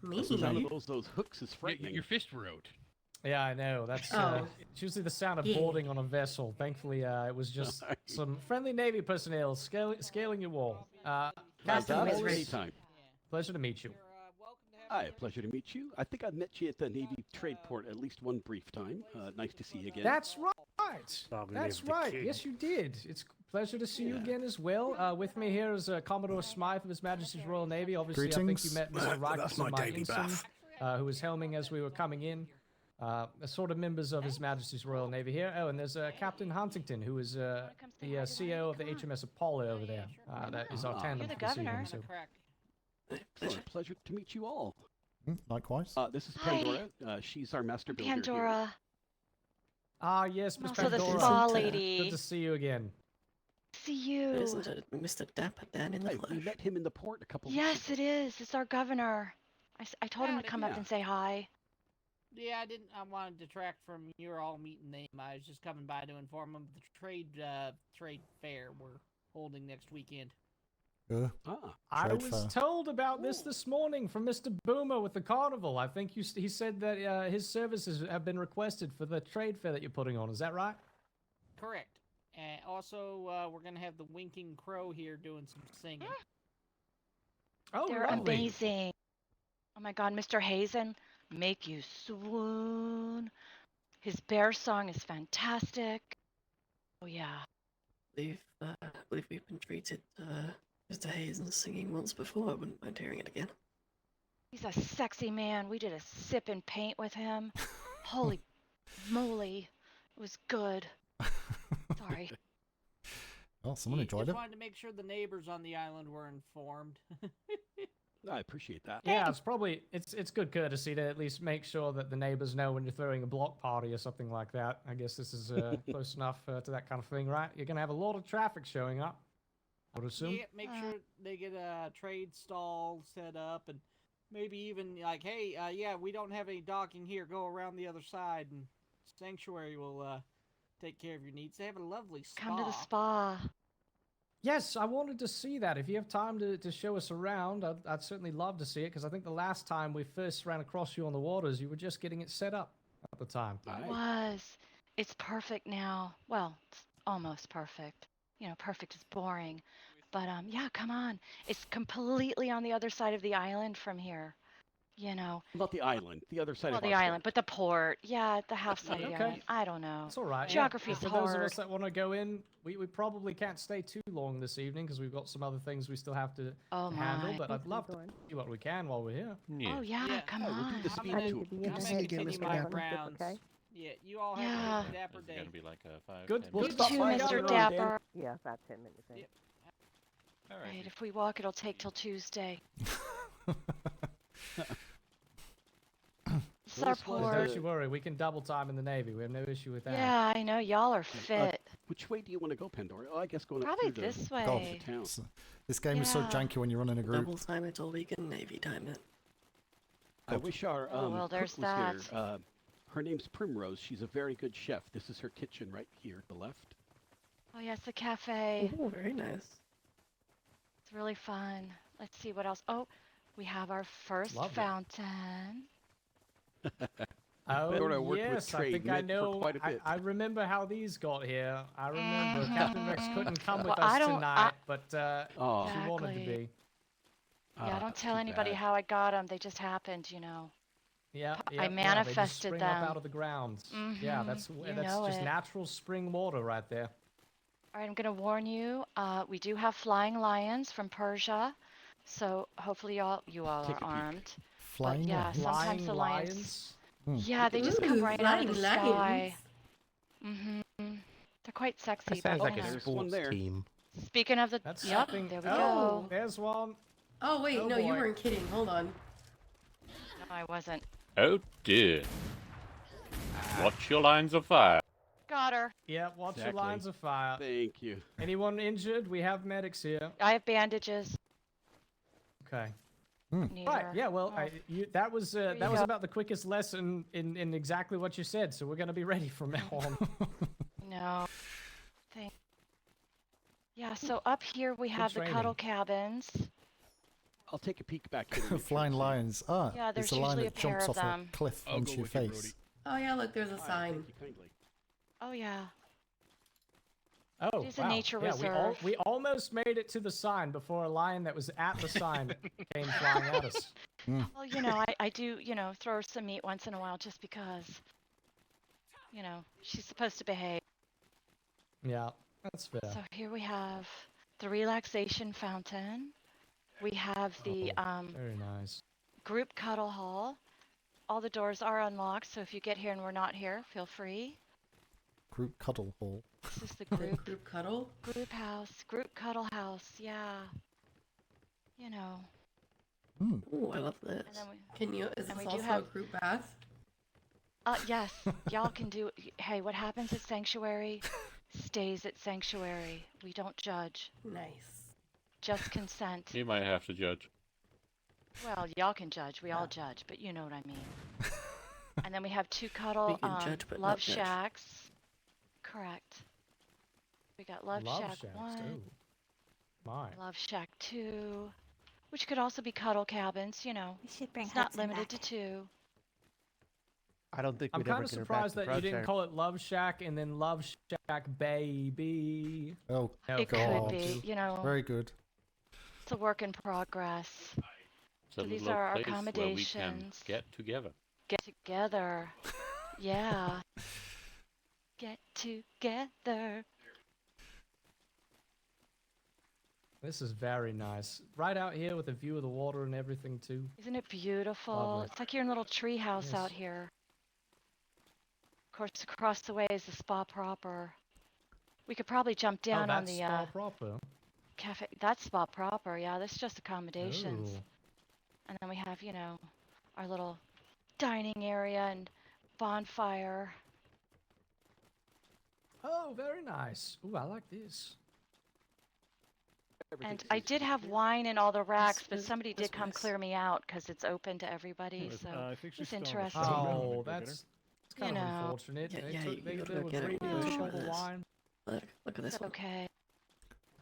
Me? None of those hooks is frightening. Your fists were out. Yeah, I know. That's it's usually the sound of boarding on a vessel. Thankfully, it was just some friendly Navy personnel scaling your wall. Captain Walrus, Anytime. pleasure to meet you. Hi, pleasure to meet you. I think I've met you at the Navy Trade Port at least one brief time. Nice to see you again. That's right. Probably That's named the right. king. Yes, you did. It's a pleasure to see you again as well. With me here is Commodore Smythe of His Majesty's Royal Navy. Obviously, I think you met Mr. That's my Rykerson, daily bath. who was helming as we were coming in. Sort of members of His Majesty's Royal Navy here. Oh, and there's Captain Huntington, who is the CO of the HMS Apollo over there. That is our tandem for this evening. So. Pleasure to meet you all. Likewise. This is Pandora. She's our master builder. Pandora. Ah, yes, Miss Also the Pandora. spa lady. Good to see you again. See you. Isn't it Mr. Dapper Dan in the flesh? We met him in the port a couple Yes, weeks ago. it is. It's our governor. I told him to Howdy. come up Yeah. and say hi. Yeah, I wanted to detract from your all meeting name. I was just coming by to inform him of the trade fair we're holding next weekend. I Trade was fair. told about this morning from Mr. Boomer with the carnival. I think he said that his services have been requested for the trade fair that you're putting on. Is that right? Correct. And also, we're gonna have the Winking Crow here doing some singing. Oh, They're lovely. amazing. Oh my God, Mr. Hazen, make you swoon. His bear song is fantastic. Oh yeah. I believe we've been treated Mr. Hazen singing once before. I wouldn't mind hearing it again. He's a sexy man. We did a sip and paint with him. Holy moly. It was good. Sorry. Well, someone enjoyed Just it. wanted to make sure the neighbors on the island were informed. I appreciate that. Yeah, it's good courtesy to at least make sure that the neighbors know when you're throwing a block party or something like that. I guess this is close enough to that kind of thing, right? You're gonna have a lot of traffic showing up, I would assume. Yeah, make sure they get a trade stall set up, and maybe even like, hey, yeah, we don't have any docking here. Go around the other side, and Sanctuary will take care of your needs. They have a lovely spa. Come to the spa. Yes, I wanted to see that. If you have time to show us around, I'd certainly love to see it, because I think the last time we first ran across you on the waters, you were just getting it set up at the time. It was. It's perfect now. Well, it's almost perfect. You know, perfect is boring. But yeah, come on. It's completely on the other side of the island from here. You know. Not the island, the other side Well, of the our island, but the port. Yeah, the half side of the Okay. island. I don't know. It's all right. Geography's For hard. those of us that want to go in, we probably can't stay too long this evening because we've got some other things we still have to handle. my. But I'd love to do what we can while we're here. Oh yeah, come we'll on. do the speed tour. I'm gonna continue my rounds. Yeah, you all have a dapper day. It's gonna be like a 5. Good. 10 We'll You minutes. too, Mr. Dapper. Yeah, about 10 minutes. Yep. All right. Right, if we walk, it'll take till Tuesday. It's our port. Don't you worry, we can double time in the Navy. We have no issue with that. Yeah, I know. Y'all are fit. Which way do you want to go, Pandora? Oh, I guess going Probably up through this the way. Gulf of town. This game is so Yeah. janky when you're running a group. Double time it or we can Navy time it. I wish our Oh, well, cook there's was here. Her name's Primrose. She's a very good chef. This is her kitchen right here to the left. Oh yes, the cafe. Oh, very nice. It's really fun. Let's see what else. Oh, we have our first Lovely. fountain. Oh, Pandora worked with yes, I trade, think I met for know. quite a bit. I remember how these got here. I remember Captain Rex couldn't come with Well, us I don't- tonight, but she Oh. wanted to Exactly. be. Yeah, don't tell anybody how I got them. They just happened, you know. Yeah, I yeah, they just manifested spring them. up out of the ground. Yeah, Mhm, that's you that's know just it. natural spring water right there. All right, I'm gonna warn you. We do have flying lions from Persia, so hopefully you all Take are a peek. armed. Flying But yeah, lions. sometimes Flying the lions. lions. Yeah, they just come Ooh, right out of the flying sky. lions. They're quite sexy. That sounds but, like you a know. There's one sports there. team. Speaking of the, That's yep, something. there we Oh, go. there's one. Oh wait, Oh, no, you boy. weren't kidding. Hold on. No, I wasn't. Oh dear. Watch your lines of fire. Got her. Yeah, watch Exactly. your lines of fire. Thank you. Anyone injured? We have medics here. I have bandages. Okay. Need Right. her. Yeah. Well, Oh, that was you that was go. about the quickest lesson in exactly what you said. So we're gonna be ready from now on. No. Thank. Yeah. So up here we have the training. cuddle cabins. I'll take a peek back here. to make sure Flying it's lions. Ah, Yeah, it's there's a lion usually that a pair jumps of off them. a cliff I'll onto go your with you, face. Brody. Oh yeah, look, there's a safe. sign. Thank you kindly. Oh yeah. Oh, It is a wow. nature yeah, reserve. we almost made it to the sign before a lion that was at the sign came flying at us. Well, you know, I do, you know, throw her some meat once in a while just because. You know, she's supposed to behave. Yeah, that's fair. So here we have the relaxation fountain. We have the Very nice. group cuddle hall. All the doors are unlocked, so if you get here and we're not here, feel free. Group cuddle hall. This is the group Group cuddle. group house, group cuddle house. Yeah. You know. Oh, I love this. And then we, Can you? Is And this we do also have- a group bath? Yes, y'all can do. Hey, what happens at Sanctuary stays at Sanctuary. We don't judge. Nice. Just consent. You might have to judge. Well, y'all can judge. We all judge, but you know what I mean. And then we have 2 cuddle We can judge, but love not judge. shacks. Correct. We got Love Shack Shacks, 1, oh. My. Love Shack 2, which could also be cuddle cabins, you know. We should bring It's not Hudson limited back. to 2. I don't think I'm we'd ever kind of get her back surprised to that you didn't Proud call it Love Shack and then Love Shack Baby. Oh, It God. could be, you know. Very good. It's a work in progress. It's a So these little are our place where we can accommodations. get together. Get together. Yeah. Get together. This is very nice. Right out here with a view of the water and everything too. Isn't it beautiful? Lovely. It's like you're in a little tree house out Yes. here. Of course, across the way is the spa proper. We could probably jump down on that's the spa proper. cafe. That's spa proper, yeah. That's just accommodations. Ooh. And then we have, you know, our little dining area and bonfire. Oh, very nice. Ooh, I like this. And I did have wine in all the racks, but somebody did that's come nice. clear me out because it's open to everybody. So I think she's it's still on the interesting. phone. Oh, Go get that's You kind of know. unfortunate. Yeah, They yeah, took, you they gotta were go get greedy it. and took Show all the this. wine. Look at this It's one. okay.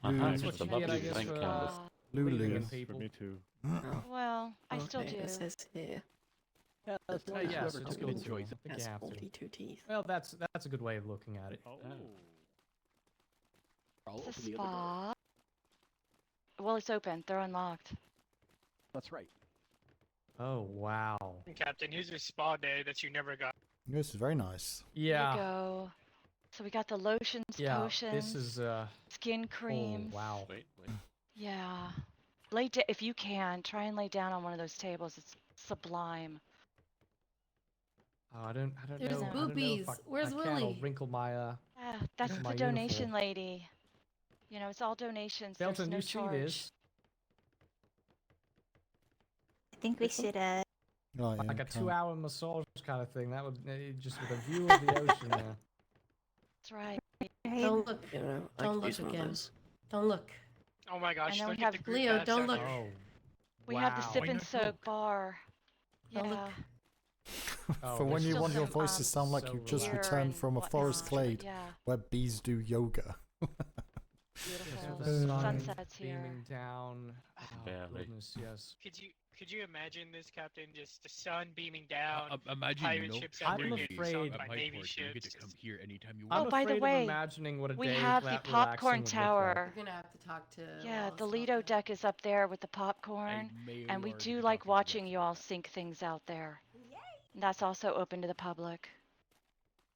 That's It's what a you get, I lovely guess, drink, for Candace. believing Lulu. in For people. me too. Well, I still Okay, do. it says here. Yeah, that's that, nice. yeah, Whoever so took just it go alcohol enjoys through. it. I think you has have to. 42 teeth. Well, that's a good way of looking at it. Oh. I'll It's a open the other door. spa. Well, it's open. They're unlocked. That's right. Oh, wow. Captain, here's your spa day that you never got. This is very nice. There Yeah. you go. So we got the lotions, Yeah, potions, this is skin creams. Oh, wow. Wait. Yeah. If you can, try and lay down on one of those tables. It's sublime. Oh, I don't There's know. I don't know boobies. if I Where's can. I'll Willie? wrinkle my Yeah, that's wrinkle the my donation uniform. lady. You know, it's all donations. Belton, There's no you see charge. this? I think we should Right, Like a yeah, 2-hour massage kind of thing. That would just with a view of the ocean there. That's right. Don't look. You know, I Don't could look use one of again. those. Don't look. Oh my gosh, And then we look at have the group Leo, baths don't out look. here. Oh, We have the wow. sip Why and not soak look? bar. Don't look. Yeah. Oh, For when there's you still want your some, voice to sound like so you've just relaxed. returned from a Whatnot, forest but glade Yeah. where bees do yoga. Beautiful. The sun Sunsets here. beaming down. Oh, Barely. goodness, yes. Could you imagine this, Captain? Just the sun beaming down. Imagine, pirate you know, ships I'm under you, afraid- sunk at by my Navy port, you get ships. to come here anytime you Oh, want. by the afraid way, of imagining what a we day have the that popcorn relaxing would look like. tower. We're gonna have to talk to. Yeah, Wallace the about Lido that. deck is up there with the popcorn, may and we already do be like talking to watching Rex you about all that. sink things out there. And that's also open to the public.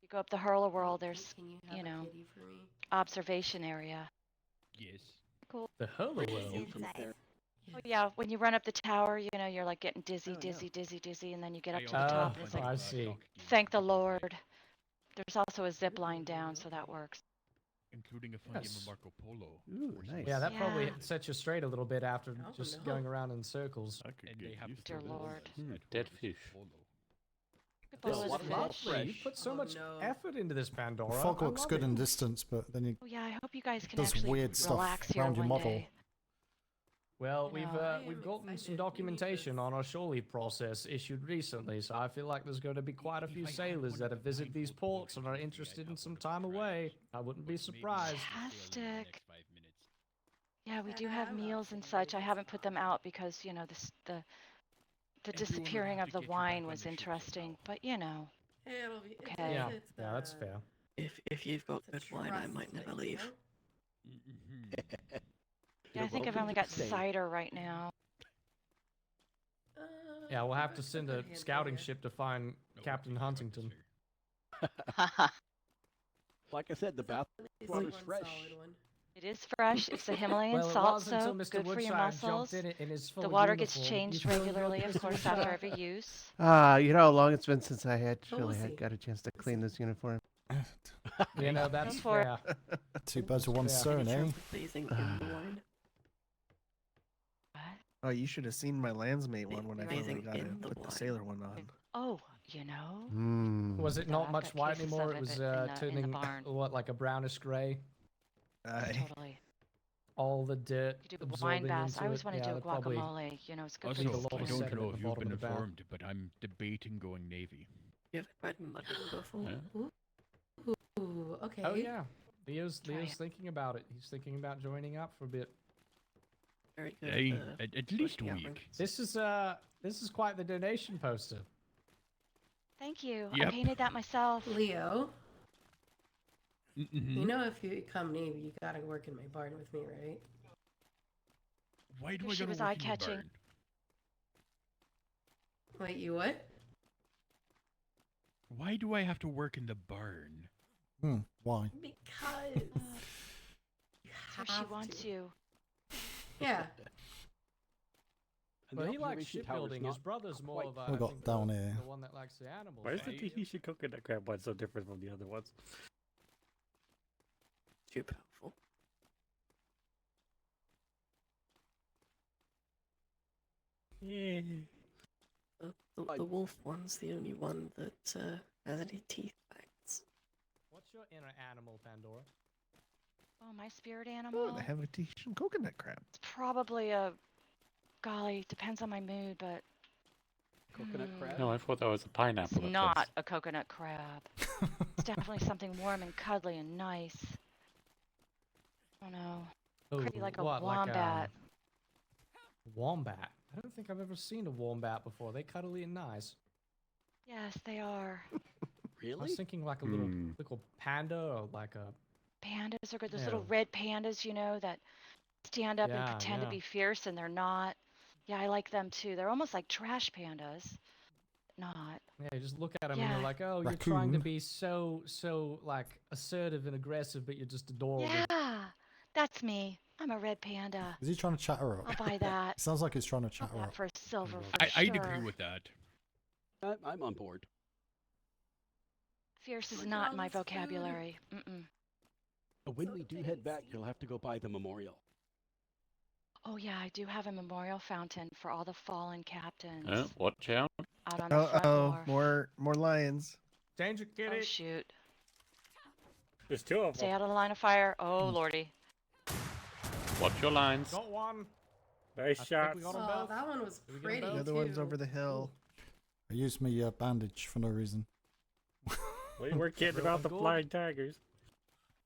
You go up the Hurler World, there's, Can you have you a know, kitty for me? observation area. Yes. Cool. The Hurler World. Oh, yeah, when you run up the tower, you know, you're like getting dizzy, Oh, dizzy, and then you get up I to the also top, have and it's fun like, I with, see. docking thank the and stuff like Lord. There's also a zip line down, so that works. including a fun game Yes. of Marco Polo. Ooh, or nice. something. Yeah, that probably Yeah. sets you straight a little bit after Oh, just no. going around in circles. I could And get they have used to Dear to throw Lord. those at Dead Marco fish. Polo. Good bowl Well, of what about fish. fresh? You put so Oh, much no. effort into this Pandora. The fog I looks love good it. in distance, but then Oh, yeah, I hope you guys can does actually weird stuff relax here around your one model. day. Well, You we've know. I we've am gotten some excited. We need documentation this. on our shore leave process issued recently, so I feel like there's going to be quite a If few I had sailors one that of have the visited these blindfold ports and are ports, maybe interested I'd in have some one of time the away. crash. I wouldn't But be maybe surprised. I'll sail in the Fantastic. next 5 minutes. Yeah, we do Yeah, have I love meals and sailing. such. I haven't put them out because, you know, the Everyone will disappearing have of to the get you back wine on was the ship interesting, somehow. but you know. Hey, it'll be. Okay. Yeah, It's yeah, that's the- fair. If you've got it's a good wine, I trust might never thing, leave. you know? Yeah, I think I've welcome only to got stay. cider right now. Yeah, we'll have to I've send got a good scouting handle ship to find Captain Huntington. Like I said, the bath here. It's water's one fresh. solid one. It is fresh. It's a Himalayan Well, it salt was until soap, Mr. good for your Woodside muscles. jumped in it in his full The water gets uniform. changed You feeling regularly, good, of Mr. course, Woodside? after every use. You know how long it's been since I actually see. had got a chance to clean this uniform. You know, that's Go for it. fair. two birds with one Yeah. stone, eh? Bathing in the wine. Oh, you should have seen my landsmate one when I Bathing finally got in it. the Put the wine. sailor one on. Oh, you know. Was it Yeah, not I've much got white cases anymore? of It it, was but in the turning barn. what, like a brownish grey? Totally. All the dirt You do absorbing wine baths. into I always it. want to Yeah, do a they're probably guacamole. You know, it's good Also, for the a lot I of skin. don't sediment know at if the you've bottom been of the bath. informed, but I'm debating going Navy. You ever tried mudding before? Ooh, okay. Oh yeah, Leo's Try it. thinking about it. He's thinking about joining up for a bit. Very good. Hey, at least a week. This is quite the donation poster. Thank you. Yep. I painted that myself. Leo, Mm-hmm. you know if you come Navy, you gotta work in my barn with me, right? Why do If I she gotta was work in your eye-catching. barn? Wait, you what? Why do I have to work in the barn? Why? Because. So she wants you. Yeah. And Well, the he likes observation tower's shipbuilding. His not brother's more quite of a. We I got think, down the, here. the one that likes the animals. Why is the right? Tahitian coconut crab one so different from the other ones? Too powerful. Yeah. The wolf one's the only one that has any teeth facts. What's your inner animal, Pandora? Oh, my spirit animal. Oh, they have a Tahitian coconut crab. It's probably a. Golly, depends on my mood, but. Coconut crab? No, I thought that was a pineapple. It's at not first. a coconut crab. It's definitely something warm and cuddly and nice. I don't know. Pretty like a what, wombat. Wombat. I don't think I've ever seen a wombat before. They cuddly and nice. Yes, they are. I Really? was thinking like a little panda or like a. Pandas are good. Those Yeah. little red pandas, you know, that stand up and Yeah, pretend to yeah. be fierce and they're not. Yeah, I like them too. They're almost like trash pandas. Not. Yeah, you just look at them and Yeah. you're like, oh, you're trying to Raccoon. be so like assertive and aggressive, but you're just adorable. Yeah, that's me. I'm a red panda. Is he trying to chat her up? I'll buy that. It sounds like he's trying to chat I'll her that up. for silver for I'd sure. agree with that. I'm on board. Fierce is Look at not all my this food. vocabulary. Mm-mm. When we do head back, you'll have to go by the memorial. Oh yeah, I do have a memorial fountain for all the fallen captains Watch out. out on the front wharf. More lions. Danger, kitty. Oh shoot. There's two of Stay them. out of the line of fire. Oh lordy. Watch your lines. Got one. Nice I think shots. we got 'em Oh, both. that one was Did we get 'em pretty both? The other one's over the hill. I used my bandage for no reason. We were kidding about the flying tigers.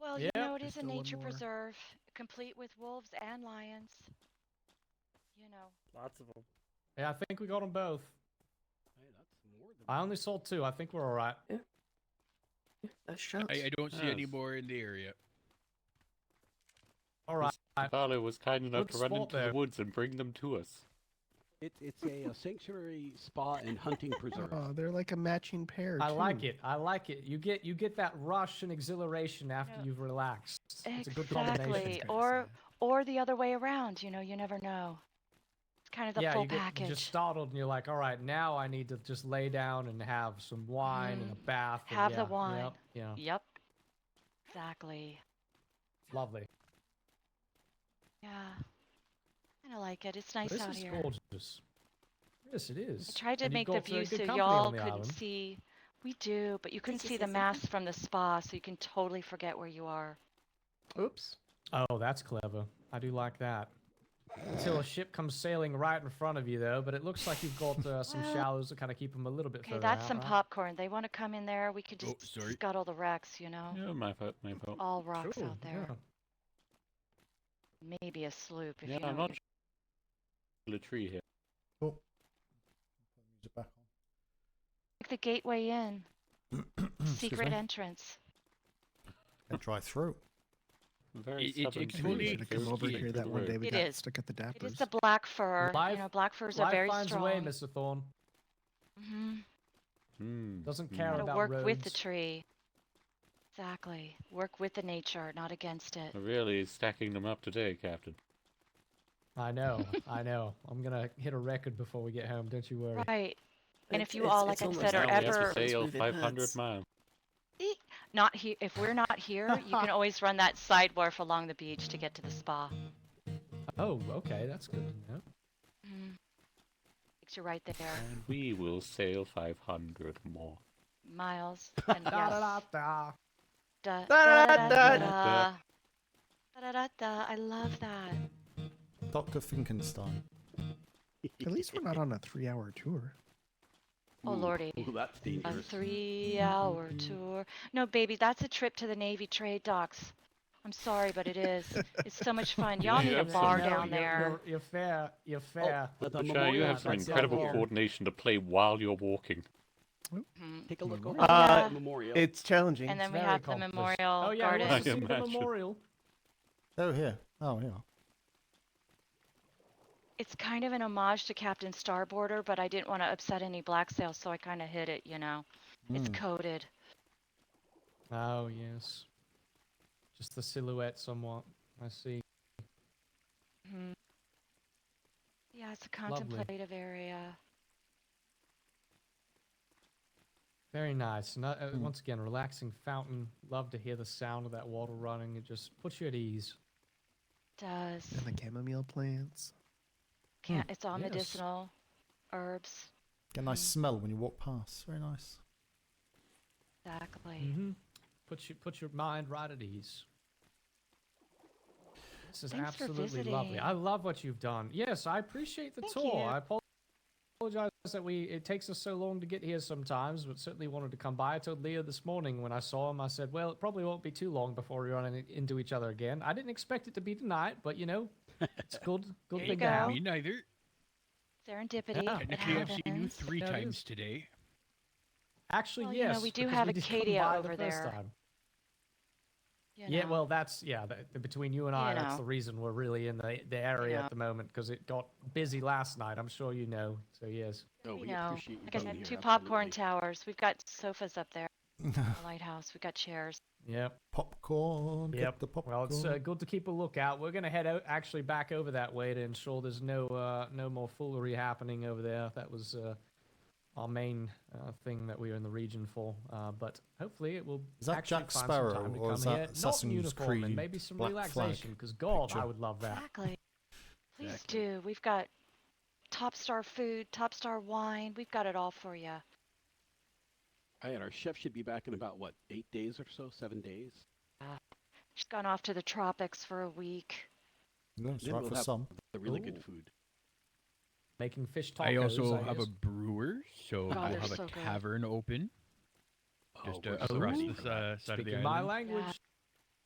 Well, Yep, you know, it there's is a still one nature more. preserve, complete with wolves and lions. You know. Lots of them. Yeah, I think we got them both. Hey, that's more than I only saw 2. I think we're all right. Nice shots. I don't see any Yes. more in the area. All right. Carlo was kind enough Good to run spot into there. the woods and bring them to us. It's a sanctuary spa and hunting preserve. Oh, they're like a matching pair. I too. like it. I like it. You get that rush and exhilaration after Yeah. you've relaxed. It's a good combination. Exactly. Or the other way around. You know, you never know. It's kind of the Yeah, full you get package. you're just startled and you're like, all right, now I need to just lay down and have some wine and a bath. And Have yeah, the wine. Yep, yeah. Yep. Exactly. Lovely. Yeah. I like it. It's nice This out is here. gorgeous. Yes, it is. I tried to And you've make the got, view good so company y'all on the couldn't island. see. We do, but you couldn't see the mass from the spa, so you can totally forget where you are. Oops. Oh, that's clever. I do like that. Until a ship comes sailing right in front of you, though. But it looks like you've got some Well- shallows to kind of keep them a little bit Okay, further that's out, some right? popcorn. They want to come in there. We could just sorry. scuttle the wrecks, you know? Yeah, my fault. My fault. All rocks Cool, out there. yeah. Maybe a sloop if Yeah, you know. I'm not the tree here. Oh. Music back Like the gateway in. Excuse Secret me. entrance. on. Drive through. Very It- stubborn it's tree. really- Should have come over Very here that one day we It got is. stuck at the It is Dappers. the black fur. Life- you know, black furs are Life very finds strong. a way, Mr. Thorne. Doesn't care Gotta about work roads. with the tree. Exactly. Work with the nature, not against it. Really stacking them up today, Captain. I know, I know. I'm gonna hit a record before we get home. Don't you worry. Right. And if you It's- all, it's like I almost said, are Now we have ever to sail moving 500 herds. miles. not here, if we're not here, you can always run that side wharf along the beach to get to the spa. Oh, okay, that's good to know. Takes you right there. And we will sail 500 more. Miles. And Da yes. da da. Da Da, da da, da da. da. Da da da da. I love that. Dr. Finkenstein. At least we're not on a 3-hour tour. Oh lordy. Ooh, that's A dangerous. 3-hour tour. No, baby, that's a trip to the Navy trade docks. I'm sorry, but it is. It's so much fun. Y'all need a bar down there. You're fair. You're fair. Bashar, you have some incredible coordination to play while you're walking. Take a look over Yeah. at the memorial. It's challenging. And then we Very have the accomplished. memorial Oh yeah, garden. let's see the imagine. memorial. Oh, here. Oh, yeah. It's kind of an homage to Captain Starboarder, but I didn't want to upset any black sails, so I kind of hid it, you know. It's coded. Oh yes. Just the silhouette, somewhat. I see. Hmm. Yeah, it's a Lovely. contemplative area. Very nice. And once again, relaxing fountain. Love to hear the sound of that water running. It just puts you at ease. Does. And the chamomile plants. It's all Yes. medicinal herbs. Get a nice smell when you walk past. Very nice. Exactly. Put your mind right at ease. This is Thanks for absolutely lovely. visiting. I love what you've done. Yes, I appreciate the Thank tour. you. I apologize that it takes us so long to get here sometimes, but certainly wanted to come by. I told Leah this morning when I saw him, I said, well, it probably won't be too long before we run into each other again. I didn't expect it to be tonight, but you know, it's good There you thing go. to have. Me neither. Serendipity. Yeah. It Technically, I've seen you happens. 3 Yeah, it times is. today. Actually, Well, you know, yes. we do because have we did come Acadia by over the first there. time. You Yeah, know. well, that's between you and I, that's know. the reason we're really in the area know. at the moment because it got busy last night. I'm sure you know. So yes. Oh, You we know, appreciate you like I being said, here, 2 popcorn absolutely. towers. We've got sofas up there. The lighthouse. We've got chairs. Yep. Popcorn. Yep. Get the popcorn. Well, it's good to keep a lookout. We're gonna head out actually back over that way to ensure there's no more foolery happening over there. That was our main thing that we were in the region for. But hopefully it will Is that actually Jack find Sparrow, some time to or come is that here. Not in Assassin's uniform Creed and maybe some Black relaxation. Flag Because God, picture? I would love that. Exactly. Please Exactly. do. We've got top star food, top star wine. We've got it all for you. And our chef should be back in about, what, 8 days or so? 7 days? She's gone off to the tropics for a week. No, it's Then right we'll for have some. the really Ooh. good food. Making fish tacos. I also have guess. a brewer, so God, we'll they're have a so good. tavern open just we're so across ready the for that. side of the Speaking my island. language.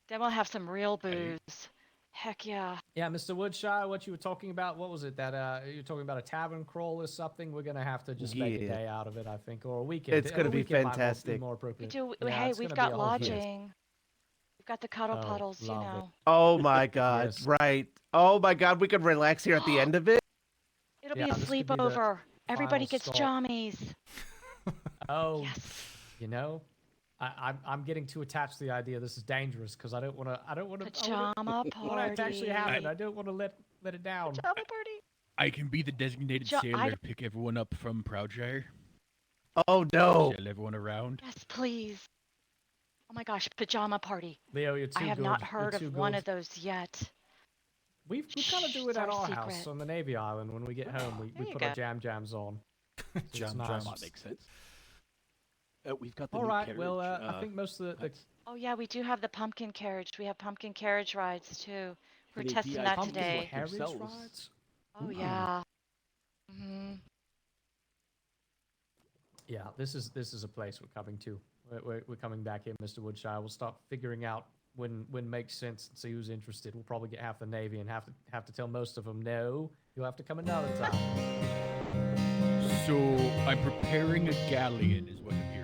Then we'll have some real booze. Heck yeah. Yeah, Mr. Woodshire, what you were talking about, what was it? That you were talking about a tavern crawl or something? We're going to have to just make a Yeah. day out of it, I think, or a weekend. It's gonna A be weekend might fantastic. Be more We appropriate. do. Yeah, Hey, it's we've gonna be got a whole feast. lodging. We've got the cuddle Oh, puddles, you love it. know. Oh my God! Yes. Right. Oh my God! We could relax here at the end of it. It'll Yeah, be a this could be the sleepover. Everybody final gets stop. jammies. Oh, Yes. you know, I'm getting too attached to the idea. This is dangerous because I don't want to. Pajama Want it to actually party. happen. I don't want to let it down. Pajama party. I can be the designated Jo- I sailor to don't- pick everyone up from Proudshire. Oh no! Sail everyone around. Yes, please. Oh my gosh, pajama party. Leo, you're too I have good. not You're heard too of one good. of those yet. We kind of do it It's at our our house secret. on the Navy Island when we get home. We you put go. our jams on. So it's Jam nice. jams. That makes sense. We've got the All new right. carriage. Well, I think most of the that's- Oh yeah, we do have the pumpkin carriage. We have pumpkin carriage rides too. We're Any testing VIP that pumpkin today. carriage themselves. rides. Oh Ooh. yeah. hmm Yeah, this is a place we're coming to. We're coming back here, Mr. Woodshire. We'll start figuring out when makes sense and see who's interested. We'll probably get half the Navy and have to tell most of them no. You'll have to come another time. So I'm preparing a galleon, is what I'm hearing.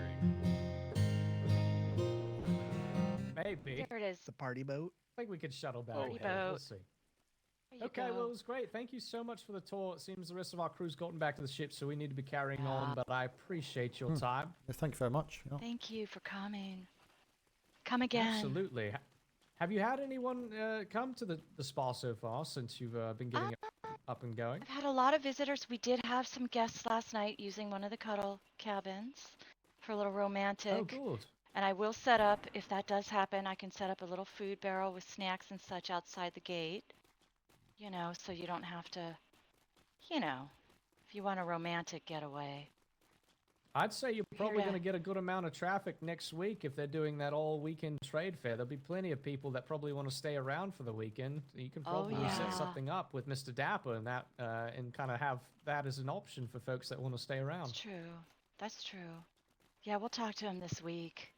Maybe. There it is. The party boat. I think we could shuttle back. Party there. We'll boat. see. There you Okay, go. well, it was great. Thank you so much for the tour. It seems the rest of our crew's gotten back to the ship, so we need to be carrying on, but I appreciate your time. Yeah, thank you very much. Yeah. Thank you for coming. Come again. Absolutely. Have you had anyone come to the spa so far since you've been getting it up and going? I've had a lot of visitors. We did have some guests last night using one of the cuddle cabins for a little romantic. Oh, good. And I will set up, if that does happen, I can set up a little food barrel with snacks and such outside the gate. You know, so you don't have to, you know, if you want a romantic getaway. I'd say you're Here probably to- going to get a good amount of traffic next week if they're doing that all-weekend trade fair. There'll be plenty of people that probably want to stay around for the weekend. You can probably set yeah. something up with Mr. Dapper and that, and kind of have that as an option for folks that want to stay around. That's true. That's true. Yeah, we'll talk to him this week.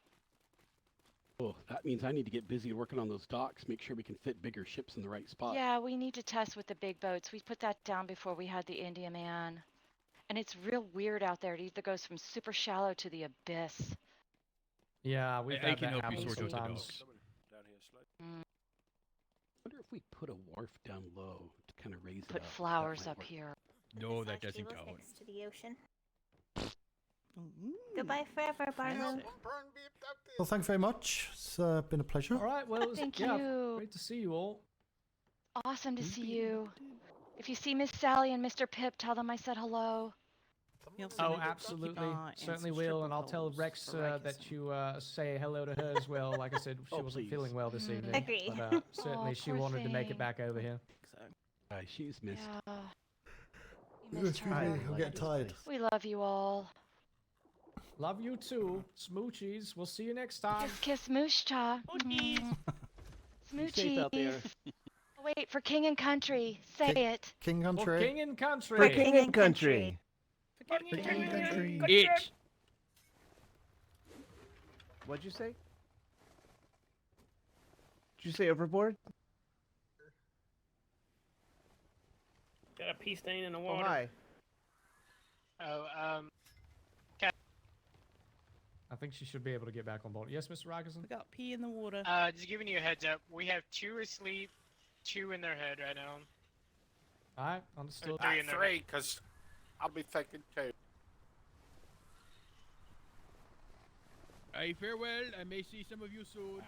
Oh, that means I need to get busy working on those docks, make sure we can fit bigger ships in the right spot. Yeah, we need to test with the big boats. We put that down before we had the India Man. And it's real weird out there. It either goes from super shallow to the abyss. Yeah, we've I had can that help you happen sort out the sometimes. dogs. I wonder if we put a wharf down low to kind of raise it Put up. flowers That might up work. here. No, that doesn't Live count. next to the ocean. Goodbye forever, Barlow. Well, thank you very much. It's been a pleasure. All right, well, it was, Thank yeah, you. great to see you all. Awesome to see you. If you see Miss Sally and Mr. Pip, tell them I said hello. Oh, absolutely. Certainly will, and I'll tell Rex that you say hello to her as well. Like I said, she wasn't feeling well this evening. Agree. But certainly Oh, she poor wanted to make it thing. back over here. She's missed. Yeah. We missed her. I'm getting tired. We love you all. Love you too. Smoochies. We'll see you next time. Kiss, kiss, moosh cha. Smoochies. Smoochies. out there. Oh, wait, for king and country. Say it. King For Country. king and country. For king and country. Itch. What'd you say? Did you say overboard? Got a pea stain in the Oh, water. hi. Oh, I think she should be able to get back on board. Yes, Mr. Rockerson? We got pee in the water. just giving you a heads up. We have 2 asleep, 2 in their head right now. Alright, understood. Three in their 3, because I'll be thinking 2. Aye, farewell. I may see some of you soon.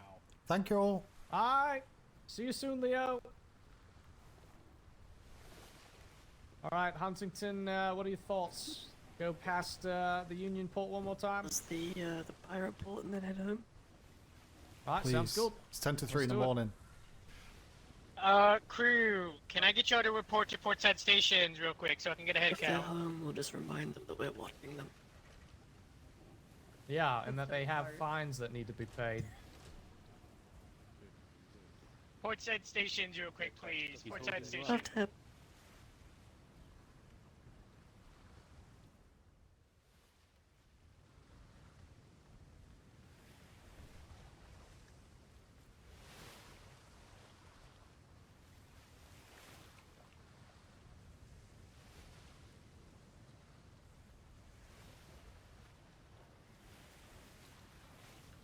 Thank you all. Alright. See you soon, Leo. Alright, Huntington, what are your thoughts? Go past the Union Port one more time? It's the pirate port and then head home. Alright, sounds Please. good. It's 10 to 3 in Let's the do it. morning. Crew, can I get y'all to report to Portside Stations real quick so I can get a head If they're count? home, we'll just remind them that we're watching them. Yeah, and that they have fines that need to be paid. Portside Stations real quick, please. Portside Stations. Left hip.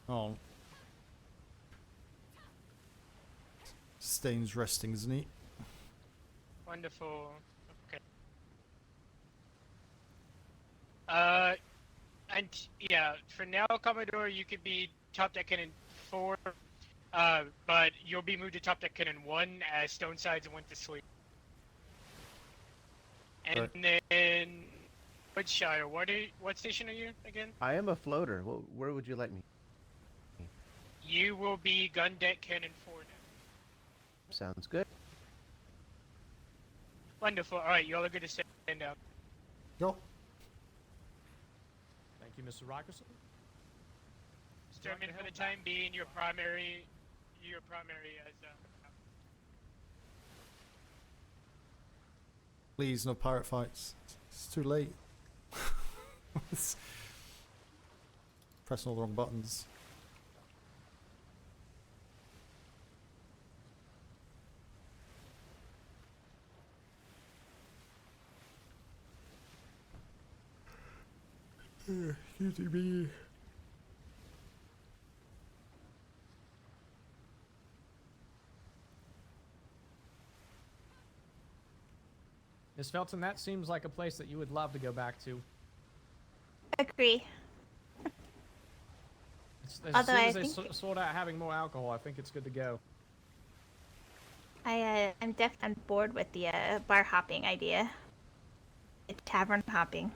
Oh. Stain's resting, isn't he? Wonderful. Okay. And yeah, for now, Commodore, you could be top deck cannon 4, but you'll be moved to top deck cannon 1 as Stonesides went to sleep. And then, Woodshire, what station are you again? I am a floater. Where would you like me? You will be gun deck cannon 4 now. Sounds good. Wonderful. All right, y'all are good to stand up. Yo. Thank you, Mr. Rockerson. Sturman, for the time being, your primary as Please, no pirate fights. It's too late. Pressing all the wrong buttons. Excuse me. Miss Felton, that seems like a place that you would love to go back to. Agree. As Although soon I as they think- sort out having more alcohol, I think it's good to go. I'm definitely on board with the bar hopping idea. Tavern hopping.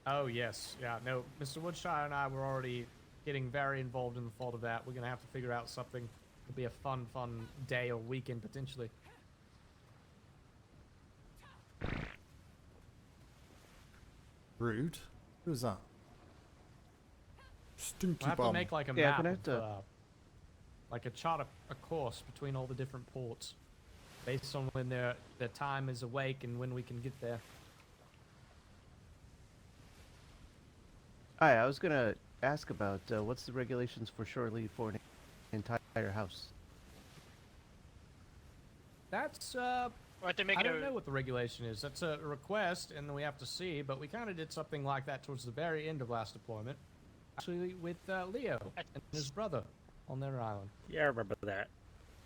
Oh, yes. Yeah, no, Mr. Woodshire and I were already getting very involved in the thought of that. We're going to have to figure out something. It'll be a fun day or weekend, potentially. Rude. Who's that? Stinky We'll have bum. to make like a Yeah, map, gonna have of, like a chart, a course between all the different ports, based on when their time is awake and when we can get there. Hi, I was gonna ask about what's the regulations for shore leave for an entire house? That's Or to make I it don't a- know what the regulation is. That's a request, and then we have to see. But we kind of did something like that towards the very end of last deployment, actually with Leo and his brother on their island. Yeah, I remember that.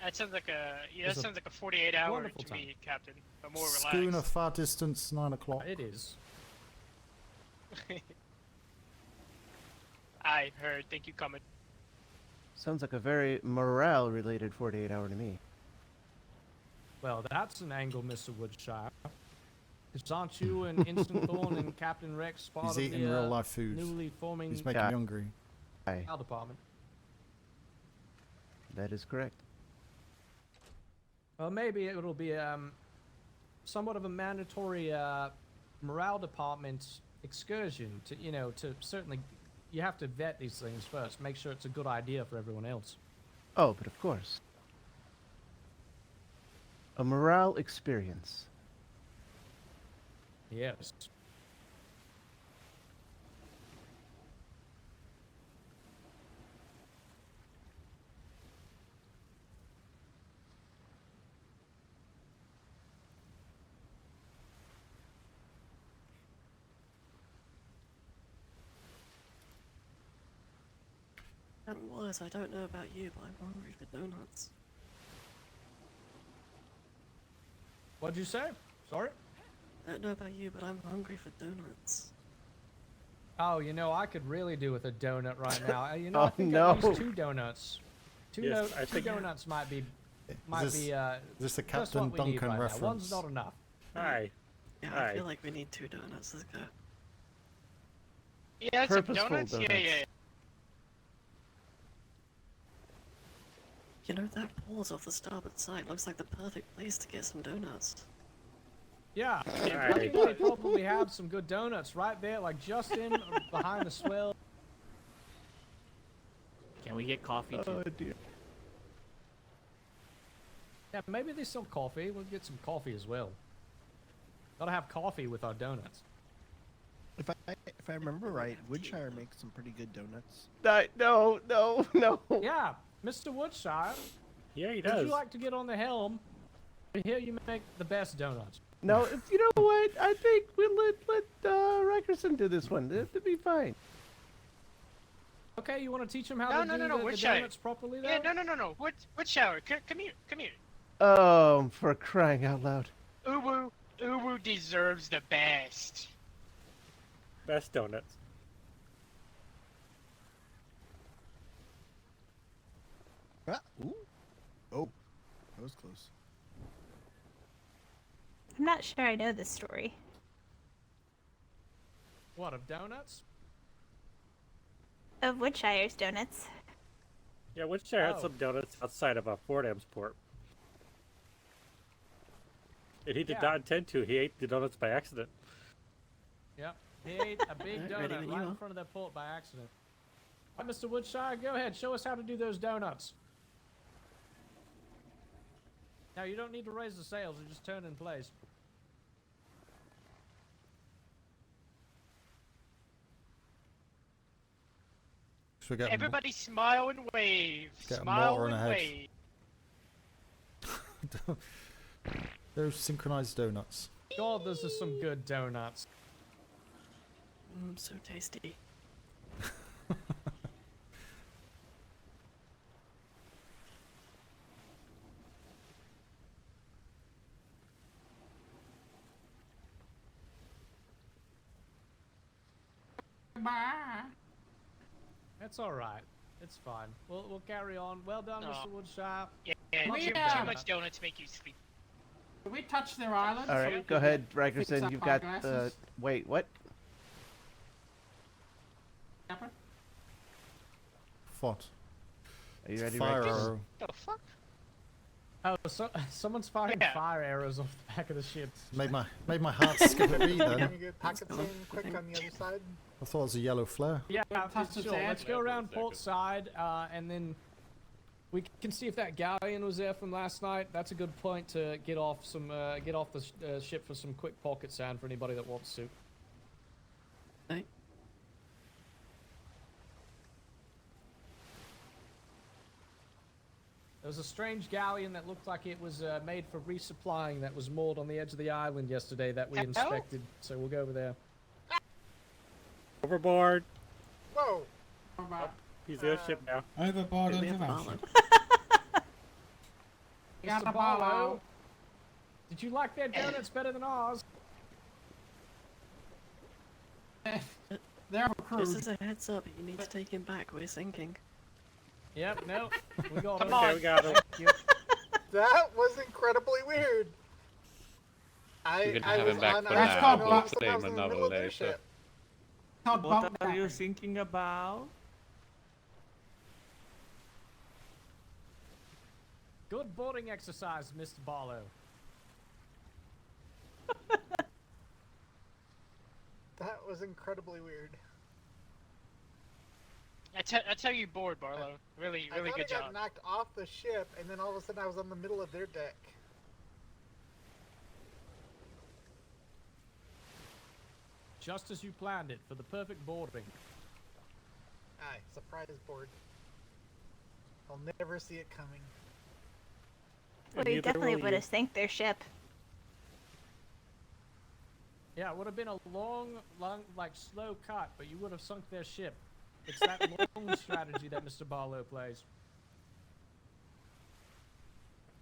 That sounds like a It that was a sounds like a 48-hour wonderful to time. me, Captain. But more relaxed. Schooner far distance, 9 o'clock. It is. I heard. Thank you, coming. Sounds like a very morale-related 48-hour to me. Well, that's an angle, Mr. Woodshire. Because aren't you and Instant Thorn and Captain Rex part He's of eating the real life food. newly forming He's making me hungry. health department? That is correct. Well, maybe it'll be somewhat of a mandatory morale department excursion to, to certainly, you have to vet these things first, make sure it's a good idea for everyone else. Oh, but of course. A morale experience. Yes. And worse, I don't know about you, but I'm hungry for donuts. What'd you say? Sorry? I don't know about you, but I'm hungry for donuts. Oh, I could really do with a donut right now. I Oh, think no. at least 2 donuts. Two, Yes, I two think- donuts might be, Is this the just Captain what we need Duncan right now. reference? One's not enough. Hi. Yeah, Hi. I feel like we need 2 donuts. Let's go. Yeah, some Purposeful donuts. Yeah, donuts. yeah. You know, that pause off the starboard side looks like the perfect place to get some donuts. Yeah, I Alright. think they probably have some good donuts right there, like just in behind the swell. Can we get coffee too? Oh dear. Yeah, maybe they sell coffee. We'll get some coffee as well. Gotta have coffee with our donuts. If I remember right, Woodshire makes some pretty good donuts. No. Yeah, Mr. Woodshire, Yeah, he would does. you like to get on the helm? I hear you make the best donuts. No, you know what? I think we'll let Rickerson do this one. It'll be fine. Okay, you want to teach him how to do the Woodshire. donuts properly, though? Yeah, no. Wood shower. Come here. Oh, for crying out loud. Uwu deserves the best. Best donuts. Ah, ooh. Oh, that was close. I'm not sure I know this story. What, of donuts? Of Woodshire's donuts. Yeah, Woodshire had Oh. some donuts outside of Fort Emsport. And he did Yeah. not intend to. He ate the donuts by accident. Yep. He ate a big Alright, ready donut when right you in are. front of that port by accident. All right, Mr. Woodshire, go ahead. Show us how to do those donuts. Now, you don't need to raise the sails. You just turn in place. So we get Everybody smile and wave. Get a Smile mortar and and a wave. Those synchronized donuts. God, those are some good donuts. So tasty. That's all right. It's fine. We'll carry on. Well done, No. Mr. Woodshire. Yeah, We, too uh, much donuts make you sleep. Did we touch their island? All so right, we go could ahead, fix Rickerson. up You've our got glasses? Wait, what? Capper? What? Are you ready, Fire Rickerson? arrow. The fuck? Oh, so someone's firing fire arrows off the back of the ship. Made my heart skip a beat then. Can you get packets in quick on the other side? I thought it was a yellow flare. Yeah, Touch the sure. sand. Let's go around port side, and then we can see if that galleon was there from last night. That's a good point to get off the ship for some quick pocket sand for anybody that wants to. Hey. There was a strange galleon that looked like it was made for resupplying that was moored on the edge of the island yesterday that we inspected. So we'll go over there. Overboard. Whoa! Oh, he's the ship now. Overboard onto motion. Mr. Barlow, did you like their donuts better than ours? They're This is a heads up. You need to take him back. We're sinking. Yep, no. We got him. Okay, we got him. That was incredibly weird. You can have him back for That's now. called We'll bu- claim another later. What are you thinking about? Good boarding exercise, Mr. Barlow. That was incredibly weird. That's how you board, Barlow. Really I thought good I got job. knocked off the ship, and then all of a sudden I was on the middle of their deck. Just as you planned it, for the perfect boarding. Aye, surprise board. I'll never see it coming. Well, you definitely would have sank their ship. Yeah, it would have been a long, like, slow cut, but you would have sunk their ship. It's that long strategy that Mr. Barlow plays.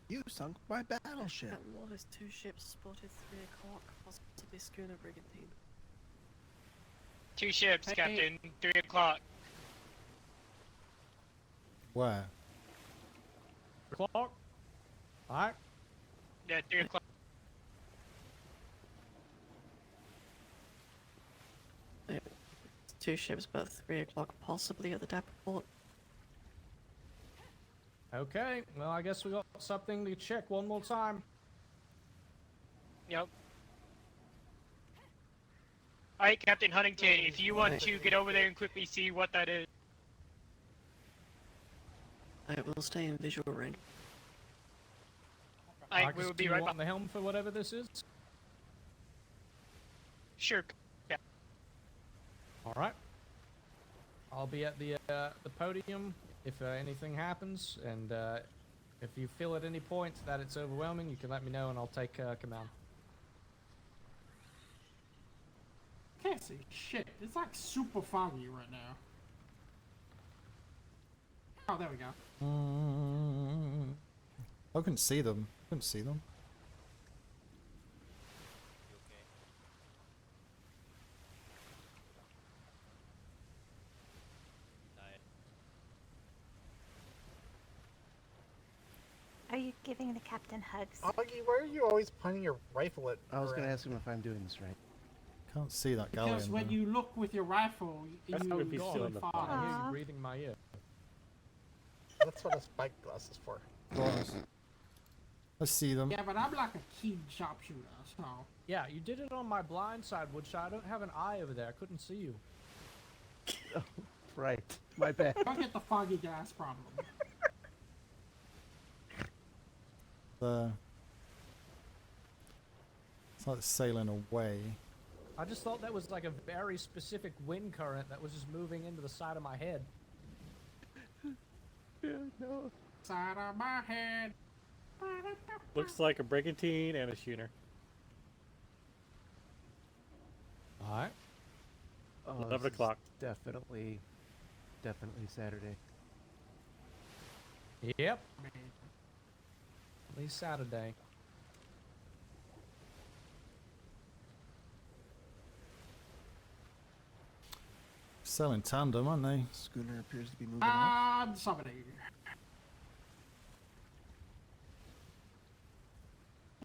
You sunk my battleship. At Wallace, 2 ships spotted 3 o'clock, possibly schooner brigantine. 2 ships, Hey. Captain. 3 o'clock. Where? Clock. Alright. Yeah, 3 o'clock. Yeah, 2 ships, but 3 o'clock, possibly at the depot port. Okay, well, I guess we got something to check one more time. Yep. Alright, Captain Huntington, if you want to get over there and quickly see what that is. I will stay in visual range. Alright, we will do be you right want back. the helm for whatever this is? Sure. Yeah. Alright. I'll be at the podium if anything happens, and if you feel at any point that it's overwhelming, you can let me know and I'll take command. Can't see shit. It's like super foggy right now. Oh, there we go. I couldn't see them. Couldn't see them. Are you giving the captain hugs? Augie, why are you always pointing your rifle at? I was going to around? ask him if I'm doing this right. Can't see that galleon. Because when though. you look with your rifle, you That's go if he's still in the I fog. hear you breathing in my ear. That's what a spike glass is for. I see them. Yeah, but I'm like a keen sharpshooter, so. Yeah, you did it on my blind side, Woodshot. I don't have an eye over there. I couldn't see you. Oh, right. My bad. Don't get the foggy gas problem. It's like sailing away. I just thought that was like a very specific wind current that was just moving into the side of my head. Yeah, no. Side of my head. Looks like a brigantine and a schooner. Alright. Oh, 11 this is o'clock. Definitely Saturday. Yep. At least Saturday. Sailing tandem, aren't they? Schooner appears to be moving off. Somebody.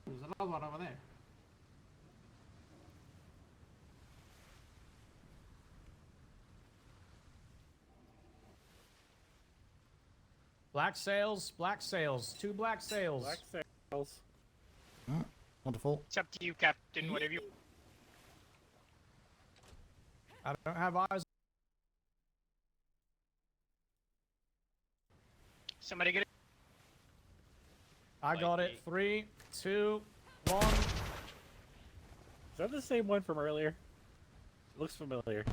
There's another one over there. Black sails, black sails. 2 black sails. Black sails. Wonderful. It's up to you, Captain. Whatever you. I don't have eyes. Somebody get it. I got it. 3, 2, 1. Is that the same one from earlier? It looks familiar.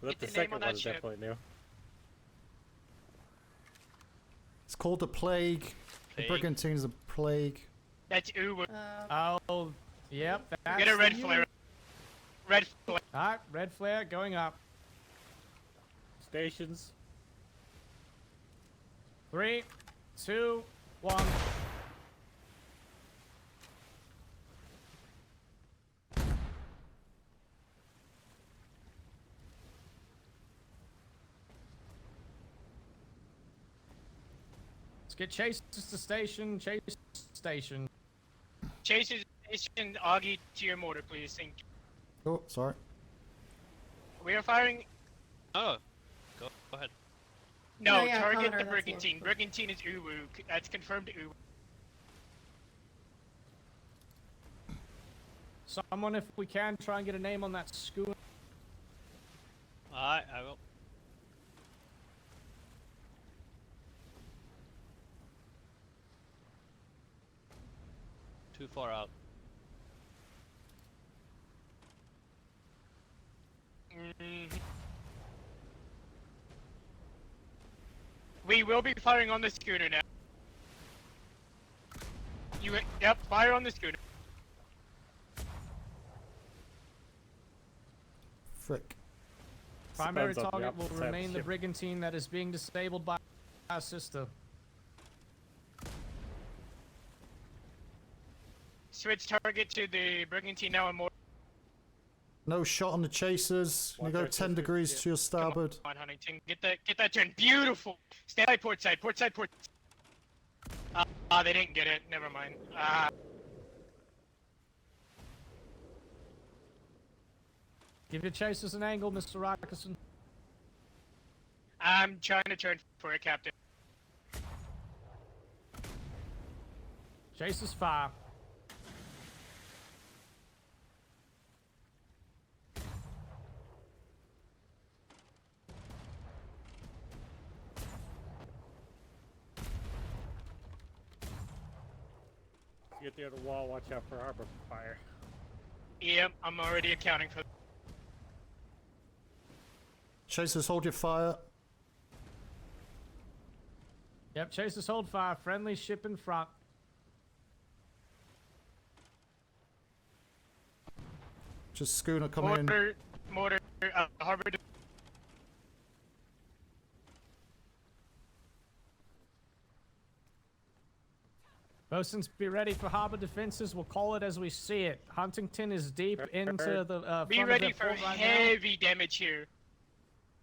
But Get the the name second on one that is ship. definitely new. It's called the Plague. The Brigantine's a Plague. That's Uwu. Oh, yep. That's Get a red the new- flare. Red flare. Alright, red flare going up. Stations. 3, 2, 1. Let's get Chase to station. Chase station. Chases station Augie to your motor, please. Thank you. Oh, sorry. We are firing. Oh, go ahead. No, No, yeah, target Connor, the that's Brigantine. Brigantine is Uwu. That's confirmed Uwu. Someone, if we can, try and get a name on that schooner. I will. Too far out. We will be firing on the schooner now. Yep, fire on the schooner. Frick. Primary Depends on the target will opposite side of remain the the ship. Brigantine that is being disabled by our sister. Switch target to the Brigantine now and more. No shot on the chasers. You Watch go our 10 sisters, degrees yeah. to your starboard. Come on, Huntington. Get that turn. Beautiful. Stay by port side. Port side. Port. They didn't get it. Never mind. Give your chasers an angle, Mr. Rockerson. I'm trying to turn for a captain. Chasers fire. Get near the wall, watch out for harbor fire. Yep, I'm already accounting for. Chasers, hold your fire. Yep, chasers hold fire. Friendly ship in front. Just schooner coming in. Mortar, harbor. Bosuns, be ready for harbor defenses. We'll call it as we see it. Huntington is deep into the front Be of ready their for port right now. heavy damage here.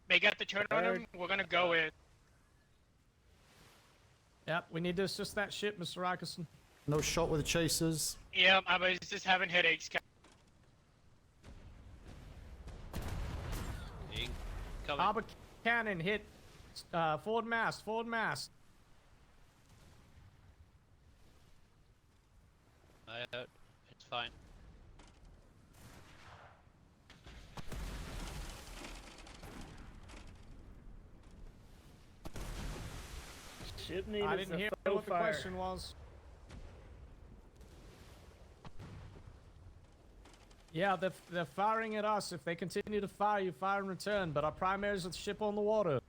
They got the turn on him. We're gonna go in. Yep, we need to assist that ship, Mr. Rockerson. No shot with the chasers. Yep, I was just having headaches. Coming. Harbor cannon hit forward mast, forward mast. I heard. It's fine. Ship name I is didn't a hear faux what the fire. question was. Yeah, they're firing at us. If they continue to fire, you fire in return. But our primary is the ship on the water.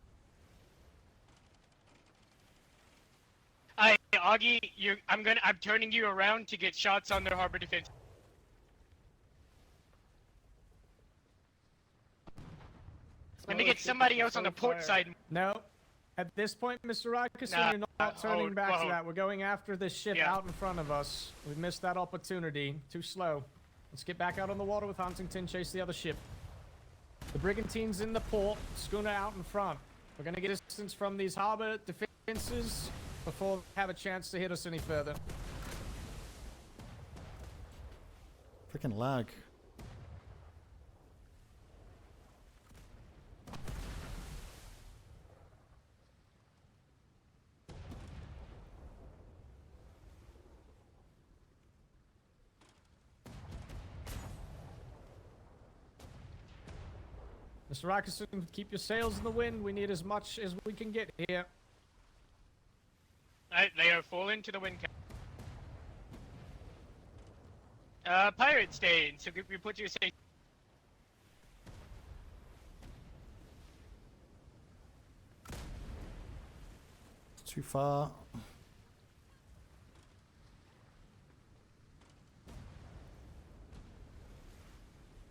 Augie, I'm turning you around to get shots on their harbor defense. Let me get somebody else on the port side. No. At this point, Mr. Rockerson, Nah, you're not turning hold- back to whoa. that. We're going after this ship Yeah. out in front of us. We missed that opportunity. Too slow. Let's get back out on the water with Huntington. Chase the other ship. The Brigantine's in the port. Schooner out in front. We're going to get distance from these harbor defenses before they have a chance to hit us any further. Freaking lag. Mr. Rockerson, keep your sails in the wind. We need as much as we can get here. They are full into the wind. Pirate stain. So you put your sail. Too far.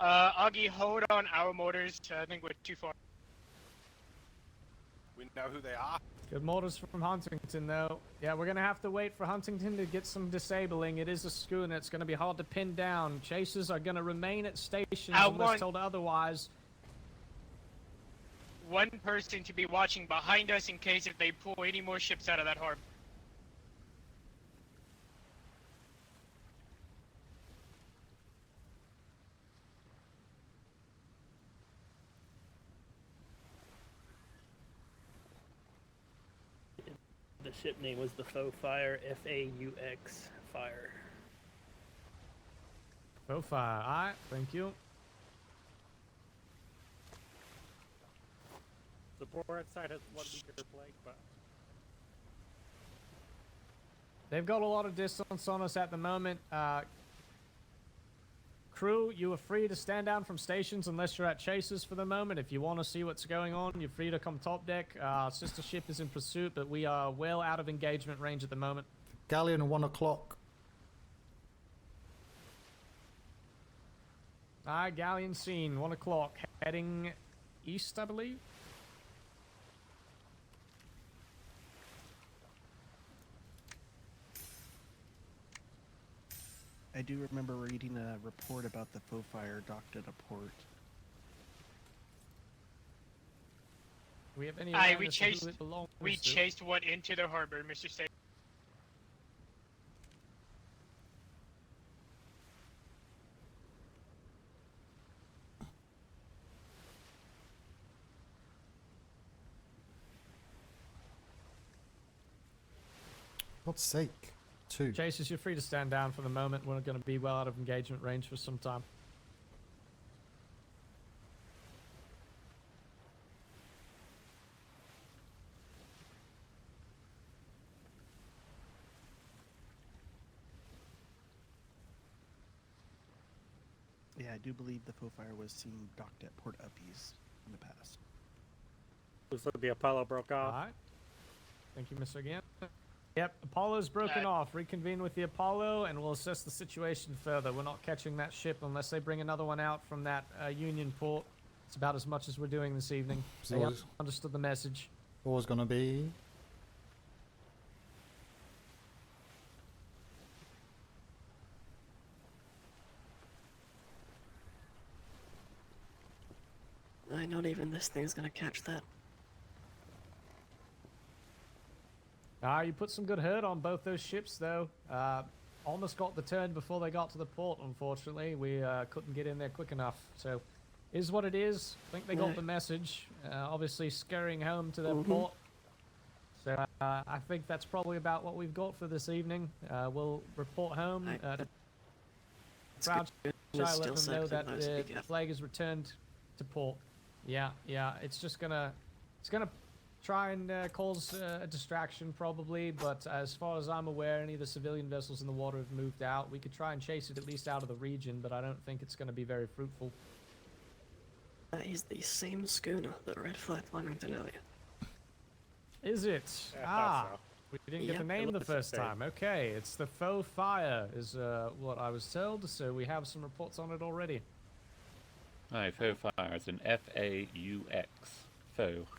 Augie, hold on our motors. I think we're too far. We know who they are. Good motors from Huntington, though. Yeah, we're gonna have to wait for Huntington to get some disabling. It is a schooner. It's gonna be hard to pin down. Chasers are gonna remain at stations unless told otherwise. One person to be watching behind us in case if they pull any more ships out of that harbor. The ship name was the Faux Fire, F-A-U-X, Fire. Faux Fire, alright, thank you. The port side has 1 meter flag, but They've got a lot of distance on us at the moment. Crew, you are free to stand down from stations unless you're at chasers for the moment. If you want to see what's going on, you're free to come top deck. Sister ship is in pursuit, but we are well out of engagement range at the moment. Galleon 1 o'clock. Galleon seen, 1 o'clock, heading east, I believe. I do remember reading a report about the Faux Fire docked at a port. We have any we chased one into the harbor, Mr. State. God's sake. 2. Chasers, you're free to stand down for the moment. We're going to be well out of engagement range for some time. Yeah, I do believe the Faux Fire was seen docked at Port Uppies in the past. looks like the Apollo broke off. Alright. Thank you, Mr. Again. Yep, Apollo's broken off. Reconvene with the Apollo, and we'll assess the situation further. We're not catching that ship unless they bring another one out from that Union port. It's about as much as we're doing this evening. They understood the message. Always gonna be. Not even this thing's gonna catch that. You put some good hurt on both those ships, though. Almost got the turn before they got to the port, unfortunately. We couldn't get in there quick enough. So, is what it is. I think they got the message. Obviously, scurrying home to their port. So, I think that's probably about what we've got for this evening. We'll report home. Proud Shy let them know that the flag is returned to port. Yeah, it's just gonna... It's gonna try and cause a distraction probably, but as far as I'm aware, any of the civilian vessels in the water have moved out. We could try and chase it at least out of the region, but I don't think it's going to be very fruitful. That is the same schooner that Red Flag Flemington earlier. Is it? Yeah, so. We didn't get the name the first time. Okay, it's the Faux Fire is what I was told, so we have some reports on it already. Aye, Faux Fire is an F-A-U-X. Faux.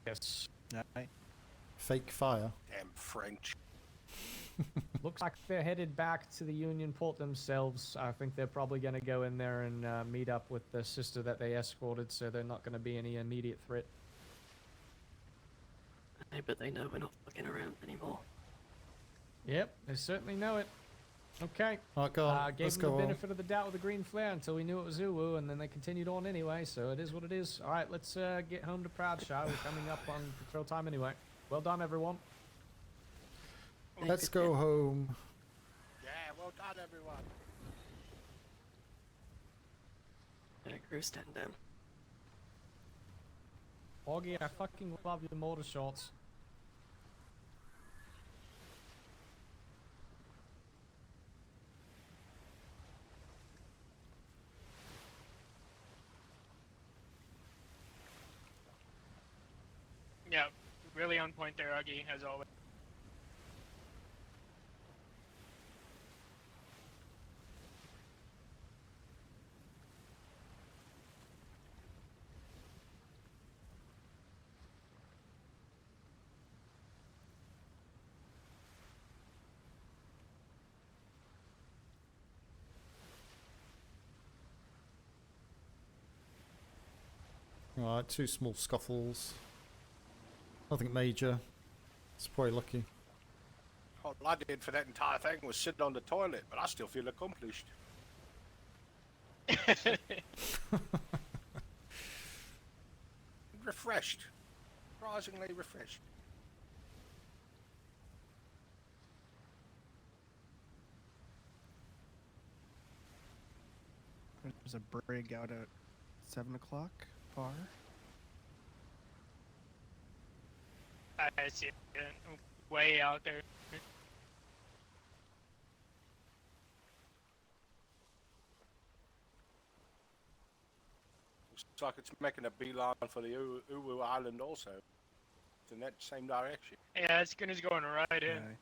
Yes. Fake fire. Damn French. Looks like they're headed back to the Union port themselves. I think they're probably going to go in there and meet up with the sister that they escorted, so they're not going to be any immediate threat. But they know we're not fucking around anymore. Yep, they certainly know it. Okay. Alright, go on. Gave them the benefit of the doubt with the green flare until we knew it was Uwu, and then they continued on anyway, so it is what it is. Alright, let's get home to Proudshaw. We're coming up on patrol time anyway. Well done, everyone. Let's go home. Yeah, well done, everyone. Crew stand down. Augie, I fucking love your mortar shots. Yeah, really on point there, Augie, as always. Alright, 2 small scuffles. Nothing major. It's probably lucky. All I did for that entire thing was sit on the toilet, but I still feel accomplished. Refreshed. Surprisingly refreshed. There's a brig out at 7 o'clock, far. I see it. Way out there. Looks like it's making a beeline for the Uwu Island also. It's in that same direction. Yeah, it's good as going right in. Aye.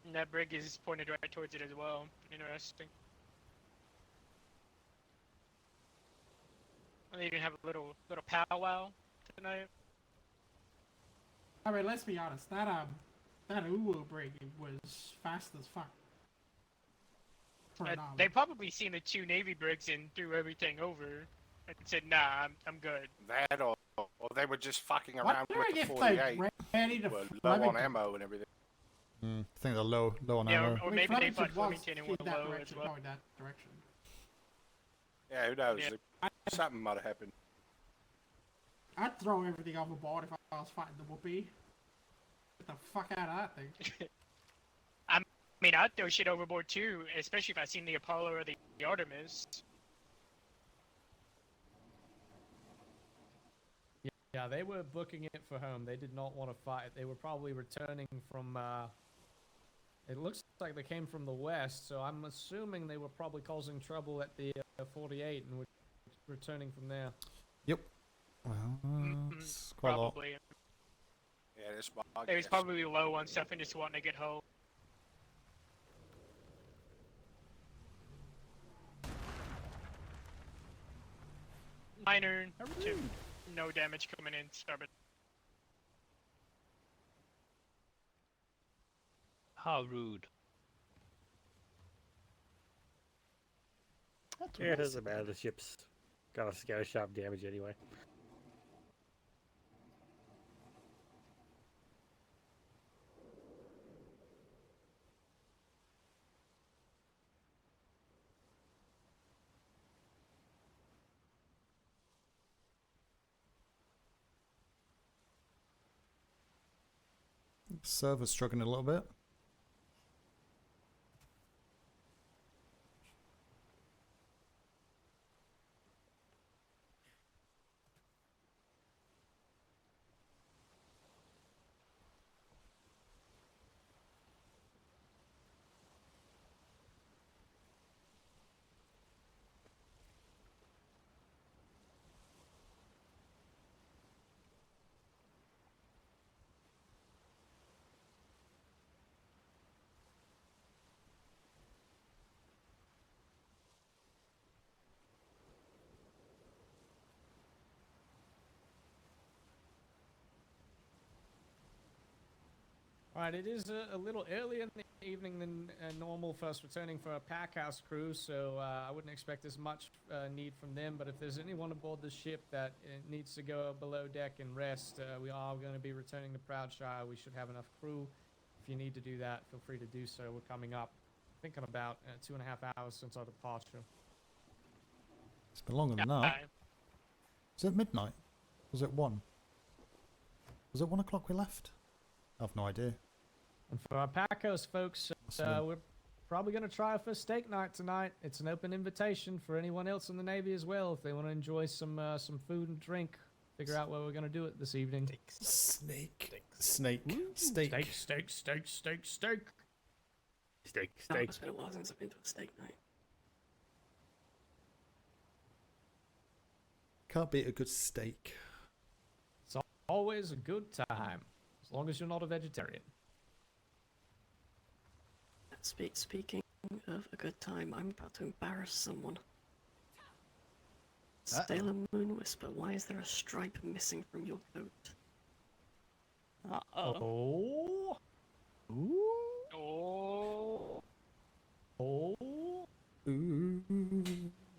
And that brig is pointed right towards it as well. Interesting. They even have a little powwow tonight. I mean, let's be honest. That Uwu brig was fast as fuck. For an island. They probably seen the 2 Navy brigs and threw everything over and said, "Nah, I'm good." That or they were just fucking Wonder around with the if 48. they ready to Were low on Flemington. ammo and everything. I think they're low on Yeah, ammo. or maybe they Flemington thought was Flemington and in were that low as direction, well. going that direction. Yeah, who knows? Yeah. Something might have happened. I'd throw everything overboard if I was fighting the Whoopee. Get the fuck out of that thing. I mean, I'd throw shit overboard too, especially if I seen the Apollo or the Artemis. Yeah, they were booking it for home. They did not want to fight. They were probably returning from, it looks like they came from the west, so I'm assuming they were probably causing trouble at the 48 and were returning from there. Yep. Well, it's quite a lot. Probably. Yeah, that's my They was guess. probably low on stuff and just wanting to get home. Minor to no damage coming in, stubborn. How rude. That's Yeah, it doesn't matter. The ship's got a scatter shot damage anyway. Server's struggling a little bit. Alright, it is a little earlier in the evening than normal for us returning for a pack house crew, so I wouldn't expect as much need from them, but if there's anyone aboard the ship that needs to go below deck and rest, we are going to be returning to Proudshire. We should have enough crew. If you need to do that, feel free to do so. We're coming up, I think, in about 2.5 hours since our departure. It's been longer than that. Is it midnight? Was it 1? Was it 1 o'clock we left? I have no idea. And for our pack house folks, we're probably going to try for steak night tonight. It's an open invitation for anyone else in the Navy as well if they want to enjoy some food and drink figure out where we're gonna do it this evening. Snake. Steak. Steak. Oh, it's been a while since I've been to a steak night. Can't beat a good steak. It's always a good time, as long as you're not a vegetarian. Speaking of a good time, I'm about to embarrass someone. Sailor Moon Whisper, why is there a stripe missing from your coat? Oh. Oh. Oh. Ooh.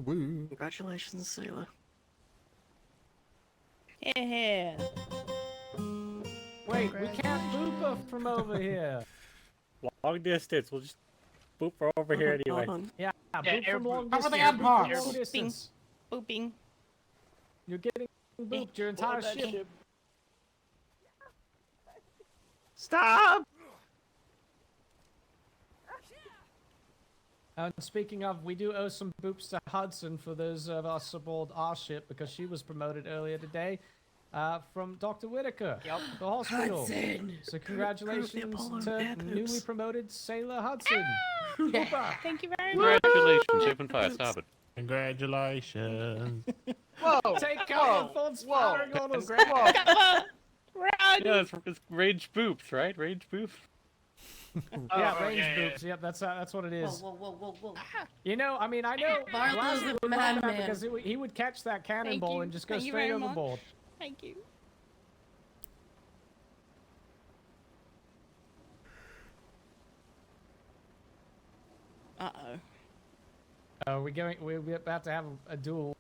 Woo. Congratulations, Sailor. Yeah. Wait, we can't boop her from over here. Long distance. We'll just boop her over here anyway. Yeah, Yeah, boop air from long boop. distance. Cover the boop from AirPods. long distance. Booping. You're getting booped your entire ship. Stop! And speaking of, we do owe some boops to Hudson for those of us aboard our ship because she was promoted earlier today from Dr. Whitaker, the hospital. Hudson. So congratulations Apollo to air newly boops. promoted Sailor Hudson. Thank you very much. Congratulations, Open Fire Starboard. Congratulations. Whoa! Take cover, thoughts firing on us. Whoa! Run! Yeah, it's range boops, right? Range boops. Yeah, range boops. Yep, that's what it is. Whoa. You know, I mean, I know Barthel's Glasgow the would like that madman. because he would catch that cannonball you. and just go Thank you straight very much. overboard. Thank you. Uh-oh. We're about to have a duel.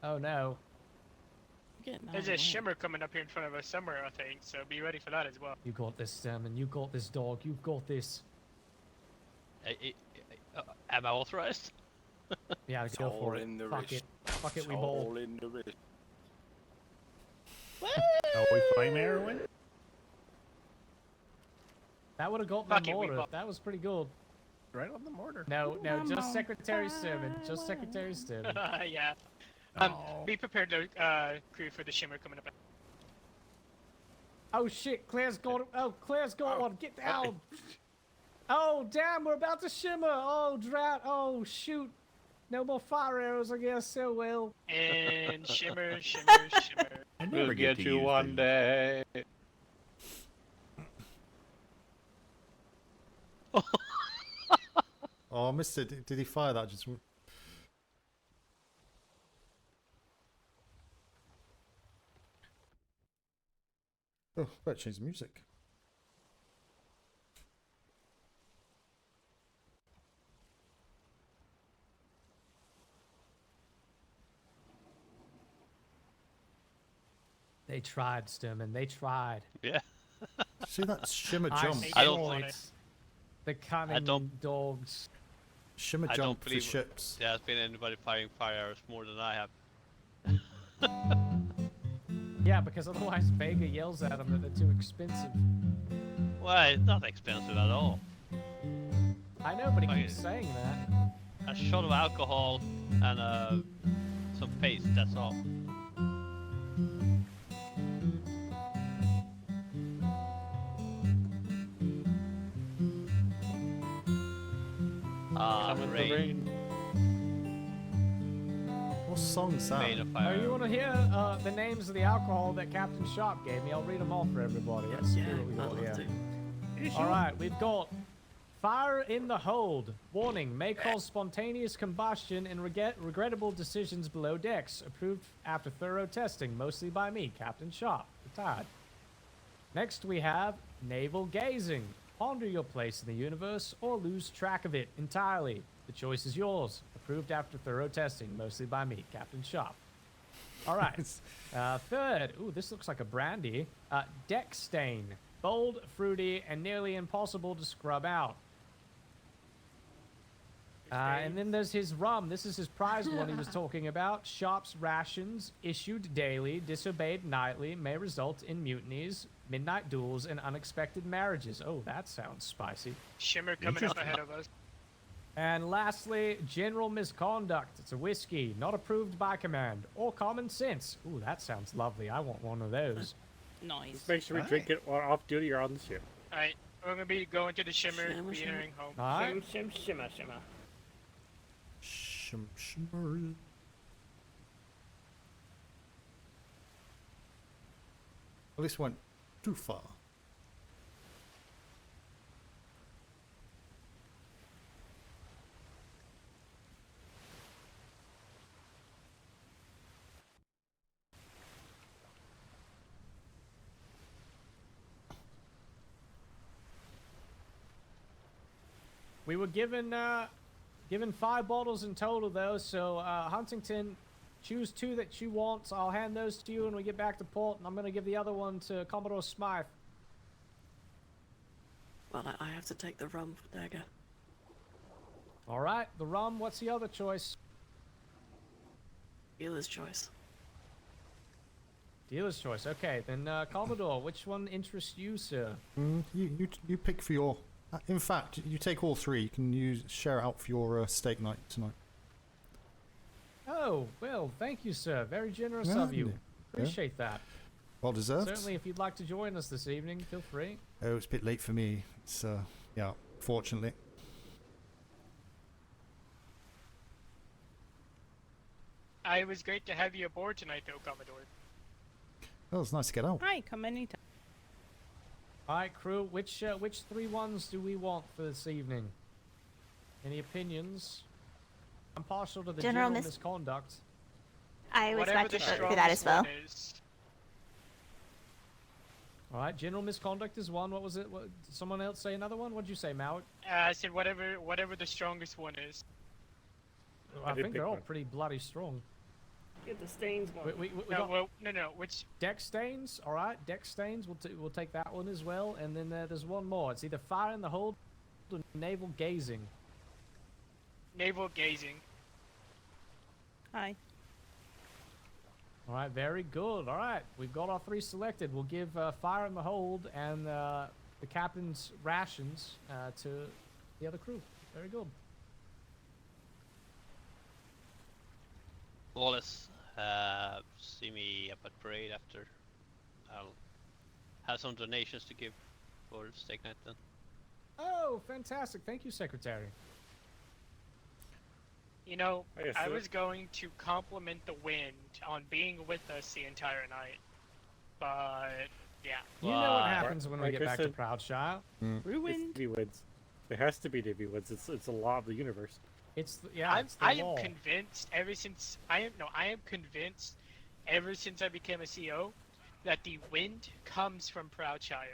Oh no. There's a shimmer coming up here in front of us somewhere, I think, so be ready for that as well. You got this, Salmon. You got this, dog. You've got this. Am I authorized? Yeah, It's go all for it. in the Fuck wrist. it. Fuck it, It's we all bowl. in the wrist. Are we flame heroin? That would have got Fuck the it, we mortar. bowl. That was pretty good. Right on the mortar. No, Come just on. Secretary Sermon. Just Secretary Sermon. Yeah. Be prepared to crew for the shimmer coming up. Oh shit, Claire's got Claire's got one. Get down. Oh damn, we're about to shimmer. Oh drat. Oh shoot. No more fire arrows, I guess. Oh well. And shimmer. I We'll never get to you use one these. day. Oh, I missed it. Did he fire that? Just. Oh, better change the music. They tried, Sturman. They tried. Yeah. See that shimmer I jump? I don't- saw it. The cunning dogs. Shimmer I don't jump for believe ships. there has been anybody firing fire arrows more than I have. Yeah, because otherwise Vega yells at them that they're too expensive. Well, it's not expensive at all. I know, but he Okay. keeps saying that. A shot of alcohol and some paste, that's all. Come in the rain. What song's that? Made of Oh, fire. you want to hear the names of the alcohol that Captain Sharp gave me? I'll read them off for everybody. Let's see what we I'd got love here. to. All right, we've got fire in the hold. Warning, may cause spontaneous combustion and regrettable decisions below decks. Approved after thorough testing, mostly by me, Captain Sharp, retired. Next, we have navel gazing. Ponder your place in the universe or lose track of it entirely. The choice is yours. Approved after thorough testing, mostly by me, Captain Sharp. All right. Third, ooh, this looks like a brandy. Deck stain. Bold, fruity, and nearly impossible to scrub out. And then there's his rum. This is his prized one he was talking about. Sharp's rations, issued daily, disobeyed nightly, may result in mutinies, midnight duels, and unexpected marriages. Oh, that sounds spicy. Shimmer coming up ahead of us. And lastly, general misconduct. It's a whiskey, not approved by command or common sense. Ooh, that sounds lovely. I want one of those. Nice. Just make sure we drink it while off duty or on the ship. Alright, we're gonna be going to the shimmer, Shimmer, be shimmer. entering home. Alright. Shimmer. Shimmer. Well, this went too far. We were given 5 bottles in total though, so Huntington, choose 2 that you want. I'll hand those to you when we get back to port, and I'm gonna give the other one to Commodore Smythe. Well, I have to take the rum for Dagger. All right, the rum. What's the other choice? Dealer's choice. Dealer's choice. Okay, then Commodore, which one interests you, sir? You pick for your. In fact, you take all 3. You can share it out for your steak night tonight. Oh, well, thank you, sir. Very generous Yeah, of you. yeah. Appreciate that. Well deserved. Certainly, if you'd like to join us this evening, feel free. Oh, it's a bit late for me. It's yeah, fortunately. It was great to have you aboard tonight, though, Commodore. Oh, it's nice to get out. Hi, come anytime. All right, crew. Which 3 ones do we want for this evening? Any opinions? I'm partial to the general misconduct. I was Whatever about to the vote for that as well. strongest one is. All right, general misconduct is one. What was it? What, did someone else say another one? What'd you say, Malik? I said whatever the strongest one is. I did think pick they're all one. pretty bloody strong. Get the stains one. We No, got no. Which deck stains. All right, deck stains. We'll take that one as well. And then there's one more. It's either fire in the hold or naval gazing. naval gazing? Hi. All right, very good. All right, we've got our 3 selected. We'll give fire in the hold and the captain's rations to the other crew. Very good. Wallace, see me up at parade after. I'll have some donations to give for steak night then. Oh, fantastic. Thank you, Secretary. You know, Oh, yes, I sir. was going to compliment the wind on being with us the entire night, but yeah. You know what happens when we Like get I back to said- Proudshire. It's Navy Woods. There has to be Navy Woods. It's a law of the universe. It's yeah. I'm, It's the I am law. convinced ever since I am convinced ever since I became a CO that the wind comes from Proudshire.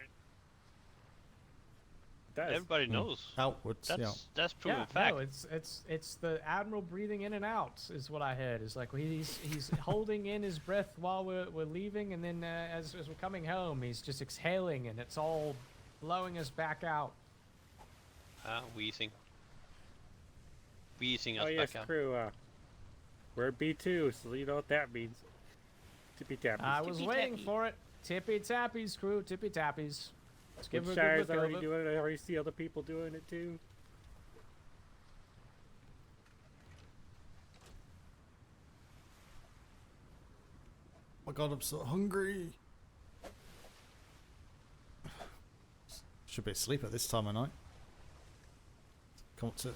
Everybody knows. Outwards, That's proven Yeah, fact. no, it's the admiral breathing in and out is what I heard. It's like he's holding in his breath while we're leaving, and then as we're coming home, he's just exhaling, and it's all blowing us back out. Wheezing. Wheezing us Oh yes, back out. crew. We're at B2, so you know what that means. Tippy tappies. I was waiting for it. Tippy tappies, crew. Tippy tappies. Let's give her a Shire's good look already over. doing it. I already see other people doing it too. Oh my god, I'm so hungry. Should be asleep at this time of night. Come up to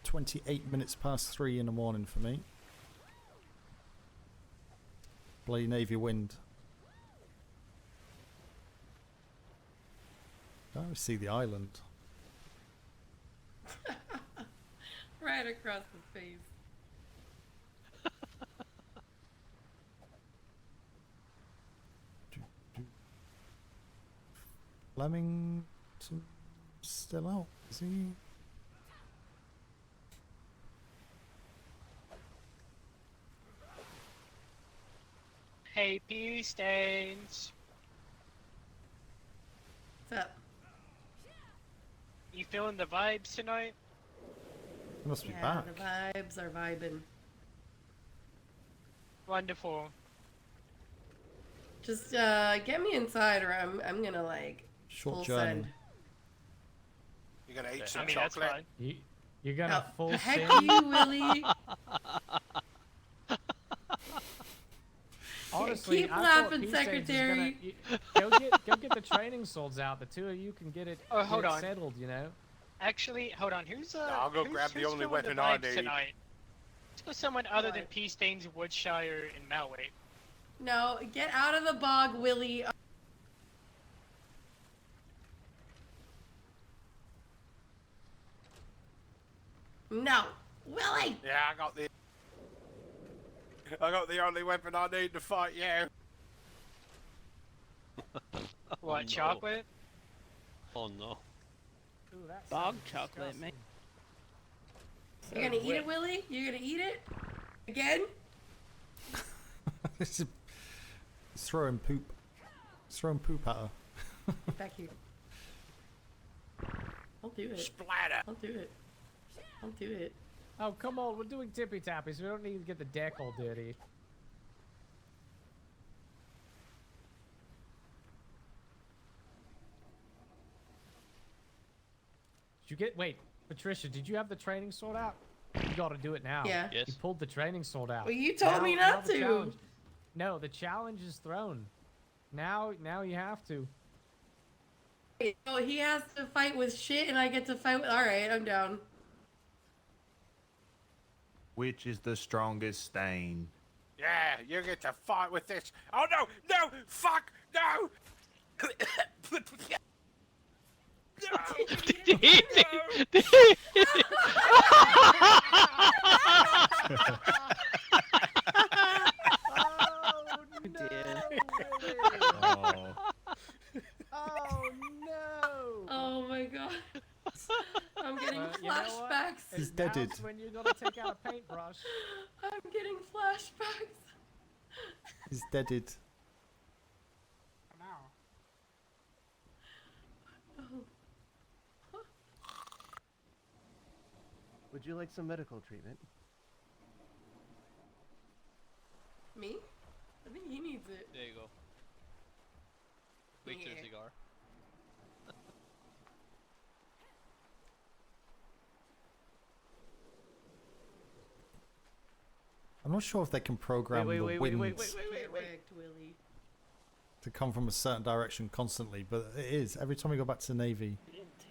28 minutes past 3 in the morning for me. Bloody Navy wind. I see the island. Right across the face. Flemington still out, is he? Hey, PLU stains. What's up? You feeling the vibes tonight? Must be Yeah, back. the vibes are vibing. Wonderful. Just get me inside, or I'm gonna like Short full journey. send. You gonna eat I some mean, that's chocolate? fine. You're gonna full Heck send. you, Willie. Honestly, Keep I laughing, thought P-Stains was Secretary. Go get the training swords out. The two of you can get it, hold on. settled. You know. Actually, hold on. Who's I'll go grab the only filling weapon the I blanks need. tonight? Let's go someone other than P-Stains, Woodshire, and Malway. No, get out of the bog, Willie. No, Willie. Yeah, I got the only weapon I need to fight you. What, no. chocolate? Oh no. Ooh, that Bog sounds chocolate, man. disgusting. You're gonna eat it, Willie? You're gonna eat it? Again? He's throwing poop. He's throwing poop at her. Get back here. I'll do it. Splatter. I'll do it. I'll do it. Oh come on, we're doing tippy tappies. We don't need to get the deck all dirty. Did you get? Wait, Patricia, did you have the training sword out? You got to do it now. Yeah. Yes. You pulled the training sword out. Well, you told me not the to. challenge- No, the challenge is thrown. Now you have to. Oh, he has to fight with shit and I get to fight with... Alright, I'm down. Which is the strongest stain? Yeah, you get to fight with this. Oh no, no, fuck, no. Oh no! Oh my god. I'm getting You know what? flashbacks. He's Now's deaded. when you gotta take out a paintbrush. I'm getting flashbacks. He's deaded. Now. Would you like some medical treatment? Me? I think he needs it. There you go. Victor Yeah. cigar. I'm not sure if they can program the wind Get wrecked, Willie. to come from a certain direction constantly, but it is. Every time we go back to the Navy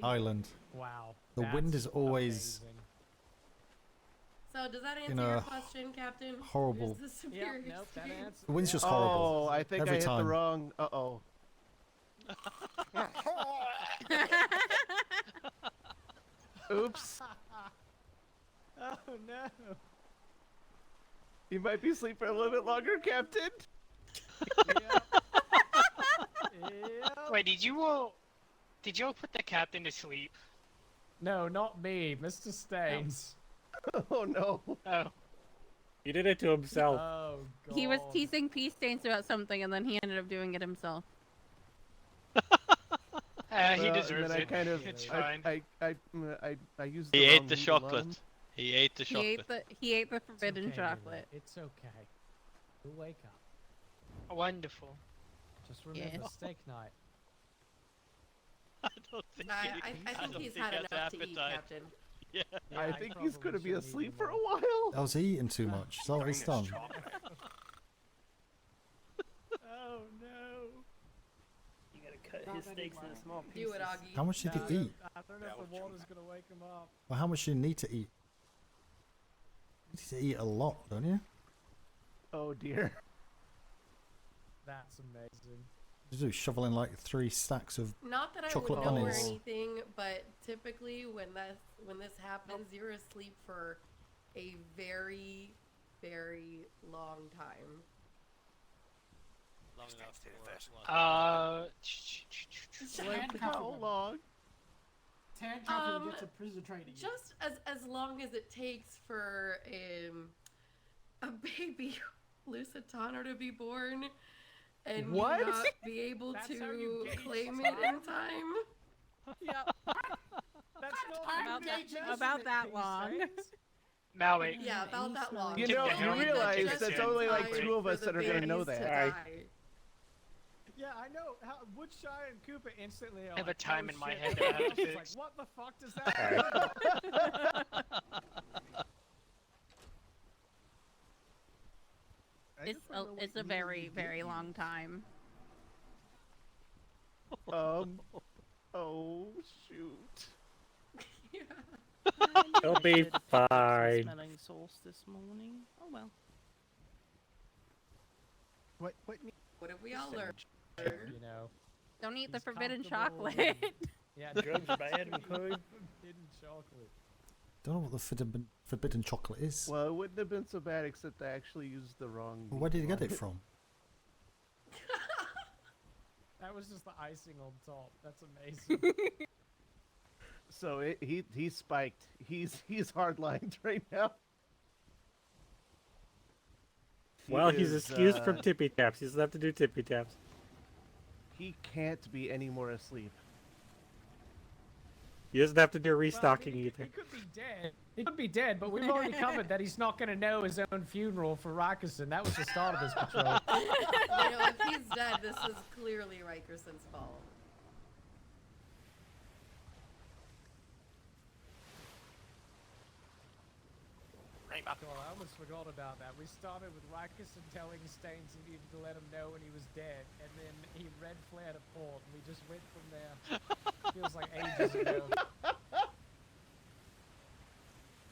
Island, Wow. the wind that's is always amazing. So, does that answer in your a question, Captain? horrible- Is the superior nope, that speed? answers. The wind's just Oh, horrible. I think Every I hit time. the wrong. Uh-oh. Oops. Oh no! You might be asleep for a little bit longer, Captain. Wait, did you all put the captain to sleep? No, not me, Mr. Staines. Oh no. Oh. He did it to himself. Oh god. He was teasing P-Stains about something, and then he ended up doing it himself. He Well, deserves and then it. I kind of, It's fine. I used. He the ate wrong the needle on chocolate. him. He ate the chocolate. He ate the It's forbidden okay, Willie. chocolate. It's okay. You'll wake up. Wonderful. Just remember Yeah. steak night. I don't think I think he's had enough to eat, Captain. Yeah. I think he's probably gonna be shouldn't asleep eat for a anymore. while. I was eating too much. Is that what he's done? Oh no! You gotta cut his steaks into small pieces. Do it, Augie. How much did he eat? I don't know if the water's gonna wake him up. Well, how much do you need to eat? You need to eat a lot, don't you? Oh dear. That's amazing. You do shovel in like 3 stacks of Not that I chocolate would know or bunnies. anything, but typically when this happens, you're asleep for a very, very long time. Long enough for Like how long? Handcuff him to get to prison training. Just as long as it takes for a baby Lusitano to be born and you What? not be able That's how you to gauge claim it time? in time. Yep. That's About that long. Maui. Yeah, about that long. You Give know, the you hell realize just that's in only like time 2 of us for that the are gonna know babies to that. die. Yeah, I know. How Woodshire and Cooper instantly are I have like, a time "Oh, in my shit." head that I have to It's like, fix. what the fuck does that mean? It's a very, very long time. Oh shoot. It'll be fine. Smelling sauce this morning. Oh well. What have we all learned? You know. Don't eat the He's forbidden comfortable chocolate. and- Yeah, Drugs are bad, McCoy. Forbidden chocolate. Don't know what the forbidden chocolate is. Well, it wouldn't have been so bad except I actually used the wrong. Well, where did you name get on it from? That was just the icing on top. That's amazing. So he's spiked. He's hardlined right now. Well, he's excused from tippy taps. He doesn't have to do tippy taps. He can't be any more asleep. He doesn't have to do restocking either. He could be dead. He could be dead, but we've already covered that he's not going to know his own funeral for Rakusen. That was the start of his patrol. You know, if he's dead, this is clearly Rikerson's fault. God, I almost forgot about that. We started with Rakusen telling Staines he needed to let him know when he was dead, and then he red flared a port, and we just went from there. Feels like ages ago.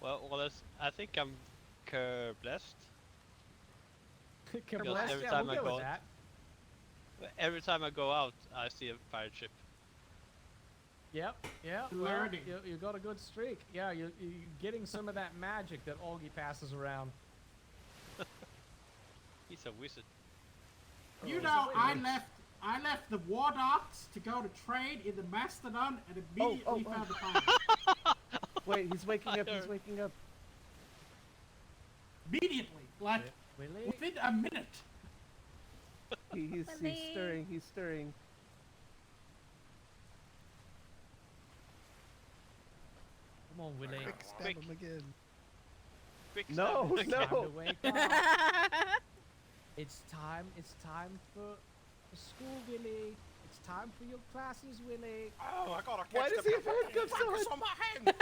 Well, I think I'm blessed. Because Bless, every yeah, time we'll I go go with that. every time I go out, I see a pirate ship. Yep, yeah. Well, Learning. you got a good streak. Yeah, you're getting some of that magic that Augie passes around. He's a wizard. You know, I left the war docks to go to trade in the Mastodon and immediately found the pirate. Wait, he's waking up. He's waking up. Immediately, like Willie? within a minute. He's stirring. He's stirring. Come on, Willie. Quick, stab him again. Quick, No, stab him. no. Time to wake up. It's time for school, Willie. It's time for your classes, Willie. Oh, I gotta catch Why does the he have handcuffs focus on? on my hand.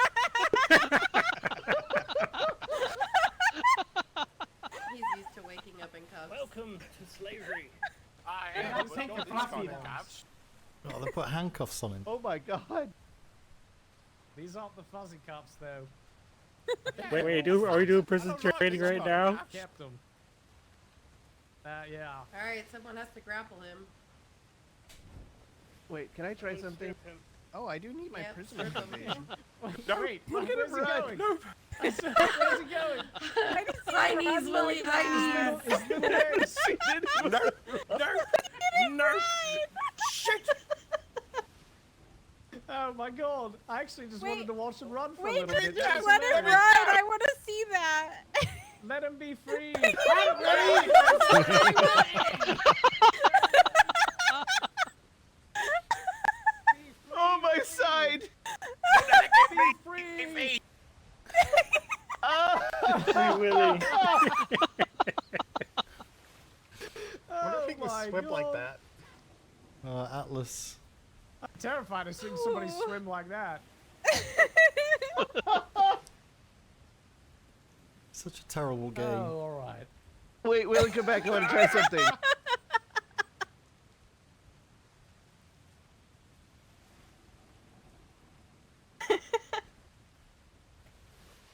He's used to waking up in cuffs. Welcome to slavery. I Yeah, am. let's but take not the this fluffy kind of ones. cabs. Oh, they put handcuffs on him. Oh my god. These aren't the fuzzy cups, though. Wait, are we doing prison I don't like training this right kind now? of cabs. Kept them. Yeah. Alright, someone has to grapple him. Wait, can I try something? Oh, I do need my Yep, prisoner strip him. invasion. Wait, look at where's him he run. going? No, Where's he going? High knees, Willie, high knees. His little legs. no. Shit. Oh my god! I actually just wanted to watch him run for a Wait, little bit. just That was let him run. hilarious. I want to see that. Let him be free. Oh my side! Be free. Free Willy. Wonder if he can my swim like God. that. Atlas. I'm terrified of seeing somebody swim like that. Such a terrible game. Oh, all right. Wait, Willie, come back. I want to try something.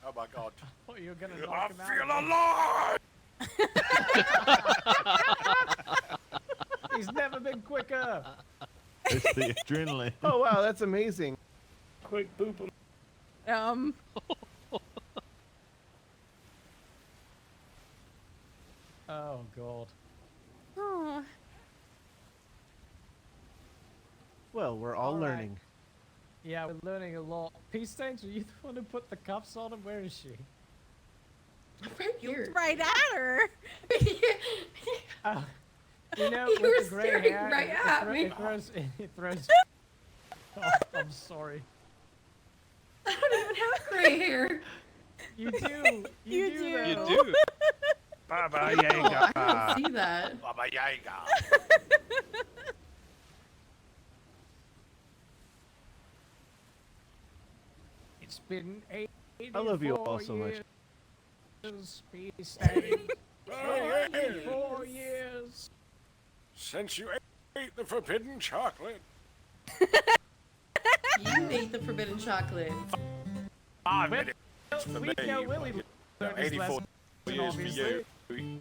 Oh my god. What, you're gonna I knock him out? feel alive! He's never been quicker. It's the adrenaline. Oh wow, that's amazing. Quick, boop him. Oh god. Oh. Well, we're all All right. learning. Yeah, we're learning a lot. Peace Stains, are you the one who put the cuffs on him? Where is she? Right here. Right at her. You know, You with were the gray staring hair, right it at thro- me. It throws. It throws. Oh, I'm sorry. I don't even have gray hair. You do. You do. do. though. You do. Baba Oh, I Yaga. can't see that. Baba Yaga. It's been 84 I love you all so much. years. Peace stains. 84 years. Since you ate the forbidden chocolate. You ate the forbidden chocolate. 5 minutes for We me. know Willie fucking- learned his 84 lesson, years for obviously. you.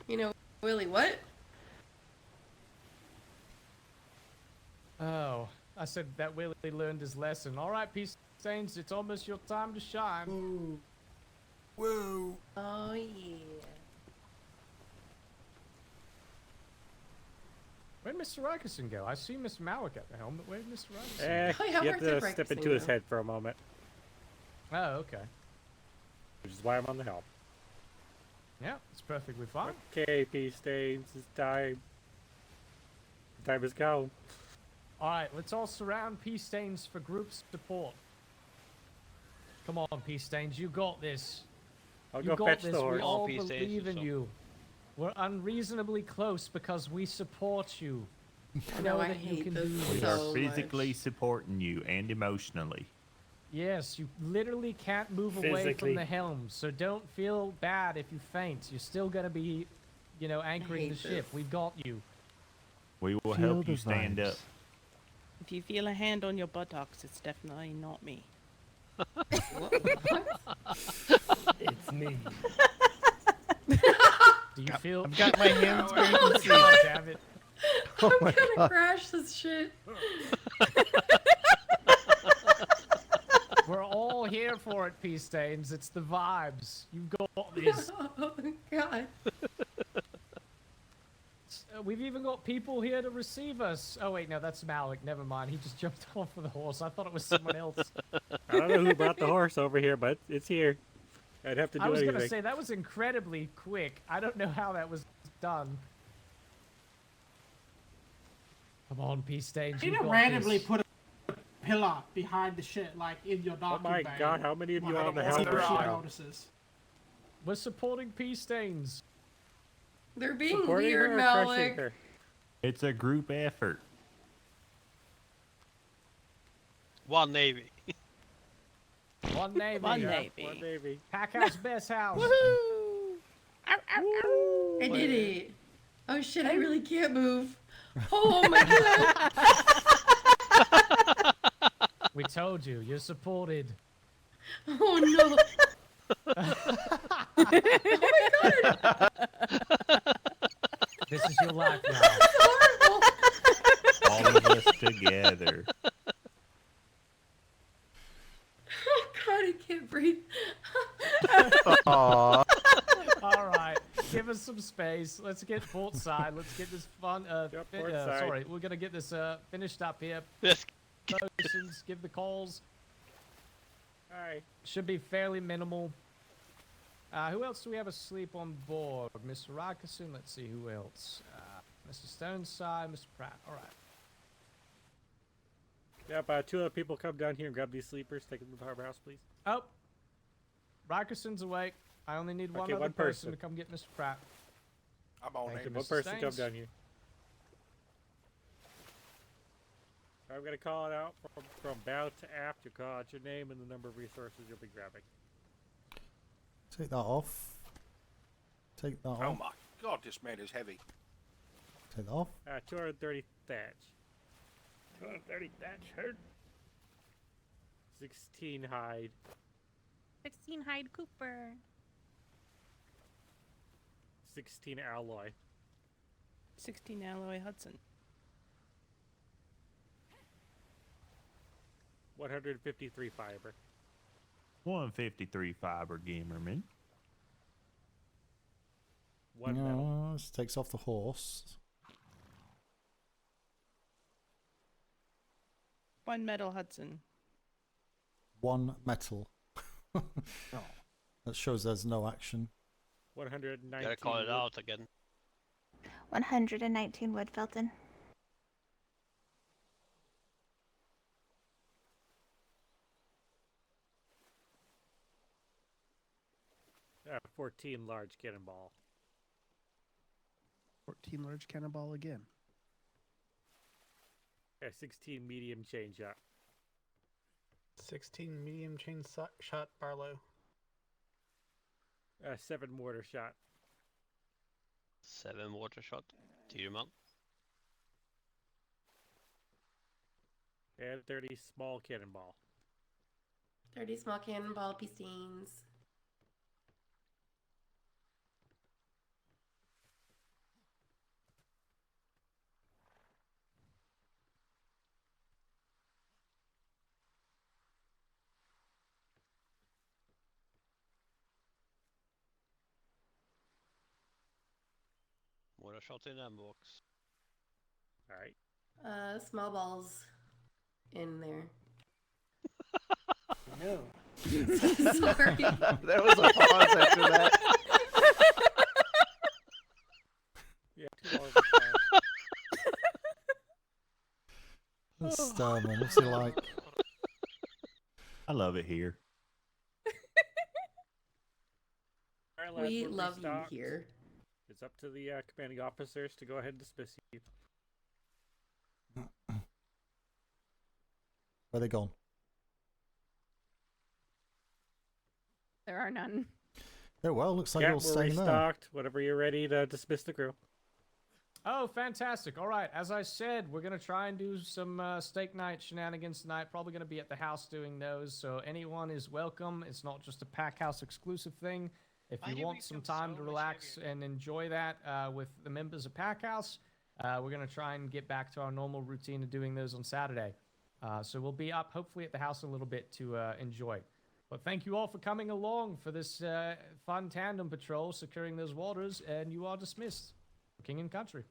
You know, Willie, what? Oh, I said that Willie learned his lesson. All right, Peace Stains, it's almost your time to shine. Ooh. Whoa. Oh, yeah. Where'd Mr. Rikerson go? I see Mr. Malik at the helm, but where'd Mr. Rikerson go? Oh, yeah, you where'd have the to step Rikerson into his go? head for a moment, Oh, okay. which is why I'm on the helm. Yeah, it's perfectly fine. Okay, Peace Stains, it's time. Time has gone. Alright, let's all surround Peace Stains for group support. Come on, Peace Stains, you got this. I'll You go got fetch this. the horse. We all Peace Stains believe in yourself. you. We're unreasonably close because we support you. I know know, I that you hate can this do We this. are so physically much. supporting you and emotionally. Yes, you literally can't move away from Physically. the helm, so don't feel bad if you faint. You're still gonna be, you know, anchoring the hate ship. this. We've got you. We will Feel help the you stand up. vibes. If you feel a hand on your buttocks, it's definitely not me. It's me. Do you feel? I've got my hands where you can see. God damn it! Oh my I'm gonna god. crash this shit. We're all here for it, Peace Stains. It's the vibes. You've got this. Oh, God. We've even got people here to receive us. Oh wait, no, that's Malik. Never mind. He just jumped off of the horse. I thought it was someone else. I don't know who brought the horse over here, but it's here. I'd have to do I was anything. gonna say that was incredibly quick. I don't know how that was done. Come on, Peace Stains. You You know, got randomly this. put a pillar behind the shit, like in your Oh docking my bay. god, how many of you Like, on the helm so are the shit on? notices. We're supporting Peace Stains. They're being Supporting weird, her or crushing Malik. her? It's a group effort. One Navy. One Navy. One yeah. Navy. One Navy. Packhouse best house. I did it. Oh shit, I really can't move. Oh my god. We told you. You're supported. Oh no. Oh my god. This is your life now. Horrible. All of us together. Oh god, I can't breathe. Aww. All right, give us some space. Let's get port side. Let's get this fun. Yep, port side. Sorry, we're gonna get this finished up here. Yes. Motions, give the calls. Alright. Should be fairly minimal. Who else do we have asleep on board? Mr. Rikerson. Let's see who else. Mr. Stoneside, Mr. Pratt. All right. Yep, 2 other people come down here and grab these sleepers. Take them to the harbor house, please. Oh, Rikerson's awake. I only need one Okay, other one person person. to come get Mr. Pratt. I'm on Thank it. you, One Mr. person come Staines. down here. I'm gonna call it out from bow to aft. You call out your name and the number of resources you'll be grabbing. Take that off. Take that Oh off. my god, this man is heavy. Take that off. 230 thatch. 230 thatch hurt. 16 hide. 16 Hyde Cooper. 16 alloy. 16 Alloy Hudson. 153 fiber. 153 fiber gamerman. 1 metal. No, this takes off the horse. 1 Metal Hudson. 1 metal. That shows there's no action. 119. Gotta call it wood. out again. 119 wood, Felton. 14 large cannonball. 14 large cannonball again. Yeah, 16 medium chain shot. 16 medium chain shot, Barlow. 7 mortar shot. 7 water shot. Tyrman. And 30 small cannonball. 30 small cannonball pistons. Mortar shot in that box. Alright. Small balls in there. No. Sorry. There was a pause after that. Yeah, $2 a shot. That's man. What's it like? I love it here. Alright, lads, We we're love you restocked. here. It's up to the commanding officers to go ahead and dismiss you. Where they gone? There are none. Oh well, looks like Yeah, you're we're staying there. restocked. Whenever you're ready to dismiss the crew. Oh, fantastic. All right, as I said, we're going to try and do some steak night shenanigans tonight. Probably going to be at the house doing those, so anyone is welcome. It's not just a pack house exclusive thing. If you want some time to relax and enjoy that with the members of Pack House, we're going to try and get back to our normal routine of doing those on Saturday. So we'll be up, hopefully, at the house a little bit to enjoy. But thank you all for coming along for this fun tandem patrol, securing those waters, and you are dismissed. King and Country.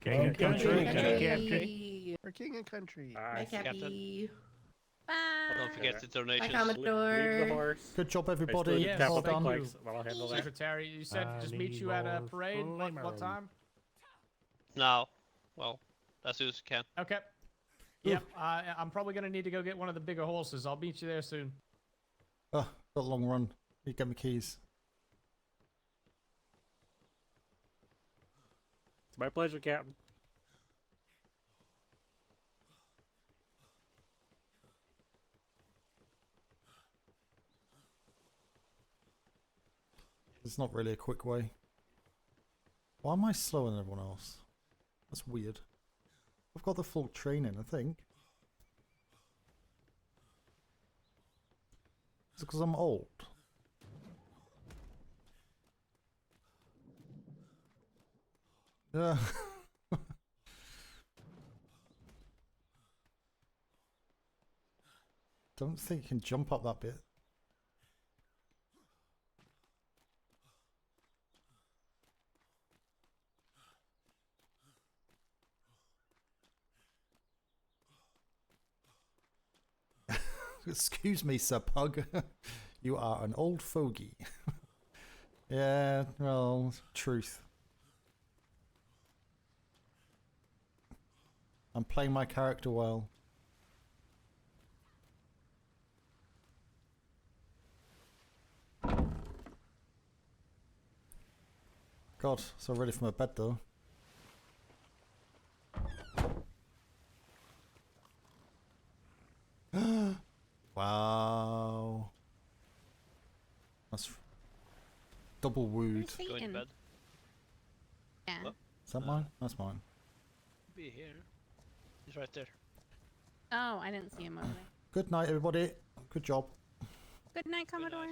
King and Country. We're king and country. Bye, Cappy. Bye. Don't forget the Bye, donations. Commodore. Leave the horse. Good job, everybody. Yes, Well thank done. you. I'll handle that. Secretary, you said just meet you at a parade. What time? Now, well, as soon as you can. Okay. Yep, I'm probably going to need to go get one of the bigger horses. I'll meet you there soon. Oh, got a long run. You get my keys. It's my pleasure, Captain. It's not really a quick way. Why am I slower than everyone else? That's weird. I've got the full training, I think. Is it because I'm old? Yeah. Don't think you can jump up that bit. Excuse me, Sir Pug. You are an old fogey. Yeah, well, truth. I'm playing my character well. God, so ready for my bed though. Wow. That's double wooed. Going to bed. Yeah. What? Is that mine? That's mine. Be here. He's right there. Oh, I didn't see him over there. Good night, everybody. Good job. Good night, Commodore.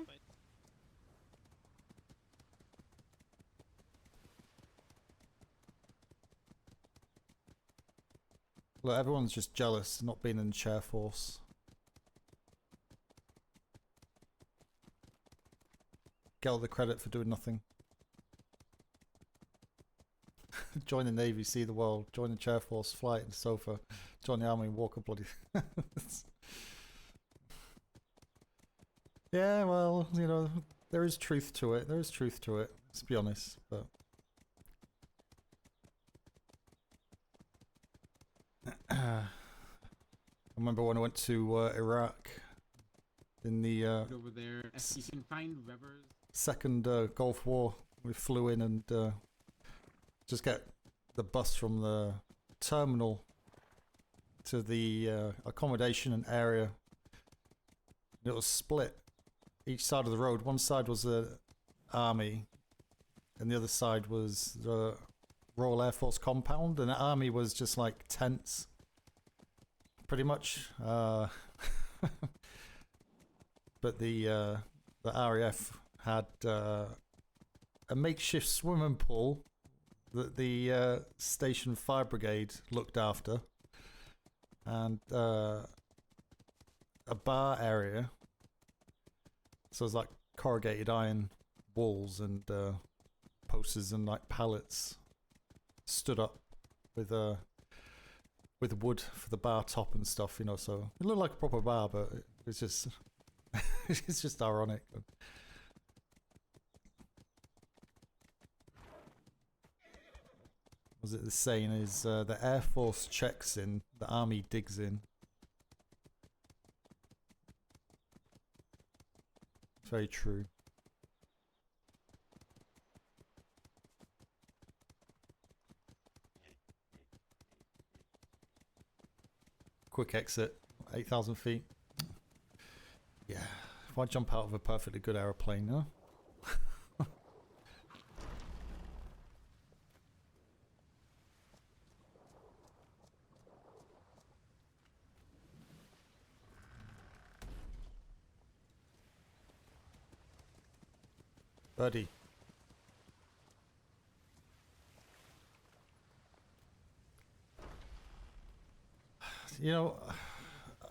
Look, everyone's just jealous not being in the chair force. Get all the credit for doing nothing. Join the Navy, see the world. Join the chair force, fly it in the sofa. Join the army, walk a bloody... Yeah, well, you know, there is truth to it. There is truth to it, let's be honest, but... I remember when I went to Iraq in the over there, if you can find rivers. second Gulf War. We flew in and just get the bus from the terminal to the accommodation and area. It was split. Each side of the road. One side was the army, and the other side was the Royal Air Force compound. And the army was just like tents, pretty much. But the RAF had a makeshift swimming pool that the station fire brigade looked after, and a bar area. So it's like corrugated iron walls and posters and like pallets stood up with wood for the bar top and stuff, you know. So it looked like a proper bar, but it's just it's just ironic. Was it the saying is the Air Force checks in, the Army digs in. Very true. Quick exit, 8,000 feet. Yeah, if I jump out of a perfectly good aeroplane, huh? Buddy. You know,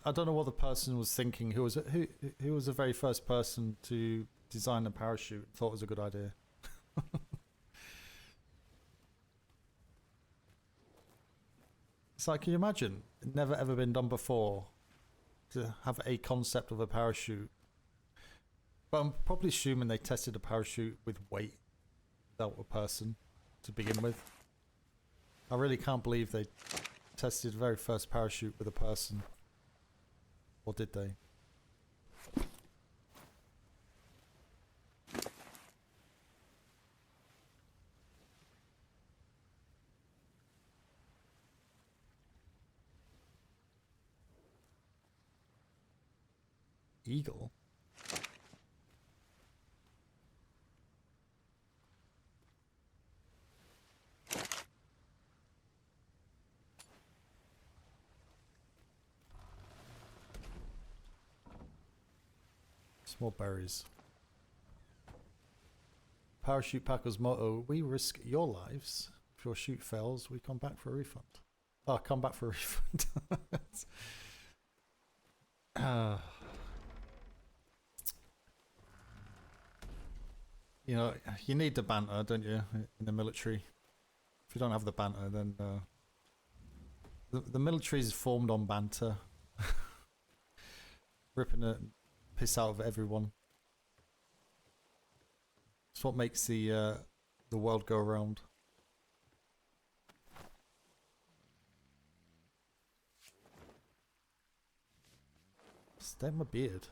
I don't know what the person was thinking. Who was the very first person to design the parachute? Thought it was a good idea. It's like, can you imagine? It never ever been done before to have a concept of a parachute. But I'm probably assuming they tested a parachute with weight without a person to begin with. I really can't believe they tested the very first parachute with a person. Or did they? Eagle? Small berries. Parachute Packer's motto: we risk your lives. If your chute fails, we come back for a refund. Oh, come back for a refund. You know, you need the banter, don't you, in the military? If you don't have the banter, then the military is formed on banter. Ripping the piss out of everyone. It's what makes the world go around. Stem my beard.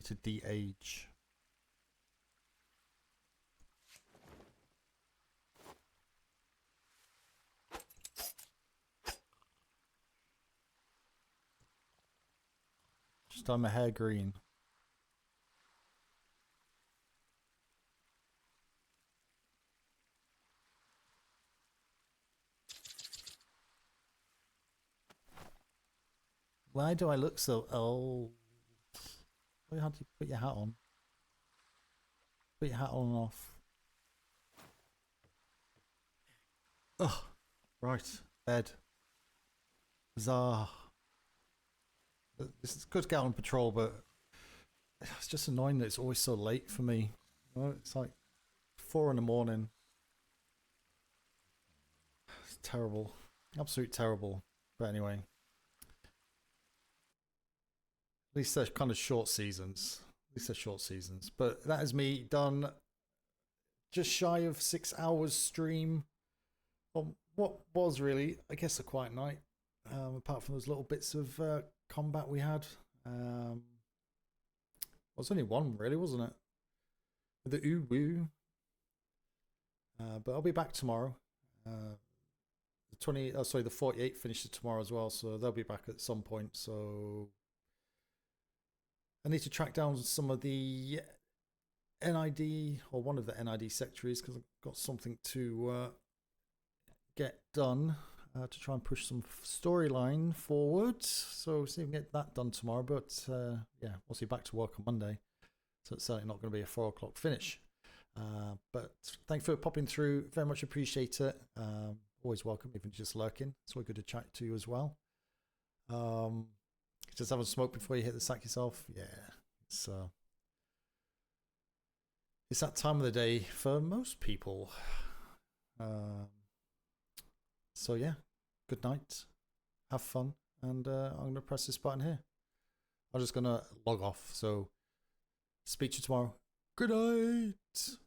To de-age. Just dye my hair green. Why do I look so old? How do you put your hat on? Put your hat on and off. Ugh. Right. Bed. Bizarre. It's good to get on patrol, but it's just annoying that it's always so late for me. You know, it's like 4 in the morning. It's terrible. Absolute terrible. But anyway. At least they're kind of short seasons. At least they're short seasons. But that is me done. Just shy of 6 hours stream. Well, what was really, I guess, a quiet night. Apart from those little bits of combat we had. Well, it's only one, really, wasn't it? The Uwu. But I'll be back tomorrow. The 48 finishes tomorrow as well, so they'll be back at some point. So I need to track down some of the NID, or one of the NID secretaries, because I've got something to get done to try and push some storyline forward. So see if we can get that done tomorrow. But yeah, we'll see. Back to work on Monday, so it's certainly not going to be a 4 o'clock finish. But thanks for popping through. Very much appreciate it. Always welcome, even just lurking. It's always good to chat to you as well. Just have a smoke before you hit the sack yourself. Yeah, it's that time of the day for most people. So yeah, good night, have fun, and I'm going to press this button here. I'm just going to log off, so speak to you tomorrow. Good night.